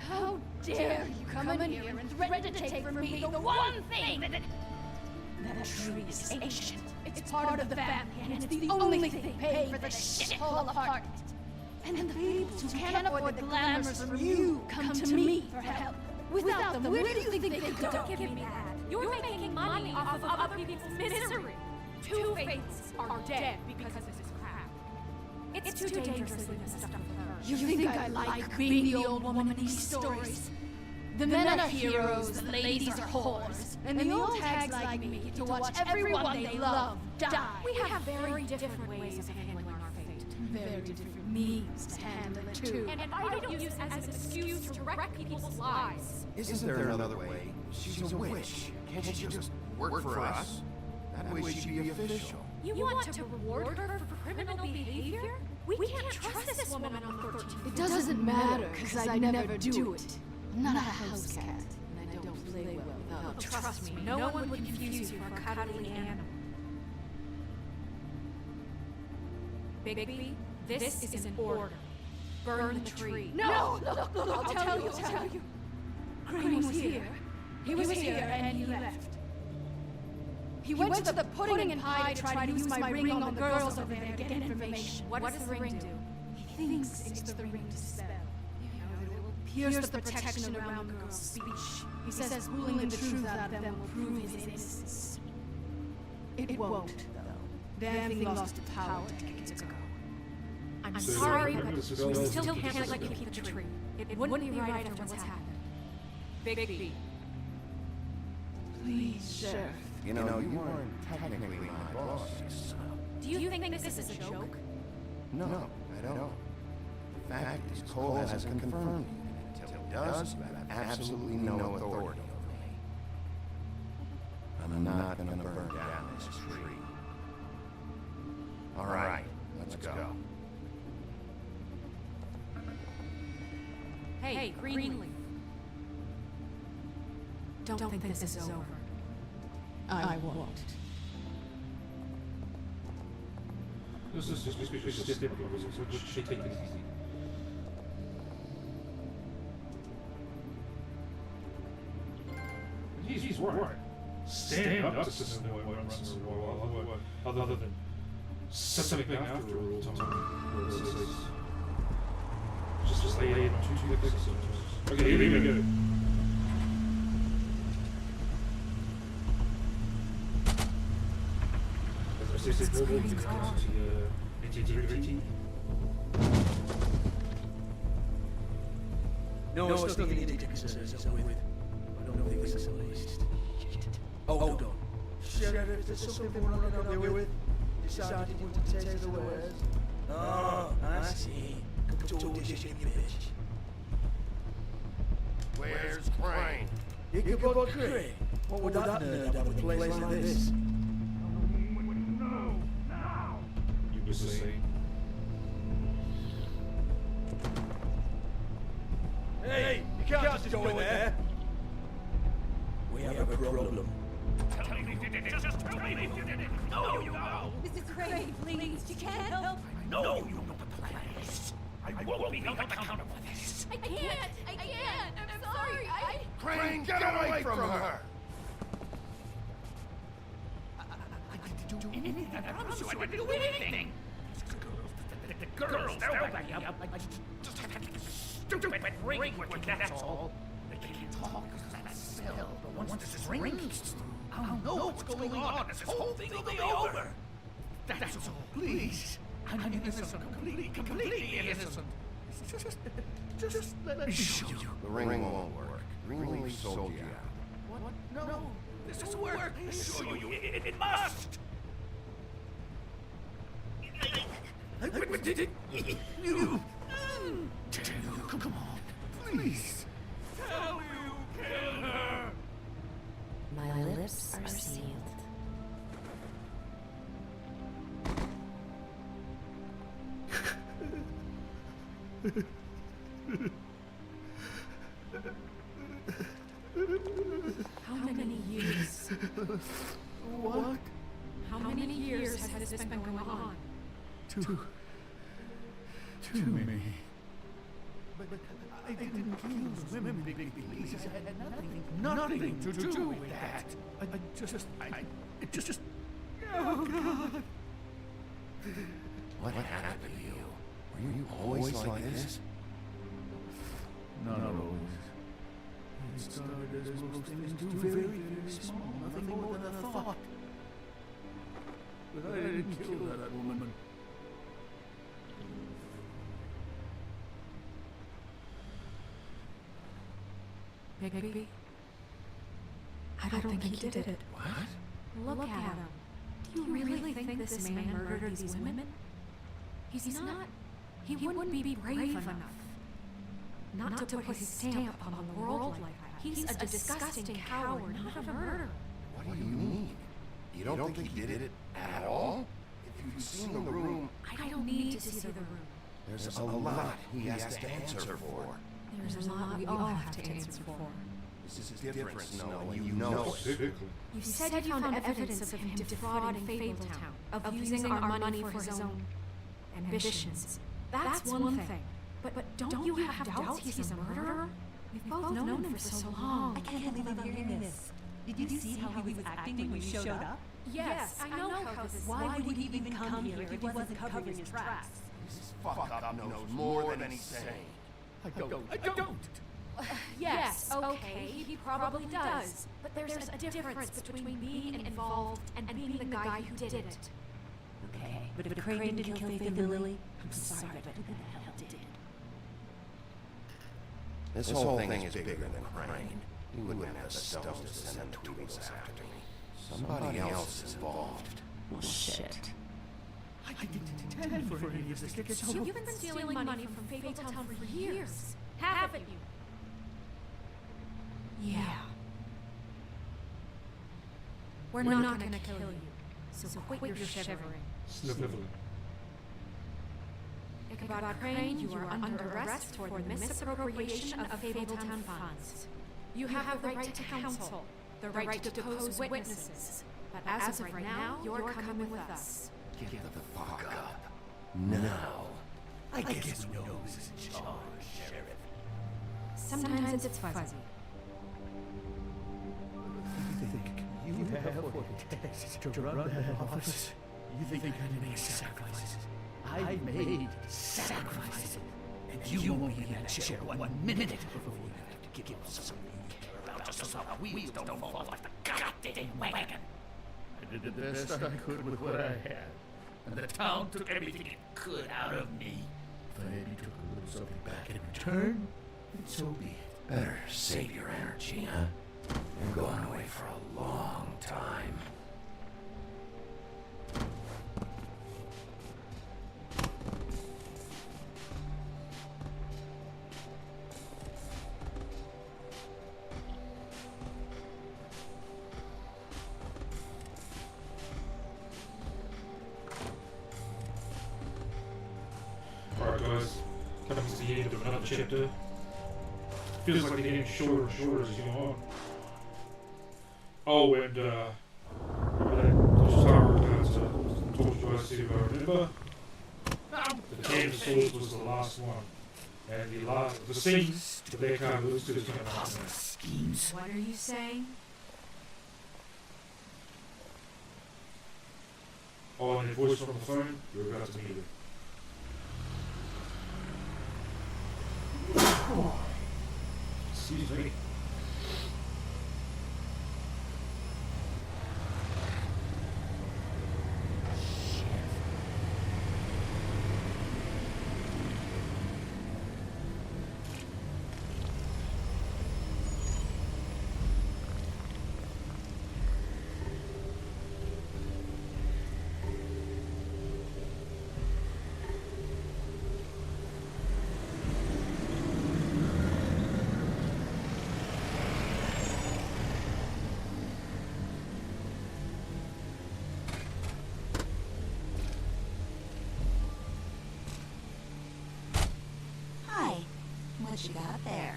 H: How dare you come in here and threaten to take from me the one thing that tree is ancient. It's part of the family, and it's the only thing paying for the shit to fall apart. And the people who can't afford the glamours from you come to me for help. Without them, where do you think they could go?
N: Don't give me that. You're making money off of other people's misery. Two fates are dead because of this crap. It's too dangerous leaving this stuff with her.
H: You think I like being the old woman in these stories? The men are heroes, the ladies are whores, and the old hags like me get to watch everyone they love die.
N: We have very different ways of handling our fate.
H: Very different means to handle it too.
N: And I don't use it as an excuse to wreck people's lives.
L: Isn't there another way? She's a witch. Can't she just work for us? That way she'd be official.
N: You want to reward her for criminal behavior? We can't trust this woman on 13th.
H: It doesn't matter, because I never do it. I'm not a house cat, and I don't play well without.
N: Trust me, no one would confuse you for a cuddly animal. Bigby, this is an order. Burn the tree.
H: No! Look, I'll tell you. Crane was here. He was here, and he left. He went to the pudding and pie to try to use my ring on the girls over there to get information.
N: What does the ring do?
H: He thinks it's the ring to spell. Pierce the protection around the girl's speech. He says pulling the truth out of them will prove his innocence. It won't, though. Damn thing lost its power decades ago.
N: I'm sorry, but we still can't let you keep the tree. It wouldn't be right after what's happened. Bigby.
H: Please, Sheriff.
L: You know, you aren't technically my boss, son.
N: Do you think this is a joke?
L: No, I don't. The fact is, Cole hasn't confirmed it. Until he does, you have absolutely no authority over me. I'm not gonna burn down this tree.
C: All right, let's go.
N: Hey, Greenleaf. Don't think this is over. I won't.
A: This is just typical. She take it easy. He's right. Stand up to system runs other than something after all time. Just lay it on two things. Okay, here we go.
O: No, it's nothing you need to concern yourself with. I don't think this is the least. Oh, hold on. Sheriff, there's something more I can help you with? Decided you want to take the wares? Oh, I see. Told you, bitch.
C: Where's Crane?
O: Ichabod Crane? What would that nerd have with a place like this?
A: No, now! You were saying.
O: Hey, you can't just go in there. We have a problem.
R: Tell me who did it. Just tell me who did it. No, you know.
E: Mr. Crane, please, you can't help.
R: No, you know the place. I won't be held accountable for this.
E: I can't. I'm sorry.
C: Crane, get away from her!
R: I didn't do anything. I promise you, I didn't do anything. The girls, they'll back me up. I just had to stupid ring with that's all. They can't talk because of that spell, but once this ring gets through, I'll know what's going on, and this whole thing will be over. That's all, please. I'm innocent, completely innocent. Just let me show you.
C: The ring won't work. Greenleaf sold you out.
R: What? No, this will work. I assure you, it must. You. Come on, please. Tell me you killed her.
B: My lips are sealed.
N: How many years?
O: What?
N: How many years has this been going on?
I: Too many.
R: But I didn't kill those women, Big Please. I had nothing to do with that. It just. Oh, God.
C: What happened to you? Were you always like this?
I: Not always. It started as most things do, very, very small, nothing more than a thought. But I didn't kill that woman.
N: Bigby? I don't think he did it.
C: What?
N: Look at him. Do you really think this man murdered these women? He's not. He wouldn't be brave enough. Not to put his stamp on the world like that. He's a disgusting coward, not a murderer.
C: What do you mean? You don't think he did it at all? If you've seen the room...
N: I don't need to see the room.
C: There's a lot he has to answer for.
N: There's a lot we all have to answer for.
C: This is different, Snow, and you know it.
N: You said you found evidence of him defrauding Fabletown, of using our money for his own ambitions. That's one thing. But don't you have doubts he's a murderer? We've both known him for so long.
B: I can't believe I'm hearing this. Did you see how he was acting when you showed up?
N: Yes, I know how this is.
B: Why would he even come here if he wasn't covering his tracks?
C: This fuck-up knows more than he's saying.
R: I don't.
N: Yes, okay, he probably does. But there's a difference between being involved and being the guy who did it.
B: Okay, but if Crane didn't kill Faith and Lily, I'm sorry, but who the hell did?
C: This whole thing is bigger than Crane. He wouldn't have the stones to send Tweedles after me. Somebody else is involved.
B: Well, shit.
R: I didn't intend for any of this to get so...
N: You've been stealing money from Fabletown for years, haven't you? Yeah. We're not gonna kill you, so quit your shivering.
A: Sniveling.
N: Ichabod Crane, you are under arrest for the misappropriation of Fabletown funds. You have the right to counsel, the right to depose witnesses, but as of right now, you're coming with us.
L: Get the fuck up. Now. I guess we know who's in charge, Sheriff.
N: Sometimes it's fuzzy.
I: You think you have what it takes to run that office? You think I didn't make sacrifices? I made sacrifices. And you won't be in that chair 1 minute before you have to give someone you care about just so the wheels don't fall off the goddamn wagon. I did the best I could with what I had. And the town took everything it could out of me. If I maybe took a little something back in return, then so be it.
L: Better save your energy, huh? You're going away for a long time.
A: Alright guys, coming to the end of another chapter. Feels like they're getting shorter and shorter as you go on. Oh, and remember that Star Wars told you guys if I remember? The Canvas was the last one. And the scenes that they kind of lose to is kind of
L: schemes.
N: What are you saying?
A: Oh, and the voice from the phone, you're about to meet it. Excuse me.
J: What you got there?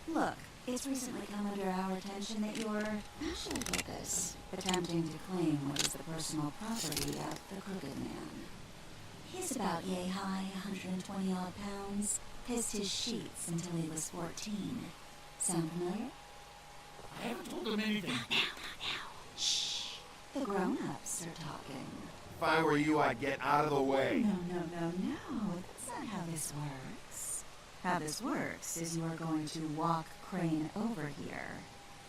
J: Look, it's recently come under our attention that you're, how should I put this, attempting to claim what is the personal property of the Crooked Man. He's about yay high, 120 odd pounds, pissed his sheets until he was 14. Sound familiar?
L: I haven't told him anything.
J: Not now. Shh. The grown-ups are talking.
C: If I were you, I'd get out of the way.
J: No. That's not how this works. How this works is you are going to walk Crane over here,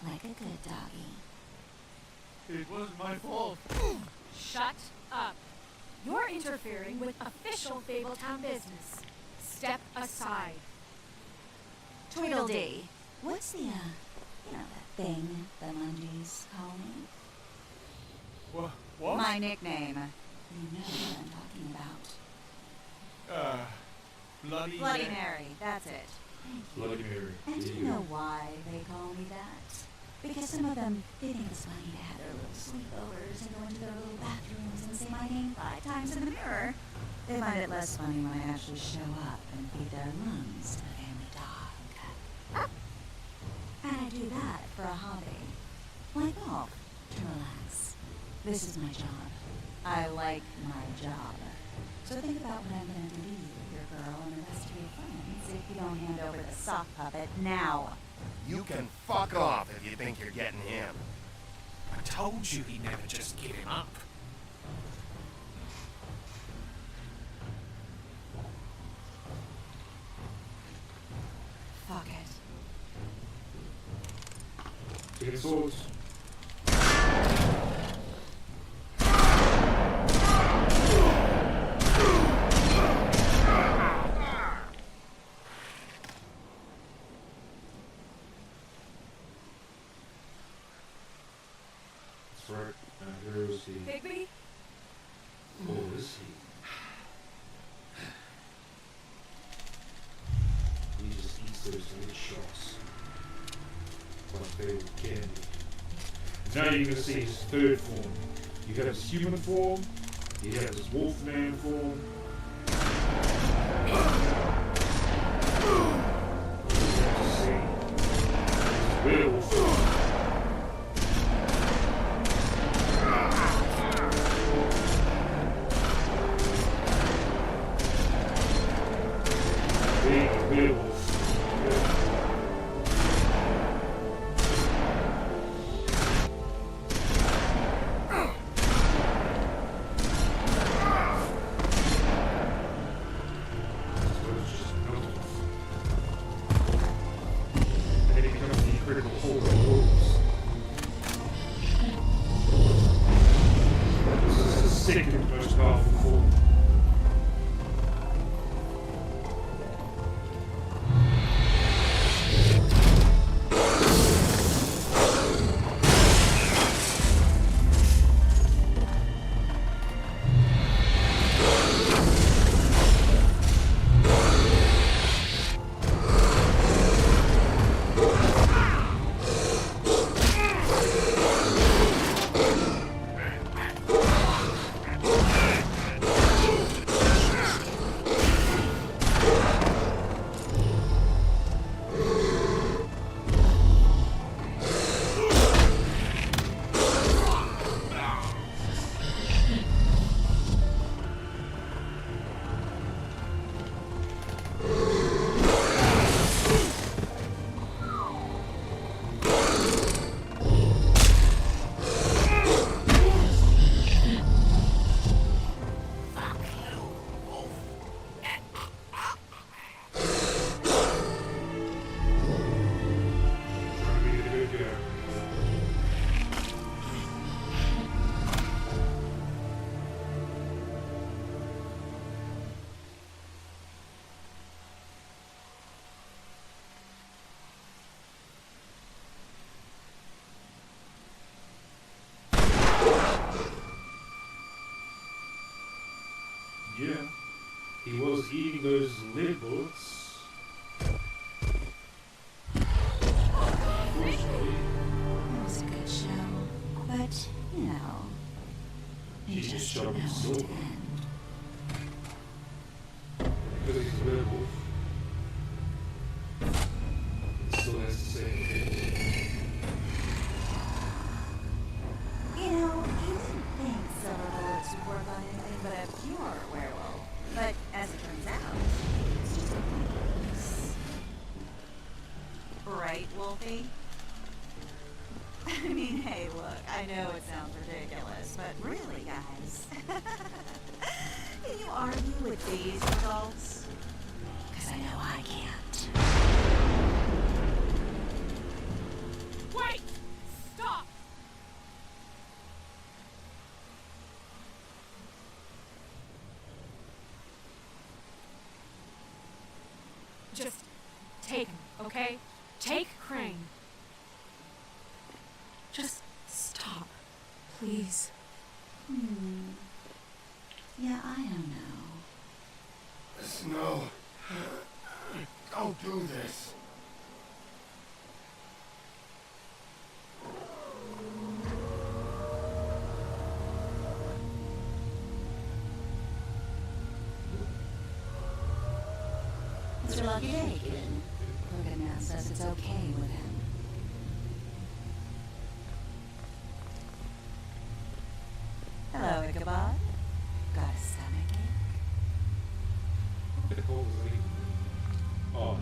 J: like a good doggy.
I: It wasn't my fault.
N: Shut up. You're interfering with official Fabletown business. Step aside.
J: Tweedledee. What's the, that thing the Mundies call me?
I: What?
J: My nickname. You know what I'm talking about. Bloody Mary, that's it.
A: Bloody Mary.
J: And do you know why they call me that? Because some of them, they think it's funny to have their little sleepovers and go into their little bathrooms and say my name 5 times in the mirror. They find it less funny when I actually show up and feed their lungs to the family dog. And I do that for a hobby. Like golf, to relax. This is my job. I like my job. So think about what I'm going to do to you, your girl, and the rest of your friends if you don't hand over the sock puppet now.
C: You can fuck off if you think you're getting him.
Q: I told you he'd never just give him up.
J: Fuck it.
A: Take the swords. Right, now here is he.
N: Bigby?
A: Oh, is he? He just eats those little shots. Like they were candy. Now you're going to see his third form. You have his human form, you have his wolfman form. Werewolf form. Big werewolf. Second most powerful form. Yeah, he was eating those lead bullets. Unfortunately,
J: It was a good show, but, you know,
A: he
J: it
A: just
J: just
A: shot
J: didn't know
A: himself.
J: to end.
A: Because he's a werewolf. It still has the same thing.
J: You know, he didn't think silver bullets would work on anything but a pure werewolf. But as it turns out, it's just a weakness. Right, Wolfie? I mean, hey, look, I know it sounds ridiculous, but really, guys, can you argue with these results? Because I know I can't.
N: Wait! Stop! Just take him, okay? Take Crane. Just stop, please.
J: Yeah, I don't know.
F: No. Don't do this.
J: It's your lucky day, kid. Crooked Man says it's okay with him. Hello, Ichabod. Got a stomachache?
A: What the hell was that? Oh.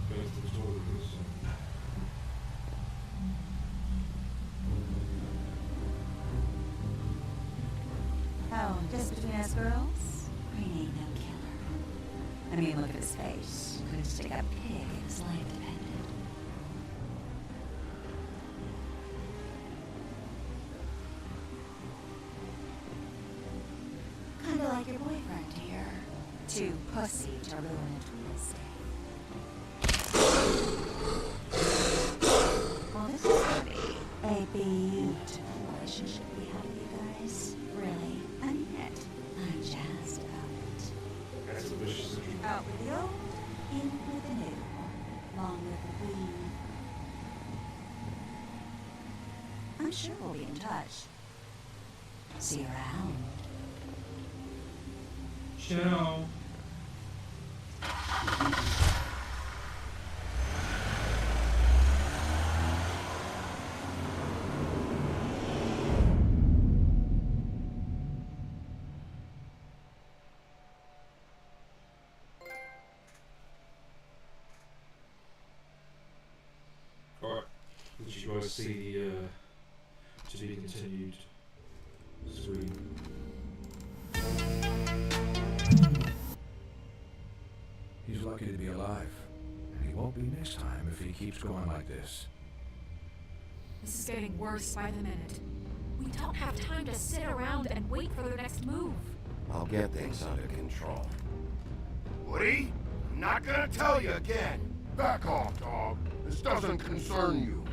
A: Goes to the store with this.
J: Oh, just between us girls? Green ain't no killer. I mean, look at his face. Couldn't stick a pig if his life depended. Kinda like your boyfriend here. Too pussy to ruin it from this day. Well, this is gonna be a beautiful relationship we have with you guys. Really, I mean it. I'm jazzed about it.
A: That's a vicious dream.
J: Out with the old, in with the new. Long live the queen.
B: I'm sure we'll be in touch. See you around.
A: Ciao. Alright, did you guys see the to be continued screen?
V: He's lucky to be alive, and he won't be next time if he keeps going like this.
N: This is getting worse by the minute. We don't have time to sit around and wait for their next move.
L: I'll get things under control.
F: Woody, I'm not gonna tell you again. Back off, dog. This doesn't concern you.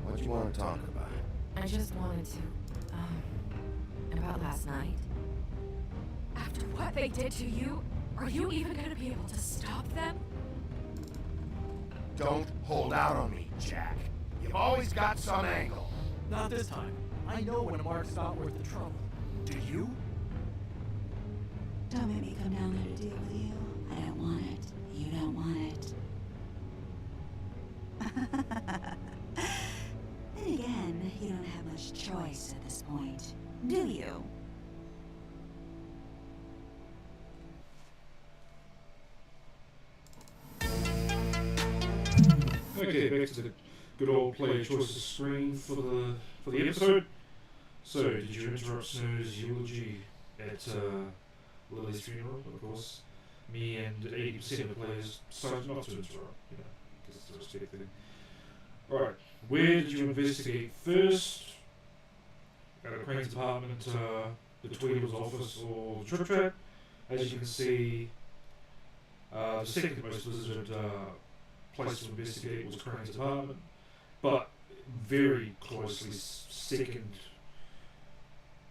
L: What do you want to talk about?
B: I just wanted to, about last night.
N: After what they did to you, are you even gonna be able to stop them?
F: Don't hold out on me, Jack. You've always got some angle.
U: Not this time. I know when a mark's not worth the trouble.
F: Do you?
B: Don't make me come down there to deal with you. I don't want it. You don't want it. Then again, you don't have much choice at this point, do you?
A: Okay, back to the good old player choices screen for the episode. So, did you interrupt Snow's eulogy at Lily's funeral? Of course, me and 80% of the players decided not to interrupt, you know, because it's a respect thing. Alright, where did you investigate first? At a Crane's apartment, the Tweedle's office, or the Trip Trap? As you can see, the second most visited place to investigate was Crane's apartment, but very closely second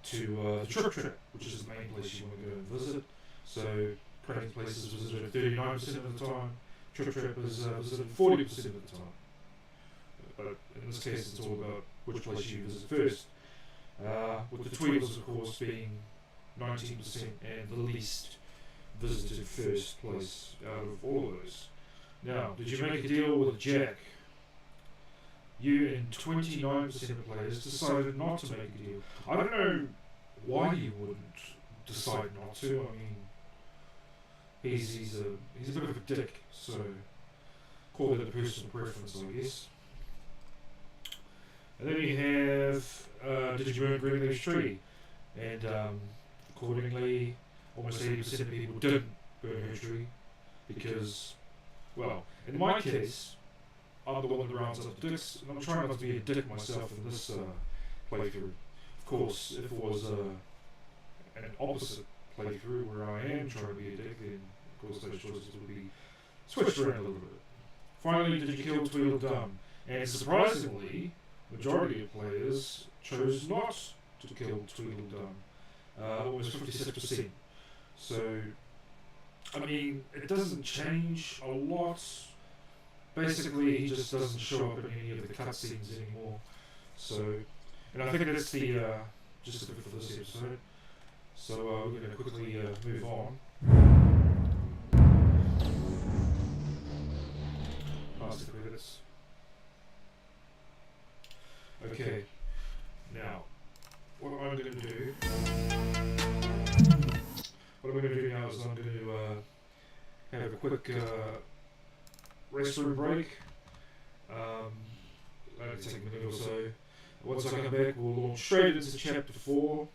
A: to the Trip Trap, which is the main place you want to go and visit. So Crane's place is visited 39% of the time, Trip Trap is visited 40% of the time. But in this case, it's all about which place you visit first. With the Tweedles, of course, being 19% and the least visited first place out of all of those. Now, did you make a deal with Jack? You and 29% of the players decided not to make a deal. I don't know why you wouldn't decide not to. I mean, he's a bit of a dick, so call it a personal preference, I guess. And then you have, did you burn Greenleaf's tree? And accordingly, almost 80% of people didn't burn her tree because, well, in my case, I'm the one that rounds up the dicks, and I'm trying not to be a dick myself in this playthrough. Of course, if it was an opposite playthrough where I am trying to be a dick, then of course those choices would be switched around a little bit. Finally, did you kill Tweedledum? And surprisingly, majority of players chose not to kill Tweedledum, almost 56%. So, I mean, it doesn't change a lot. Basically, he just doesn't show up in any of the cutscenes anymore. So, and I think that's the just a bit for this episode. So we're going to quickly move on. Past the credits. Okay, now, what I'm going to do now is I'm going to have a quick restroom break. That'll take a minute or so. Once I come back, we'll launch straight into chapter 4,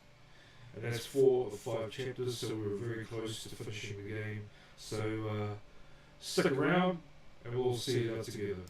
A: and that's 4 of 5 chapters, so we're very close to finishing the game. So stick around, and we'll see that together.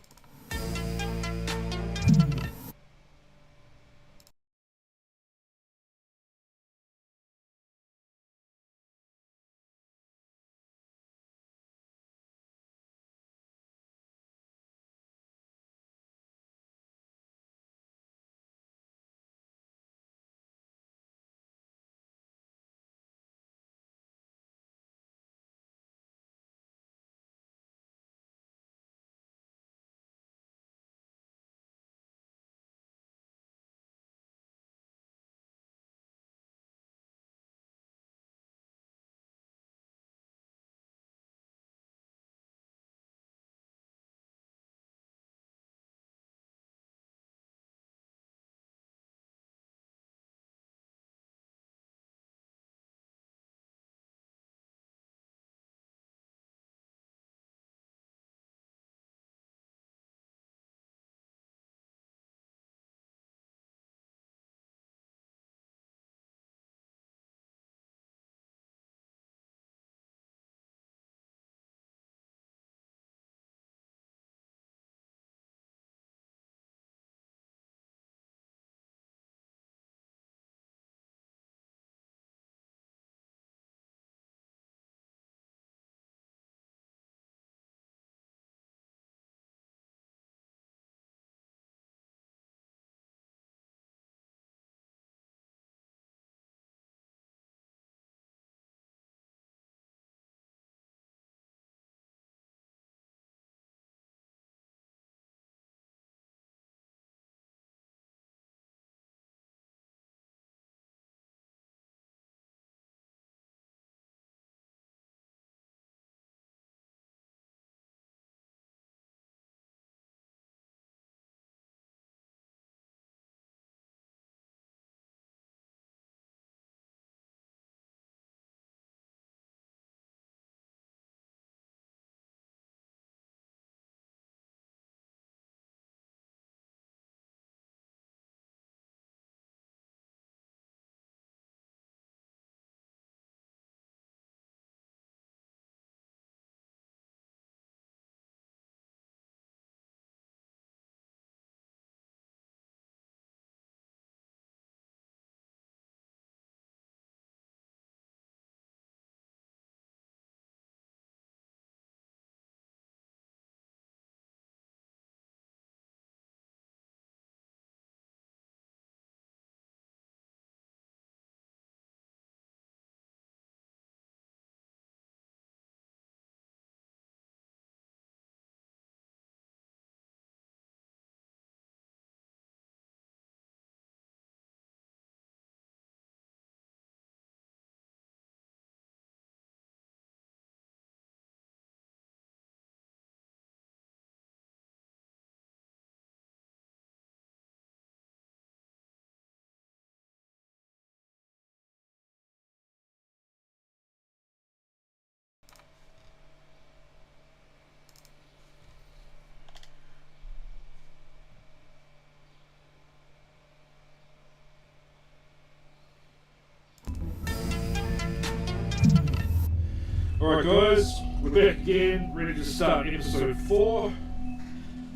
A: Alright guys, we're back again, ready to start episode 4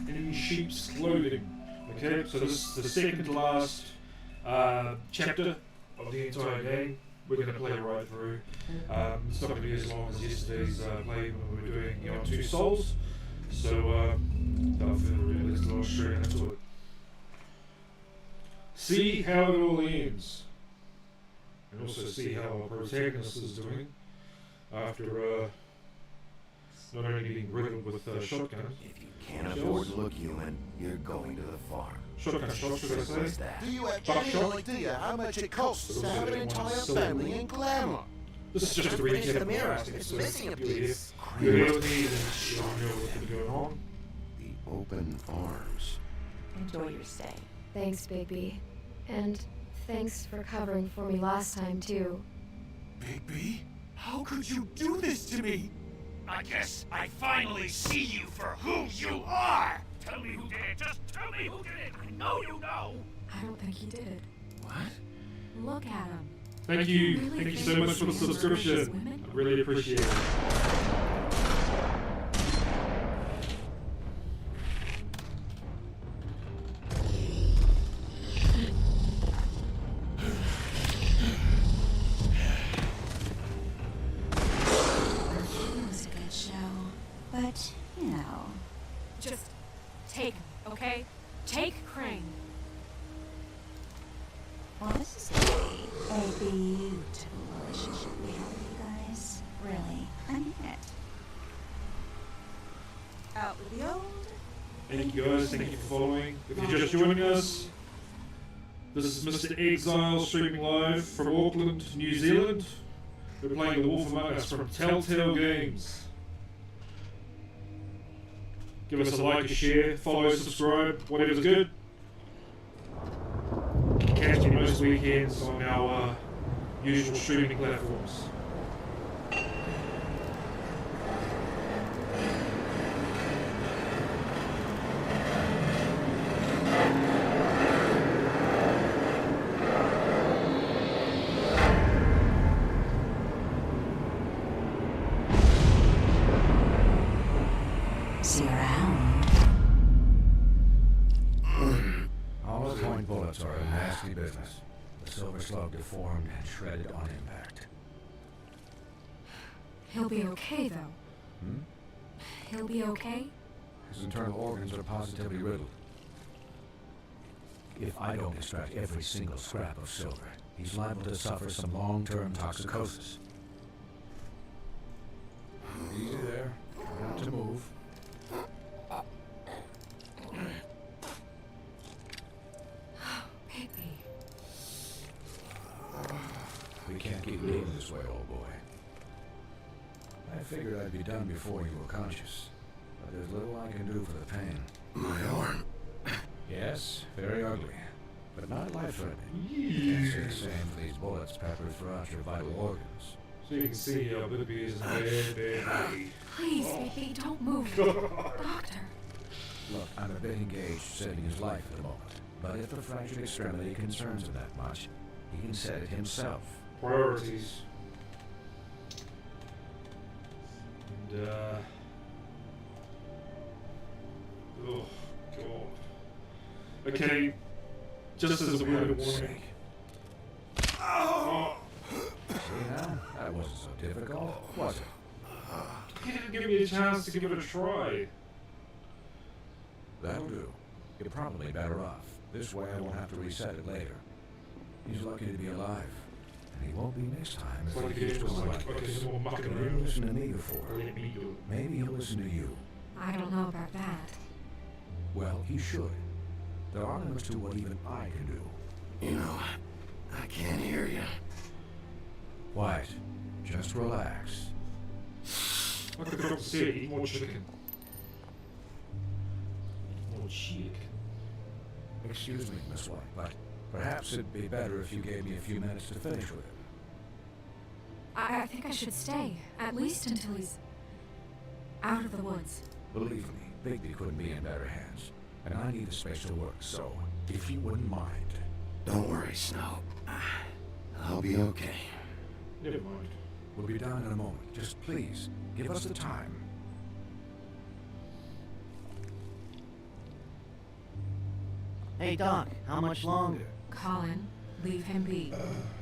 A: in Sheep's Clothing. Okay, so this is the second to last chapter of the entire game. We're going to play right through. It's not going to be as long as yesterday's play when we were doing Two Souls. So, without further ado, let's go straight into it. See how it all ends. And also see how our protagonist is doing after not only being riddled with shotguns.
L: If you can't afford to look human, you're going to the farm.
A: Shotgun shots, should I say?
C: Do you have any idea how much it costs to have an entire family in glamour?
A: This is just a recap of the last episode. You really need to know what's going on.
L: The open arms.
B: Enjoy your stay.
H: Thanks, Bigby. And thanks for covering for me last time, too.
Q: Bigby? How could you do this to me? I guess I finally see you for who you are! Tell me who did it! Just tell me who did it! I know you know!
N: I don't think he did.
Q: What?
N: Look at him.
A: Thank you. Thank you so much for the subscription. I really appreciate it.
G: It was a good show, but, you know.
N: Just take him, okay? Take Crane.
G: Well, this is a beautiful relationship we have, you guys. Really, I mean it. Out with the old.
A: Thank you guys, thank you for following. If you're just joining us, this is mr.x-zile streaming live from Auckland, New Zealand. We're playing The Wolf Among Us from Telltale Games. Give us a like, a share, follow, subscribe, whatever's good. Catch me most weekends on our usual streaming platforms.
G: See you around.
V: All the point bullets are a nasty business. The silver slug deformed and shredded on impact.
N: He'll be okay, though.
V: Hmm?
N: He'll be okay?
V: His internal organs are positively riddled. If I don't extract every single scrap of silver, he's liable to suffer some long-term toxicosis. Easy there. Try not to move. We can't keep moving this way, old boy. I figured I'd be done before you were conscious, but there's little I can do for the pain.
L: My arm.
V: Yes, very ugly, but not life-threatening. You can't say the same for these bullets peppered throughout your vital organs.
A: So you can see how Bibby is in bad way.
N: Please, Bigby, don't move. Doctor.
V: Look, I'm a bit engaged saving his life at the moment, but if the fractured extremity concerns him that much, he can set it himself.
A: Priorities. And, oh, God. Okay, just as a word of warning. Oh!
V: See now? That wasn't so difficult, was it?
A: You didn't give me a chance to give it a try.
V: That'll do. You're probably better off. This way I won't have to reset it later. He's lucky to be alive. And he won't be next time if he keeps going like this. He didn't listen to me before. Maybe he'll listen to you.
N: I don't know about that.
V: Well, he should. There are limits to what even I can do.
L: You know, I can't hear you.
V: Quiet. Just relax.
A: Like the doctor said, eat more chicken. More chicken.
V: Excuse me, Miss White, but perhaps it'd be better if you gave me a few minutes to finish with him.
N: I think I should stay, at least until he's out of the woods.
V: Believe me, Bigby couldn't be in better hands, and I need the space to work, so if you wouldn't mind.
L: Don't worry, Snow. I'll be okay.
A: Never mind.
S: We'll be down in a moment. Just please, give us the time.
K: Hey, Doc, how much longer?
N: Colin, leave him be.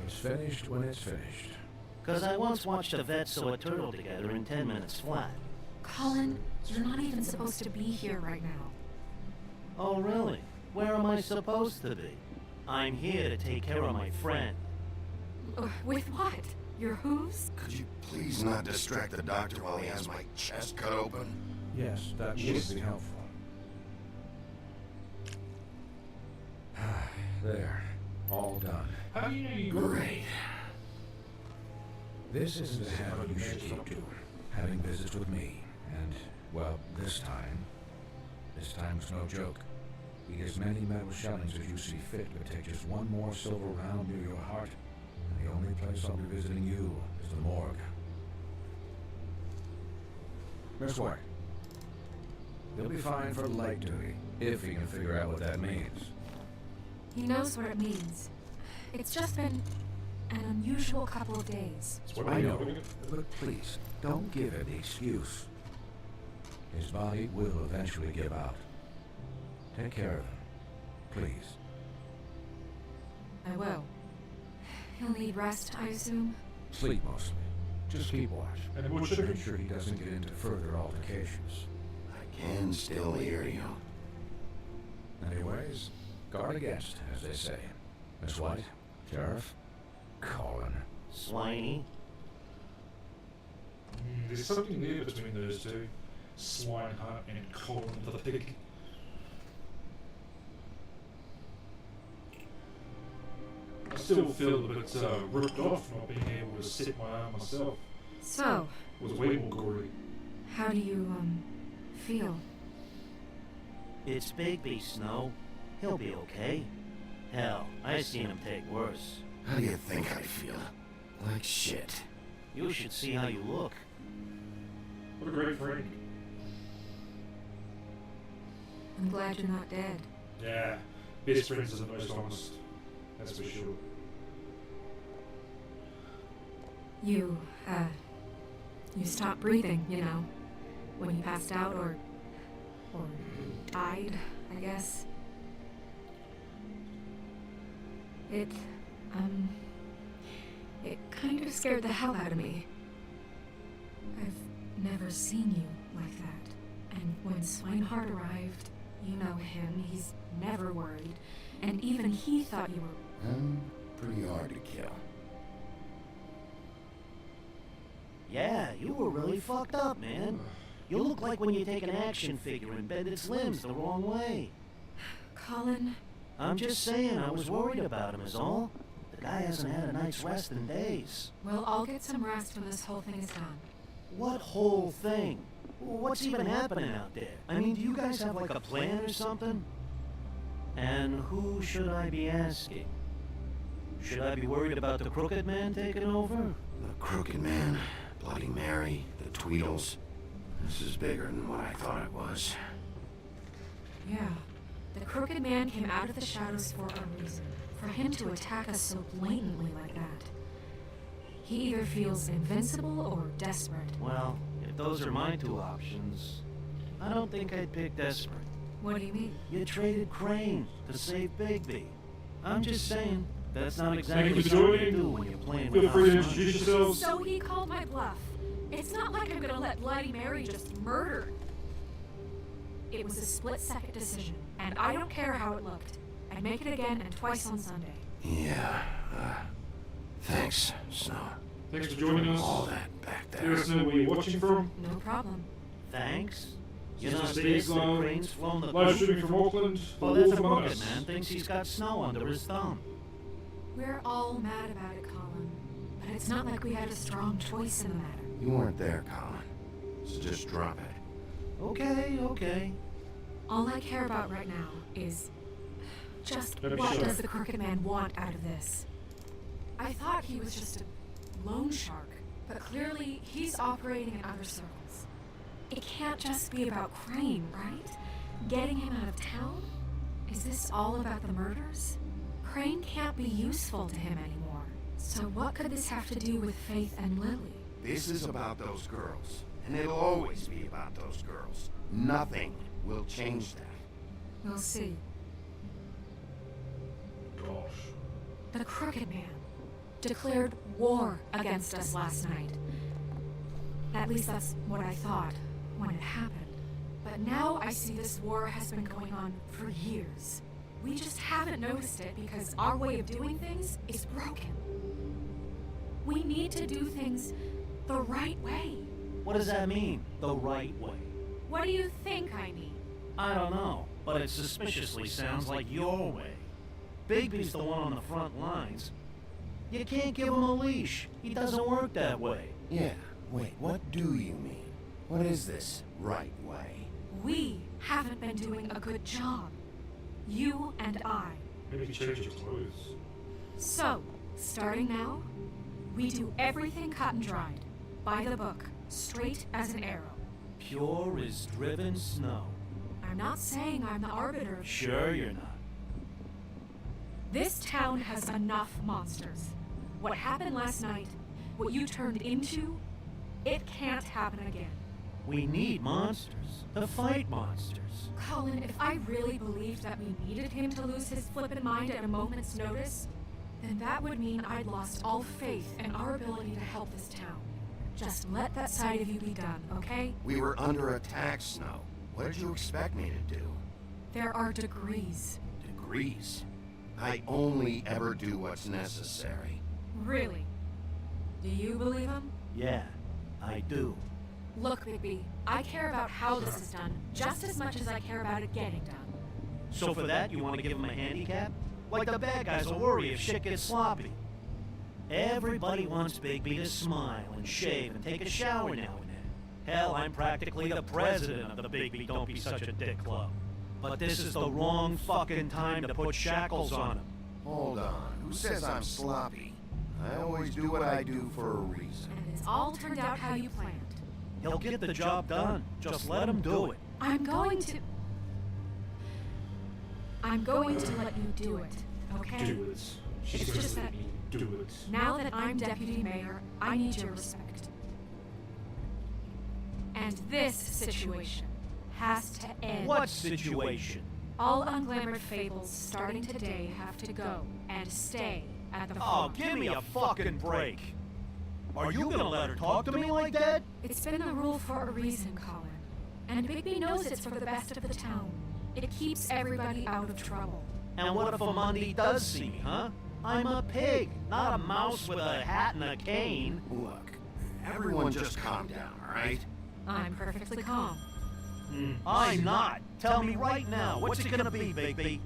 S: It's finished when it's finished.
K: 'Cause I once watched a vet sew a turtle together in 10 minutes flat.
N: Colin, you're not even supposed to be here right now.
K: Oh, really? Where am I supposed to be? I'm here to take care of my friend.
N: With what? Your hooves?
F: Could you please not distract the doctor while he has my chest cut open?
S: Yes, that would be helpful. There. All done.
A: How do you know you
S: Great. This isn't a habit you should keep to. Having visits with me. And, well, this time was no joke. Eat as many metal shellings as you see fit, but take just one more silver round near your heart, and the only place I'll be visiting you is the morgue. Miss White, you'll be fine for light duty, if you can figure out what that means.
N: He knows what it means. It's just been an unusual couple of days.
S: I know, but please, don't give him the excuse. His body will eventually give out. Take care of him, please.
N: I will. He'll need rest, I assume?
S: Sleep mostly. Just keep watch. And make sure he doesn't get into further altercations.
F: I can still hear you.
S: Anyways, guard against, as they say. Miss White, Sheriff, Colin.
K: Swiney.
A: There's something there between those two. Swinehart and Colin the pig. I still feel a bit ripped off not being able to set my arm myself.
N: So,
A: It was way more gory.
N: how do you, feel?
K: It's Bigby, Snow. He'll be okay. Hell, I've seen him take worse.
F: How do you think I feel? Like shit.
K: You should see how you look.
A: What a great friend.
N: I'm glad you're not dead.
A: Yeah, best friends are the most honest. That's for sure.
N: You stopped breathing, you know, when you passed out or died, I guess. It kind of scared the hell out of me. I've never seen you like that. And when Swinehart arrived, you know him, he's never worried. And even he thought you were...
F: Pretty hard to kill.
K: Yeah, you were really fucked up, man. You look like when you take an action figure and bend its limbs the wrong way.
N: Colin...
K: I'm just saying, I was worried about him is all. The guy hasn't had a night's rest in days.
N: Well, I'll get some rest when this whole thing is done.
K: What whole thing? What's even happening out there? I mean, do you guys have like a plan or something? And who should I be asking? Should I be worried about the Crooked Man taking over?
F: The Crooked Man, Bloody Mary, the Tweedles. This is bigger than what I thought it was.
N: Yeah. The Crooked Man came out of the shadows for a reason. For him to attack us so blatantly like that. He either feels invincible or desperate.
K: Well, if those are my two options, I don't think I'd pick desperate.
N: What do you mean?
K: You traded Crane to save Bigby. I'm just saying, that's not
A: Thank you
K: exactly
A: for
K: what you
A: joining.
K: do when you're playing
A: Feel
K: with
A: free to
K: us.
A: introduce yourselves.
N: So he called my bluff. It's not like I'm gonna let Bloody Mary just murder. It was a split-second decision, and I don't care how it looked. I'd make it again and twice on Sunday.
F: Yeah, thanks, Snow.
A: Thanks for joining us.
F: All that back there.
A: Let us know where you're watching from.
N: No problem.
K: Thanks. You're
A: This
K: not
A: is the
K: pissed that
A: Exile.
K: Crane's flown the
A: Live
K: coop?
A: streaming from Auckland.
K: Well,
A: The
K: that's
A: Wolf
K: a
A: Among
K: bucket
A: Us.
K: man thinks he's got snow under his thumb.
N: We're all mad about it, Colin. But it's not like we had a strong choice in the matter.
F: You weren't there, Colin. So just drop it.
K: Okay, okay.
N: All I care about right now is just
A: Let me
N: what
A: show.
N: does the Crooked Man want out of this? I thought he was just a loan shark, but clearly he's operating in other circles. It can't just be about Crane, right? Getting him out of town? Is this all about the murders? Crane can't be useful to him anymore. So what could this have to do with Faith and Lily?
C: This is about those girls, and it'll always be about those girls. Nothing will change that.
N: We'll see.
A: Gosh.
N: The Crooked Man declared war against us last night. At least that's what I thought when it happened. But now I see this war has been going on for years. We just haven't noticed it because our way of doing things is broken. We need to do things the right way.
K: What does that mean, the right way?
N: What do you think I mean?
K: I don't know, but it suspiciously sounds like your way. Bigby's the one on the front lines. You can't give him a leash. He doesn't work that way.
C: Yeah, wait, what do you mean? What is this right way?
N: We haven't been doing a good job. You and I.
A: Maybe change your clothes.
N: So, starting now, we do everything cut and dried, by the book, straight as an arrow.
K: Pure as driven snow.
N: I'm not saying I'm the arbiter of...
K: Sure you're not.
N: This town has enough monsters. What happened last night, what you turned into, it can't happen again.
K: We need monsters to fight monsters.
N: Colin, if I really believed that we needed him to lose his flippin' mind at a moment's notice, then that would mean I'd lost all faith in our ability to help this town. Just let that side of you be done, okay?
C: We were under attack, Snow. What did you expect me to do?
N: There are degrees.
C: Degrees? I only ever do what's necessary.
N: Really? Do you believe him?
K: Yeah, I do.
N: Look, Bigby, I care about how this is done just as much as I care about it getting done.
K: So for that, you want to give him a handicap? Like the bad guys will worry if shit gets sloppy. Everybody wants Bigby to smile and shave and take a shower now and then. Hell, I'm practically the president of the Bigby Don't Be Such a Dick Club. But this is the wrong fucking time to put shackles on him.
C: Hold on, who says I'm sloppy? I always do what I do for a reason.
N: And it's all turned out how you planned.
K: He'll get the job done. Just let him do it.
N: I'm going to let you do it, okay?
A: Do it.
N: It's just that
A: do it.
N: now that I'm deputy mayor, I need your respect. And this situation has to end.
K: What situation?
N: All unglamoured fables starting today have to go and stay at the
K: Oh,
N: front.
K: give me a fucking break. Are you gonna let her talk to me like that?
N: It's been the rule for a reason, Colin. And Bigby knows it's for the best of the town. It keeps everybody out of trouble.
K: And what if a Monday does see me, huh? I'm a pig, not a mouse with a hat and a cane.
C: Look, everyone just calm down, all right?
N: I'm perfectly calm.
K: I'm not. Tell me right now, what's it gonna be, Bigby?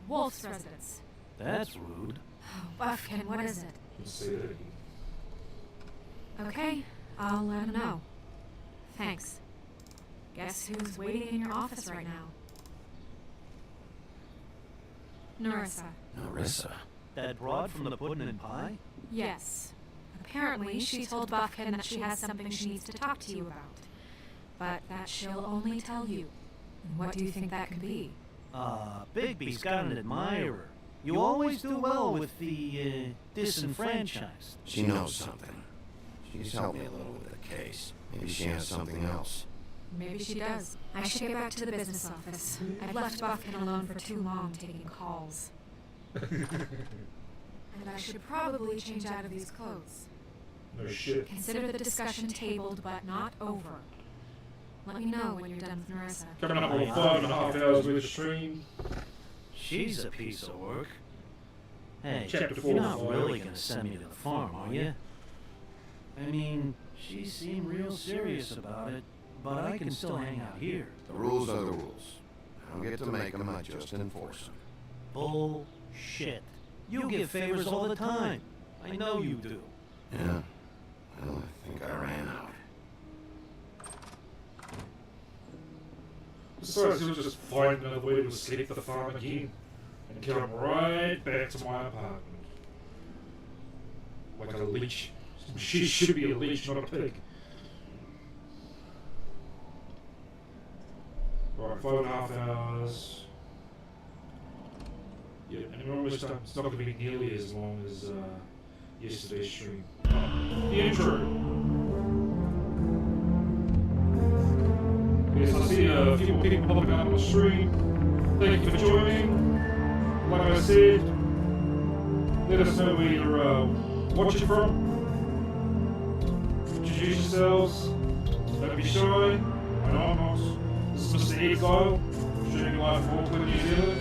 N: Wolf's residence.
K: That's rude.
N: Oh, Buffkin, what is it?
A: Say that again.
N: Okay, I'll let him know. Thanks. Guess who's waiting in your office right now? Narissa.
C: Narissa?
K: That broad from the pudding and pie?
N: Yes. Apparently, she told Buffkin that she has something she needs to talk to you about. But that she'll only tell you. And what do you think that could be?
K: Bigby's got an admirer. You always do well with the, disenfranchised.
C: She knows something. She's helped me a little with the case. Maybe she has something else.
N: Maybe she does. I should get back to the business office. I've left Buffkin alone for too long taking calls. And I should probably change out of these clothes.
A: No shit.
N: Consider the discussion tabled, but not over. Let me know when you're done with Narissa.
A: Coming up on 5.5 hours with the stream.
K: She's a piece of work. Hey,
A: Chapter
K: you're
A: 4.
K: not really gonna send me to the farm, are you? I mean, she seemed real serious about it, but I can still hang out here.
C: The rules are the rules. I don't get to make them, I just enforce them.
K: Bullshit. You give favors all the time. I know you do.
C: Yeah. Well, I think I ran out.
A: Besides, he'll just find another way to escape the farm again and come right back to my apartment. Like a leech. She should be a leech, not a pig. Right, 5.5 hours. Yeah, and remember this time, it's not going to be nearly as long as yesterday's stream. The intro. Yes, I see a few more people popping up on the stream. Thank you for joining. Like I said, let us know where you're watching from. Introduce yourselves. Don't be shy. I know I'm not. This is mr.x-zile, streaming live from Auckland, New Zealand.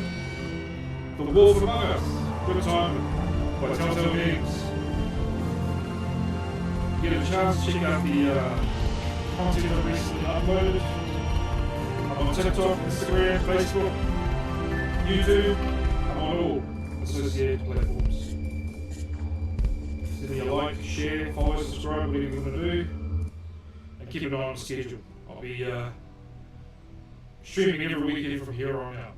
A: The Wolf Among Us. Good time by Telltale Games. Get a chance to check out the content I recently uploaded. I'm on TikTok, Instagram, Facebook, YouTube. I'm on all associated platforms. Send me a like, share, follow, subscribe, whatever you want to do. And keep an eye on the schedule. I'll be streaming every weekend from here on out.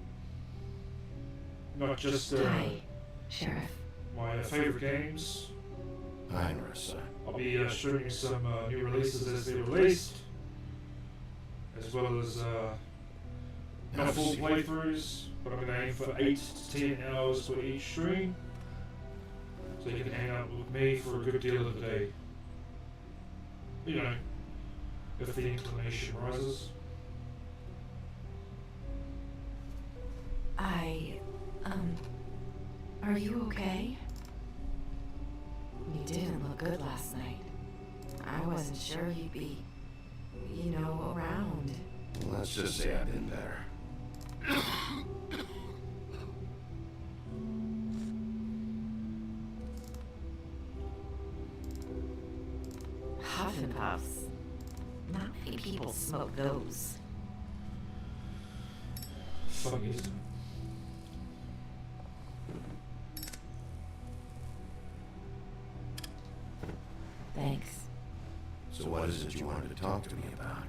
A: Not just
B: Hi, Sheriff.
A: my favourite games.
L: Hi, Marissa.
A: I'll be streaming some new releases as they're released, as well as not full playthroughs, but I'm going to aim for 8 to 10 hours for each stream, so you can hang out with me for a good deal of the day. You know, if the inclination rises.
B: Are you okay? You didn't look good last night. I wasn't sure you'd be, around.
L: Let's just say I've been better.
B: Huff and puffs. Not many people smoke those.
A: Fuck, isn't it?
B: Thanks.
L: So what is it you wanted to talk to me about?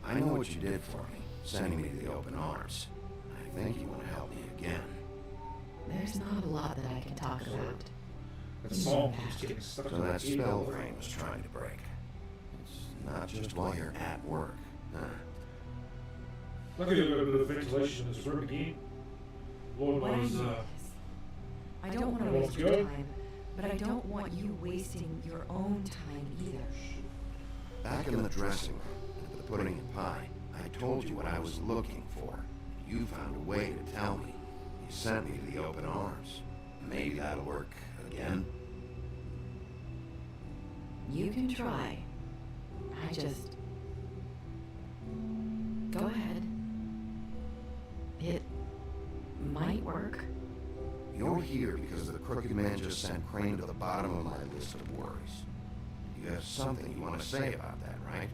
L: I know what you did for me, sending me to the open arms. I think you want to help me again.
B: There's not a lot that I can talk about.
A: That song keeps getting stuck
L: So
A: in my
L: that
A: ear.
L: spell ring was trying to break. It's not just while you're at work, huh?
A: Luckily, a bit of ventilation in this room again. Lord knows,
B: I don't want to waste your time, but I don't want you wasting your own time either.
L: Back in the dressing room, at the pudding and pie, I told you what I was looking for. You found a way to tell me. You sent me to the open arms. Maybe that'll work again.
B: You can try. I just... Go ahead. It might work.
L: You're here because the crooked man just sent Crane to the bottom of my list of worries. You have something you want to say about that, right?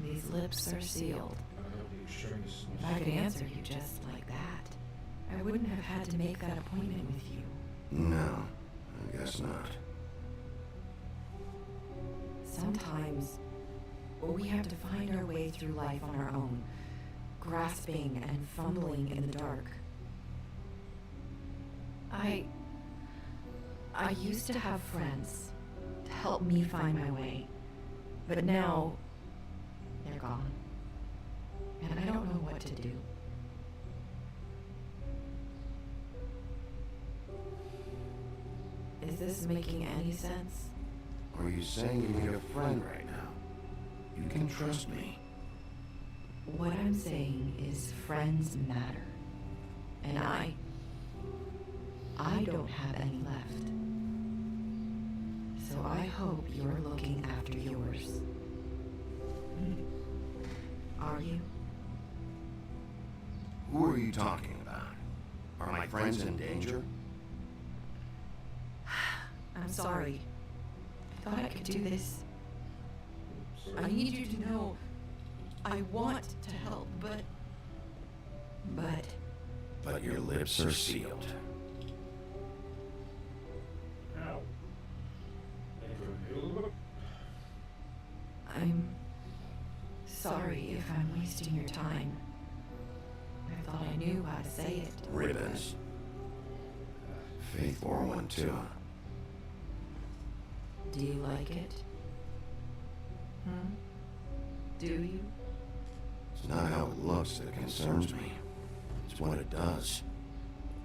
B: These lips are sealed. If I could answer you just like that, I wouldn't have had to make that appointment with you.
L: No, I guess not.
B: Sometimes we have to find our way through life on our own, grasping and fumbling in the dark. I used to have friends to help me find my way, but now they're gone, and I don't know what to do. Is this making any sense?
L: Are you saying you need a friend right now? You can trust me.
B: What I'm saying is friends matter, and I don't have any left. So I hope you're looking after yours. Are you?
L: Who are you talking about? Are my friends in danger?
B: I'm sorry. I thought I could do this. I need you to know I want to help, but...
L: But your lips are sealed.
A: Ow.
B: I'm sorry if I'm wasting your time. I thought I knew how to say it.
L: Ribbons. Faith 412.
B: Do you like it? Do you?
L: It's not how it looks that concerns me. It's It's what it does.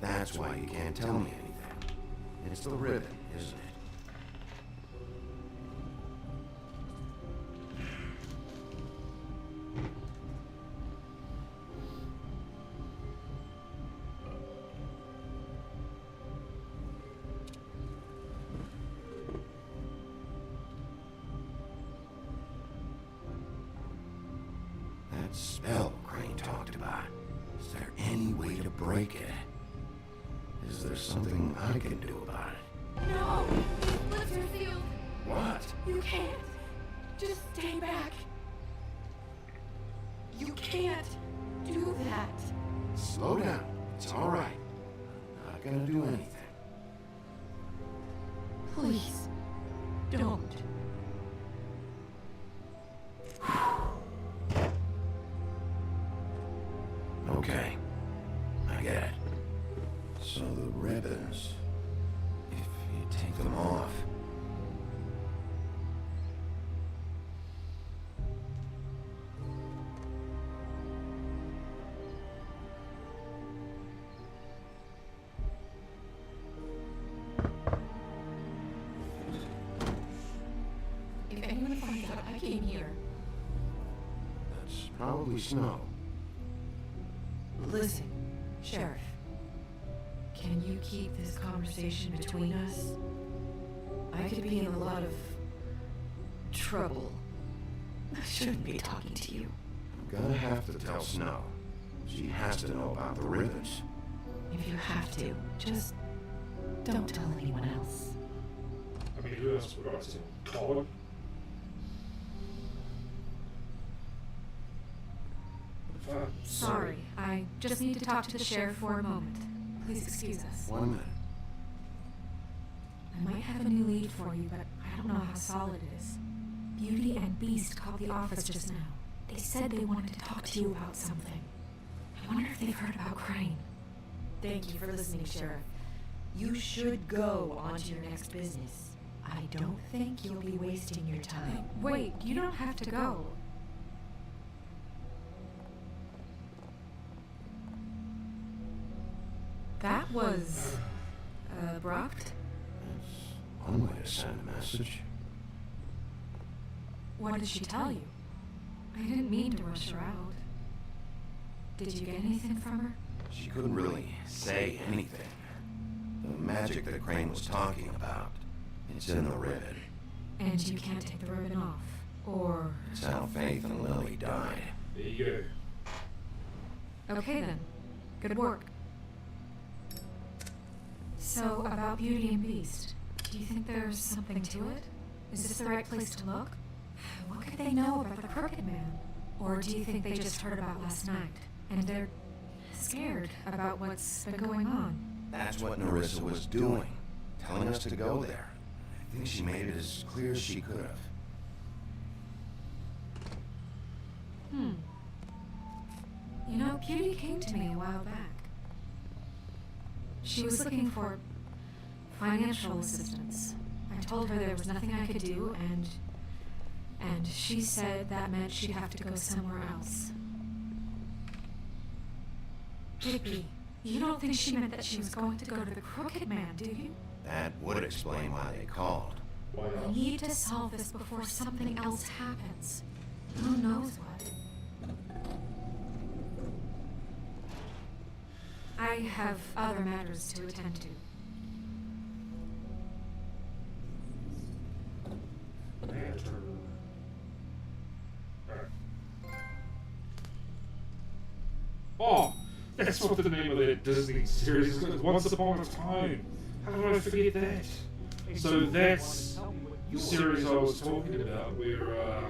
L: That's why you can't tell me anything. It's the ribbon, isn't it? That spell Crane talked about. Is there any way to break it? Is there something I can do about it?
N: No! mr.xzile!
L: What?
N: You can't! Just stay back! You can't do that!
L: Slow down. It's all right. I'm not gonna do anything.
N: Please, don't.
L: Okay. I get it. So the ribbons, if you take them off.
N: If anyone finds out I came here...
L: That's probably snow.
B: Listen, Sheriff. Can you keep this conversation between us? I could be in a lot of trouble. I shouldn't be talking to you.
L: I'm gonna have to tell Snow. She has to know about the ribbons.
B: If you have to, just don't tell anyone else.
A: I mean, who else would I tell? Colin?
N: Sorry, I just need to talk to the sheriff for a moment. Please excuse us.
L: 1 minute.
N: I might have a new lead for you, but I don't know how solid it is. Beauty and Beast called the office just now. They said they wanted to talk to you about something. I wonder if they've heard about Crane.
B: Thank you for listening, Sheriff. You should go on to your next business. I don't think you'll be wasting your time.
N: Wait, you don't have to go. That was... abrupt?
L: One way to send a message.
N: What did she tell you? I didn't mean to rush her out. Did you get anything from her?
L: She couldn't really say anything. The magic that Crane was talking about, it's in the ribbon.
N: And you can't take the ribbon off, or...
L: It's how Faith and Lily died.
A: There you go.
N: Okay then. Good work. So, about Beauty and Beast, do you think there's something to it? Is this the right place to look? What could they know about the Crooked Man? Or do you think they just heard about last night, and they're scared about what's been going on?
L: That's what Nerissa was doing, telling us to go there. I think she made it as clear as she could have.
N: You know, Beauty came to me a while back. She was looking for financial assistance. I told her there was nothing I could do, and she said that meant she'd have to go somewhere else. Bigby, you don't think she meant that she was going to go to the Crooked Man, do you?
L: That would explain why they called.
N: We need to solve this before something else happens. Who knows what? I have other matters to attend to.
A: Oh, that's what the name of that Disney series is. Once Upon a Time. How did I forget that? So that's the series I was talking about, where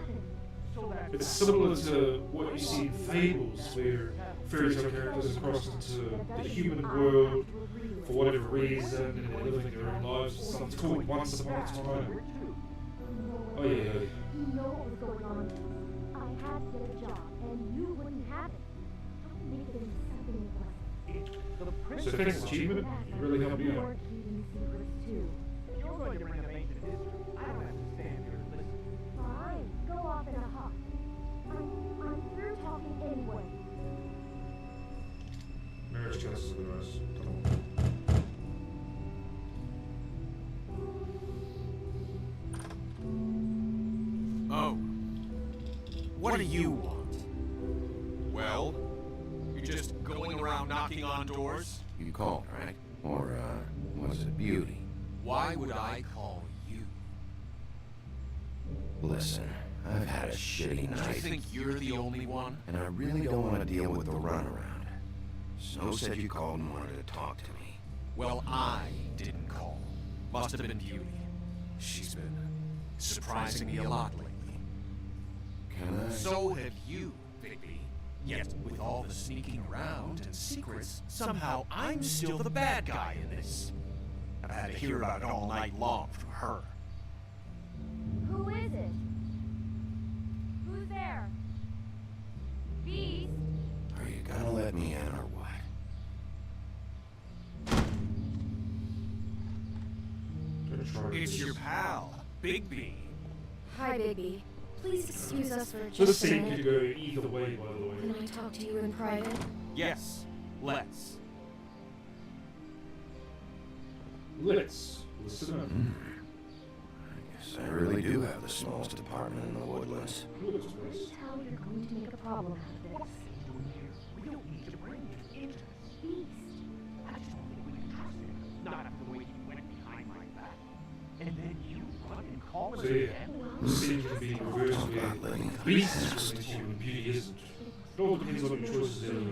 A: it's similar to what you see in Fables, where fairy tale characters are crossed into the human world for whatever reason, and they're living their own lives. So it's called Once Upon a Time. Oh yeah.
E: You know what was going on. I had to get a job, and you wouldn't have it. Don't make it into something less.
A: So thanks, achievement. You really helped me out.
E: You're going to bring a mate to this. I don't have to stand here and listen. Fine, go off in a huff. I'm through talking anyway.
M: Oh. What do you want?
D: Well, you're just going around knocking on doors?
L: You called, right? Or, was it Beauty?
D: Why would I call you?
L: Listen, I've had a shitty night.
D: Do you think you're the only one?
L: And I really don't want to deal with the runaround. Snow said you called and wanted to talk to me.
D: Well, I didn't call. Must have been Beauty. She's been surprising me a lot lately.
L: Can I?
D: So have you, Bigby. Yet, with all the sneaking around and secrets, somehow I'm still the bad guy in this. I've had to hear about it all night long from her.
E: Who is it? Who's there? Beast?
L: Are you gonna let me in or what?
D: It's your pal, Bigby.
H: Hi, Bigby. Please excuse us for
A: This
H: just a
A: scene
H: minute.
A: could go either way, by the way.
H: Can I talk to you in private?
D: Yes, let's.
A: Let's listen up.
L: I guess I really do have the smallest apartment in the woodlands.
H: Please tell you're going to make a problem out of this.
R: We don't need to bring him into this. Beast. I just don't think we can trust him. Not after the way he went behind my back. And then you fucking call us
A: So yeah,
R: again?
A: this scene can be reversed where Beast is really human, Beauty isn't. It all depends on your choices there.
H: Do you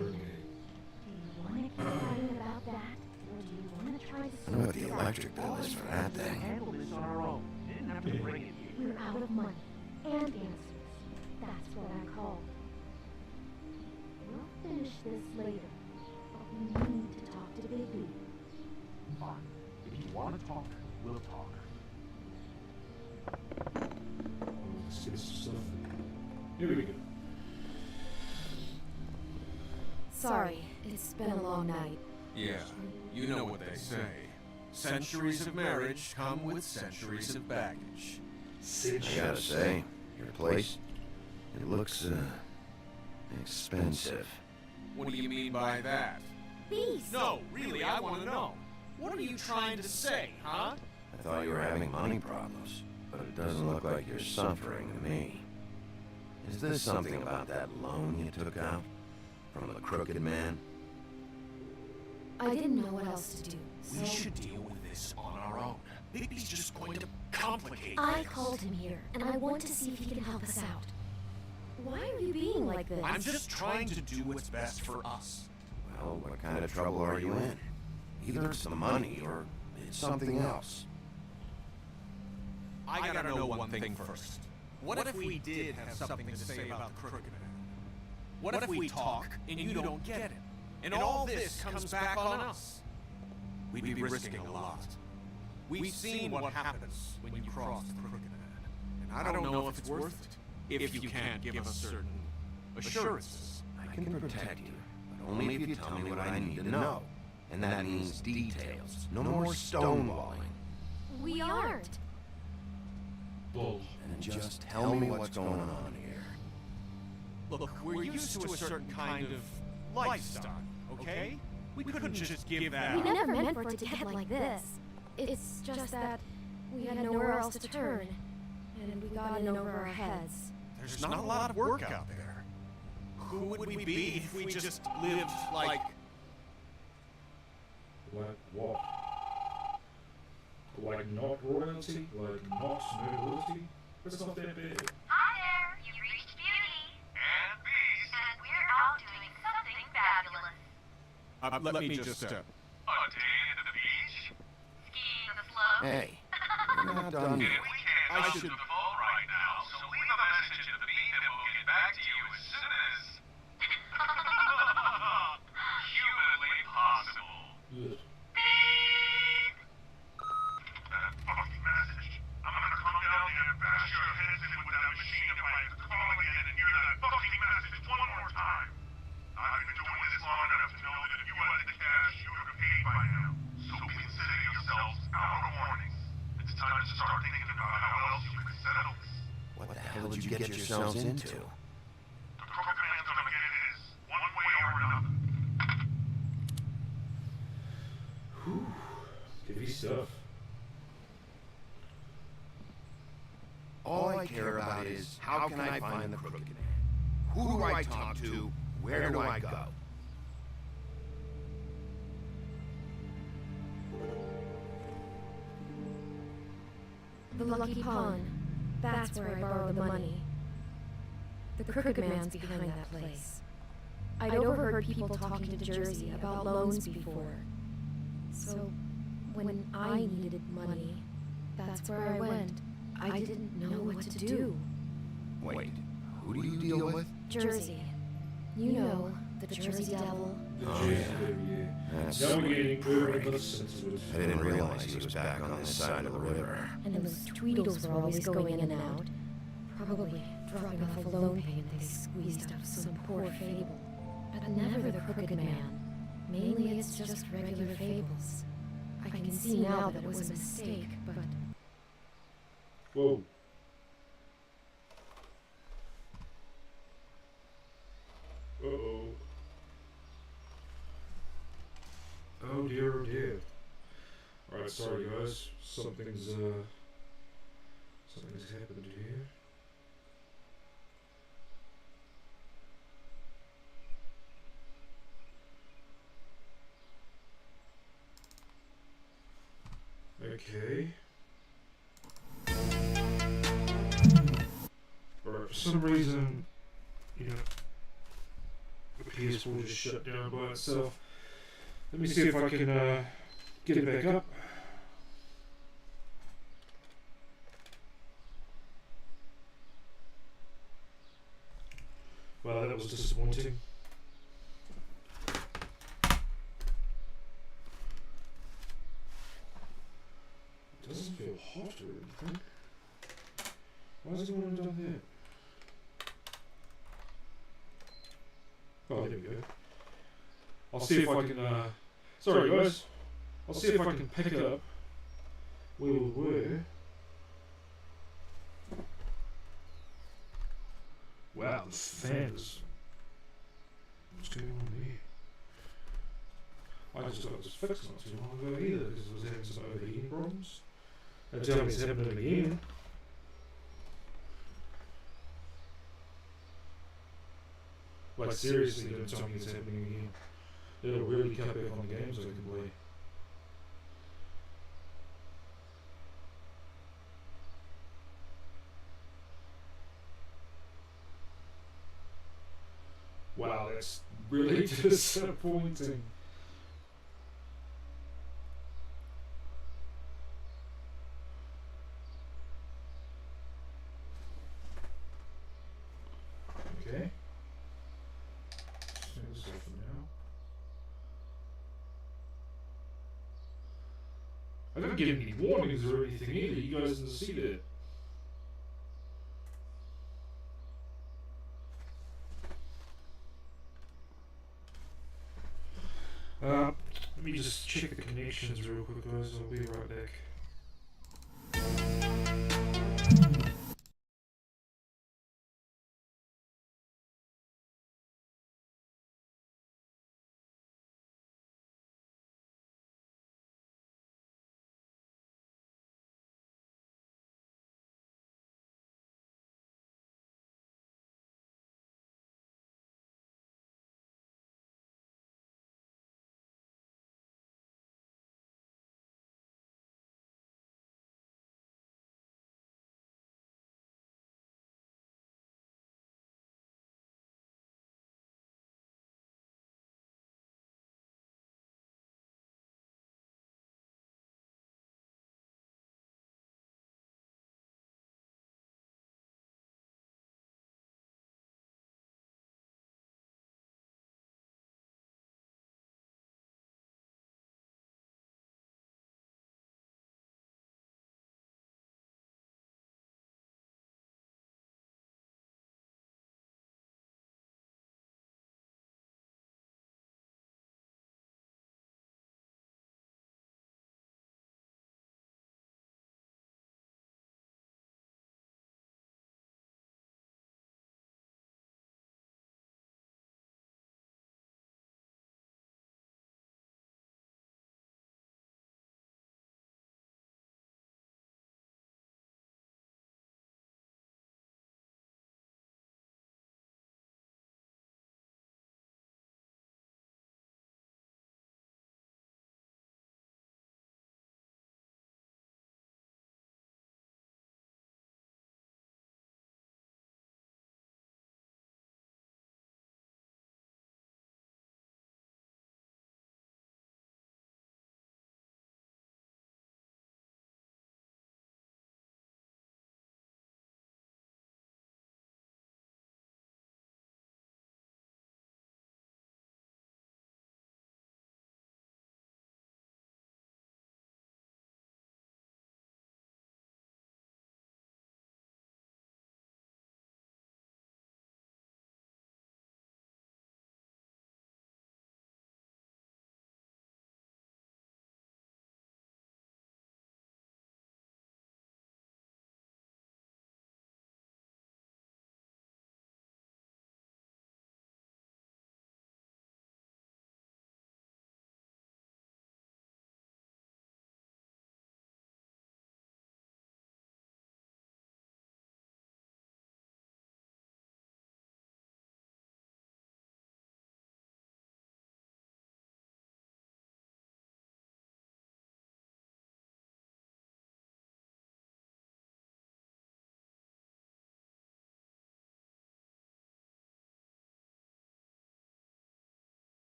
H: want to keep fighting about that? Or do you want to try to
L: I know what the electric bill is for that thing.
R: Handle this on our own. Didn't have to bring it here.
H: We're out of money and answers. That's what I called. We'll finish this later, but we need to talk to Bigby.
R: Fine. If you want to talk, we'll talk.
A: Let's get some stuff. Here we go.
H: Sorry, it's been a long night.
D: Yeah, you know what they say. Centuries of marriage come with centuries of baggage.
L: I gotta say, your place, it looks, expensive.
D: What do you mean by that?
E: Beast!
D: No, really, I want to know. What are you trying to say, huh?
L: I thought you were having money problems, but it doesn't look like you're suffering to me. Is this something about that loan you took out? From the crooked man?
H: I didn't know what else to do,
D: We
H: so
D: should deal with this on our own. Bigby's just going to complicate
H: I
D: things.
H: called him here, and I want to see if he can help us out. Why are you being like this?
D: I'm just trying to do what's best for us.
L: Well, what kind of trouble are you in? Either it's the money or it's something else.
D: I gotta know one thing first. What if we did have something to say about the crooked man? What if we talk and you don't get it? And all this comes back on us? We'd be risking a lot. We've seen what happens when you cross the crooked man. And I don't know if it's worth it. If you can't give us certain assurances.
L: I can protect you, but only if you tell me what I need to know. And that means details. No more stonewalling.
H: We aren't.
A: Bull.
L: And just tell me what's going on here.
D: Look, we're used to a certain kind of lifestyle, okay? We couldn't just give that
H: We
D: up.
H: never meant for it to get like this. It's just that we had nowhere else to turn, and we got in over our heads.
D: There's not a lot of work out there. Who would we be if we just lived like...
A: Like what? Like not royalty? Like not nobility? That's not that bad.
E: Hi there, you reached Beauty. And Beast. And we're out doing something fabulous.
D: Let me just,
F: A day at the beach?
E: Skiing the slope.
L: Hey, we're not done yet.
F: We can't
D: I
F: talk
D: should-
F: to the phone right now, so leave a message at the beep and we'll get back to you as soon as... humanly possible.
A: Good.
F: Beep! That fucking message. I'm gonna come down there and bash your heads in with that machine if I have to call again and hear that fucking message one more time. I've been doing this long enough to know that if you had the cash, you would have paid by now. So consider yourselves out of warnings. It's time to start thinking about how else you can settle this.
L: What the hell did you get yourselves into?
F: The crooked man's gonna get his, one way or another.
A: Whew. Heavy stuff.
L: All I
C: I care about is how can I find the crooked man? Who do I talk to? Where do I go?
H: The Lucky Pawn. That's where I borrowed the money. The Crooked Man's behind that place. I'd overheard people talking to Jersey about loans before. So, when I needed money, that's where I went. I didn't know what to do.
C: Wait, who do you deal with?
H: Jersey. You know, the Jersey Devil.
C: That's
A: Now we're
C: sweet.
A: getting clearer of the senses.
C: I didn't realize he was back on this side of the river.
H: And those Tweedles were always going in and out. Probably dropping off a loan payment they squeezed out of some poor fable. But never the Crooked Man. Mainly it's just regular fables. I can see now that it was a mistake, but...
A: Whoa. Uh-oh. Oh dear, oh dear. Alright, sorry guys. Something's happened here. Okay. Alright, for some reason, you know, the PS4 just shut down by itself. Let me see if I can get it back up. Wow, that was disappointing. It doesn't feel hot or anything. Why has anyone done that? Oh, there we go. I'll see if I can, sorry guys. I'll see if I can pick it up where we were. Wow, the fan is... What's going on there? I just got this fixed not too long ago either because it was having some overheating problems. They tell me it's happening again. Like seriously, don't tell me it's happening again. It'll really cut back on the games I can play. Wow, that's really disappointing. Okay. Turn this off for now. I didn't get any warnings or anything either. You guys didn't see that. Let me just check the connections real quick, guys. I'll be right back.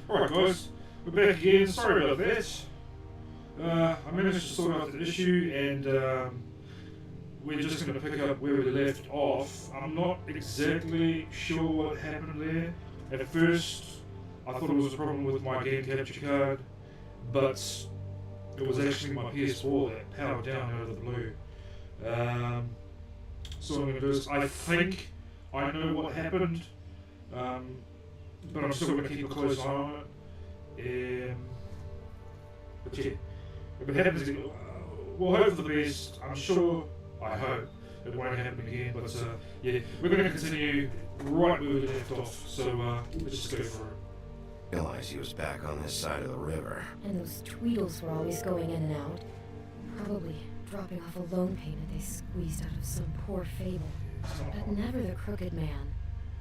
A: Alright guys, we're back again, sorry about that. I managed to sort out the issue and we're just going to pick up where we left off. I'm not exactly sure what happened there. At first, I thought it was a problem with my game capture card, but it was actually my PS4 that powered down out of the blue. So I'm going to do this. I think I know what happened, but I'm still going to keep a close eye on it. But yeah, if it happens, we'll hope for the best. I'm sure, I hope, it won't happen again. But yeah, we're going to continue right where we left off. So let's just go for it.
L: Realized he was back on this side of the river.
H: And those Tweedles were always going in and out. Probably dropping off a loan payment they squeezed out of some poor fable. But never the Crooked Man.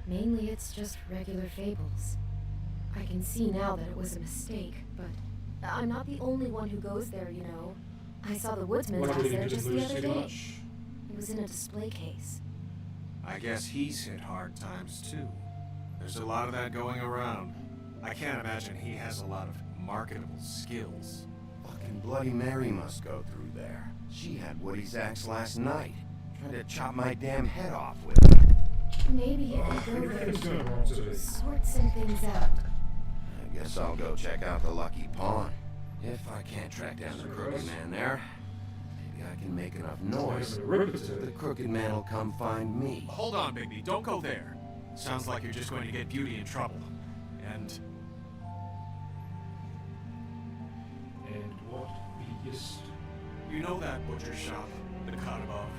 H: Mainly it's just regular fables. I can see now that it was a mistake, but I'm not the only one who goes there, you know. I saw the Woodsman's house there just the other day. It was in a display case.
M: I guess he's hit hard times too. There's a lot of that going around. I can't imagine he has a lot of marketable skills.
L: Fucking Bloody Mary must go through there. She had Woody's axe last night. Tried to chop my damn head off with it.
H: Maybe you can go there and sort some things out.
L: I guess I'll go check out the Lucky Pawn. If I can't track down the Crooked Man there, maybe I can make enough noise that the Crooked Man will come find me.
M: Hold on, Bigby. Don't go there. Sounds like you're just going to get Beauty in trouble. And
A: what biggest?
M: You know that butcher shop, the cut above?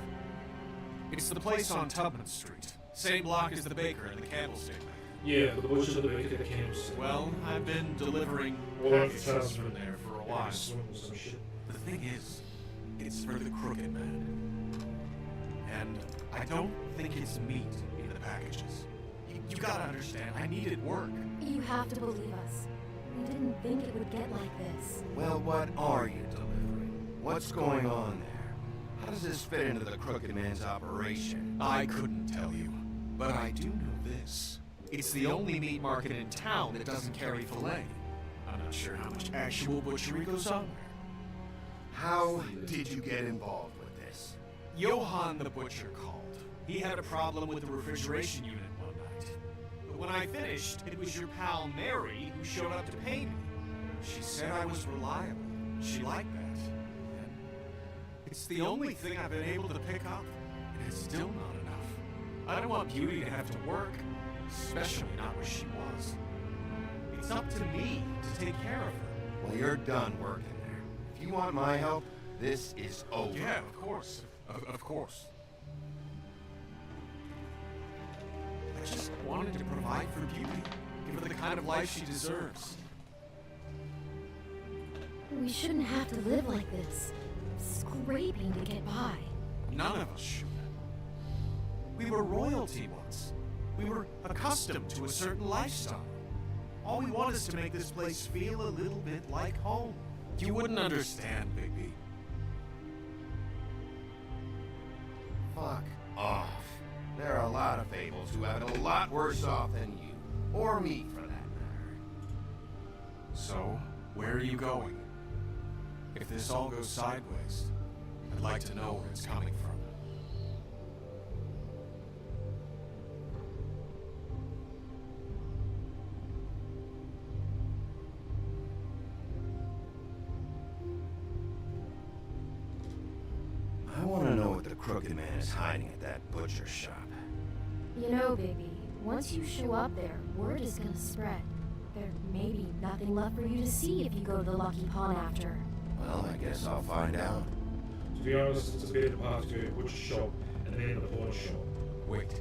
M: It's the place on Tubman Street. Same block as the baker and the candlestick maker.
A: Yeah, the butcher, the baker, the candlestick.
M: Well, I've been delivering packages from there for a while. The thing is, it's for the Crooked Man. And I don't think it's meat in the packages. You gotta understand, I needed work.
H: You have to believe us. We didn't think it would get like this.
L: Well, what are you delivering? What's going on there? How does this fit into the Crooked Man's operation?
M: I couldn't tell you, but I do know this. It's the only meat market in town that doesn't carry filet. I'm not sure how much actual butchery goes on there.
L: How did you get involved with this?
M: Johann the butcher called. He had a problem with the refrigeration unit one night. But when I finished, it was your pal Mary who showed up to pay me. She said I was reliable. She liked that. And it's the only thing I've been able to pick up, and it's still not enough. I don't want Beauty to have to work, especially not where she was. It's up to me to take care of her.
L: Well, you're done working there. If you want my help, this is over.
M: Yeah, of course. Of course. I just wanted to provide for Beauty. Give her the kind of life she deserves.
H: We shouldn't have to live like this. Scraping to get by.
M: None of us should. We were royalty once. We were accustomed to a certain lifestyle. All we want is to make this place feel a little bit like home. You wouldn't understand, Bigby.
L: Fuck off. There are a lot of fables who have it a lot worse off than you. Or me, for that matter.
M: So, where are you going? If this all goes sideways, I'd like to know where it's coming from.
L: I want to know what the Crooked Man is hiding at that butcher shop.
H: You know, baby, once you show up there, word is gonna spread. There may be nothing left for you to see if you go to the Lucky Pawn after.
L: Well, I guess I'll find out.
A: To be honest, it's a better path to go to a butcher shop and then the pawn shop.
M: Wait,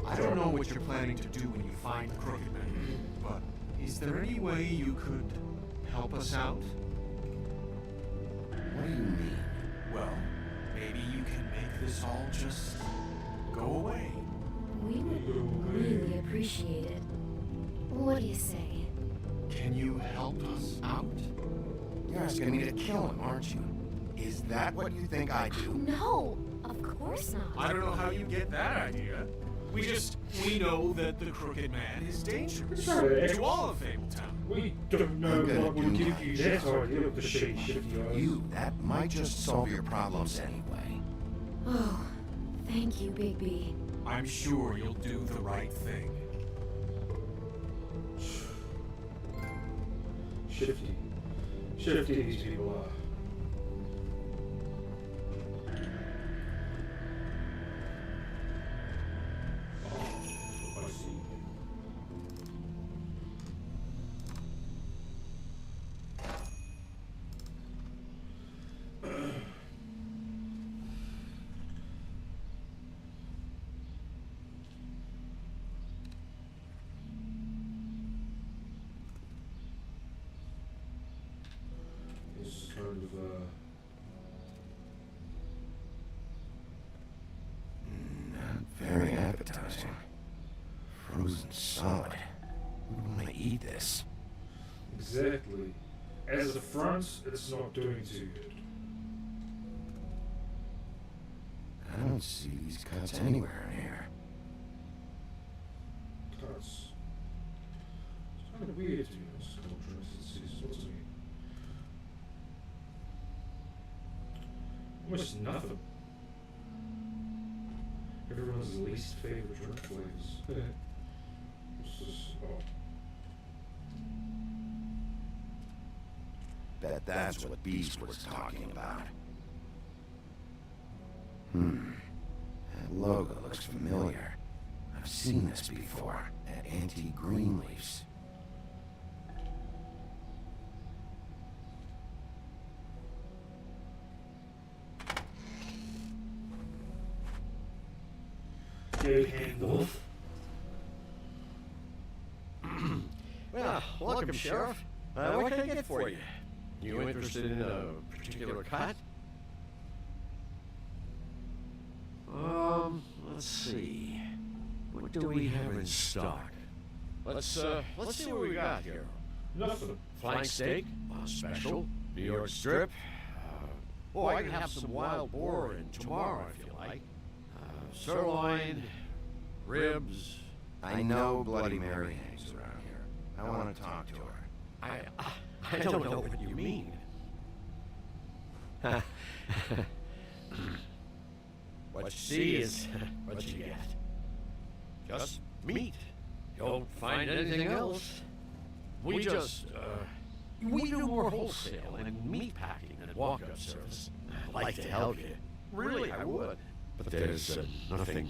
M: I don't know what you're planning to do when you find the Crooked Man, but is there any way you could help us out?
L: What do you mean?
M: Well, maybe you can make this all just go away.
H: We would really appreciate it. What do you say?
M: Can you help us out?
L: You're asking me to kill him, aren't you? Is that what you think I do?
H: No, of course not.
M: I don't know how you get that idea. We know that the Crooked Man is dangerous.
A: Sorry,
M: To all of Fabletown.
A: We don't know what would give you that idea of the shifty eyes.
L: You, that might just solve your problems anyway.
H: Oh, thank you, Big B.
M: I'm sure you'll do the right thing.
A: Shifty. Shifty these people are. Oh, I see. It's kind of
L: Very appetizing. Frozen solid. Who would want to eat this?
A: exactly. As a front, it's not doing too good.
L: I don't see these cuts anywhere in here.
A: Cuts. It's kind of weird to be honest. It's what's it mean? Almost nothing. Everyone's least favorite drink flavors. This is, oh.
L: Bet that's what Beast was talking about. That logo looks familiar. I've seen this before at Antique Greenleaf's.
A: Wolf.
P: Well, welcome, Sheriff. What can I get for you? You interested in a particular cut? Let's see. What do we have in stock? Let's see what we got here.
A: Nothing.
P: Flank steak, special. New York strip. I can have some wild boar in tomorrow if you like. Sirloin, ribs.
L: I know Bloody Mary hangs around here. I want to talk to her.
P: I don't know what you mean. What you see is what you get. Just meat. You don't find anything else. We do more wholesale and meat packing than walk-up service. I'd like to help you. Really, I would. But there's nothing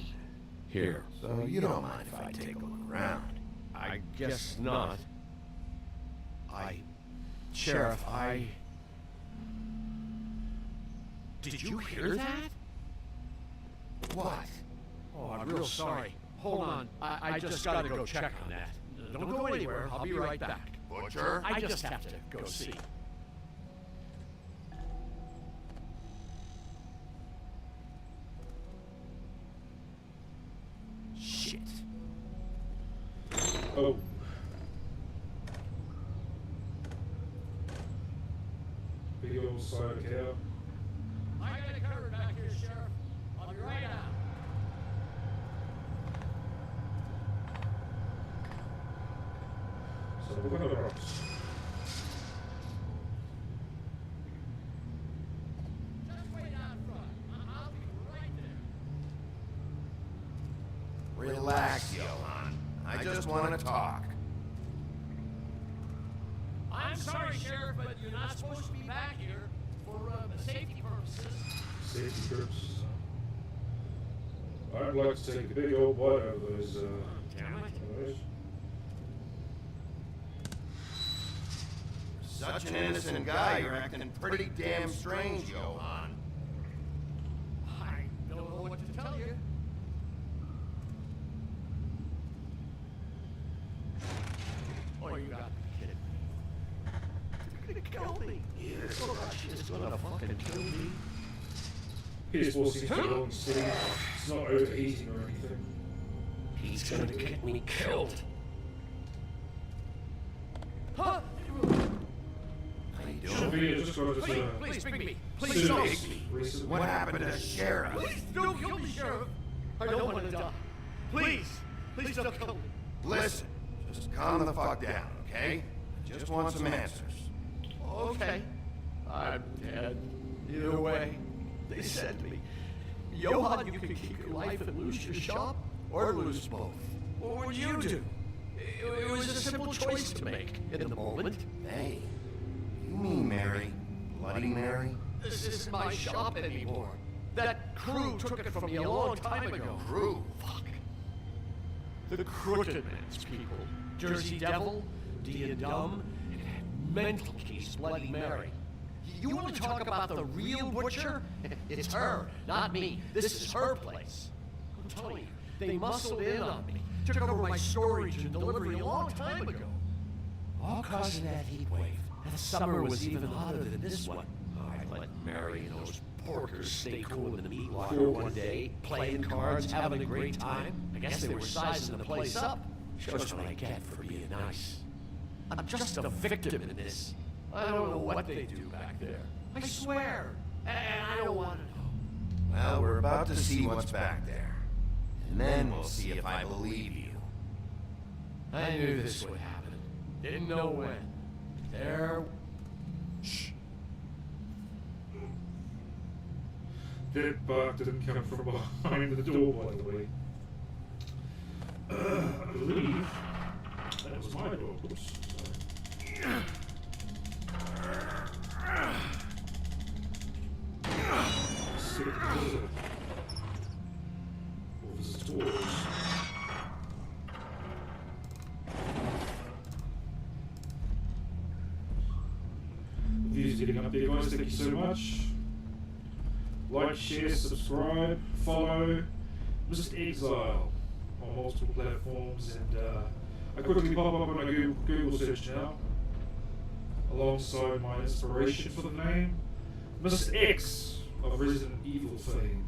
P: here.
L: So you don't mind if I take a look around?
P: I guess not. Sheriff, Did you hear that?
L: What?
P: Oh, I'm real sorry. Hold on. I just gotta go check on that. Don't go anywhere. I'll be right back.
F: Butcher?
P: I just have to go see. Shit.
A: Oh. Big old side of cow.
P: I got it covered back here, Sheriff. I'll be right out.
A: So we're gonna rocks.
P: Just wait out front. I'll be right there.
L: Relax, Johan. I just want to talk.
P: I'm sorry, Sheriff, but you're not supposed to be back here for safety purposes.
A: Safety purposes. I'd like to take a big old bite out of those,
P: Damn it.
A: those.
L: Such an innocent guy, you're acting pretty damn strange, Johan.
P: I don't know what to tell you. Oh, you got me kidding. Kill me. Oh, she's gonna fucking kill me.
A: He's forcing to go and see. It's not overheating or anything.
P: He's gonna get me killed. Huh?
A: Sophia just got his,
P: Please, Bigby. Please don't.
A: recently.
L: What happened to the sheriff?
P: Please don't kill me, Sheriff. I don't want to die. Please! Please don't kill me!
L: Listen, just calm the fuck down, okay? I just want some answers.
P: Okay. I'm dead. Either way, they said to me, Johan, you can keep your life and lose your shop, or lose both. What would you do? It was a simple choice to make in the moment.
L: Hey, you mean Mary? Bloody Mary?
P: This isn't my shop anymore. That crew took it from me a long time ago.
L: Crew?
P: Fuck. The Crooked Man's people. Jersey Devil, D and Dumb, and Mental Case Bloody Mary. You want to talk about the real butcher? It's her, not me. This is her place. I'm telling you, they muscled in on me. Took over my storage and delivery a long time ago. All cause of that heat wave. That summer was even hotter than this one. I let Mary and those porkers stay cool in the meat locker one day, playing cards, having a great time. I guess they were sizing the place up. Shows what I get for being nice. I'm just a victim in this. I don't know what they do back there. I swear. And I don't want to know.
L: Well, we're about to see what's back there. And then we'll see if I believe you.
P: I knew this would happen. Didn't know when. There... Shh.
A: That bark didn't come from behind the door, by the way. I believe that was my door. Oops. Sorry. Visitors. Views getting up there, guys. Thank you so much. Like, share, subscribe, follow mr.xzile on multiple platforms, and I quickly pop up on a Google search now, alongside my inspiration for the name, Mr. X of Resident Evil fame.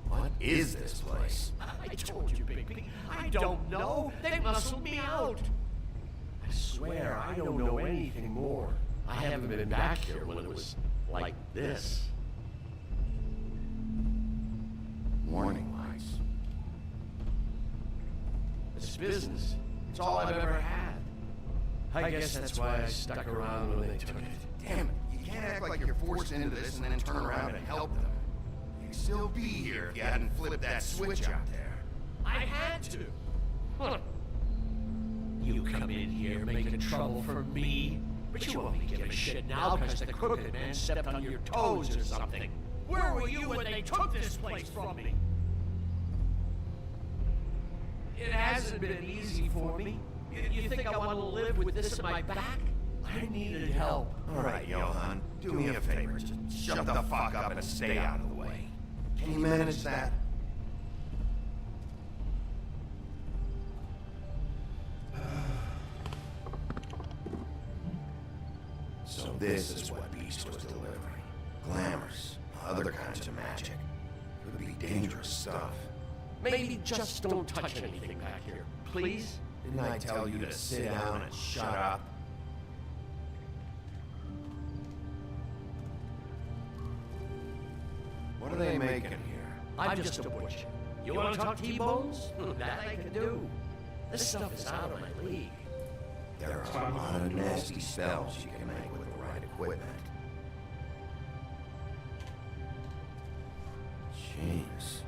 L: What is this place?
P: I told you, Bigby. I don't know. They muscled me out. I swear I don't know anything more. I haven't been back here when it was like this.
L: Warning lights.
P: It's business. It's all I've ever had. I guess that's why I stuck around when they took it.
L: Damn it, you can't act like you're forced into this and then turn around and help them. You'd still be here if you hadn't flipped that switch out there.
P: I had to. Huh. You come in here making trouble for me, but you won't give a shit now because the Crooked Man stepped on your toes or something. Where were you when they took this place from me? It hasn't been easy for me. You think I want to live with this in my back? I needed help.
L: All right, Johan, do me a favor. Just shut the fuck up and stay out of the way. Can you manage that? So this is what Beast was delivering. Glamours, other kinds of magic. Could be dangerous stuff.
P: Maybe just don't touch anything back here, please?
L: Didn't I tell you to sit down and shut up? What are they making here?
P: I'm just a butcher. You want to talk T-bones? That I can do. This stuff is out of my league.
L: There are a lot of nasty spells you can make with the right equipment. Chains.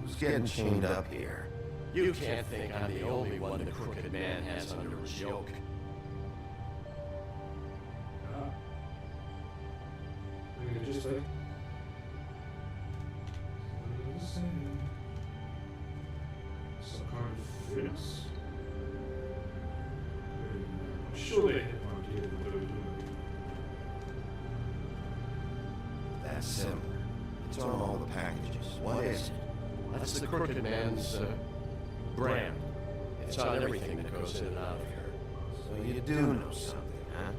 L: Who's getting chained up here?
P: You can't think I'm the only one the Crooked Man has under his yoke.
A: We could just say... some kind of fence. I'm sure they had no idea what they were doing.
L: That's similar. It's on all the packages. What is it?
P: That's the Crooked Man's brand. It's on everything that goes in and out of here.
L: So you do know something, huh?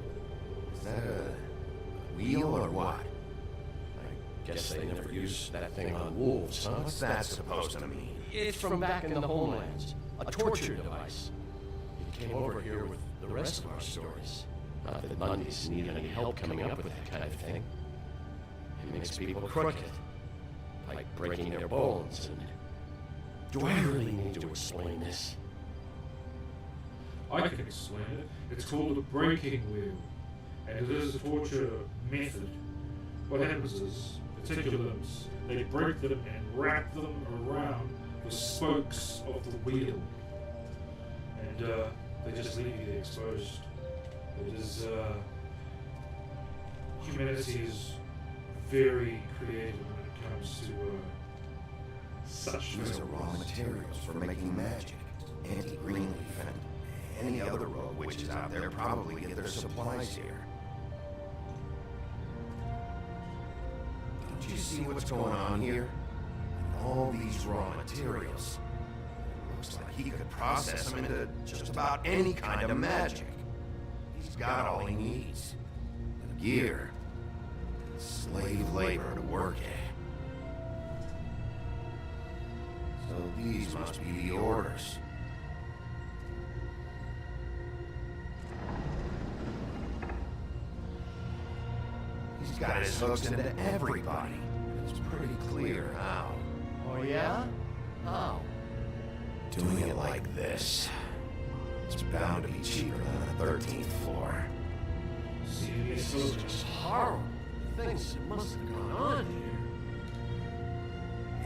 L: Is that a wheel or what?
P: I guess they never used that thing on wolves, huh?
L: What's that supposed to mean?
P: It's from back in the homelands. A torture device. It came over here with the rest of our stories. Not that Mundy's needed any help coming up with that kind of thing. It makes people crooked. Like breaking their bones and Do I really need to explain this?
A: I can explain it. It's called a breaking wheel, and it is a torture method. What happens is, particulars, they break them and wrap them around the spokes of the wheel, and they just leave you there exposed. It is, humanity is very creative when it comes to such
L: These are raw materials for making magic. Auntie Greenleaf and any other rogue witches out there probably get their supplies here. Don't you see what's going on here? All these raw materials. Looks like he could process them into just about any kind of magic. He's got all he needs. The gear. Slave labor to work at. So these must be the orders. He's got his hooks into everybody. It's pretty clear how.
P: Oh yeah? How?
L: Doing it like this. It's bound to be cheaper than the 13th floor.
A: See,
P: This is just horrible. Things that must have gone on here.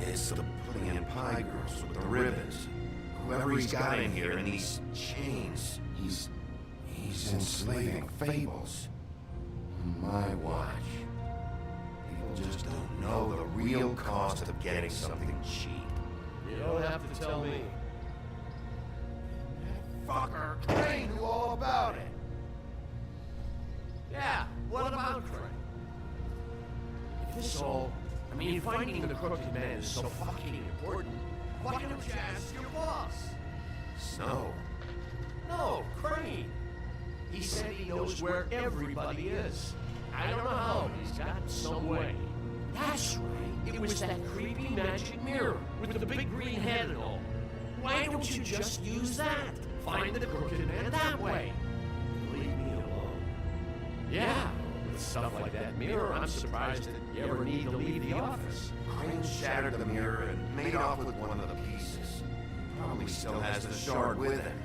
L: It's the putting in pie girls with the ribbons. Whoever he's got in here in these chains, he's enslaving fables. On my watch. People just don't know the real cost of getting something cheap.
P: You don't have to tell me.
L: Fucker, Crane knew all about it.
P: Yeah, what about Crane? If this all... I mean, finding the crooked man is so fucking important, why don't you ask your boss?
L: Snow.
P: No, Crane. He said he knows where everybody is. I don't know how, but he's got some way. That's right. It was that creepy magic mirror with the big green head and all. Why don't you just use that? Find the crooked man that way. Leave me alone. Yeah, with stuff like that mirror, I'm surprised that you ever need to leave the office.
L: Crane shattered the mirror and made off with one of the pieces. Probably still has the shard with him.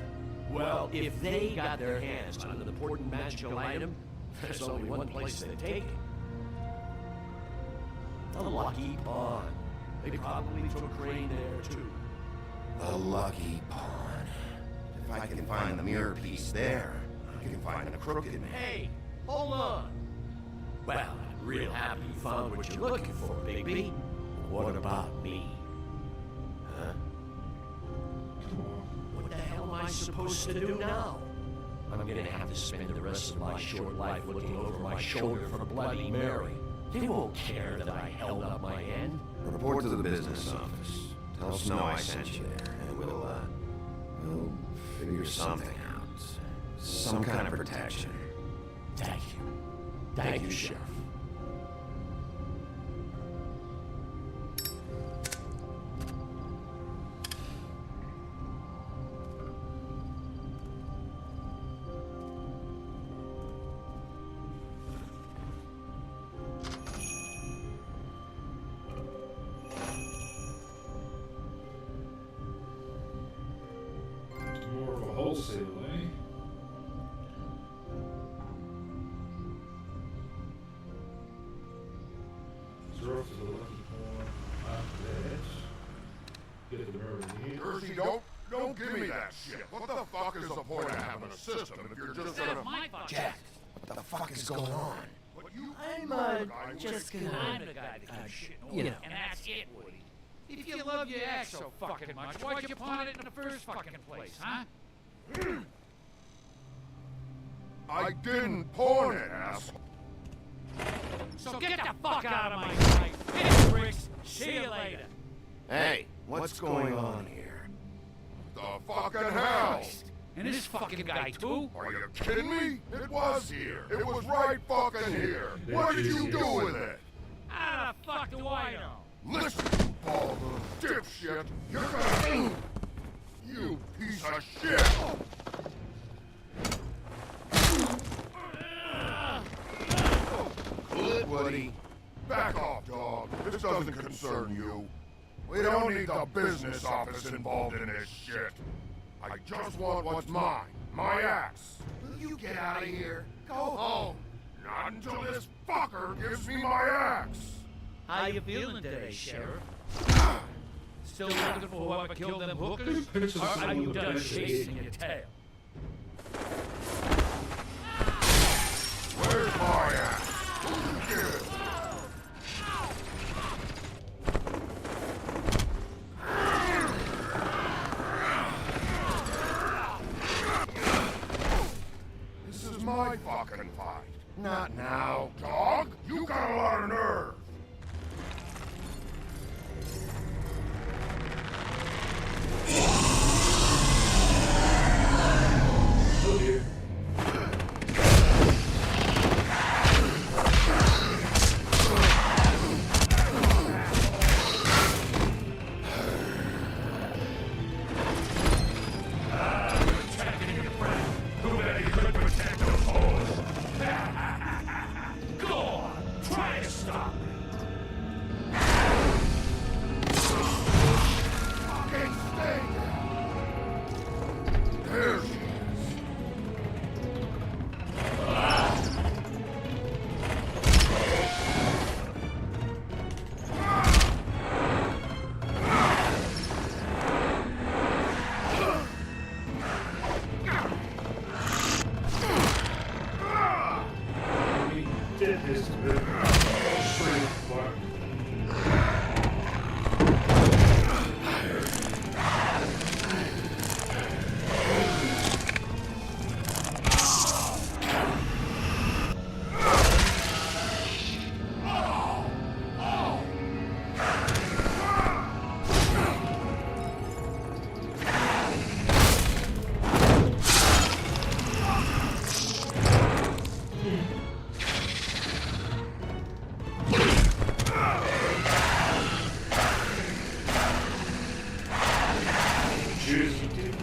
P: Well, if they got their hands on an important magical item, there's only one place they take it. The Lucky Pond. They probably took Crane there, too.
L: The Lucky Pond. If I can find the mirror piece there, I can find the crooked man.
P: Hey, hold on. Well, I'm real happy you found what you're looking for, Bigby. What about me? Huh? What the hell am I supposed to do now? I'm gonna have to spend the rest of my short life looking over my shoulder for Bloody Mary. They won't care that I held up my end.
L: Report to the business office. Tell Snow I sent you there, and we'll figure something out. Some kind of protection.
P: Thank you. Thank you, Sheriff.
A: More of a wholesale, eh? Throw to the lucky pawn after that. Get the mirror in here.
F: Percy, don't give me that shit. What the fuck is the point of having a system if you're just gonna...
L: Jack, what the fuck is going on?
J: I'm just gonna... I'm the guy that can shit, you know. And that's it, Woody. If you love your ex so fucking much, why'd you pawn it in the first fucking place, huh?
F: I didn't pawn it, asshole.
J: So get the fuck out of my sight. Hit bricks. See you later.
L: Hey, what's going on here?
F: The fucking hell!
J: And this fucking guy, too?
F: Are you kidding me? It was here. It was right fucking here. What did you do with it?
J: How the fuck do I know?
F: Listen, you bald little dipshit. You're gonna... You piece of shit!
L: Cool it, Woody.
F: Back off, dog. This doesn't concern you. We don't need the business office involved in this shit. I just want what's mine. My axe. Will you get out of here? Go home. Not until this fucker gives me my axe.
O: How you feeling today, Sheriff? Still looking for whoever killed them hookers? Or are you done chasing your tail?
F: Where's my axe? Give it. This is my fucking fight. Not now, dog. You got a lot of nerve.
A: Oh dear.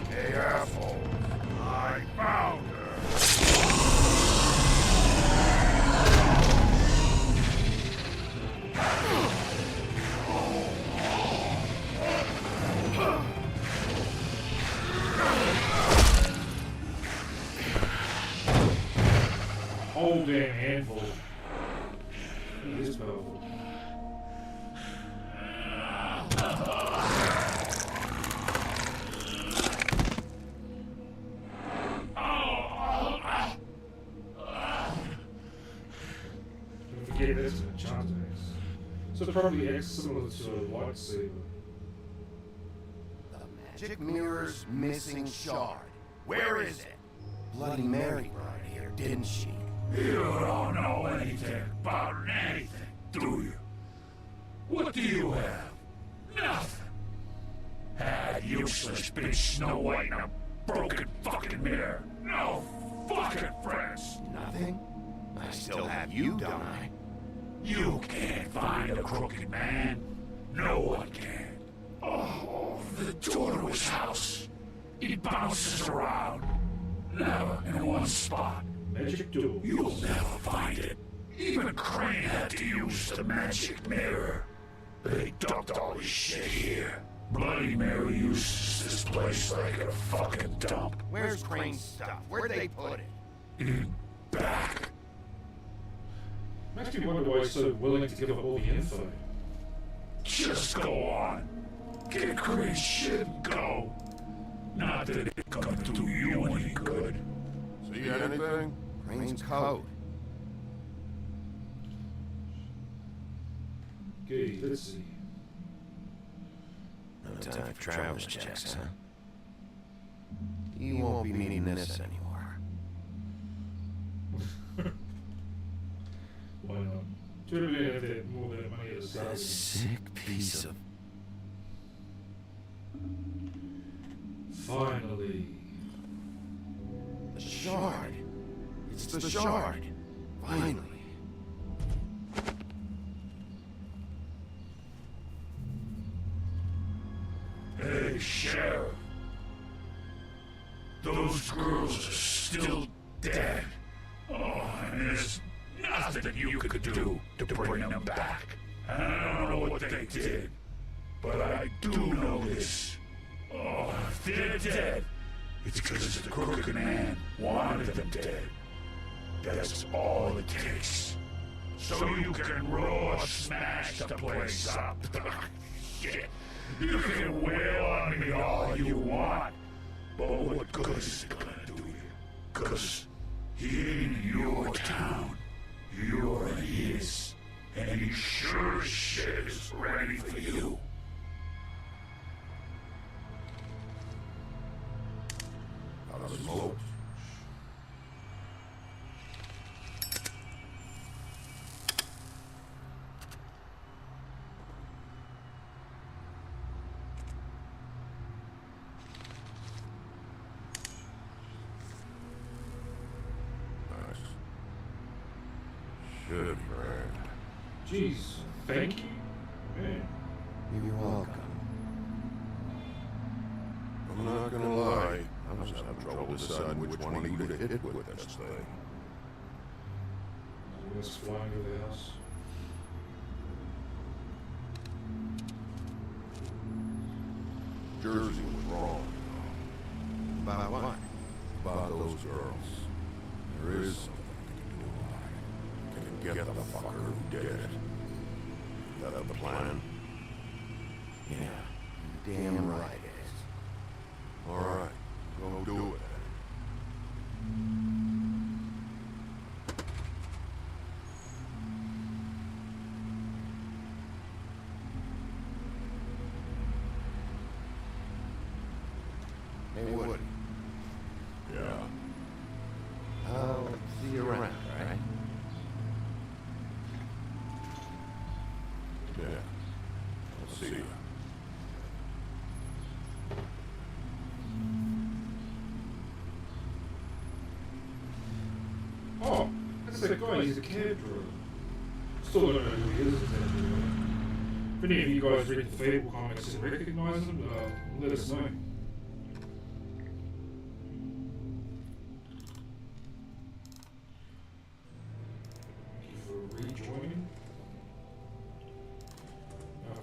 F: Hey, asshole. I found her.
A: Whole damn handful. It is powerful. Don't forget that's an enchanted axe. So probably X similar to a lightsaber.
C: Magic mirror's missing shard. Where is it? Bloody Mary brought it here, didn't she?
T: You don't know anything about anything, do you? What do you have? Nothing. That useless bitch Snow White and a broken fucking mirror. No fucking friends.
C: Nothing? I still have you, don't I?
T: You can't find a crooked man. No one can. Oh, the door to his house. He bounces around. Never in one spot.
A: Magic door.
T: You'll never find it. Even Crane had to use the magic mirror. They dumped all his shit here. Bloody Mary uses this place like a fucking dump.
C: Where's Crane's stuff? Where'd they put it?
T: In back.
A: Makes me wonder why he's so willing to give up all the info.
T: Just go on. Get Crane's shit and go. Not that it's gonna do you any good.
F: See anything?
C: Crane's code.
A: Okay, let's see.
C: No time for traveler's checks, huh? You won't be needing this anymore.
A: Why not? Generally have that more than money as
C: That sick piece of...
A: Finally.
C: The shard. It's the shard. Finally.
T: Hey, Sheriff. Those girls are still dead. Oh, and there's nothing you could do to bring them back. I don't know what they did, But I do know this. Oh, if they're dead, it's because the crooked man wanted them dead. That's all it takes. So you can raw smash the place up. Shit. You can wail on me all you want. But what good is it gonna do you? 'Cause he ain't in your town. You're in his. And he sure as shit is ready for you.
L: Out of smoke.
F: Should be right.
A: Jeez, thank you. Man.
L: You're welcome.
F: I'm not gonna lie. I was having trouble deciding which one of you to hit with this thing.
A: Let's fly into the house.
F: Jersey was wrong.
L: About what?
F: About those girls. There is something I can do. Get the fucker who did it. That the plan?
L: Yeah, damn right it is.
F: All right, go do it.
L: Hey, Woody.
F: Yeah.
L: I'll see you around, right?
F: Yeah. I'll see you.
A: Oh, that's that guy. He's a cab driver. Still don't know who he is exactly. If any of you guys read the Fable comics and recognize him, let us know. Rejoining.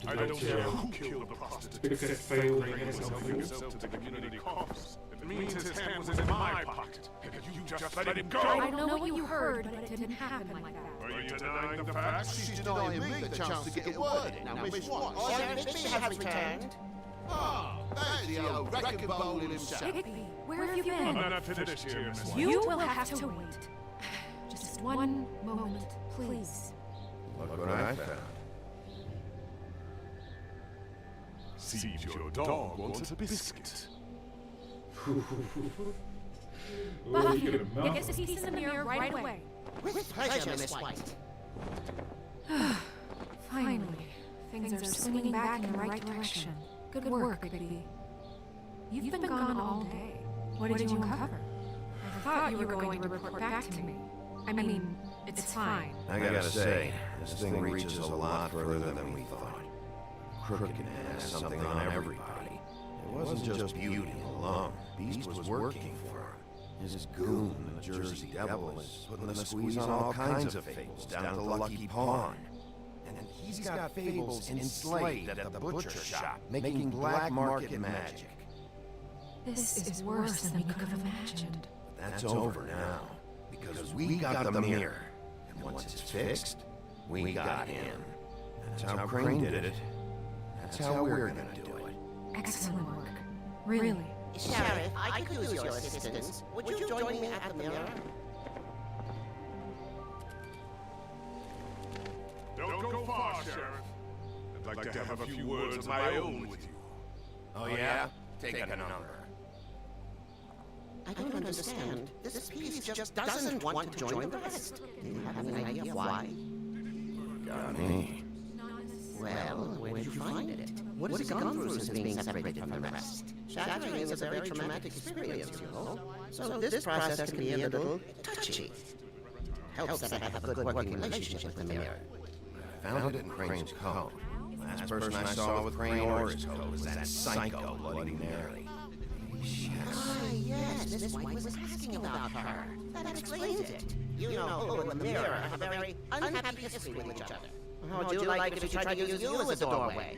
F: I don't care who killed the prostitute.
A: Big fat fail
F: Bring himself to the community cops. It means his hand was in my pocket. You just let him go.
H: I know what you heard, but it didn't happen like that.
F: Are you denying the facts?
C: She's denying me the chance to get a word in. Now, Miss Watts, Bigby has returned. Ah, there's the old wrecking ball himself.
H: Bigby, where have you been?
F: I'm not finished here, Miss Watts.
H: You will have to wait. Just one moment, please.
L: Look what I found.
F: Seems your dog wants a biscuit.
H: Buffy, get this piece in the mirror right away.
C: With pleasure, Miss White.
H: Finally, things are swinging back in the right direction. Good work, Bigby. You've been gone all day. What did you uncover? I thought you were going to report back to me. I mean, it's fine.
L: I gotta say, this thing reaches a lot further than we thought. Crooked Man has something on everybody. It wasn't just beauty alone. Beast was working for her. His goon, the Jersey Devil, is putting the squeeze on all kinds of fables down to Lucky Pawn. And he's got fables enslaved at the butcher shop, making black market magic.
H: This is worse than we could have imagined.
L: But that's over now, because we got the mirror. And once it's fixed, we got him. That's how Crane did it. That's how we're gonna do it.
H: Excellent work. Really.
I: Sheriff, I could use your assistance. Would you join me at the mirror?
F: Don't go far, Sheriff. I'd like to have a few words of my own with you.
L: Oh yeah? Take a number.
I: I don't understand. This piece just doesn't want to join the rest. Do you have any idea why?
L: Got me.
I: Well, where did you find it? What has it gone through since being separated from the rest? Shattering is a very traumatic experience, you know. So this process can be a little touchy. Helps that I have a good working relationship with the mirror.
L: I found it in Crane's code. Last person I saw with Crane or his code was that psycho Bloody Mary.
I: Ah, yes, Miss White was asking about her. That explains it. You know, who and the mirror have a very unhappy history with each other. How would you like if she tried to use you as a doorway?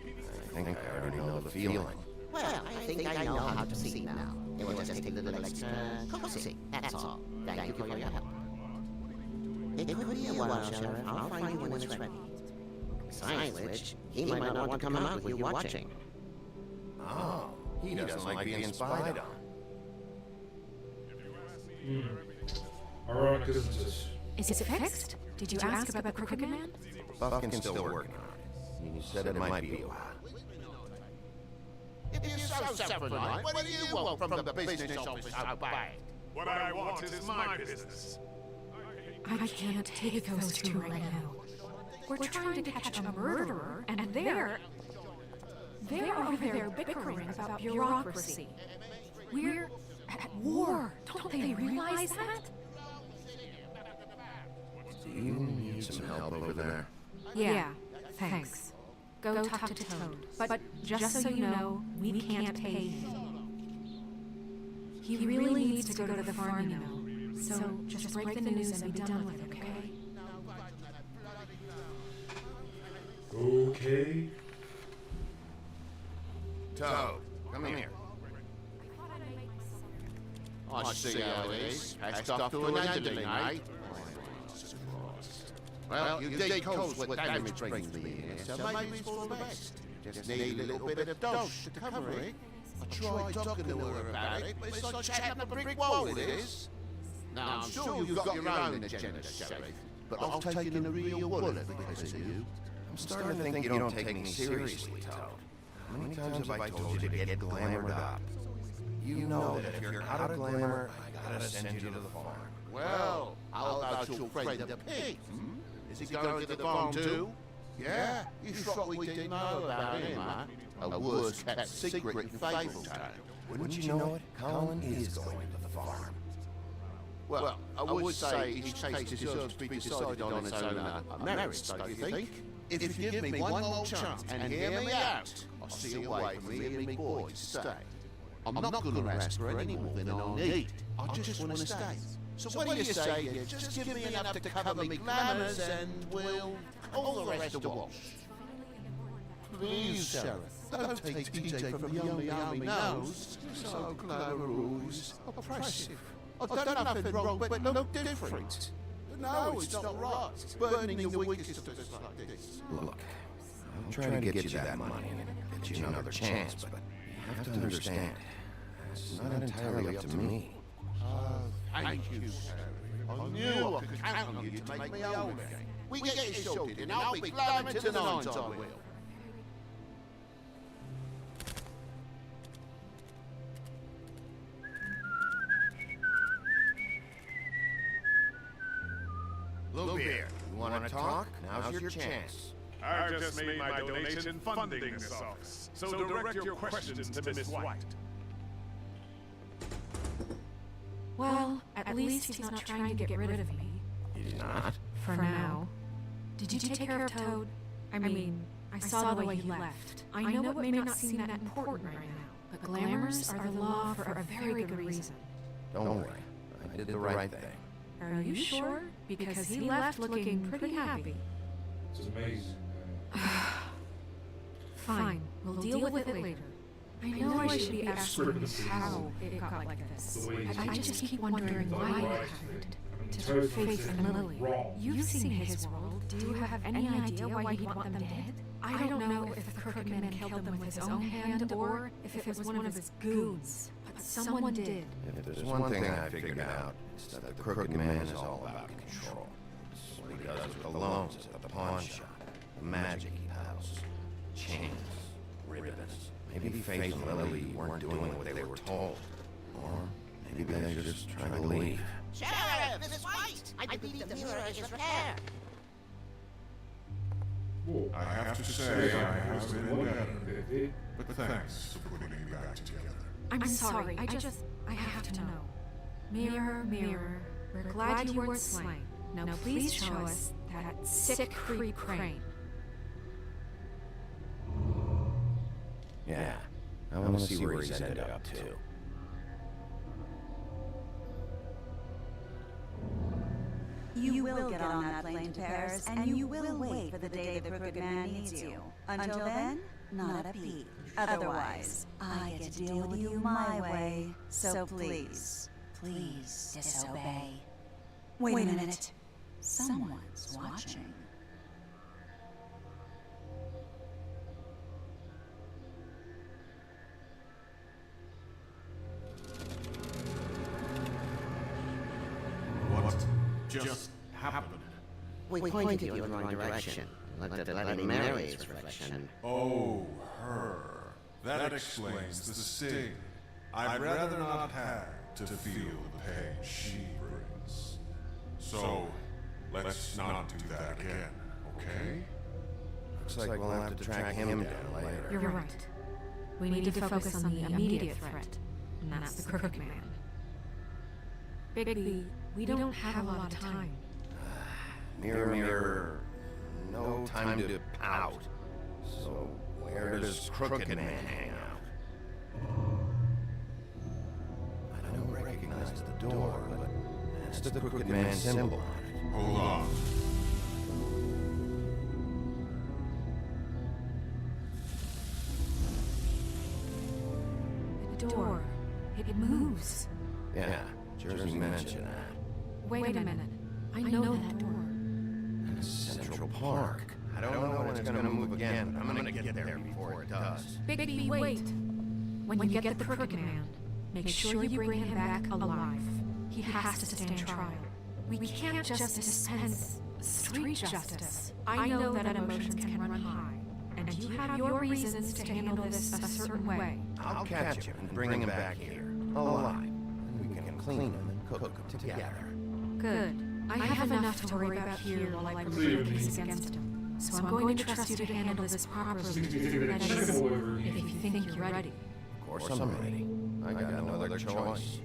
L: I think I already know the feeling.
I: Well, I think I know how to see now. It will just take a little extra coaxing, that's all. Thank you for your help. It could be a while, Sheriff. I'll find you when it's ready. Besides which, he might not want to come out with you watching.
L: Oh, he doesn't like being spied on.
A: Ironic, isn't it?
N: Is it fixed? Did you ask about the Crooked Man?
L: Buffkin's still working on it. He said it might be a while.
C: If you're so self-reliant, what do you want from the business office out back?
F: What I want is my business.
N: I can't take those two right now. We're trying to catch a murderer, and they're over there bickering about bureaucracy. We're at war. Don't they realize that?
L: Do you need some help over there?
N: Yeah, thanks. Go talk to Toad. But just so you know, we can't pay him. He really needs to go to the farm, you know. So just break the news and be done with it, okay?
A: Okay.
C: Toad, come here. I see how it is. Passed off to an underling, eh? Well, you did cause what damage brings me here, so maybe it's for the best. Just need a little bit of dodge to cover it. I tried talking to her about it, but it's like chatting up a brick wall, it is. Now, I'm sure you've got your own agenda, Sheriff, but I've taken a real bullet because of you.
L: I'm starting to think you don't take me seriously, Toad. How many times have I told you to get glamoured up? You know that if you're out of glamour, I gotta send you to the farm.
C: Well, how about your friend the pig? Is he going to the farm too? Yeah, you thought we didn't know about him, huh? A worse-kept secret in Fabletown.
L: Wouldn't you know it? Colin is going to the farm.
C: Well, I would say each case deserves to be decided on its own merits, don't you think? If you give me one more chance and hear me out, I'll see a way for me and me boy to stay. I'm not going to ask for any more than I'll need. I just want to stay. So what do you say here? Just give me enough to cover me glamours and we'll all the rest to wash. Please, Sheriff, don't take TJ from the only army knows. So glamorous, oppressive. I've done nothing wrong, but no different. No, it's not right. Burning the weakest of us like this.
L: Look, I'm trying to get you that money and get you another chance, but you have to understand, it's not entirely up to me.
C: Thank you, Sheriff. I knew I could count on you to make me whole again. We get it sorted, and I'll be glamour to the nines, I will.
L: Look here, you want to talk? Now's your chance.
F: I've just made my donation funding this office, so direct your questions to Miss White.
N: Well, at least he's not trying to get rid of me.
L: He's not?
N: For now. Did you take care of Toad? I mean, I saw the way he left. I know it may not seem that important right now, but glamours are the law for a very good reason.
L: Don't worry, I did the right thing.
N: Are you sure? Because he left looking pretty happy.
A: It's amazing.
N: Fine, we'll deal with it later. I know I should be asking how it got like this. I just keep wondering why it happened. To Faith and Lily. You've seen his world. Do you have any idea why he'd want them dead? I don't know if the Crooked Man killed them with his own hand or if it was one of his goons. But someone did.
L: If there's one thing I figured out, it's that the Crooked Man is all about control. It's what he does with the loans at the pawn shop, the magic he peddles, chains, ribbons. Maybe Faith and Lily weren't doing what they were told. Or maybe they were just trying to leave.
I: Sheriff, Miss White! I believe the mirror is repaired.
F: I have to say I have been better, but thanks for putting me back together.
N: I'm sorry, I have to know. Mirror, mirror, we're glad you weren't slain. Now please show us that sick creep crane.
L: Yeah, I want to see where he's ended up to.
G: You will get on that plane to Paris, and you will wait for the day the Crooked Man needs you. Until then, not a peep. Otherwise, I get to deal with you my way. So please, please disobey. Wait a minute. Someone's watching.
F: What just happened?
I: We pointed you in the wrong direction. Looked at Lady Mary's reflection.
F: Oh, her. That explains the sting. I'd rather not have to feel the pain she brings. So, let's not do that again, okay?
L: Looks like we'll have to track him down later.
N: You're right. We need to focus on the immediate threat, and that's the Crooked Man. Bigby, we don't have a lot of time.
L: Mirror, mirror, no time to pout. So where does Crooked Man hang out? I don't recognize the door, but that's the Crooked Man symbol on it.
F: Hold on.
N: The door, it moves.
L: Yeah, Jersey mentioned that.
N: Wait a minute. I know that door.
L: Central Park. I don't know when it's gonna move again, but I'm gonna get there before it does.
N: Bigby, wait. When you get the Crooked Man, make sure you bring him back alive. He has to stand trial. We can't just dispense street justice. I know that emotions can run high, and you have your reasons to handle this a certain way.
L: I'll catch him and bring him back here, alive, and we can clean him and cook him together.
N: Good. I have enough to worry about here while I pursue a case against him. So I'm going to trust you to handle this properly. That is, if you think you're ready.
L: Of course I'm ready. I got no other choice.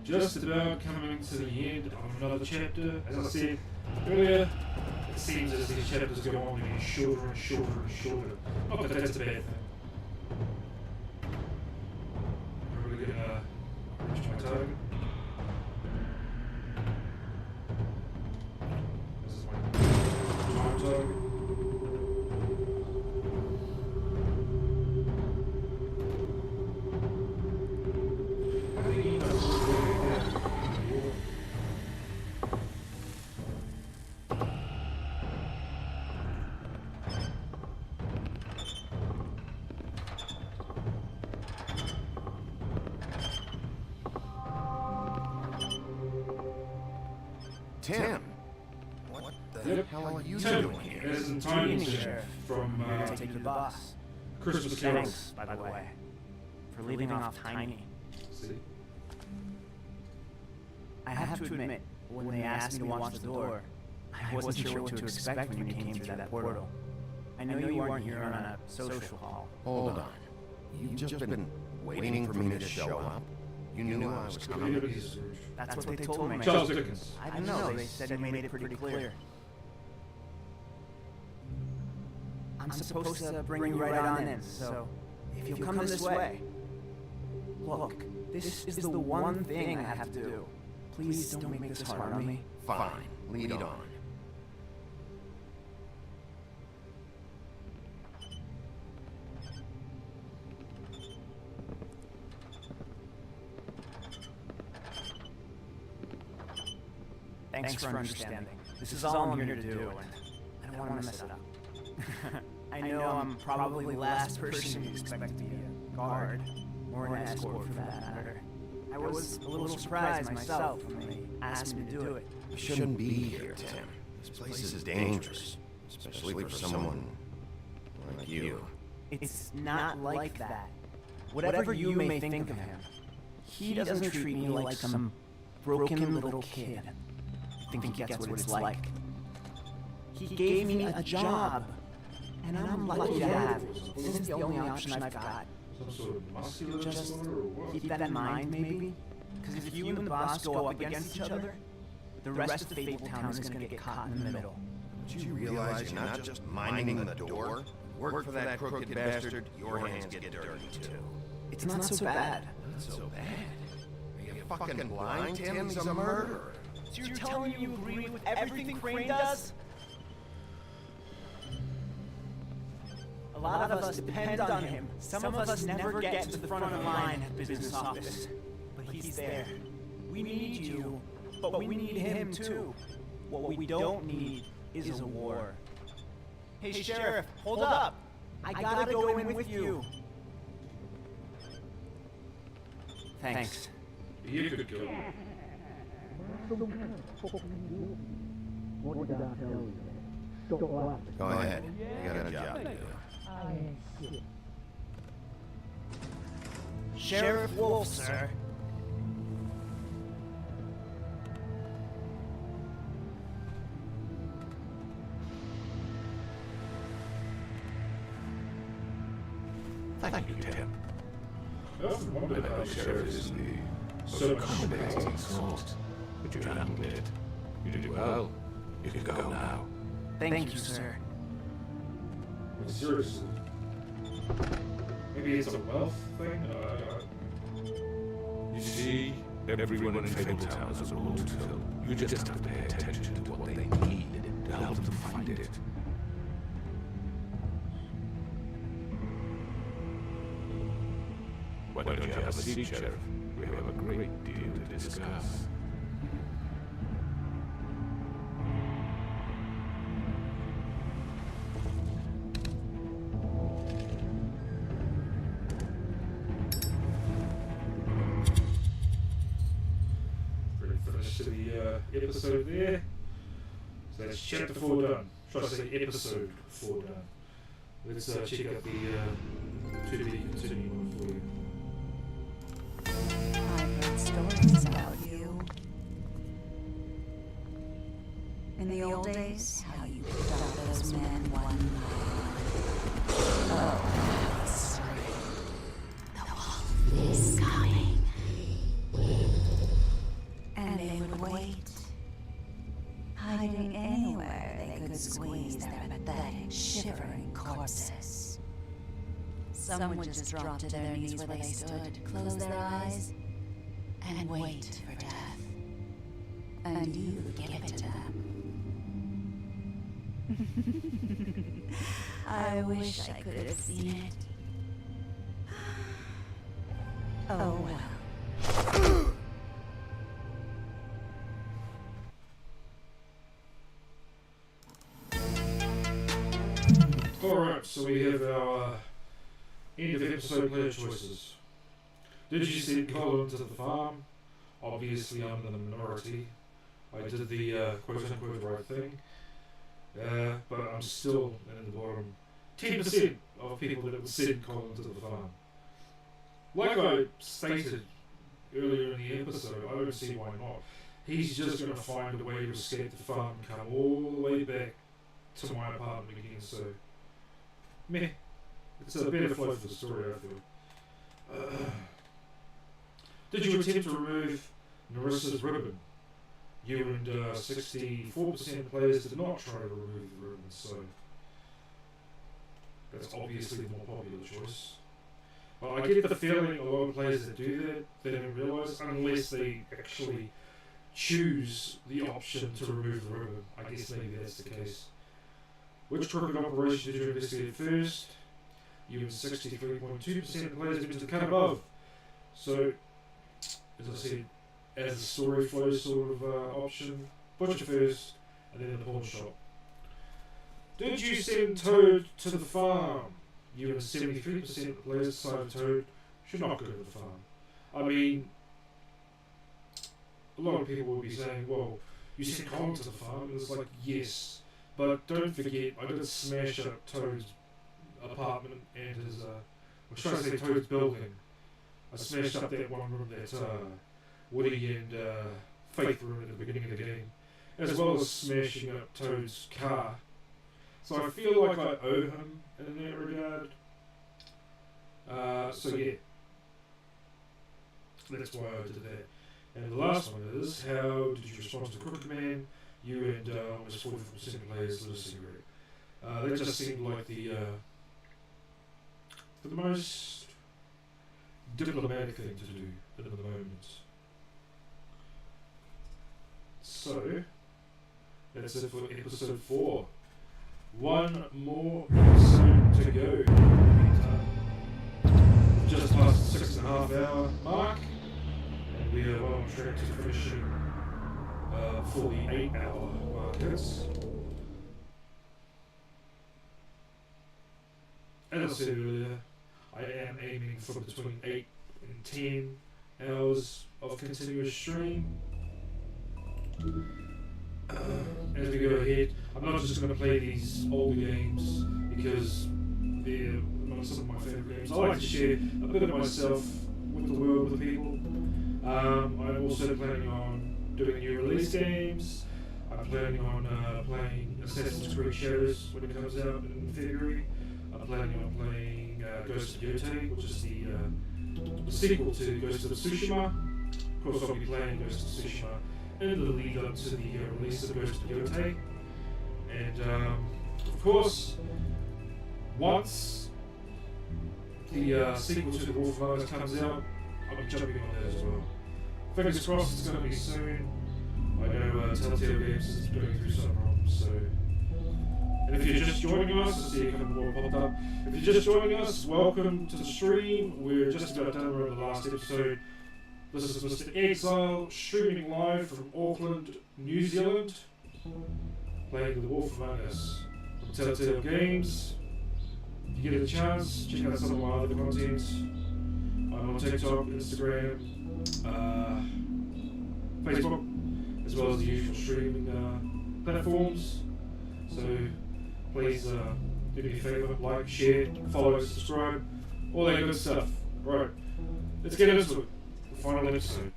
A: Just about coming to the end of another chapter. As I said earlier, it seems as these chapters go on getting shorter and shorter and shorter. Not that that's a bad thing. I'm really gonna reach my target. This is my time target.
L: Tim, what the hell are you doing here?
A: There's some time from
K: Take the bus.
A: Christmas Carol.
K: Thanks, by the way, for leaving off Tiny.
A: See?
K: I have to admit, when they asked me to watch the door, I wasn't sure what to expect when you came through that portal. I know you weren't here on a social call.
L: Hold on. You've just been waiting for me to show up? You knew I was coming?
K: That's what they told me.
A: Charles Dickens.
K: I don't know, they said you made it pretty clear. I'm supposed to bring you right on in, so if you'll come this way. Look, this is the one thing I have to do. Please don't make this hard on me.
L: Fine, lead on.
K: Thanks for understanding. This is all I'm here to do, and I don't want to mess it up. I know I'm probably the last person you'd expect to be a guard, or an escort for that matter. I was a little surprised myself when they asked me to do it.
L: You shouldn't be here, Tim. This place is dangerous, especially for someone like you.
K: It's not like that. Whatever you may think of him, he doesn't treat me like some broken little kid. I think he gets what it's like. He gave me a job, and I'm lucky to have it. This is the only option I've got.
A: Some sort of muscular
K: Just
A: disorder or what?
K: keep that in mind, maybe? Because if you and the boss go up against each other, the rest of Fabletown is going to get caught in the middle.
L: Don't you realize you're not just minding the door? Work for that crooked bastard, your hands get dirty too.
I: It's not so bad. Not so bad. Are you fucking blind, Tim? He's a murderer.
K: So you're telling me you agree with everything Crane does? A lot of us depend on him. Some of us never get to the front of the line at the business office. But he's there. We need you, but we need him too. What we don't need is a war. Hey, Sheriff, hold up! I gotta go in with you. Thanks.
A: You could go.
L: What did I tell you? Go ahead. You got a job to do.
K: Sheriff Wolf, sir.
T: Thank you, Tim.
A: I often wondered how
T: Sheriff is the so accommodating sort, but you handled it. You did well. You can go now.
K: Thank you, sir.
A: Seriously. Maybe it's a wealth thing?
T: You see, everyone in Fabletown has a role to fill. You just have to pay attention to what they need to help them find it. Why don't you have a seat, Sheriff? We have a great deal to discuss.
A: The episode there. So that's chapter 4 done. Try to say episode 4 done. Let's check out the to be continuing one for you.
G: I've heard stories about you. In the old days, how you picked up those men one by one. Oh, that's right. The wolf is coming. And they would wait, hiding anywhere they could squeeze their pathetic, shivering corpses. Some would just drop to their knees where they stood, close their eyes, and wait for death. And you give it to them. I wish I could have seen it. Oh well.
A: Alright, so we have our end of episode player choices. Did you send Colin to the farm? Obviously I'm in the minority. I did the quote-unquote right thing. But I'm still in the bottom 10% of people that would send Colin to the farm. Like I stated earlier in the episode, I don't see why not. He's just going to find a way to escape the farm and come all the way back to my apartment again, so meh. It's a better flow for the story, I feel. Did you attempt to remove Narissa's ribbon? You and 64% of players did not try to remove the ribbon, so that's obviously the more popular choice. But I get the feeling a lot of players that do that, they don't realise, unless they actually choose the option to remove the ribbon. I guess maybe that's the case. Which crooked operation did you investigate first? You and 63.2% of players went to the cut above. So, as I said, as the story flows sort of option, butcher first, and then the pawn shop. Did you send Toad to the farm? You and 73% of players decided Toad should not go to the farm. I mean, a lot of people will be saying, well, you sent Colin to the farm, and it's like, yes. But don't forget, I did smash up Toad's apartment and his, or should I say Toad's building. I smashed up that one room that Woody and Faith were in at the beginning of the game, as well as smashing up Toad's car. So I feel like I owe him in that regard. So yeah, that's why I did that. And the last one is, how did you respond to Crooked Man? You and almost 44% of players lit a cigarette. That just seemed like the most diplomatic thing to do at the moment. So, that's it for episode 4. One more episode to go. Just past the 6.5 hour mark, and we are well on track to finishing for the 8 hour markers. As I said earlier, I am aiming for between 8 and 10 hours of continuous stream. As we go ahead, I'm not just going to play these older games because they're some of my favourite games. I like to share a bit of myself with the world, with the people. I'm also planning on doing new release games. I'm planning on playing Assassin's Creed Shadows when it comes out in February. I'm planning on playing Ghost of Yotei, which is the sequel to Ghost of Tsushima. Of course, I'll be playing Ghost of Tsushima in the lead up to the release of Ghost of Yotei. And of course, once the sequel to The Wolf Among Us comes out, I'll be jumping on that as well. Fingers crossed it's going to be soon. I know Telltale Games is going through some problems, so... And if you're just joining us, I see a couple more popped up. If you're just joining us, welcome to the stream. We're just about done with the last episode. This is mr.x-zile streaming live from Auckland, New Zealand, playing The Wolf Among Us from Telltale Games. If you get a chance, check out some of my other content. I'm on TikTok, Instagram, Facebook, as well as the usual streaming platforms. So please do me a favour, like, share, follow, subscribe, all that good stuff. Right, let's get into it. The final episode.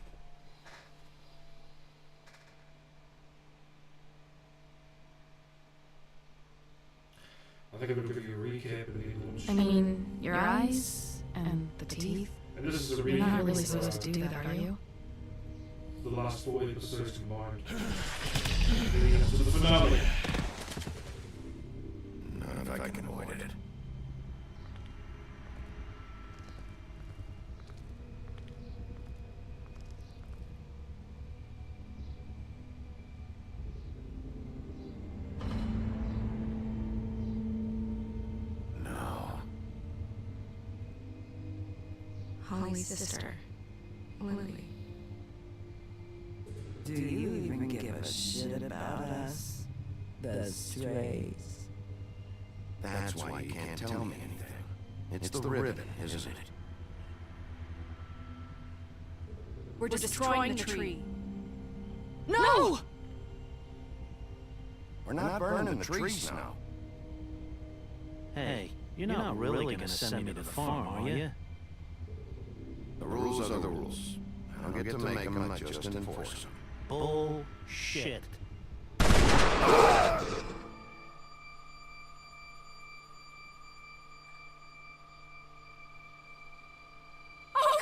A: I think I'm going to give you a recap and then launch.
N: I mean, your eyes and the teeth.
A: And this is a
N: You're
A: recap.
N: not really supposed to do that, are you?
A: The last 4 episodes combined. Leading up to the finale.
L: Not if I can avoid it.
N: Holly's sister, Lily.
J: Do you even give a shit about us? The strays.
L: That's why you can't tell me anything. It's the ribbon, isn't it?
N: We're destroying the tree. No!
L: We're not burning the trees now.
K: Hey, you're not really gonna send me to the farm, are you?
L: The rules are the rules. I don't get to make them, I just enforce them.
K: Bullshit.
N: Oh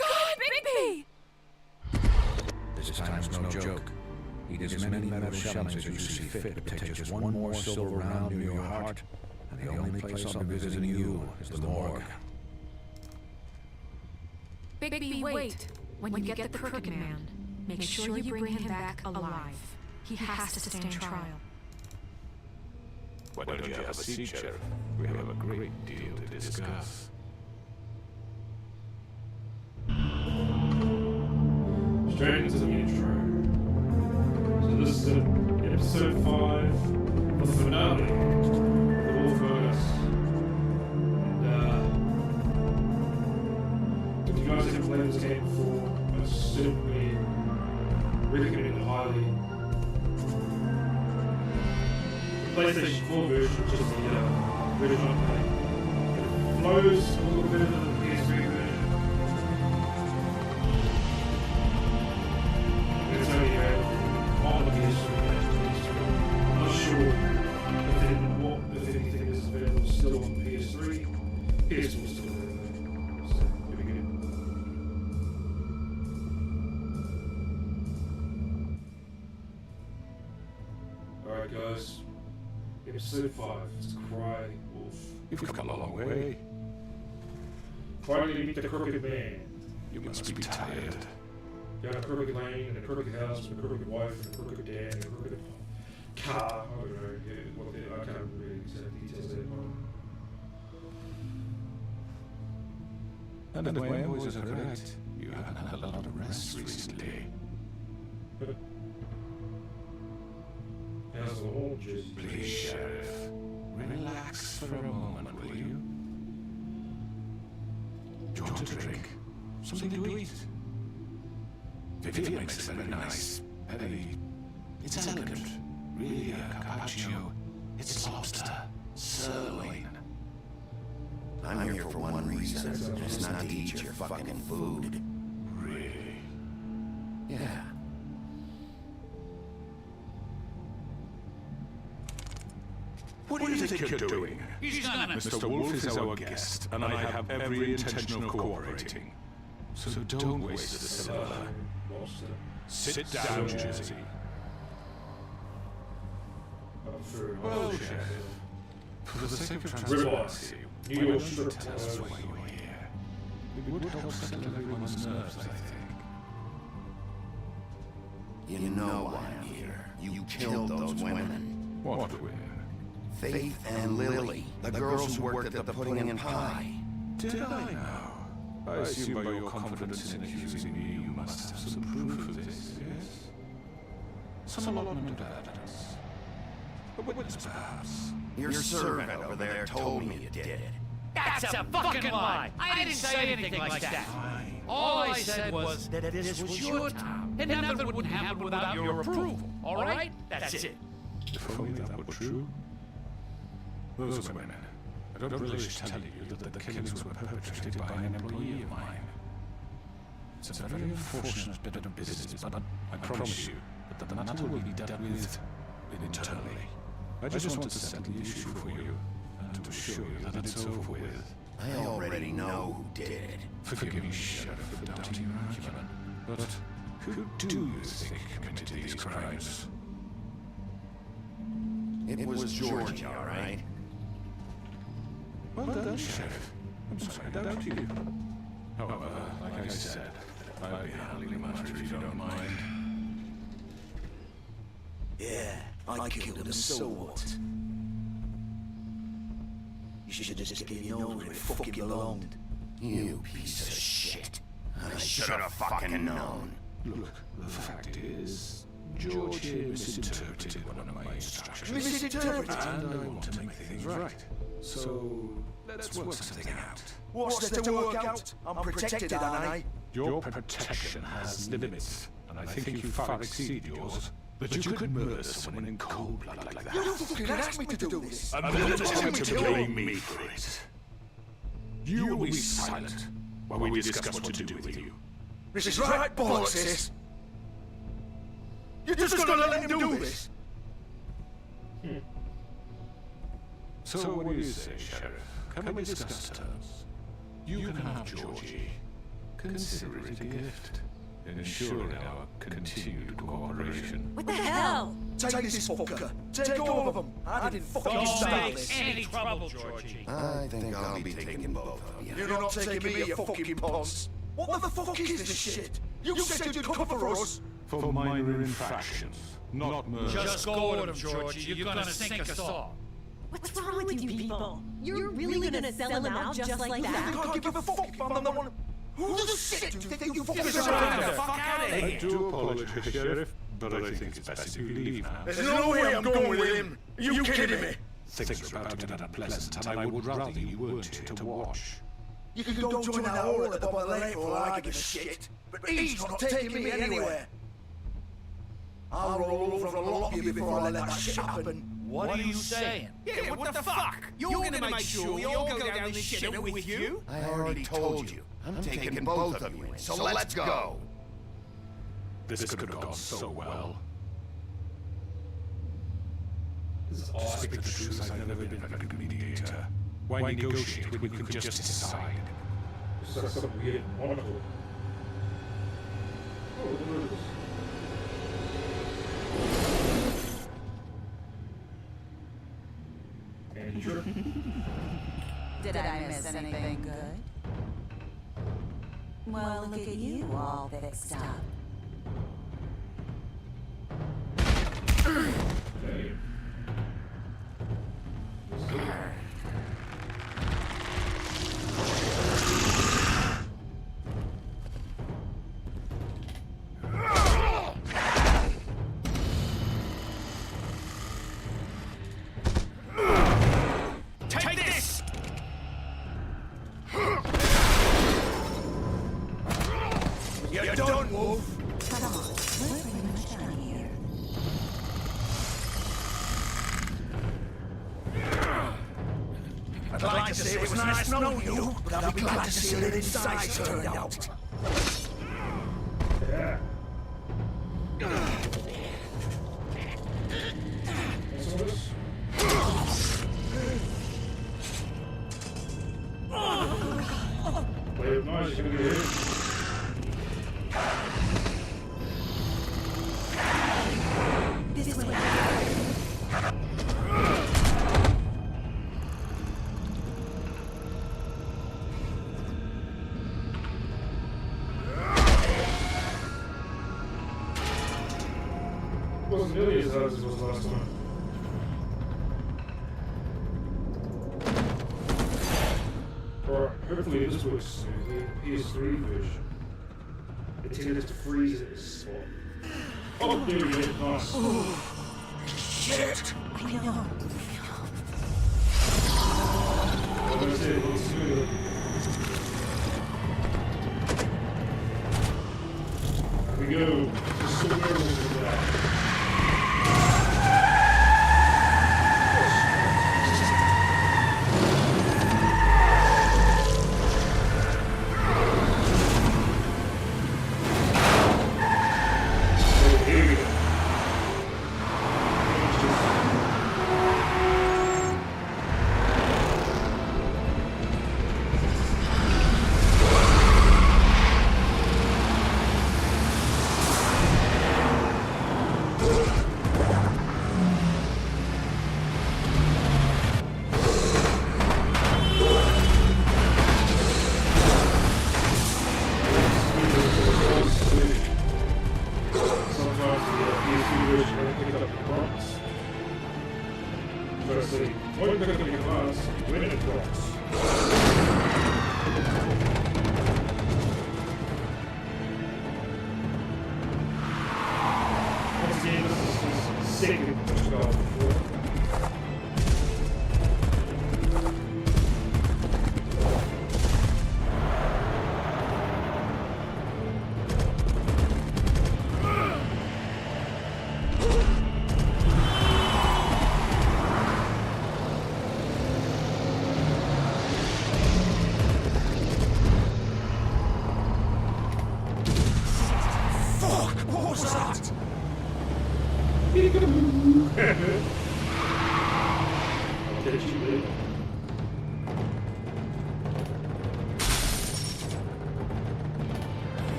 N: God, Bigby!
S: This time's no joke. Eat as many metal shellings as you see fit, but take just one more silver round near your heart, and the only place I'll be visiting you is the morgue.
N: Bigby, wait. When you get the Crooked Man, make sure you bring him back alive. He has to stand trial.
Q: Why don't you have a seat, Sheriff? We have a great deal to discuss.
A: Straight into the intro. So this is episode 5, the finale, The Wolf Among Us. And if you guys haven't played this game before, I certainly recommend it highly. The PlayStation 4 version, which is the version I'm playing, it flows a little better than the PS3 version. It's only on the PS3 and PS3. I'm not sure if anything is available still on the PS3. PS4 is still available. So, here we go. Alright guys, episode 5, it's Cry Wolf.
Q: You've come a long way.
A: Finally meet the Crooked Man.
T: You must be tired.
A: Got a crooked lane, and a crooked house, and a crooked wife, and a crooked dad, and a crooked car. I don't know. I can't remember the exact details of that one.
T: And if my memories are correct, you haven't had a lot of rest recently.
A: How's the whole just...
T: Please, Sheriff, relax for a moment, will you? Do you want a drink? Something to eat? Vivian makes it very nice. Very... It's elegant. Really a carpaccio. It's lobster. Sirloin.
C: I'm here for one reason. It's not to eat your fucking food.
T: Really?
C: Yeah.
T: What do you think you're doing?
O: He's gonna...
T: Mr. Wolf is our guest, and I have every intention of cooperating. So don't waste the silver. Sit down, Jesse. Well, Sheriff, for the sake of transparency, why don't you tell us why you're here? It would help settle everyone's nerves, I think.
C: You know why I'm here. You killed those women.
T: What women?
C: Faith and Lily, the girls who worked at the Pudding and Pie.
T: Did I now? I assume by your confidence in accusing me, you must have some proof of this, yes? Some allotment of evidence. A witness, perhaps?
C: Your servant over there told me you did it.
O: That's a fucking lie! I didn't say anything like that. All I said was that this was your town, and nothing would happen without your approval. All right? That's it.
T: If only that were true. Those women. I don't relish telling you that the killings were perpetrated by an employee of mine. It's a very unfortunate bit of business, but I promise you that the matter will be dealt with internally. I just want to settle the issue for you, and to assure you that it's over with.
C: I already know who did it.
T: Forgive me, Sheriff, for doubting your argument, but who do you think committed these crimes?
C: It was Georgie, all right?
T: Well done, Sheriff. I'm sorry I doubted you. However, like I said, I'll be handling the matter if you don't mind.
U: Yeah, I killed him, so what? You should have just given known where it fucking belonged.
C: You piece of shit. I should have fucking known.
T: Look, the fact is, George here misinterpreted one of my instructions.
U: Misinterpreted?
T: And I want to make things right. So, let's work something out.
U: What's there to work out? I'm protected, aren't I?
T: Your protection has limits, and I think you far exceed yours. But you could murder someone in cold blood like that.
U: You fucking asked me to do this.
T: And then attempt to blame me for it. You will be silent while we discuss what to do with you.
U: This is right, bollocks, sis. You're just gonna let him do this?
T: So what do you say, Sheriff? Can we discuss terms? You can have Georgie. Consider it a gift, ensuring our continued cooperation.
B: What the hell?
U: Take this fucker. Take all of them. I didn't fucking start this.
O: Don't make any trouble, Georgie.
C: I think I'll be taking both of you.
U: You're not taking me, you fucking ponce. What the fuck is this shit? You said you'd come for us.
T: For minor infractions, not murder.
O: Just go with him, Georgie. You're gonna sink us all.
B: What's wrong with you people? You're really gonna sell him out just like that?
U: I can't give a fuck if I'm the one. Who the shit do you think you fuckers
O: Get
U: are?
O: the fuck out of
T: I
O: here.
T: do apologize, Sheriff, but I think it's best if you leave now.
U: There's no way I'm going with him. Are you kidding me?
T: Things are about to get unpleasant, and I would rather you weren't here to watch.
U: You can go join that hole at the bottom of the lake for all I give a shit. But he's not taking me anywhere. I'll roll over a lot of you before I let that shit happen.
O: What are you saying?
M: Yeah, what the fuck? You're gonna make sure we all go down this shit with you?
C: I already told you. I'm taking both of you in, so let's go.
T: This could have gone so well.
A: To
T: speak the truth, I've never been a very good mediator. Why negotiate when you can just decide?
A: It's like some weird monocle. Oh, look at this. Andrew?
G: Did I miss anything good? Well, look at you all fixed up.
O: Take this!
U: You're done, Wolf.
G: Come on, we're pretty much done here.
U: I'd like to say it was nice knowing you, but I'll be glad to see what inside turned out.
A: Yeah. Play with noise, you're gonna get hit.
G: This way.
A: Wasn't nearly as hard as it was last time. Alright, hopefully this works smoothly. PS3 version. It tended to freeze at this spot. Oh, there we go, nice.
U: Shit!
G: I know.
A: Like I said, it looks smoother. There we go. Just so werewolves with that.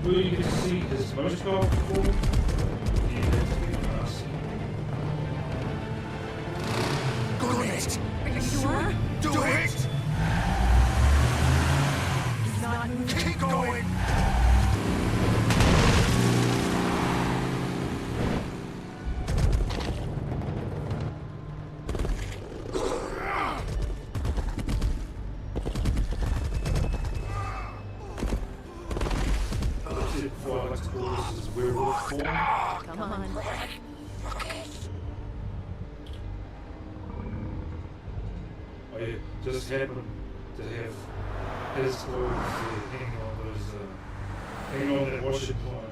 A: Will you get to see his most powerful form? You get to be fast.
U: Go it!
G: Are you sure?
U: Do it!
G: He's not moving.
U: Keep going!
A: Before I like to call this is werewolf form.
G: Come on.
A: Oh yeah, just happen to have his clothes hanging on that washing line.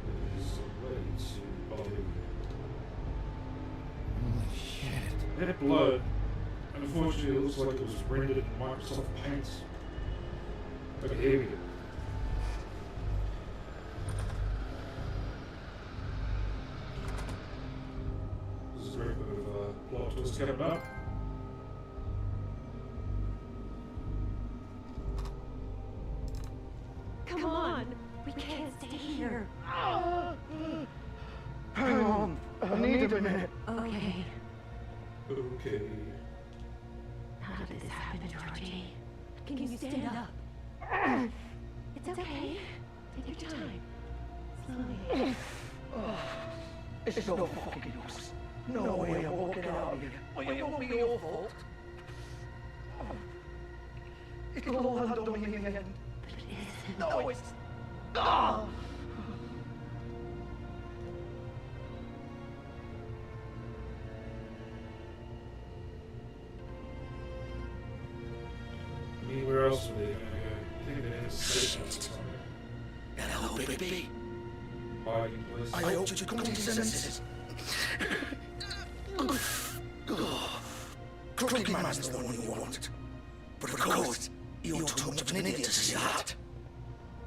A: There's a way to It had blood, and unfortunately it looks like it was rendered in Microsoft Paint. Okay, here we go. This is a very bit of a plot twist coming up.
N: Come on! We can't stay here.
U: Hang on, I need a minute.
N: Okay.
A: Okay.
N: How did this happen, Georgie? Can you stand up? It's okay. Take your time. Slowly.
U: It's no fucking use. No way I'm walking out of here. Well, it won't be your fault. It'll all land on me in the end.
N: But it isn't.
U: No, it's... Ah!
A: I mean, where else were they gonna go? You think they had a station or something?
U: Hello, baby.
A: Hiding place?
U: I hope you come to your senses. Crooked Man's the one you want. But of course, you're too much of an idiot to see that.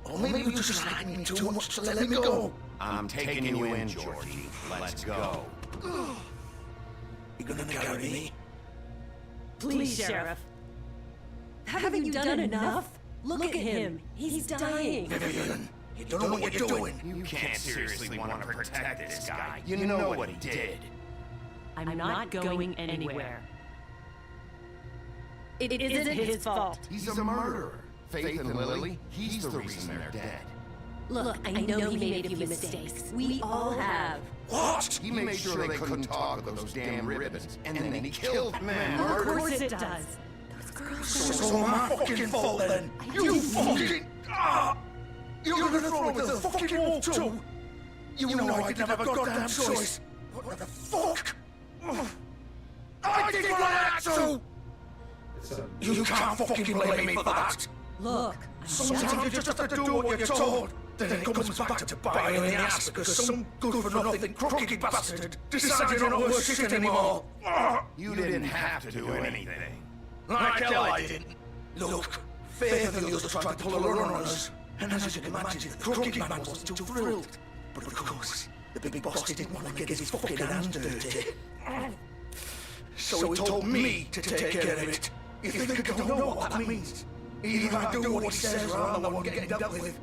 U: Or maybe you just like me too much to let me go.
D: I'm taking you in, Georgie. Let's go.
U: You gonna carry me?
B: Please, Sheriff. Haven't you done enough? Look at him. He's dying.
U: Vivian, you don't know what you're doing.
D: You can't seriously want to protect this guy. You know what he did.
B: I'm not going anywhere. It isn't his fault.
D: He's a murderer. Faith and Lily, he's the reason they're dead.
B: Look, I know he made a few mistakes. We all have.
U: What?
D: He made sure they couldn't talk with those damn ribbons, and then he killed men.
B: Of course it does. Those girls.
U: So it's all my fucking fault then. You fucking... You're gonna throw me to the fucking wall too? You know I didn't have a goddamn choice. What the fuck? I did what I had to! You can't fucking blame me for that.
B: Look,
U: sometimes you just have to do what you're told. Then it comes back to bite you in the ass because some good-for-nothing crooked bastard decided you're not worth shit anymore.
D: You didn't have to do anything.
U: Like hell I didn't. Look, Faith and the others tried to pull a run on us. And as you can imagine, the crooked man wasn't too thrilled. But of course, the big boss didn't want to get his fucking hands dirty. So he told me to take care of it. You think I don't know what that means? Either I do what he says or I'm the one getting dealt with.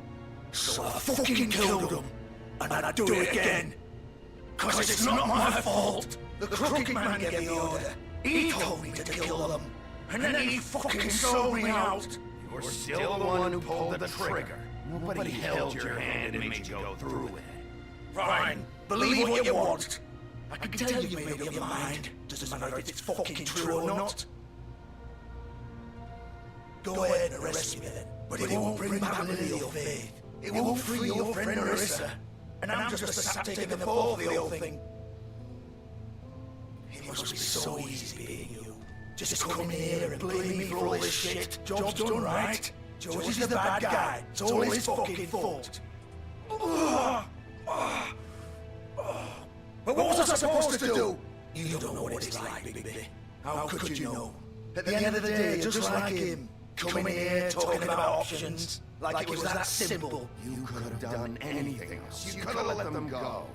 U: So I fucking killed him. And I'd do it again. Cause it's not my fault. The crooked man gave the order. He told me to kill them. And then he fucking sold me out.
D: You're still the one who pulled the trigger. Nobody held your hand and made you go through with it.
U: Fine. Believe what you want. I can tell you made up your mind. Doesn't matter if it's fucking true or not. Go ahead and arrest me then. But it won't bring back Lily or Faith. It won't free your friend Marissa. And I'm just a sap taking the fall of the whole thing. It must be so easy being you. Just come in here and blame me for all this shit. Job's done, right? George is the bad guy. It's all his fucking fault. But what was I supposed to do? You don't know what it's like, baby. How could you know? At the end of the day, just like him. Coming here, talking about options. Like it was that simple.
D: You could have done anything else. You could have let them go.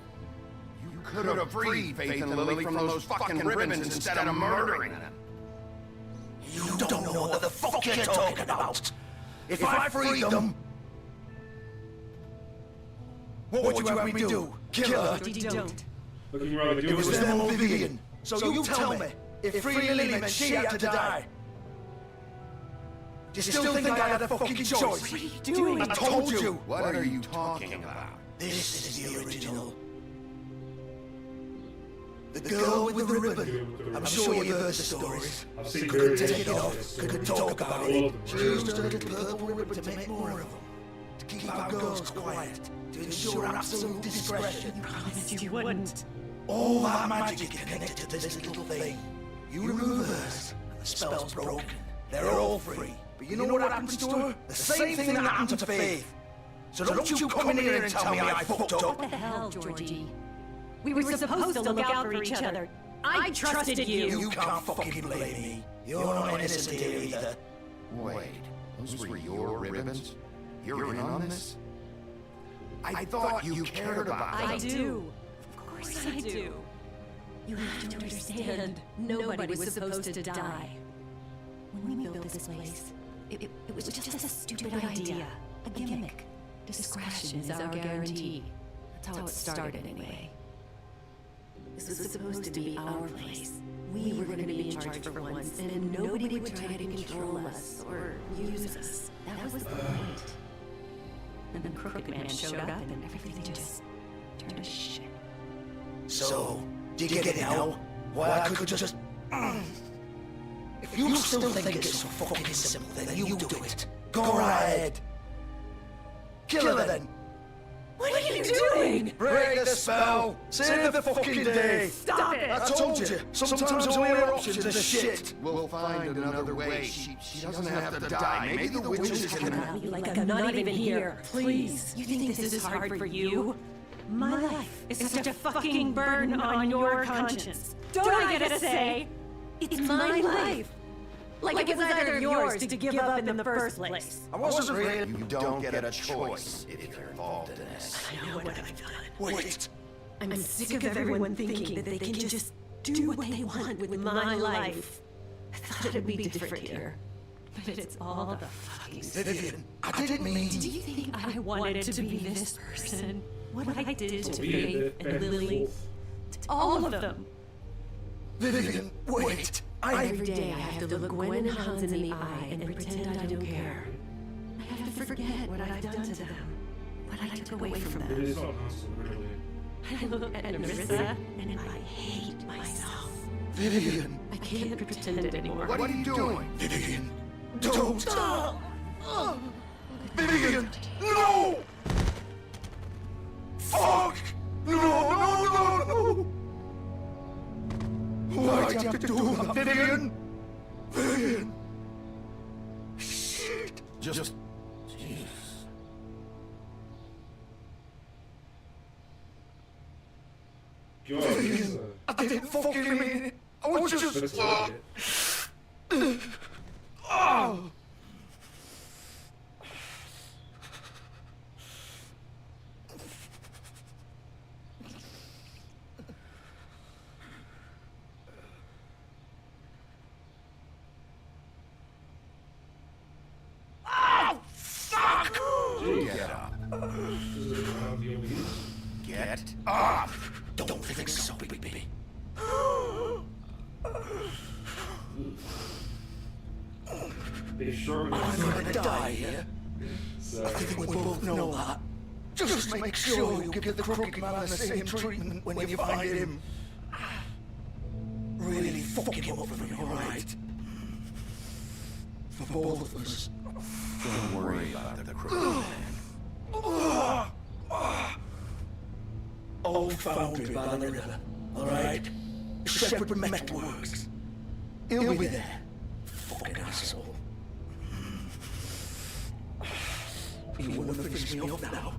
D: You could have freed Faith and Lily from those fucking ribbons instead of murdering them.
U: You don't know what the fuck you're talking about. If I freed them... What would you have me do? Kill her?
B: Don't.
A: Looking rather
U: It was them or Vivian. So you tell me, if free Lily meant she had to die, do you still think I had a fucking choice?
B: What are you doing?
U: I told you.
D: What are you talking about?
U: This is the original. The girl with the ribbon. I'm sure you've heard the stories.
A: I've seen
U: Couldn't
A: various
U: take it off,
A: stories.
U: couldn't talk about
A: All
U: it.
A: of them.
U: She used her little purple ribbon to make more of them. To keep our girls quiet. To ensure absolute discretion.
B: Promised you wouldn't.
U: All that magic is connected to this little thing. You remove hers, and the spell's broken. They're all free. But you know what happens to her? The same thing that happened to Faith. So don't you come in here and tell me I fucked up.
B: What the hell, Georgie? We were supposed to look out for each other. I trusted you.
U: You can't fucking blame me. You're not innocent here either.
D: Wait, those were your ribbons? You're in on this? I thought you cared about them.
B: I do. Of course I do. You have to understand, nobody was supposed to die. When we built this place, it was just a stupid idea, a gimmick. Discretion is our guarantee. That's how it started anyway. This was supposed to be our place. We were going to be in charge for once, and nobody would try to control us or use us. That was the point. And then Crooked Man showed up, and everything just turned to shit.
U: So, do you get it now? Why I could just... If you still think it's so fucking simple, then you do it. Go right ahead. Kill her then.
B: What are you doing?
U: Break the spell. Save the fucking day.
B: Stop it.
U: I told you. Sometimes all your options are shit.
D: We'll find another way. She doesn't have to die. Maybe the witches can...
B: Like I'm not even here. Please. You think this is hard for you? My life is such a fucking burden on your conscience. Don't I get a say? It's my life. Like it was either yours to give up in the first place.
U: I wasn't really...
D: You don't get a choice if you're involved in this.
B: I know what I've done.
U: Wait.
B: I'm sick of everyone thinking that they can just do what they want with my life. I thought it'd be different here. But it's all the fucking...
U: Vivian, I didn't mean...
B: Do you think I wanted to be this person? What I did to Faith and Lily? To all of them.
U: Vivian, wait.
B: Every day I have to look Gwen and Hans in the eye and pretend I don't care. I have to forget what I've done to them. What I took away from them.
A: It is not hostile, really.
B: I look at Marissa and I hate myself.
U: Vivian.
B: I can't pretend anymore.
D: What are you doing?
U: Vivian, don't. Vivian, no! Fuck! No! Why'd you have to do that, Vivian? Vivian! Shit!
D: Just...
U: Jesus. Vivian, I didn't fucking mean it. I was just... Oh!
D: Get up. Get up!
U: Don't think so, baby.
A: Be sure
U: I'm gonna die here. I think we both know that. Just make sure you give the Crooked Man the same treatment when you find him. Really fuck him up for me, alright? For both of us.
D: Don't worry about the Crooked Man.
U: Old foundry by the river, alright? Separate metalworks. He'll be there. Fucking asshole. You wanna finish me off now?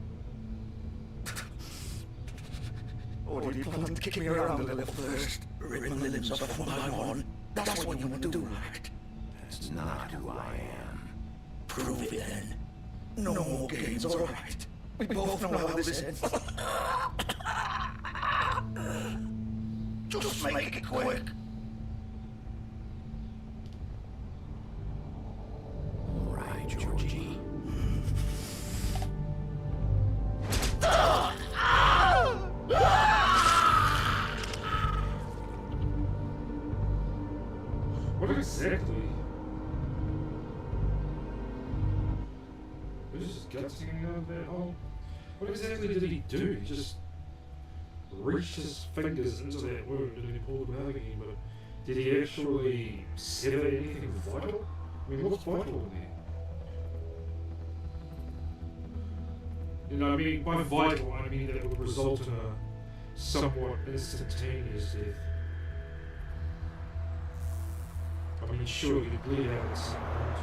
U: Or do you plan to kick me around a little first? Rip my limbs off one by one? That's what you want to do, right?
D: That's not who I am.
U: Prove it then. No more games, alright? We both know how this ends. Just make it quick.
D: All right, Georgie.
A: What exactly? Was he just gutsing out of that hole? What exactly did he do? He just reached his fingers into that wound and he pulled them out again, but did he actually sever anything vital? I mean, what's vital in there? You know, I mean, by vital, I mean that would result in a somewhat instantaneous death. I mean, sure, you bleed out at some point.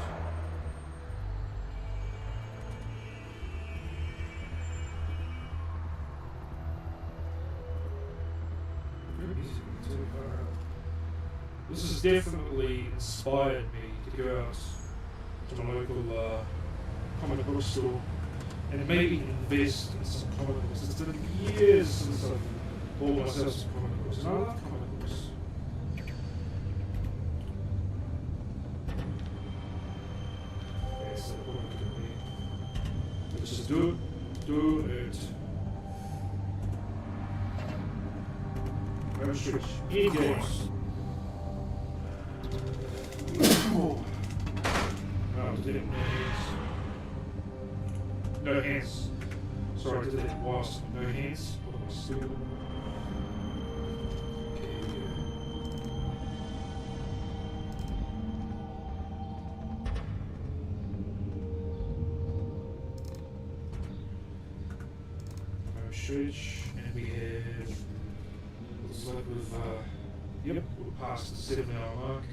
A: Music too far. this has definitely inspired me to go out to my local comic book store and maybe invest in some comic books. It's been years since I've bought myself some comic books, and I love comic books. Yes, what it could be. Let's just do it. Home stretch. In-games. No, didn't. No hands. Sorry, I did that whilst no hands. What am I stupid? Stretch, and we have, looks like we're past the 7 hour mark.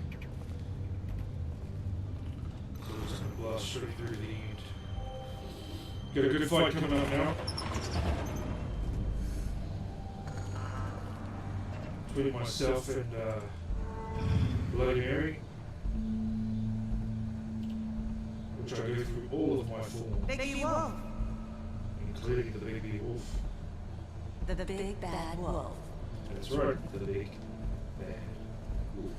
A: So we're just going to blast straight through the end. Got a good fight coming up now. Between myself and Bloody Mary. Which I go through all of my forms.
G: Biggie Wolf.
A: Including the baby wolf.
G: The big bad wolf.
A: That's right, the big bad wolf.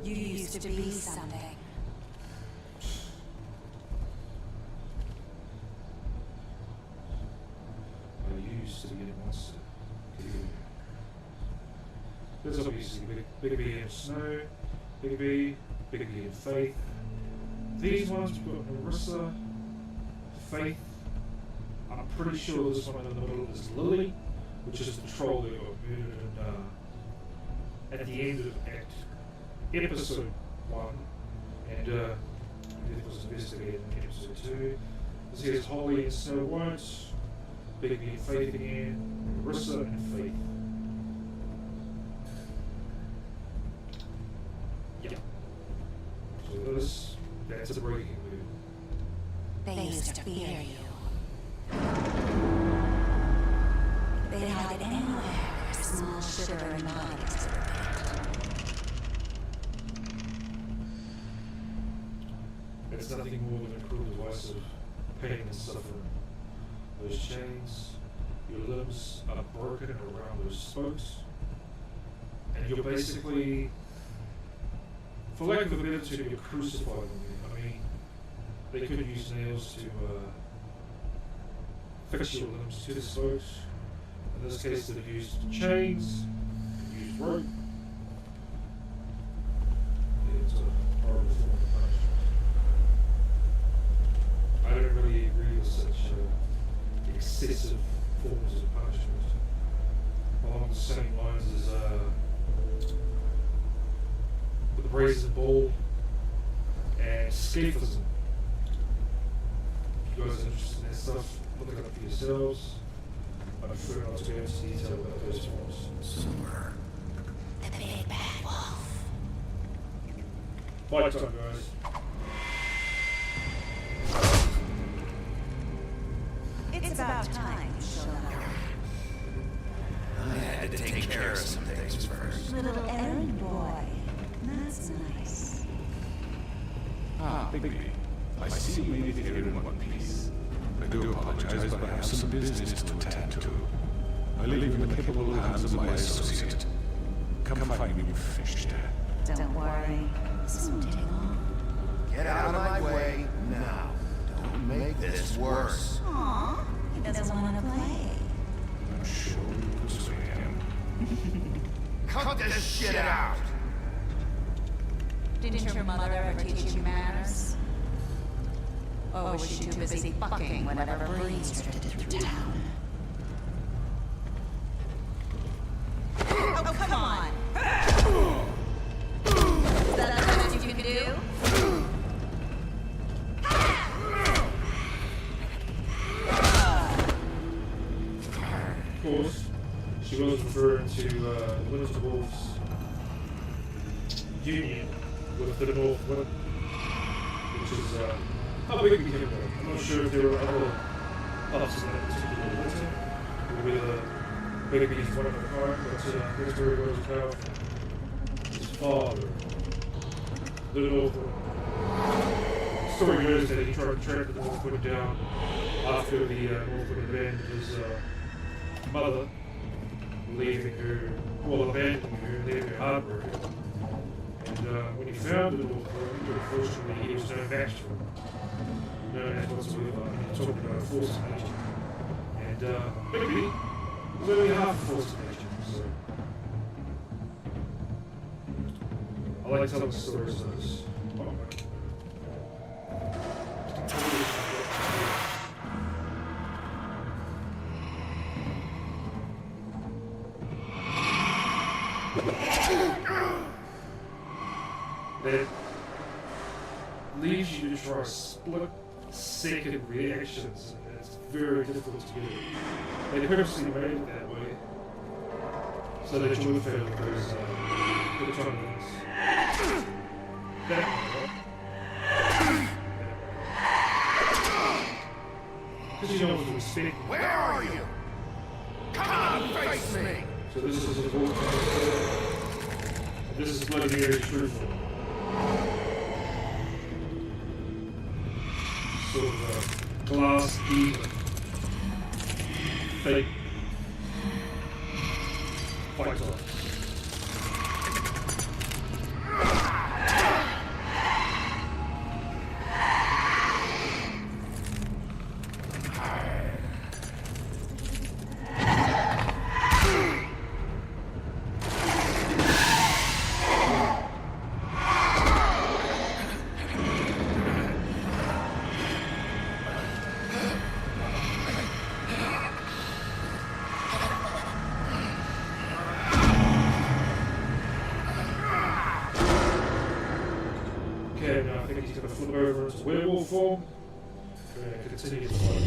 G: You used to be something.
A: I used to be a monster. There's obviously Big B and Snow, Big B and Faith. These ones we've got Marissa, Faith. I'm pretty sure this one in the middle is Lily, which is the troll that got murdered at the end of episode 1, and it was investigated in episode 2. This here's Holly and Snow White, Big B and Faith again, Marissa and Faith. Yeah. So that's a breaking move.
G: They used to fear you. They'd hide anywhere where small shivering bodies were picked.
A: It's nothing more than a cruel device of pain and suffering. Those chains, your limbs are broken around those spokes, and you're basically, for lack of a better term, you're crucified them. I mean, they could use nails to fix your limbs to the spokes. In this case, they've used chains, they've used rope. It's a horrible form of punishment. I don't really agree with such excessive forms of punishment. Along the same lines as the brazen bull and scaphism. If you guys are interested in that stuff, look it up for yourselves. I prefer not to go into detail about those forms.
L: Somewhere.
G: The big bad wolf.
A: Fight time, guys.
G: It's about time you showed up.
L: I had to take care of some things first.
G: Little errand boy. That's nice.
Q: Ah, Bigby. I see you made it here in one piece. I do apologize, but I have some business to attend to. I leave you in the capable hands of my associate. Come find me when you've finished.
G: Don't worry. This won't take long.
C: Get out of my way now. Don't make this worse.
G: Aww. He doesn't want to play.
Q: I'm sure you persuade him.
C: Cut this shit out!
G: Didn't your mother ever teach you manners? Or was she too busy fucking whenever breeze drifted through town? Oh, come on! Is that the best you can do?
A: Of course, she was referring to the Winter Wolves union with the North Wind, which is how big it became. I'm not sure if there were other parts of that particular winter, or whether Bigby's one of a kind, but Mr. was powerful. His father, the Northwood. The story goes that he tried to track the Northwood down after the Northwood abandoned his mother, abandoning her, leaving her heartbroken. And when he found the Northwood, unfortunately he was no match for him. No match whatsoever. I mean, talking about a force of nature. And Bigby was only half a force of nature, so I like telling stories like this. That leaves you to try split-second reactions, and it's very difficult to get. They purposely made it that way, so that you would fail those good tournaments. Because you know what to expect.
F: Where are you? Come on, face me!
A: So this is a voice. This is bloody very truthful. Sort of glass demon. Fake. Fight off. Okay, now I think he's going to flip over into werewolf form. We're going to continue to fight.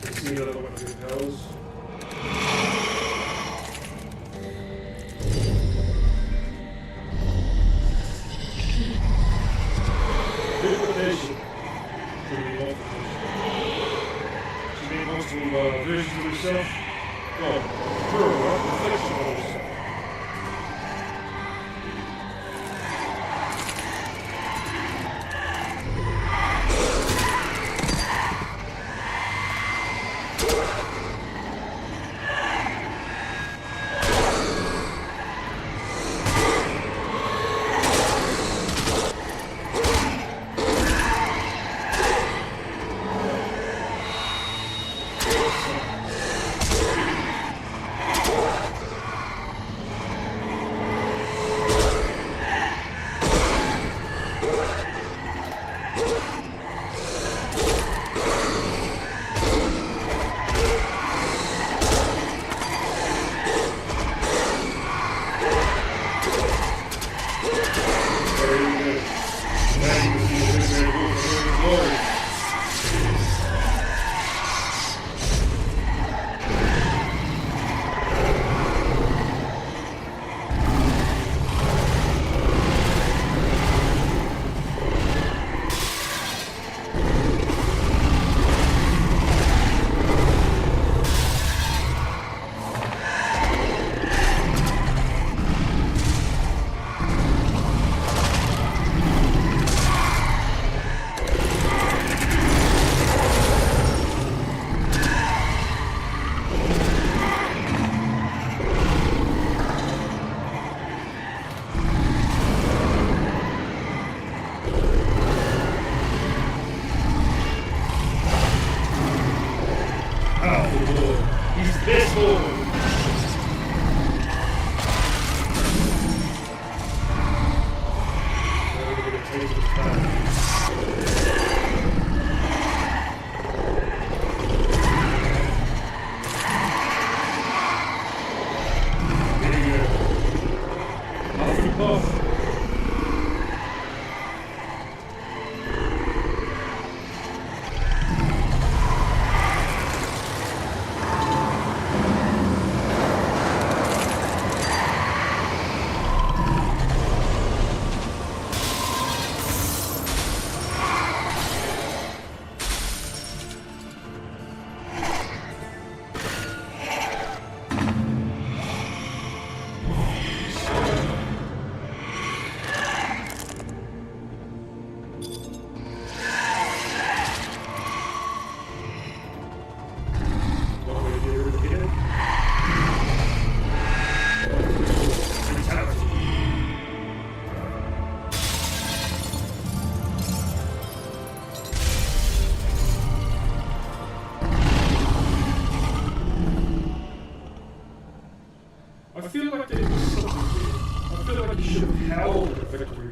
A: Let's see the other one of your powers. Duplication. She made multiple versions of herself. Well, her reflection of herself.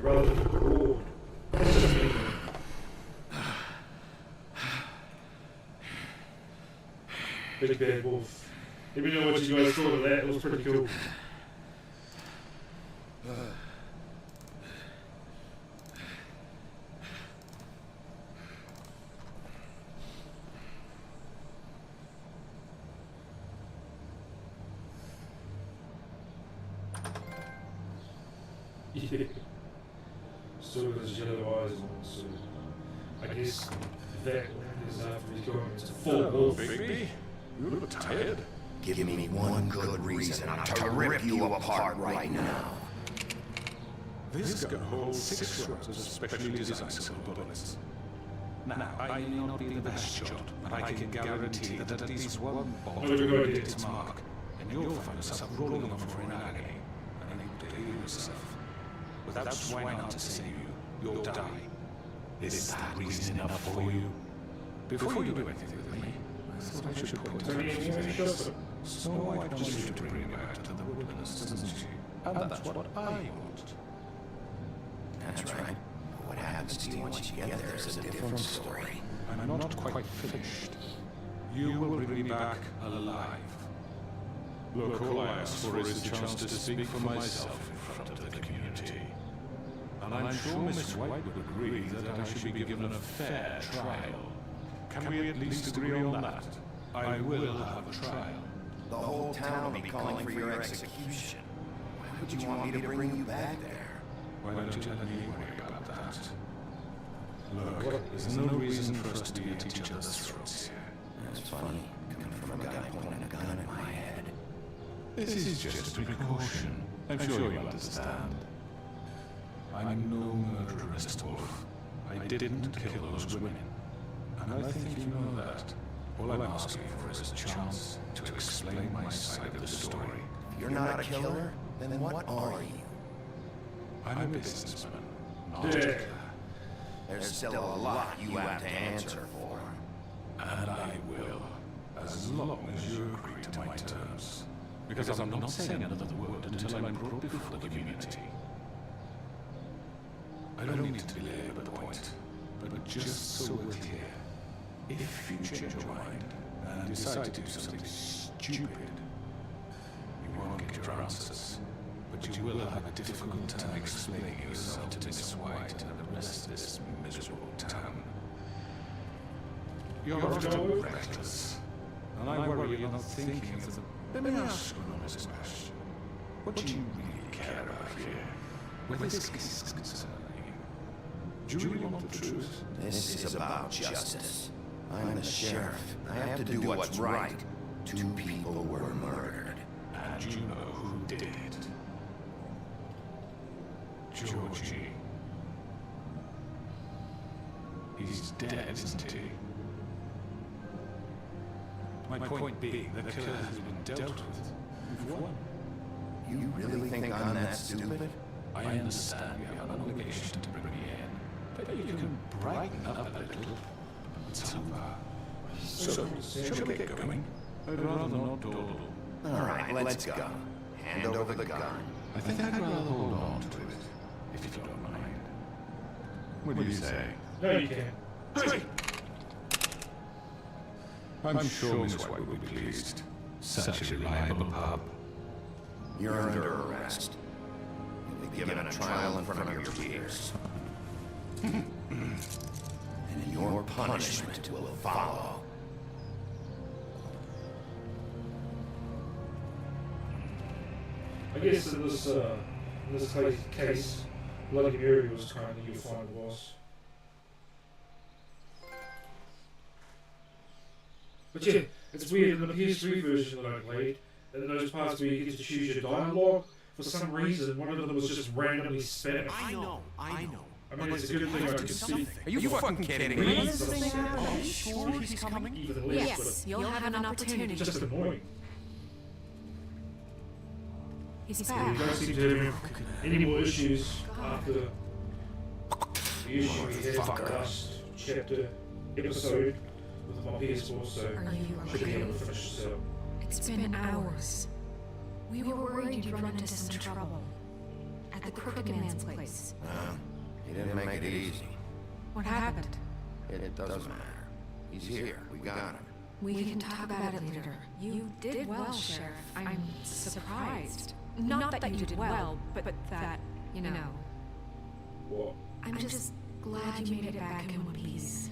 A: rather than broad. Big bad wolf. Let me know what you guys thought of that. It was pretty cool. Yeah. Still got his yellow eyes on, so I guess that is after he's gone into full wolf.
Q: Bigby, you look tired.
U: Give me one good reason to rip you apart right now.
Q: This gun holds 6 rounds of specially designed silver bullets. Now, I may not be the best shot, but I can guarantee that at least one bullet will hit its mark, and you'll find yourself rolling on the floor in agony, unable to heal yourself. Without swine out to save you, you'll die. Is that reason enough for you? Before you do anything with me, I thought I should point out a few things. Snow White wants you to bring me back to the wilderness, doesn't she? And that's what I want.
U: That's right. What happens to you once you get there is a different story.
Q: I'm not quite finished. You will bring me back alive. Look, all I ask for is the chance to speak for myself in front of the community. And I'm sure Miss White would agree that I should be given a fair trial. Can we at least agree on that? I will have a trial.
U: The whole town will be calling for your execution. Why would you want me to bring you back there?
Q: Why don't you let me worry about that? Look, there's no reason for us to be at each other's throats here.
U: That's funny, coming from a guy pointing a gun at my head.
Q: This is just a precaution. I'm sure you understand. I'm no murderous wolf. I didn't kill those women. And I think you know that. All I'm asking for is a chance to explain my side of the story.
U: If you're not a killer, then what are you?
Q: I'm a businessman, not a killer.
U: There's still a lot you have to answer for.
Q: And I will, as long as you agree to my terms. Because I'm not saying another word until I'm brought before the community. I don't mean to belabor the point, but just so we're clear. If you change your mind and decide to do something stupid, you won't get your answers, but you will have a difficult time explaining yourself to Miss White and the rest of this miserable town. You're often reckless, and I worry you're not thinking of the... Let me ask you another question. What do you really care about here? Where this case is concerned? Do you really want the truth?
U: This is about justice. I'm the sheriff. I have to do what's right. 2 people were murdered.
Q: And you know who did it. Georgie. He's dead, isn't he? My point being, the killer has been dealt with. You've won.
U: You really think I'm that stupid?
Q: I understand you have an obligation to bring me in, but you can brighten up a little. It's over. So, shall we get going? I'd rather not dawdle.
U: All right, let's go. Hand over the gun.
Q: I think I'd rather hold on to it, if you don't mind. What do you say?
A: No, you can't.
Q: I'm sure Miss White will be pleased. Such a reliable pup.
U: You're under arrest. You'll be given a trial in front of your peers. And your punishment will follow.
A: I guess in this case, Bloody Mary was kind of your final boss. But yeah, it's weird, in the PS3 version that I played, in those parts where you get to choose your dialogue, for some reason, one of them was just randomly Spanish.
M: I know.
A: I mean, it's a good thing I can see.
D: Are you fucking kidding me?
M: Are you sure he's coming?
A: Even less,
N: Yes, you'll have an opportunity.
A: Just annoying.
N: He's
A: You
N: back.
A: don't seem to have any more issues after the issue we had last episode with my PS4, so I should be able to finish this out.
N: It's been hours. We were worried you'd run into some trouble. At at the Crooked Man's place.
L: Well, he didn't make it easy.
N: What happened?
L: It doesn't matter. He's here. We got him.
N: We can talk about it later. You did well, Sheriff. I'm surprised. Not that you did well, but that, you know.
A: What?
N: I'm just glad you made it back in one piece.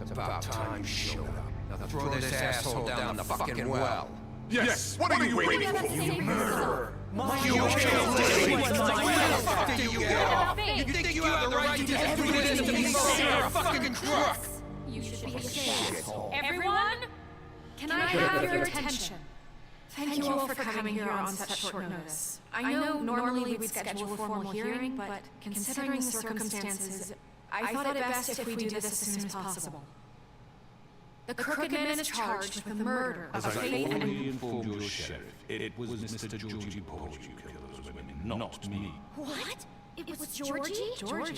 D: It's about time you showed up. Now throw this asshole down the fucking well.
F: Yes! What are you waiting for? You murderer!
D: You killed Lily! Where the fuck did you get off? You think you have the right to just do this to me? You're a fucking crook!
N: You should be ashamed. Everyone, can I have your attention? Thank you all for coming here on such short notice. I know normally we'd schedule a formal hearing, but considering the circumstances, I thought it best if we do this as soon as possible. The Crooked Man is charged with the murder of
Q: As I
N: Faith and...
Q: already informed your sheriff, it was Mr. Georgie Porge who killed those women, not me.
E: What? It was Georgie?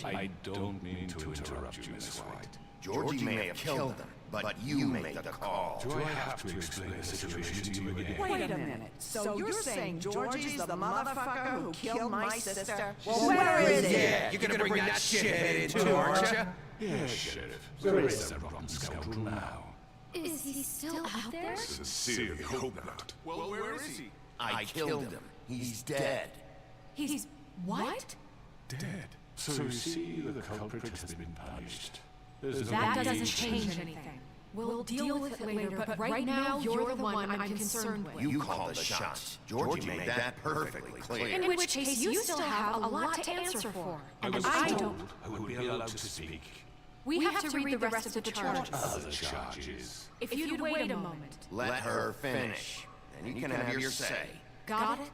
Q: I don't mean to interrupt you, Miss White.
C: Georgie may have killed them, but you made the call.
Q: Do I have to explain the situation to you again?
J: Wait a minute. So you're saying Georgie's the motherfucker who killed my sister? Well, where is he?
D: Yeah, you're gonna bring that shithead in too, aren't you?
Q: Yes, Sheriff. Where is that rotten scoundrel now?
E: Is he still out there?
F: Sincerely hope not.
M: Well, where is he?
C: I killed him. He's dead.
N: He's... what?
Q: Dead. So you see, the culprit has been punished. There's
N: That
Q: no
N: doesn't
Q: need-
N: change anything. We'll deal with it later, but right now you're the one I'm concerned with.
C: You called the shots. Georgie made that perfectly clear.
N: In which case, you still have a lot to answer for. And I don't.
Q: I would be allowed to speak.
N: We have to read the rest of the charges.
Q: Other charges.
N: If you'd wait a moment.
C: Let her finish. Then you can have your say.
N: Got it?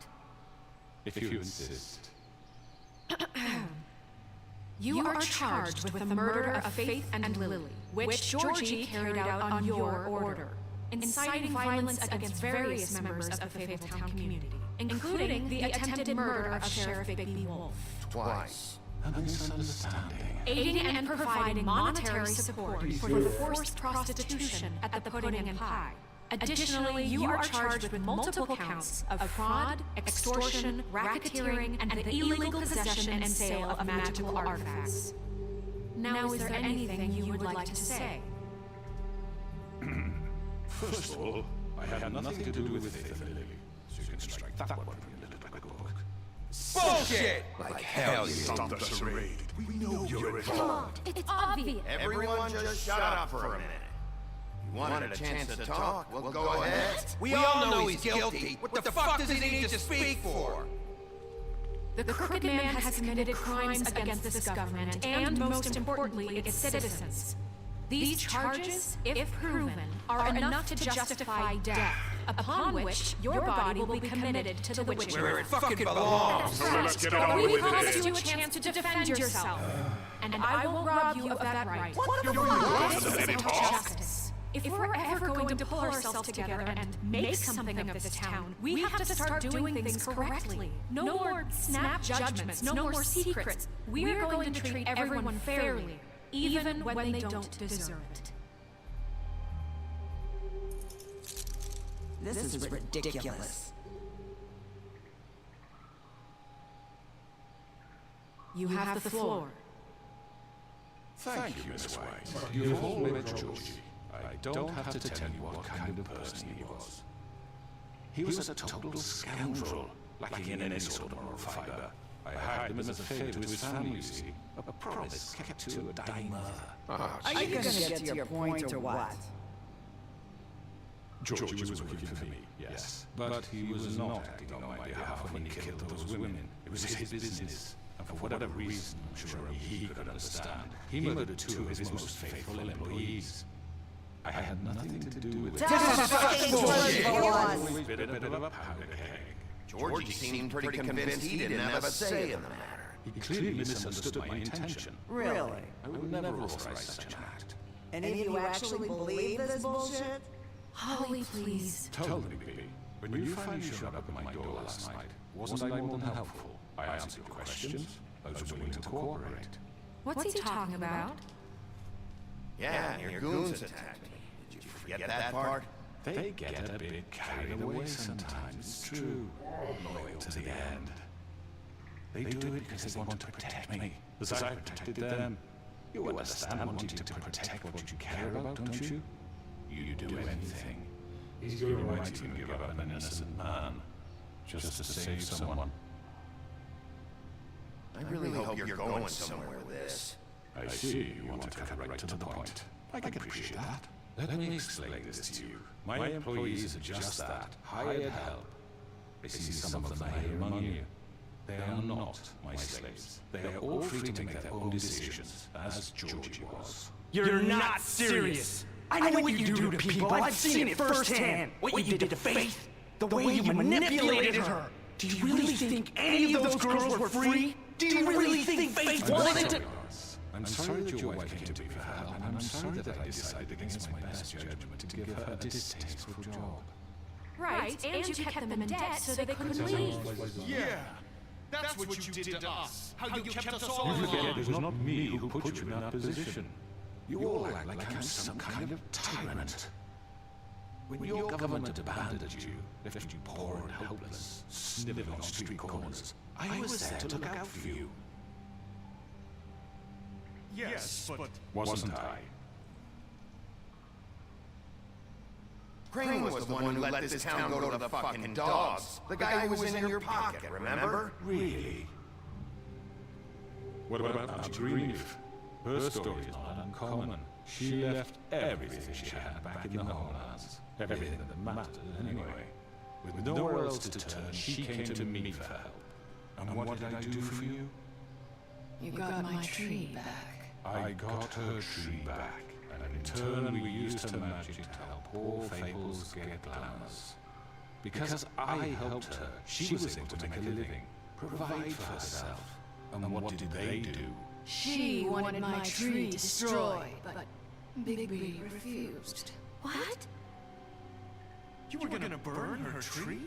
Q: If you insist.
N: You are charged with the murder of Faith and Lily, which Georgie carried out on your order, inciting violence against various members of the Fabletown community, including the attempted murder of Sheriff Bigby Wolf.
C: Twice.
Q: A misunderstanding.
N: Aiding and providing monetary support for the forced prostitution at the Pudding and Pie. Additionally, you are charged with multiple counts of fraud, extortion, racketeering, and the illegal possession and sale of magical artifacts. Now, is there anything you would like to say?
Q: First of all, I had nothing to do with Faith and Lily, so you can strike that one from your little black book.
D: Bullshit!
C: Like hell you
F: Stopped us a raid. We know you're
E: Come on,
F: involved.
E: it's obvious.
C: Everyone just shut up for a minute. You wanted a chance to talk? Well, go ahead.
D: We all know he's guilty. What the fuck does he need to speak for?
N: The Crooked Man has committed crimes against this government and, most importantly, its citizens. These charges, if proven, are enough to justify death, upon which your body will be committed to the witch
D: Where it fucking belongs.
F: So let's get on
N: We
F: with
N: promised
F: it.
N: you a chance to defend yourself, and I won't rob you of that right. This is not justice. If we're ever going to pull ourselves together and make something of this town, we have to start doing things correctly. No more snap judgments, no more secrets. We're going to treat everyone fairly, even when they don't deserve it.
J: This is ridiculous.
N: You have the floor.
Q: Thank you, Miss White. You've all met Georgie. I don't have to tell you what kind of person he was. He was a total scoundrel, lacking in any sort of moral fiber. I hired him as a favor to his family, you see. A promise kept to a dying mother.
J: Are you gonna get to your point or what?
Q: Georgie was working for me, yes. But he was not acting on my behalf when he killed those women. It was his business. And for whatever reason, I'm sure only he could understand, he murdered two of his most faithful employees. I had nothing to do with it. Always been a bit of a powder keg.
C: Georgie seemed pretty convinced he didn't have a say in the matter.
Q: He clearly misunderstood my intention.
J: Really?
Q: I would never authorize such an act.
J: Any of you actually believe this bullshit?
N: Holly, please.
Q: Tell me, baby, when you finally showed up at my door last night, wasn't I more than helpful? I answered your questions. I was willing to cooperate.
N: What's he talking about?
C: Yeah, your goons attacked me. Did you forget that part?
Q: They get a bit carried away sometimes, it's true. Loyal to the end. They do it because they want to protect me, as I protected them. You understand wanting to protect what you care about, don't you? You do anything. You might even give up an innocent man, just to save someone.
C: I really hope you're going somewhere with this.
Q: I see you want to cut right to the point. I can appreciate that. Let me explain this to you. My employees are just that, hired help. I see some of them are here among you. They are not my slaves. They are all free to make their own decisions, as Georgie was.
R: You're not serious! I know what you do to people! I've seen it firsthand! What you did to Faith! The way you manipulated her! Do you really think any of those girls were free? Do you really think Faith wanted to—
Q: I'm sorry that your wife came to me for help, and I'm sorry that I decided against my best judgment to give her a distasteful job.
N: Right, and you kept them in debt so they couldn't leave.
M: Yeah! That's what you did to us! How you kept us all
Q: You forget
M: along!
Q: it was not me who put you in that position. You all act like I'm some kind of tyrant. When your government abandoned you, left you poor and helpless, sniveling on street corners, I was there to look out for you.
M: Yes, but...
Q: Wasn't I?
C: Crane was the one who let this town go to the fucking dogs. The guy who was in your pocket, remember?
Q: Really? What about Auntie Greenleaf? Her story is not uncommon. She left everything she had back in the homelands. Everything that mattered, anyway. With nowhere else to turn, she came to me for help. And what did I do for you?
B: You got my tree back.
Q: I got her tree back, and in turn we used her magic to help poor Fables get glamorous. Because I helped her, she was able to make a living, provide for herself. And what did they do?
B: She wanted my tree destroyed, but Bigby refused.
E: What?
M: You were gonna burn her tree?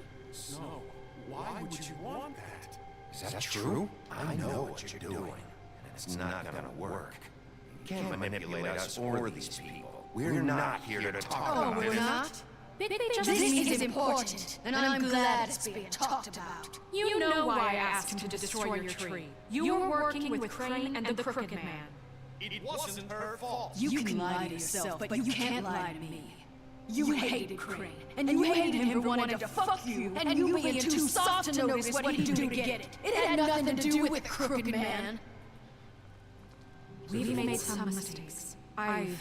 M: No. Why would you want that?
C: Is that true? I know what you're doing, and it's not gonna work. You can't manipulate us or these people. We're not here to talk about
E: Oh, we're
C: it.
E: not? This is important, and I'm glad it's being talked about.
N: You know why I asked him to destroy your tree. You were working with Crane and the Crooked Man.
M: It wasn't her fault.
B: You can lie to yourself, but you can't lie to me. You hated Crane, and you hated him for wanting to fuck you, and you being too soft to notice what he'd do to get it. It had nothing to do with the Crooked Man.
N: We've made some mistakes. I've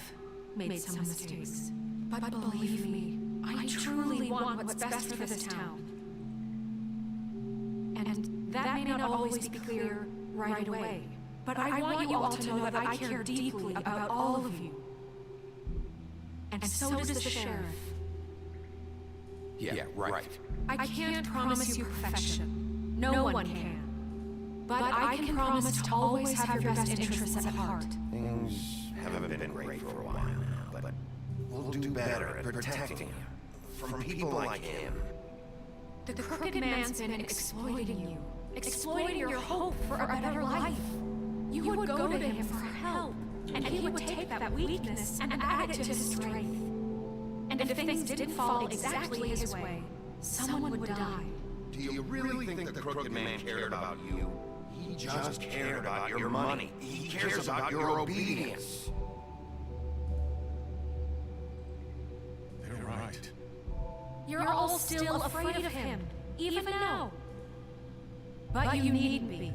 N: made some mistakes. But believe me, I truly want what's best for this town. And that may not always be clear right away. But I want you all to know that I care deeply about all of you. And so does the sheriff.
D: Yeah, right.
N: I can't promise you perfection. No one can. But I can promise to always have your best interests at heart.
C: Things haven't been great for a while now, but we'll do better at protecting you from people like him.
N: The Crooked Man's been exploiting you. Exploiting your hope for a better life. You would go to him for help, and he would take that weakness and add it to his strength. And if things didn't fall exactly his way, someone would die.
C: Do you really think the Crooked Man cared about you? He just cared about your money. He cares about your obedience.
Q: They're right.
N: You're all still afraid of him, even now. But you needn't be.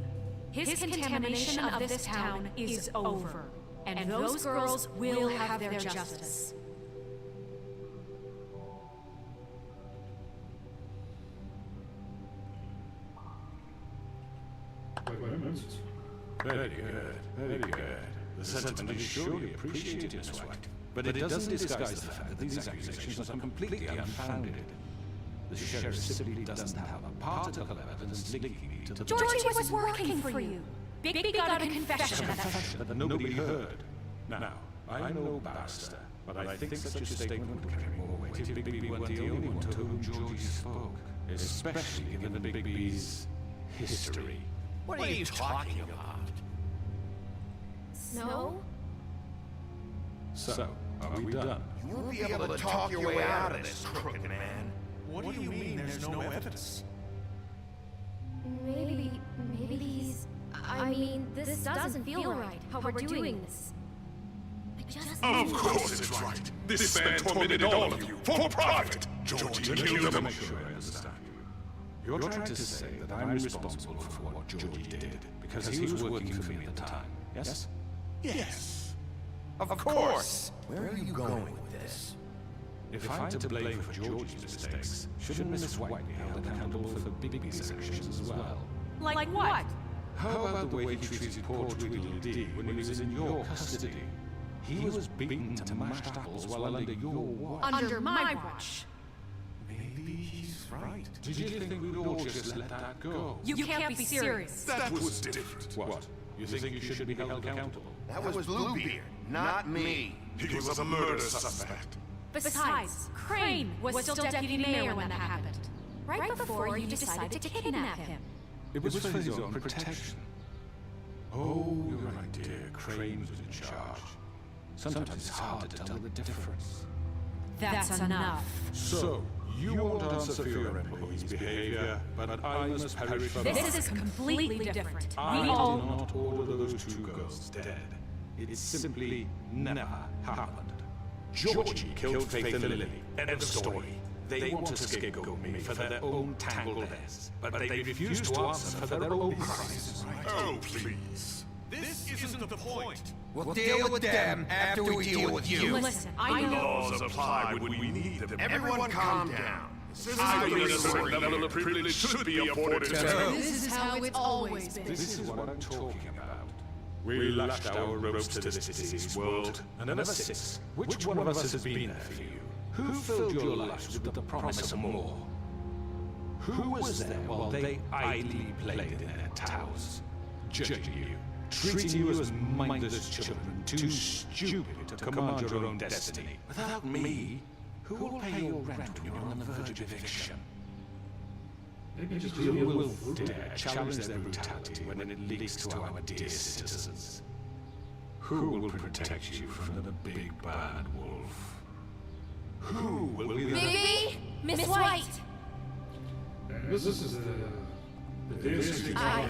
N: His contamination of this town is over, and those girls will have their justice.
Q: Very good, very good. The sentiment is surely appreciated, Miss White. But it doesn't disguise the fact that these accusations are completely unfounded. The sheriff simply doesn't have a particle of evidence linking me to the...
N: Georgie was working for you. Bigby got a confession.
Q: That nobody heard. Now, I'm no barrister, but I think such a statement would carry more weight if Bigby weren't the only one to whom Georgie spoke, especially given Bigby's history.
M: What are you talking about?
E: Snow?
Q: So, are we done?
C: You won't be able to talk your way out of this, Crooked Man.
M: What do you mean there's no evidence?
H: Maybe he's... I mean, this doesn't feel right, how we're doing this.
F: Of course it's right. This man tormented all of you, for profit. Georgie killed them.
Q: Sure I understand you. You're trying to say that I'm responsible for what Georgie did because he was working for me at the time, yes?
F: Yes.
D: Of course!
I: Where are you going with this?
Q: If I'm to blame for Georgie's mistakes, shouldn't Miss White be held accountable for Bigby's actions as well?
N: Like what?
Q: How about the way he treated poor Tweedledee when he was in your custody? He was beaten to mashed apples while under your watch.
N: Under my watch.
Q: Maybe he's right. Did you think we'd all just let that go?
N: You can't be serious.
F: That was different.
Q: What? You think you should be held accountable?
C: That was Bluebeard, not me.
F: He was a murder suspect.
N: Besides, Crane was still deputy mayor when that happened. Right before you decided to kidnap him.
Q: It was for his own protection. Oh, you're right, dear. Crane was in charge. Sometimes it's hard to tell the difference.
N: That's enough.
Q: So, you won't answer for your employees' behavior, but I must perish for
N: This is completely different.
Q: I did not order those two girls dead. It simply never happened. Georgie killed Faith and Lily. End of story. They want to scapegoat me for their own tangled heads, but they refuse to answer for their own crimes.
F: Oh, please.
M: This isn't the point.
D: We'll deal with them after we deal with you.
N: Listen, I know.
F: Laws apply when we need them.
C: Everyone calm down.
F: I believe a certain level of privilege should be afforded to
N: This is how it's always been.
Q: This is what I'm talking about. We lashed our ropes to this diseased world, and ever since, which one of us has been there for you? Who filled your lives with the promise of more? Who was there while they idly played in their towers, judging you, treating you as mindless children, too stupid to command your own destiny? Without me, who will pay your rent when you're on the verge of eviction? Who will dare challenge their brutality when it leaks to our dear citizens? Who will protect you from the big bad wolf? Who will be the...
N: Bigby! Miss White!
A: This is the district.
N: I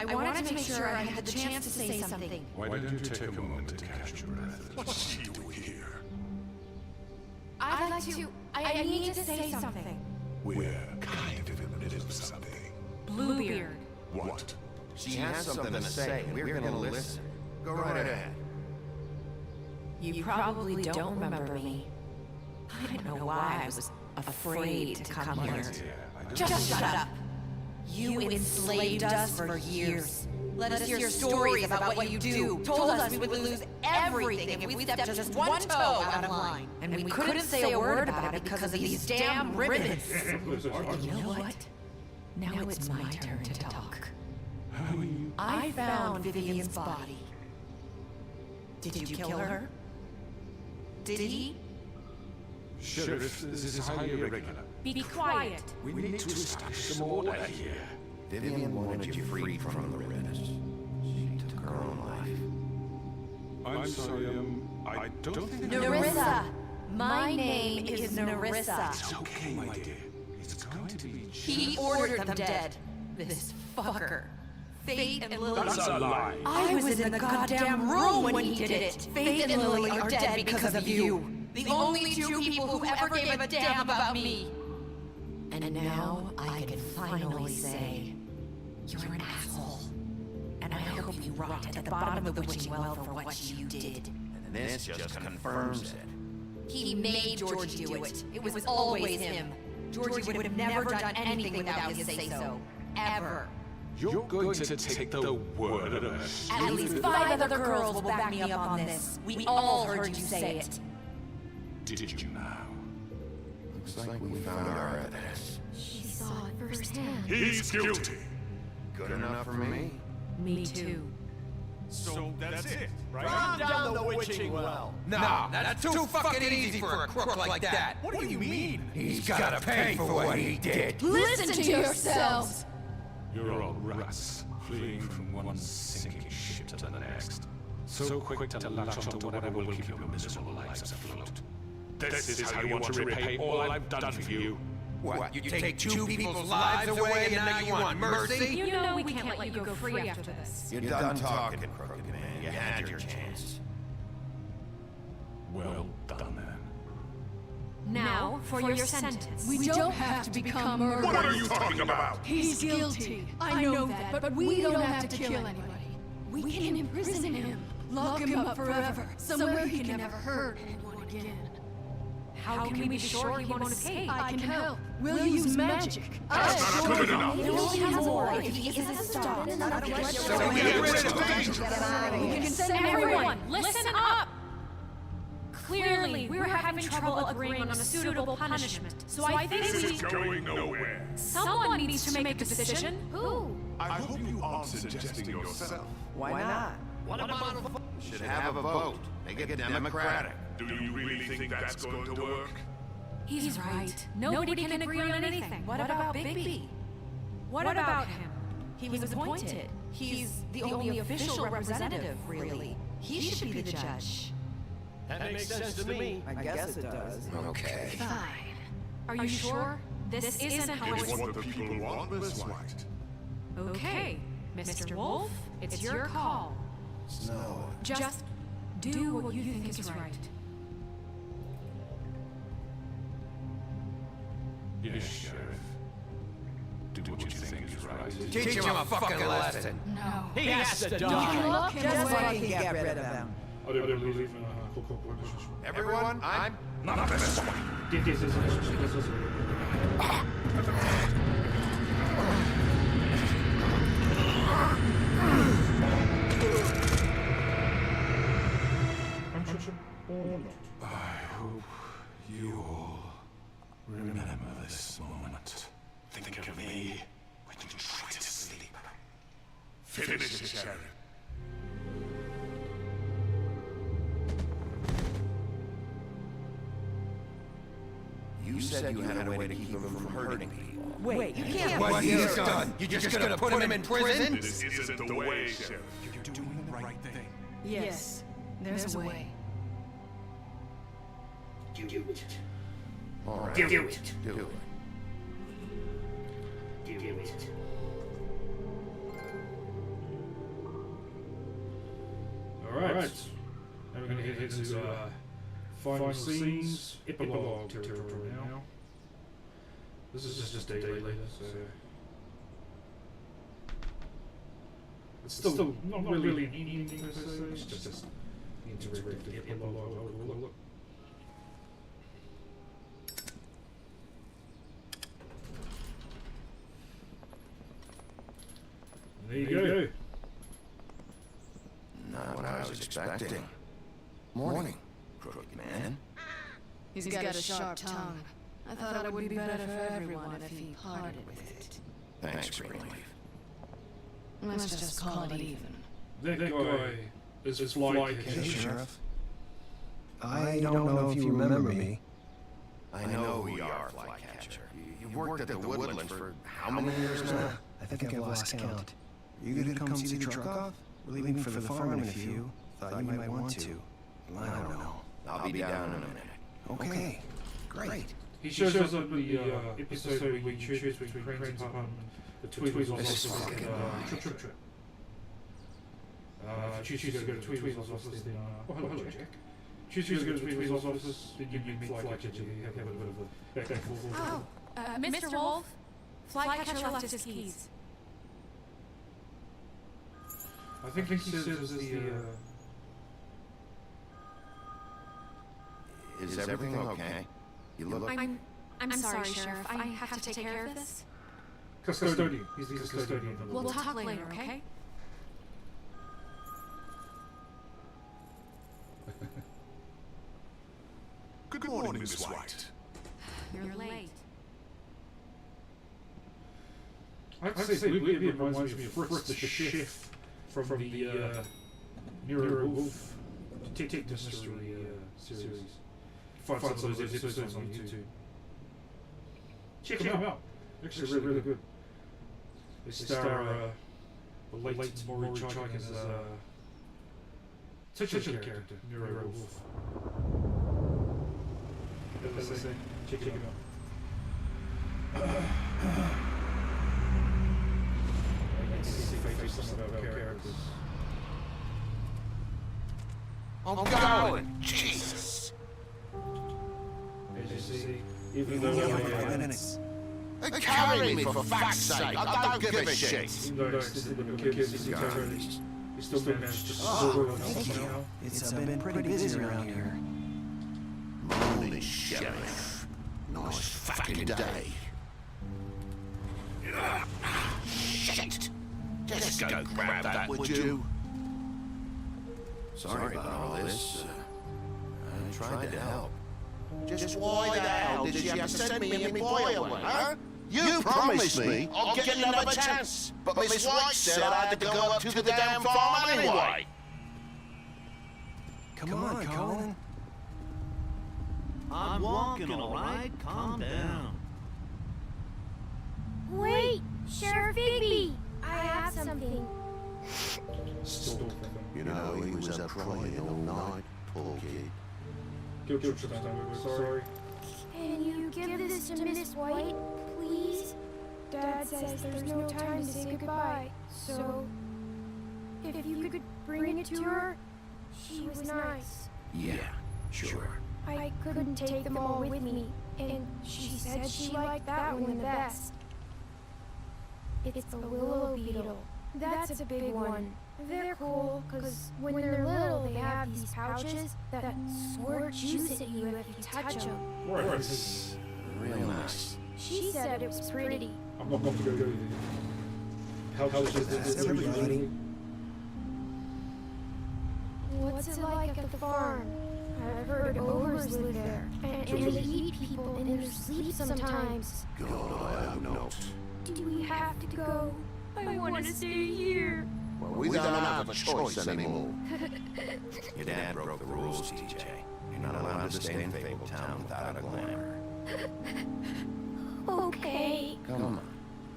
N: wanted to make sure I had the chance to say something.
Q: Why don't you take a moment to catch your breath?
F: What's she doing here?
N: I'd like to... I need to say something.
F: We're kind of in the middle of something.
N: Bluebeard.
F: What?
C: She has something to say, and we're gonna listen. Go right ahead.
B: You probably don't remember me. I don't know why I was afraid to come here.
N: Just shut up.
B: You enslaved us for years. Let us hear stories about what you do. Told us we would lose everything if we stepped just one toe out of line. And we couldn't say a word about it because of these damn ribbons. You know what? Now it's my turn to talk. I found Vivian's body. Did you kill her? Did he?
Q: Sheriff, this is highly irregular.
N: Be quiet.
Q: We need to establish some order here.
C: Vivian wanted you freed from the ribbons. She took her own life.
Q: I'm sorry, I don't think...
B: Nerissa! My name is Nerissa.
Q: It's okay, my dear. It's going to be...
B: He ordered them dead. This fucker. Faith and Lily...
Q: That's a lie.
B: I was in the goddamn room when he did it. Faith and Lily are dead because of you. The only two people who ever gave a damn about me. And now I can finally say, you're an asshole. And I hope you rot at the bottom of the witching well for what you did.
C: And this just confirms it.
B: He made Georgie do it. It was always him. Georgie would have never done anything without his say-so. Ever.
Q: You're going to take the word of us.
B: At least 5 other girls will back me up on this. We all heard you say it.
Q: Did you now?
C: Looks like we found our evidence.
H: She saw it firsthand.
F: He's guilty.
C: Good enough for me?
N: Me too.
M: So that's it, right?
R: Run down the witching well.
D: Nah, that's too fucking easy for a crook like that.
M: What do you mean?
D: He's gotta pay for what he did.
N: Listen to yourselves!
Q: You're all rats, fleeing from one sinking ship to the next. So quick to latch onto whatever will keep your miserable lives afloat. This is how you want to repay all I've done for you.
D: What, you take two people's lives away and now you want mercy?
N: You know we can't let you go free after this.
D: You're done talking, crooked man. You had your chance.
Q: Well done, then.
N: Now, for your sentence.
P: We don't have to become murderers.
F: What are you talking about?
P: He's guilty. I know that, but we don't have to kill anybody. We can imprison him, lock him up forever, somewhere he can never hurt anyone again.
N: How can we be sure he won't escape?
P: I can help. We'll use magic.
F: That's not good enough.
P: He only has more if he isn't stopped.
F: So we get rid of danger.
P: We can send
N: Everyone, listen up! Clearly, we're having trouble agreeing on a suitable punishment, so I think
F: This is going nowhere.
N: someone needs to make a decision. Who?
F: I hope you aren't suggesting yourself.
I: Why not?
D: What about a vote? Should have a vote. Make it democratic.
F: Do you really think that's going to work?
N: He's right. Nobody can agree on anything. What about Bigby? What about him?
B: He was appointed. He's the only official representative, really. He should be the judge.
K: That makes sense to me.
I: I guess it does.
D: Okay.
N: Fine. Are you sure? This isn't how
F: It's
N: it's...
F: what the people want, Miss White.
N: Okay, Mr. Wolf, it's your call.
L: Snow.
N: Just do what you think is right.
Q: Yes, Sheriff. Do what you think is right.
D: Teach him a fucking lesson.
P: No.
K: He has to
P: You
K: die.
P: lock him
I: Just so I
P: away.
I: can get rid of him.
D: Everyone, I'm...
F: Not this one.
Q: I hope you all remember this moment.
F: Think of me when you try to sleep. Finish it, Sheriff.
D: You said you had a way to keep him from hurting people.
I: Wait, you can't...
D: What he's done? You're just gonna put him in prison?
F: This isn't the way, Sheriff.
Q: You're doing the right thing.
P: Yes, there's a way.
C: Do it.
D: All right.
C: Do it.
D: Do it.
C: Do it.
A: Alright. Now we're going to hit into final scenes, epilogue territory now. This is just a day later, so... It's still not really an ending per se, it's just the interactive epilogue, I will call it. There you go.
D: Not what I was expecting. Morning, crooked man.
P: He's got a sharp tongue. I thought it would be better for everyone if he parted with it.
D: Thanks, Greenleaf.
P: Let's just call it even.
A: That guy is Flycatcher.
V: Sheriff. I don't know if you remember me.
D: I know who you are, Flycatcher. You've worked at the Woodlands for how many years now?
V: I think I've lost count. Are you gonna come see the truck off? We're leaving for the farm in a few. Thought you might want to. I don't know.
D: I'll be down in a minute.
V: Okay, great.
A: He shows up in the episode where we choose between Crane's apartment, the Tweezer's office, and Trip. If you choose to go to Tweezer's office, then... Oh, hello, Jack. Choose to go to Tweezer's office, then you meet Flycatcher. You have a bit of a back and forth.
N: Oh, Mr. Wolf, Flycatcher left his keys.
A: I think he says the...
D: Is everything okay? You look...
N: I'm sorry, Sheriff. I have to take care of this.
A: Custodian. He's the custodian.
N: We'll talk later, okay?
F: Good morning, Miss White.
N: You're late.
A: I'd say Bluebeard reminds me of Fritz the Chef from the Nero Wolf Detective Mystery series. Find some of those episodes on YouTube. Check them out. Actually, really good. They star the late Maury Chike as titular character, Nero Wolf. As I say, check him out.
C: I'm going. Jesus.
A: Even
V: though
A: though
V: we only 5 minutes.
C: Carry me for fuck's sake. I don't give a shit.
A: He still managed to
V: Thank you. It's been pretty busy around here.
C: Morning, Sheriff. Nice fucking day. Shit. Just go grab that, would you?
L: Sorry about all this. I tried to help.
C: Just why the hell did you have to send me and my boy away, huh? You promised me I'll get another chance, but Miss White said I had to go up to the damn farm anyway.
V: Come on, Colin.
K: I'm walking, all right? Calm down.
E: Wait, Sheriff Bigby, I have something.
C: You know, he was up crying all night, poor kid.
A: Sorry.
E: Can you give this to Miss White, please? Dad says there's no time to say goodbye, so if you could bring it to her, she was nice.
L: Yeah, sure.
E: I couldn't take them all with me, and she said she liked that one the best. It's the willow beetle. That's a big one. They're cool, because when they're little, they have these pouches that squirt juice at you if you touch them.
A: Right.
L: Real nice.
E: She said it was pretty.
A: I'm not going to go. Pouches, everybody.
E: What's it like at the farm? I've heard ogres live there, and they eat people in their sleep sometimes.
C: God, I hope not.
E: Do we have to go? I want to stay here.
C: Well, we don't have a choice anymore.
L: Your dad broke the rules, TJ. You're not allowed to stay in Fabletown without a glamour.
E: Okay.
L: Come on.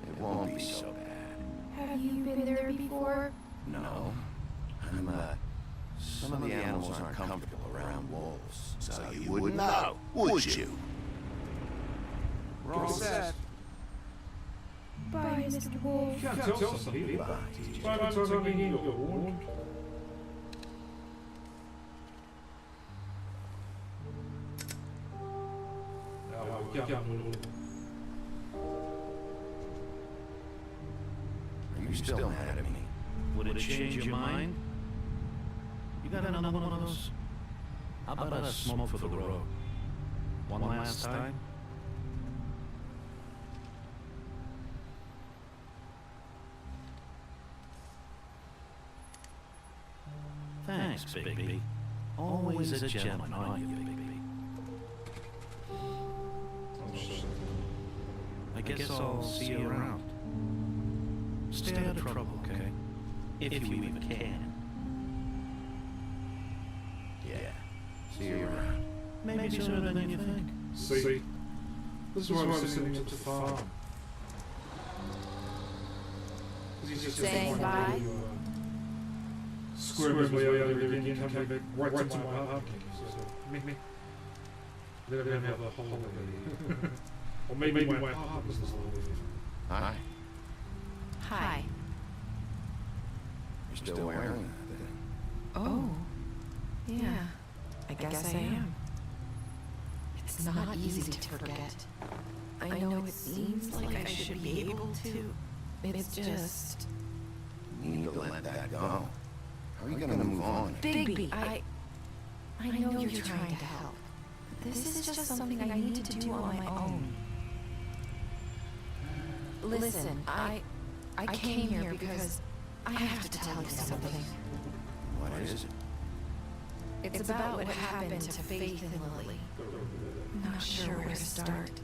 L: It won't be so bad.
E: Have you been there before?
L: No. Some of the animals aren't comfortable around wolves.
C: So you wouldn't know, would you?
L: We're all set.
E: Bye, Mr. Wolf.
A: You can't tell some people. Bye, TJ. You got warned.
L: Are you still mad at me?
K: Would it change your mind? You got another one of those? How about a smoke for the road? One last time? Thanks, Bigby. Always a gentleman, aren't you, Bigby? I guess I'll see you around. Stay out of trouble, okay? If you even can.
L: Yeah. See you around.
K: Maybe sooner than you think.
A: See? This is why I was sitting at the farm.
B: Saying bye?
A: Squirming my way out of here again, coming back right to my heart. Meet me. Then I'm going to have a holiday. Or maybe my heart was the holiday.
L: Hi.
B: Hi.
L: You're still wearing that thing.
B: Oh. Yeah. I guess I am. It's not easy to forget. I know it seems like I should be able to. It's just...
L: You need to let that go. How are you gonna move on?
B: Bigby, I know you're trying to help. This is just something I need to do on my own. Listen, I came here because I have to tell you something.
L: What is it?
B: It's about what happened to Faith and Lily. Not sure where to start.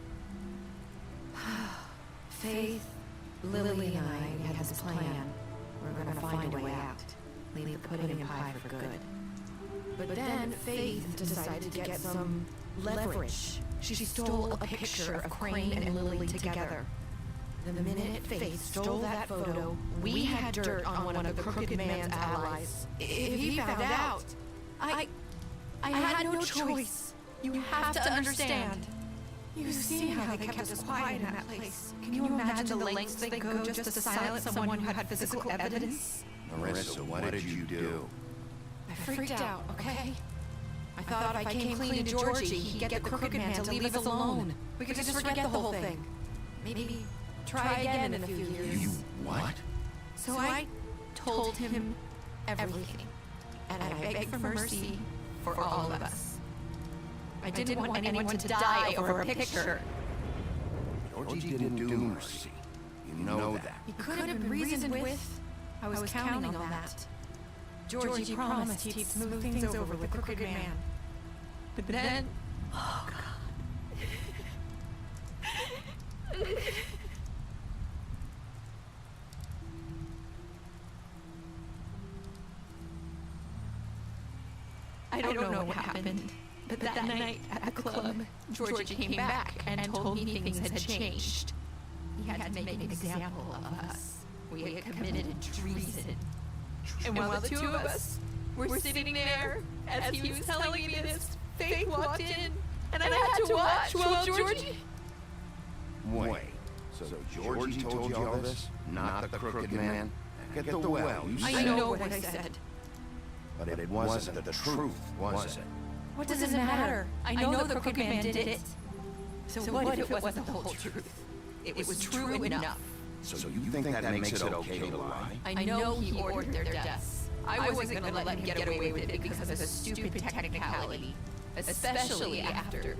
B: Faith, Lily, and I had this plan. We're gonna find a way out. Leave the pudding and pie for good. But then Faith decided to get some leverage. She stole a picture of Crane and Lily together. The minute Faith stole that photo, we had dirt on one of the Crooked Man's allies. If he found out, I had no choice. You have to understand.
N: You've seen how they kept us quiet in that place. Can you imagine the lengths they go just to silence someone who had physical evidence?
L: Marissa, what did you do?
N: I freaked out, okay? I thought if I came clean to Georgie, he'd get the crooked man to leave us alone. We could just forget the whole thing. Maybe try again in a few years.
L: You what?
N: So I told him everything. And I begged for mercy for all of us. I didn't want anyone to die over a picture.
L: Georgie didn't do mercy. You know that.
N: He could have been reasoned with. I was counting on that. Georgie promised he'd smooth things over with the crooked man. But then... Oh, God. I don't know what happened, but that night at the club, Georgie came back and told me things had changed. He had to make an example of us. We had committed treason. And while the two of us were sitting there, as he was telling me this, Faith walked in, and I had to watch while Georgie...
L: Wait, so Georgie told you all this? Not the crooked man? Get the well, you said.
N: I know what I said.
L: But it wasn't the truth, was it?
N: What does it matter? I know the crooked man did it. So what if it wasn't the whole truth? It was true enough.
L: So you think that makes it okay to lie?
N: I know he ordered their deaths. I wasn't going to let him get away with it because of a stupid technicality. Especially after...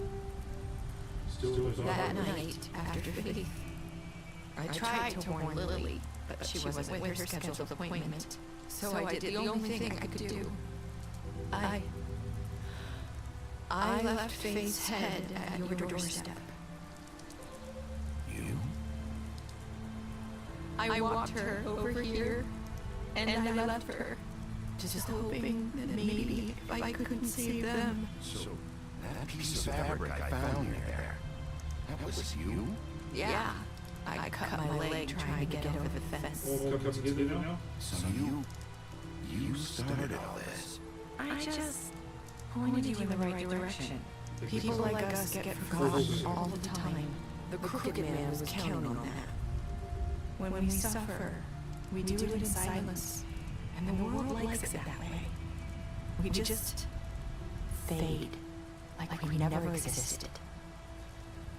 N: That night, after Faith, I tried to warn Lily, but she wasn't with her scheduled appointment. So I did the only thing I could do. I left Faith's head at your doorstep.
L: You?
N: I walked her over here, and I left her, just hoping that maybe if I couldn't save them.
L: So that piece of fabric I found near there, that was you?
N: Yeah, I cut my leg trying to get over the fence.
A: All come together now?
L: So you started all this.
N: I just pointed you in the right direction. People like us get forgotten all the time. The crooked man was counting on that. When we suffer, we do it in silence, and the world likes it that way. We just fade, like we never existed.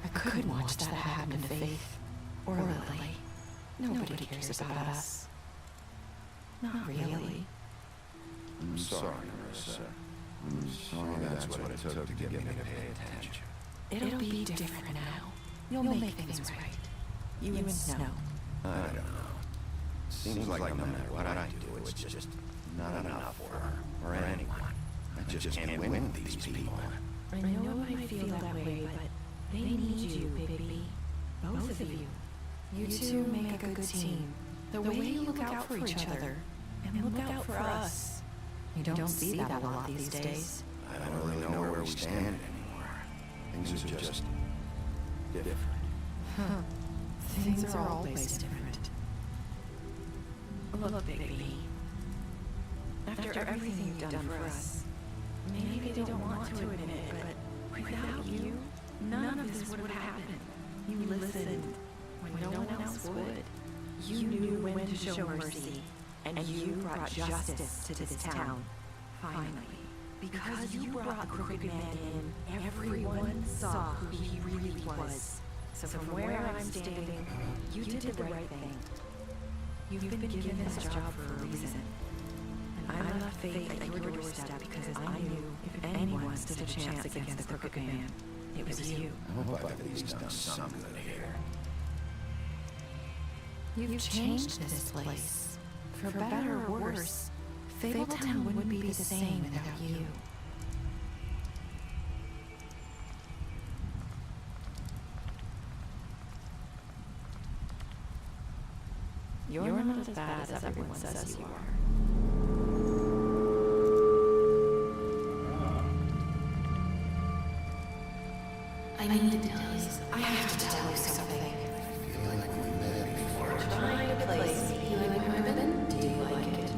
N: I couldn't watch that happen to Faith or Lily. Nobody cares about us. Not really.
L: I'm sorry, Marissa. I'm sorry that's what it took to get me to pay attention.
N: It'll be different now. You'll make things right. You and Snow.
L: I don't know. Seems like no matter what I do, it's just not enough for her or anyone. I just can't win with these people.
N: I know I feel that way, but they need you, Bigby. Both of you. You two make a good team. The way you look out for each other, and look out for us. You don't see that a lot these days.
L: I don't really know where we stand anymore. Things are just different.
N: Huh. Things are always different. Look, Bigby. After everything you've done for us, maybe they don't want to admit it, but without you, none of this would have happened. You listened when no one else would. You knew when to show mercy, and you brought justice to this town. Finally. Because you brought the crooked man in, everyone saw who he really was. So from where I'm standing, you did the right thing. You've been given this job for a reason. And I left Faith at your doorstep because I knew if anyone stood a chance against the crooked man, it was you.
L: I hope I've at least done some good here.
N: You've changed this place. For better or worse, Fabletown wouldn't be the same without you. You're not as bad as everyone says you are. I need to tell you something. I have to tell you something.
L: I feel like we've met before.
N: Trying to place healing women? Do you like it?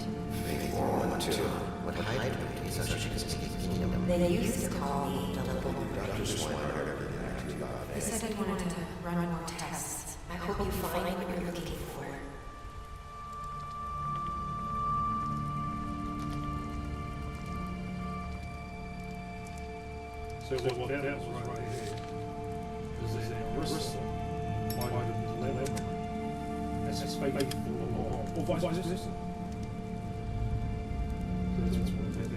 L: Maybe one too.
I: What hydrate so she can speak kingdom?
N: They used to call me the little
L: Doctor Swan heard everything I do about
H: They said they wanted to run more tests. I hope you find what you're looking for.
A: So what that was right here is that Bristol might have been led as faithful or vice versa. So that's what that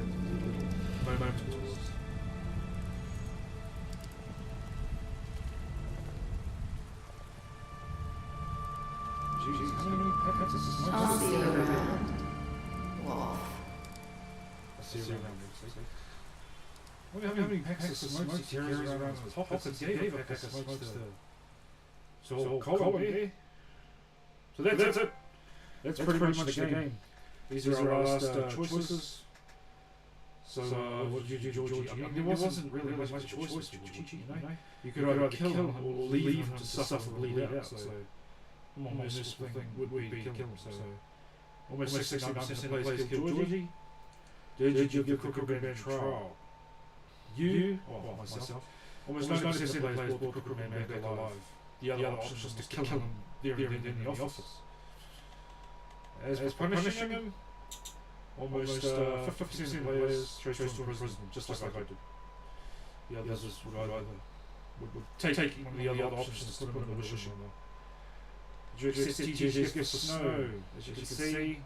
A: momentum was. Jesus, how many pets is this?
H: I'll see you around. Wolf.
A: I'll see you around. I wonder how many packs of smokes he carries around his pockets and gave a pack of smokes to so Colin here. So that's it. That's pretty much the game. These are our last choices. So what did you do, Georgie? I mean, there wasn't really much choice, Georgie, you know? You could either kill him or leave him to suffer and bleed out. So almost this thing would be kill him. So almost 69% of players killed Georgie. Did you give Crooked Man a trial? You, or myself, almost 90% of players brought Crooked Man back alive. The other option was to kill him there and then in the office. As for punishing him, almost 50% of players chose to imprison him, just like I did. The others would either take one of the other options to put him in the wishing well. Did you accept TJ's gift for Snow? As you can see,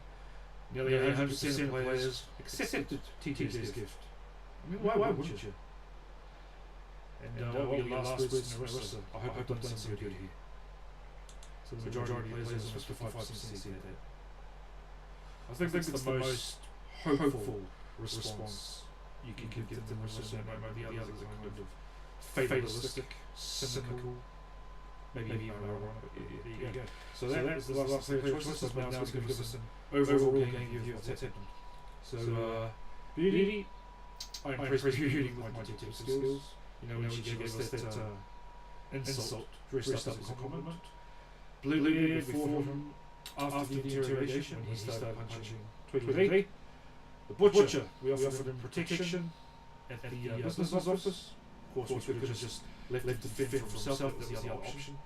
A: nearly 100% of players accepted TJ's gift. I mean, why wouldn't you? And what were your last words to Marissa? I hope I've done something good here. So the majority of players, 55% said that. I think that's the most hopeful response you can give to Marissa. Maybe the others are kind of fatalistic, cynical, maybe even ironic. But there you go. So that was the last player choice. So now it's going to give us an overall game view of what's happened. So, Beauty. I'm impressed with Beauty with my detective skills. You know, when she gave us that insult dressed up as a compliment. Bluebeard before him, after the interrogation, when he started punching Tweedledee. The Butcher, we offered him protection at the business office. Of course, we could have just left the fend for himself, that was the other option.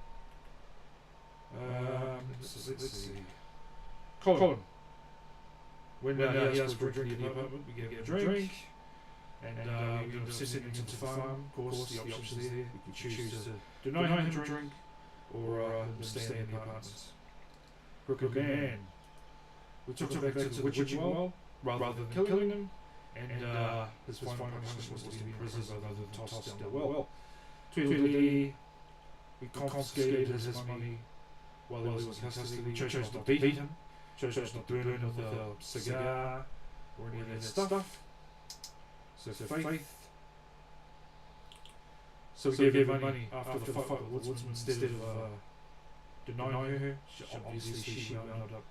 A: Let's see. Colin. When he asked for a drink in the apartment, we gave him a drink. And we're going to send him into the farm. Of course, the options there. We can choose to deny him a drink or stay in the apartments. Crooked Man. We took him back to the witching well rather than killing him. And his final punishment was to be imprisoned rather than tossed down the well. Tweedledee, we confiscated his money while he was in custody. We chose not to beat him. Chose not to burn him with a cigar or any of that stuff. So Faith. So we gave her money after the fight with Woodsman instead of denying her. Obviously she wound up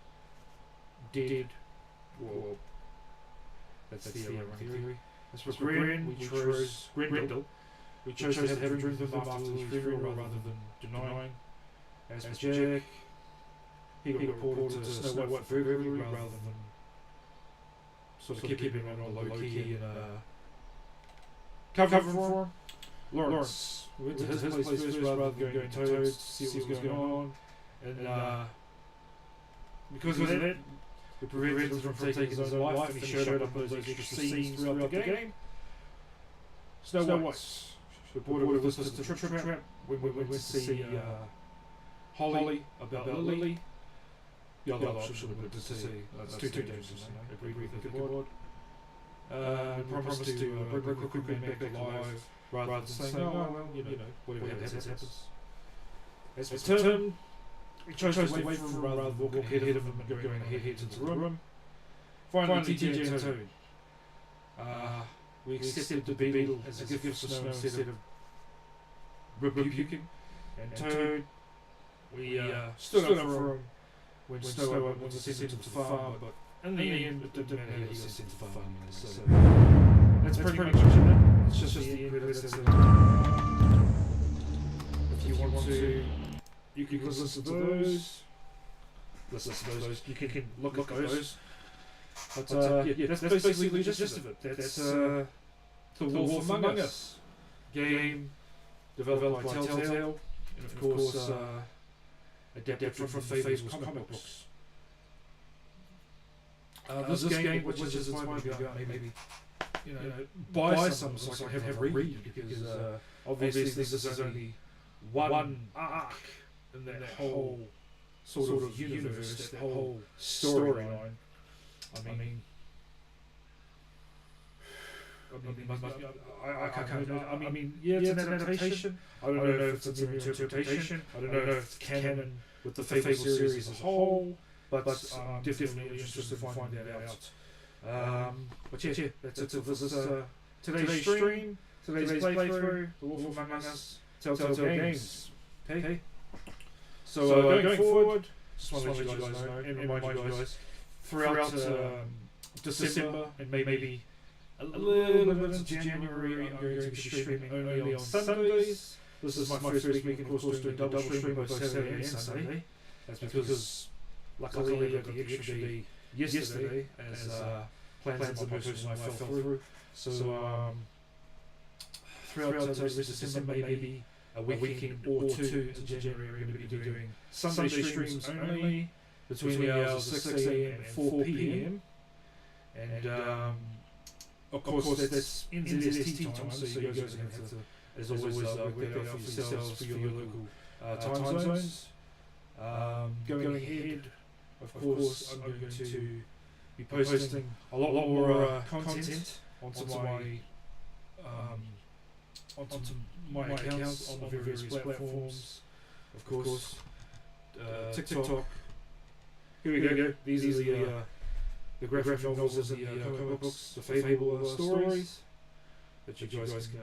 A: dead. Well, that's the running theory. As for Gren, we chose Grendel. We chose to have a drink with him after his funeral rather than denying. As for Jack, he got reported to Snow White burglary rather than sort of keeping him on the low key and cover for him. Lawrence, we went to his place first rather than going to Toad's to see what was going on. And because of that, we prevented him from taking his own life, and he showed up in those extra scenes throughout the game. Snow White, we brought her with us to Trip Trap when we went to see Holly about Lily. The other option we went to see. That's two games, agreed with the board. Promised to bring Crooked Man back alive rather than saying, oh, well, you know, whatever happens, happens. As for Tim, we chose to wait for him rather than walking ahead of him and going ahead into the room. Finally, TJ and Toad. We accepted the beetle as a gift for Snow instead of rebuking. And Toad, we stood up for him when Snow White was sent into the farm, but in the end, it didn't matter he was sent to the farm. So that's pretty much it. It's just the end credits. If you want to, you can listen to those. You can look at those. But yeah, that's basically the gist of it. That's The Wolf Among Us game developed by Telltale, and of course adapted from Fable's comic books. This game, which is inspired me, maybe buy some so I can have a read, because obviously this is only one arc in that whole sort of universe, that whole storyline. I mean, yeah, it's an adaptation. I don't know if it's an interpretation. I don't know if it's canon with the Fable series as a whole, but I'm definitely interested in finding that out. But yeah, that's it for this today's stream, today's playthrough, The Wolf Among Us, Telltale Games. Okay? So going forward, just want to let you guys know, and remind you guys, throughout December and maybe a little bit into January, I'm going to be streaming only on Sundays. This is my first week, of course, doing double stream both Saturday and Sunday. That's because luckily I got the extra day yesterday, as plans of my personal life fell through. So throughout the rest of December, maybe a weekend or two into January, we're going to be doing Sunday streams only between the hours of 6 AM and 4 PM. And of course, that's NZST time, so you guys are going to have to, as always, work that out for yourselves, for your local time zones. Going ahead, of course, I'm going to be posting a lot more content onto my accounts on the various platforms. Of course, TikTok. Here we go. These are the graphic novels and the comic books, the Fable stories that you guys can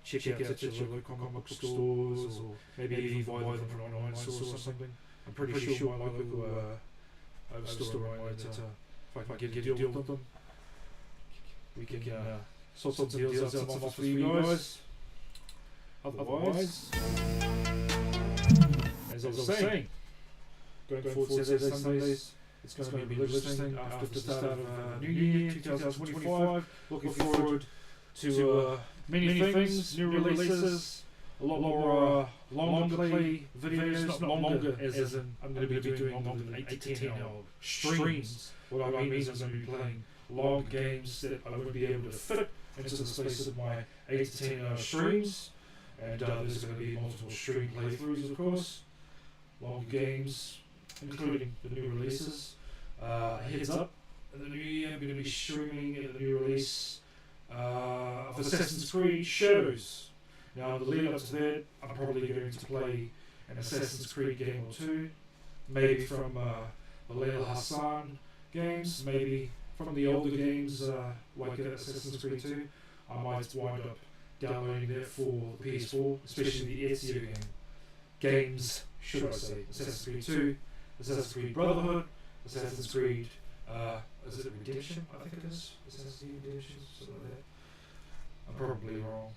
A: check out at your local comic book stores, or maybe even buy them from an online source or something. I'm pretty sure my local store online that if I can get a deal with them, we can sort some deals out, some offers for you guys. Otherwise, as I was saying, going forward Saturdays, Sundays, it's going to be a religious thing after the start of New Year 2025. Looking forward to many things, new releases, a lot more longer play videos, not longer as in I'm going to be doing longer than 8 to 10 hour streams. What I mean is I'm going to be playing long games that I wouldn't be able to fit into the space of my 8 to 10 hour streams. And there's going to be multiple stream playthroughs, of course. Long games, including the new releases. Heads up, in the new year I'm going to be streaming the new release of Assassin's Creed Shadows. Now, the lead up to that, I'm probably going to play an Assassin's Creed game or two, maybe from the Leila Hassan games, maybe from the older games like Assassin's Creed 2. I might wind up downloading that for the PS4, especially the Ezio games, should I say. Assassin's Creed 2, Assassin's Creed Brotherhood, Assassin's Creed, is it Redemption? I think it is. Assassin's Creed Redemption, something like that. I'm probably wrong.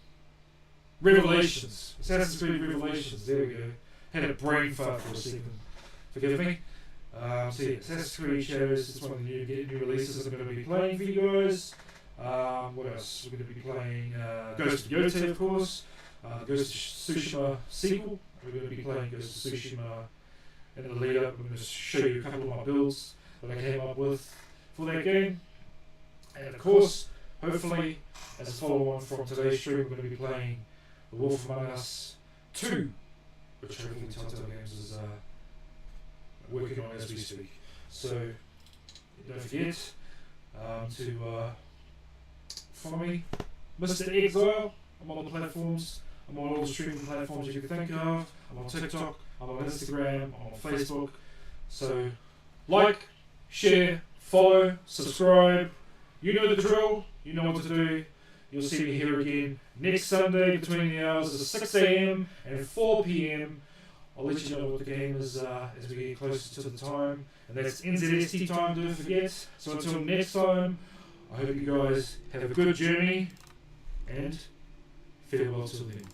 A: Revelations. Assassin's Creed Revelations, there we go. Had a brain fart for a second. Forgive me. So yeah, Assassin's Creed Shadows, it's one of the new releases I'm going to be playing for you guys. What else? We're going to be playing Ghost of Yotei, of course. Ghost of Tsushima sequel. We're going to be playing Ghost of Tsushima in the lead up. I'm going to show you a couple of my builds that I came up with for that game. And of course, hopefully, as a follow on from today's stream, we're going to be playing The Wolf Among Us 2, which hopefully Telltale Games is working on as we speak. So don't forget to follow me, mr.x-zile. I'm on the platforms. I'm on all the streaming platforms you can think of. I'm on TikTok. I'm on Instagram. I'm on Facebook. So like, share, follow, subscribe. You know the drill. You know what to do. You'll see me here again next Sunday between the hours of 6 AM and 4 PM. I'll let you know what the game is as we get closer to the time. And that's NZST time, don't forget. So until next time, I hope you guys have a good journey and farewell till then.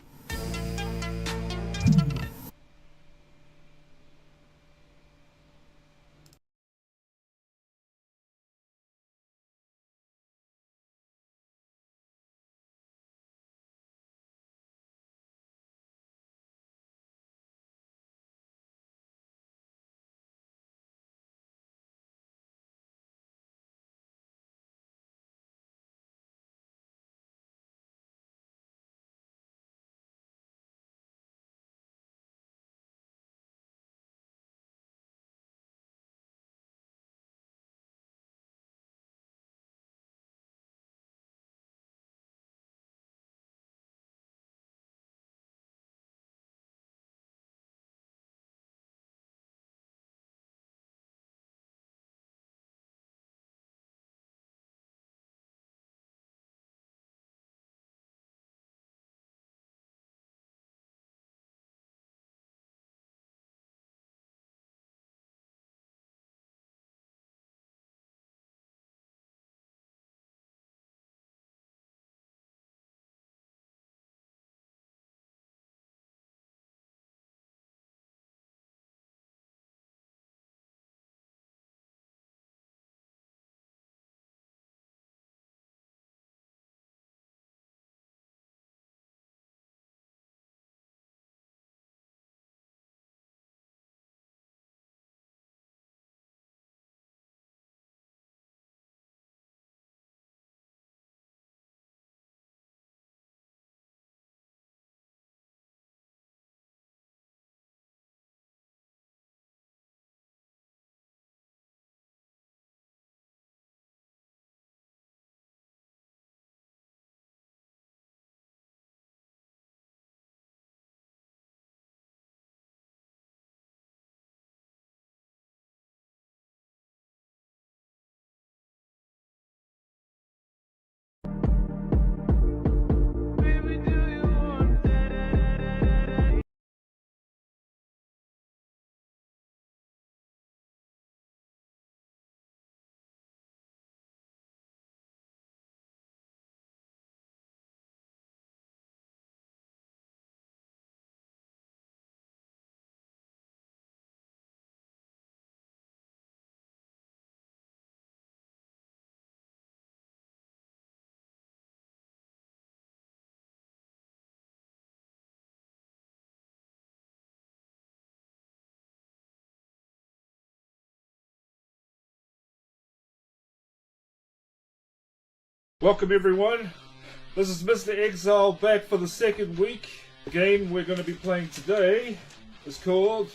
A: Welcome everyone. This is mr.x-zile back for the second week. The game we're going to be playing today is called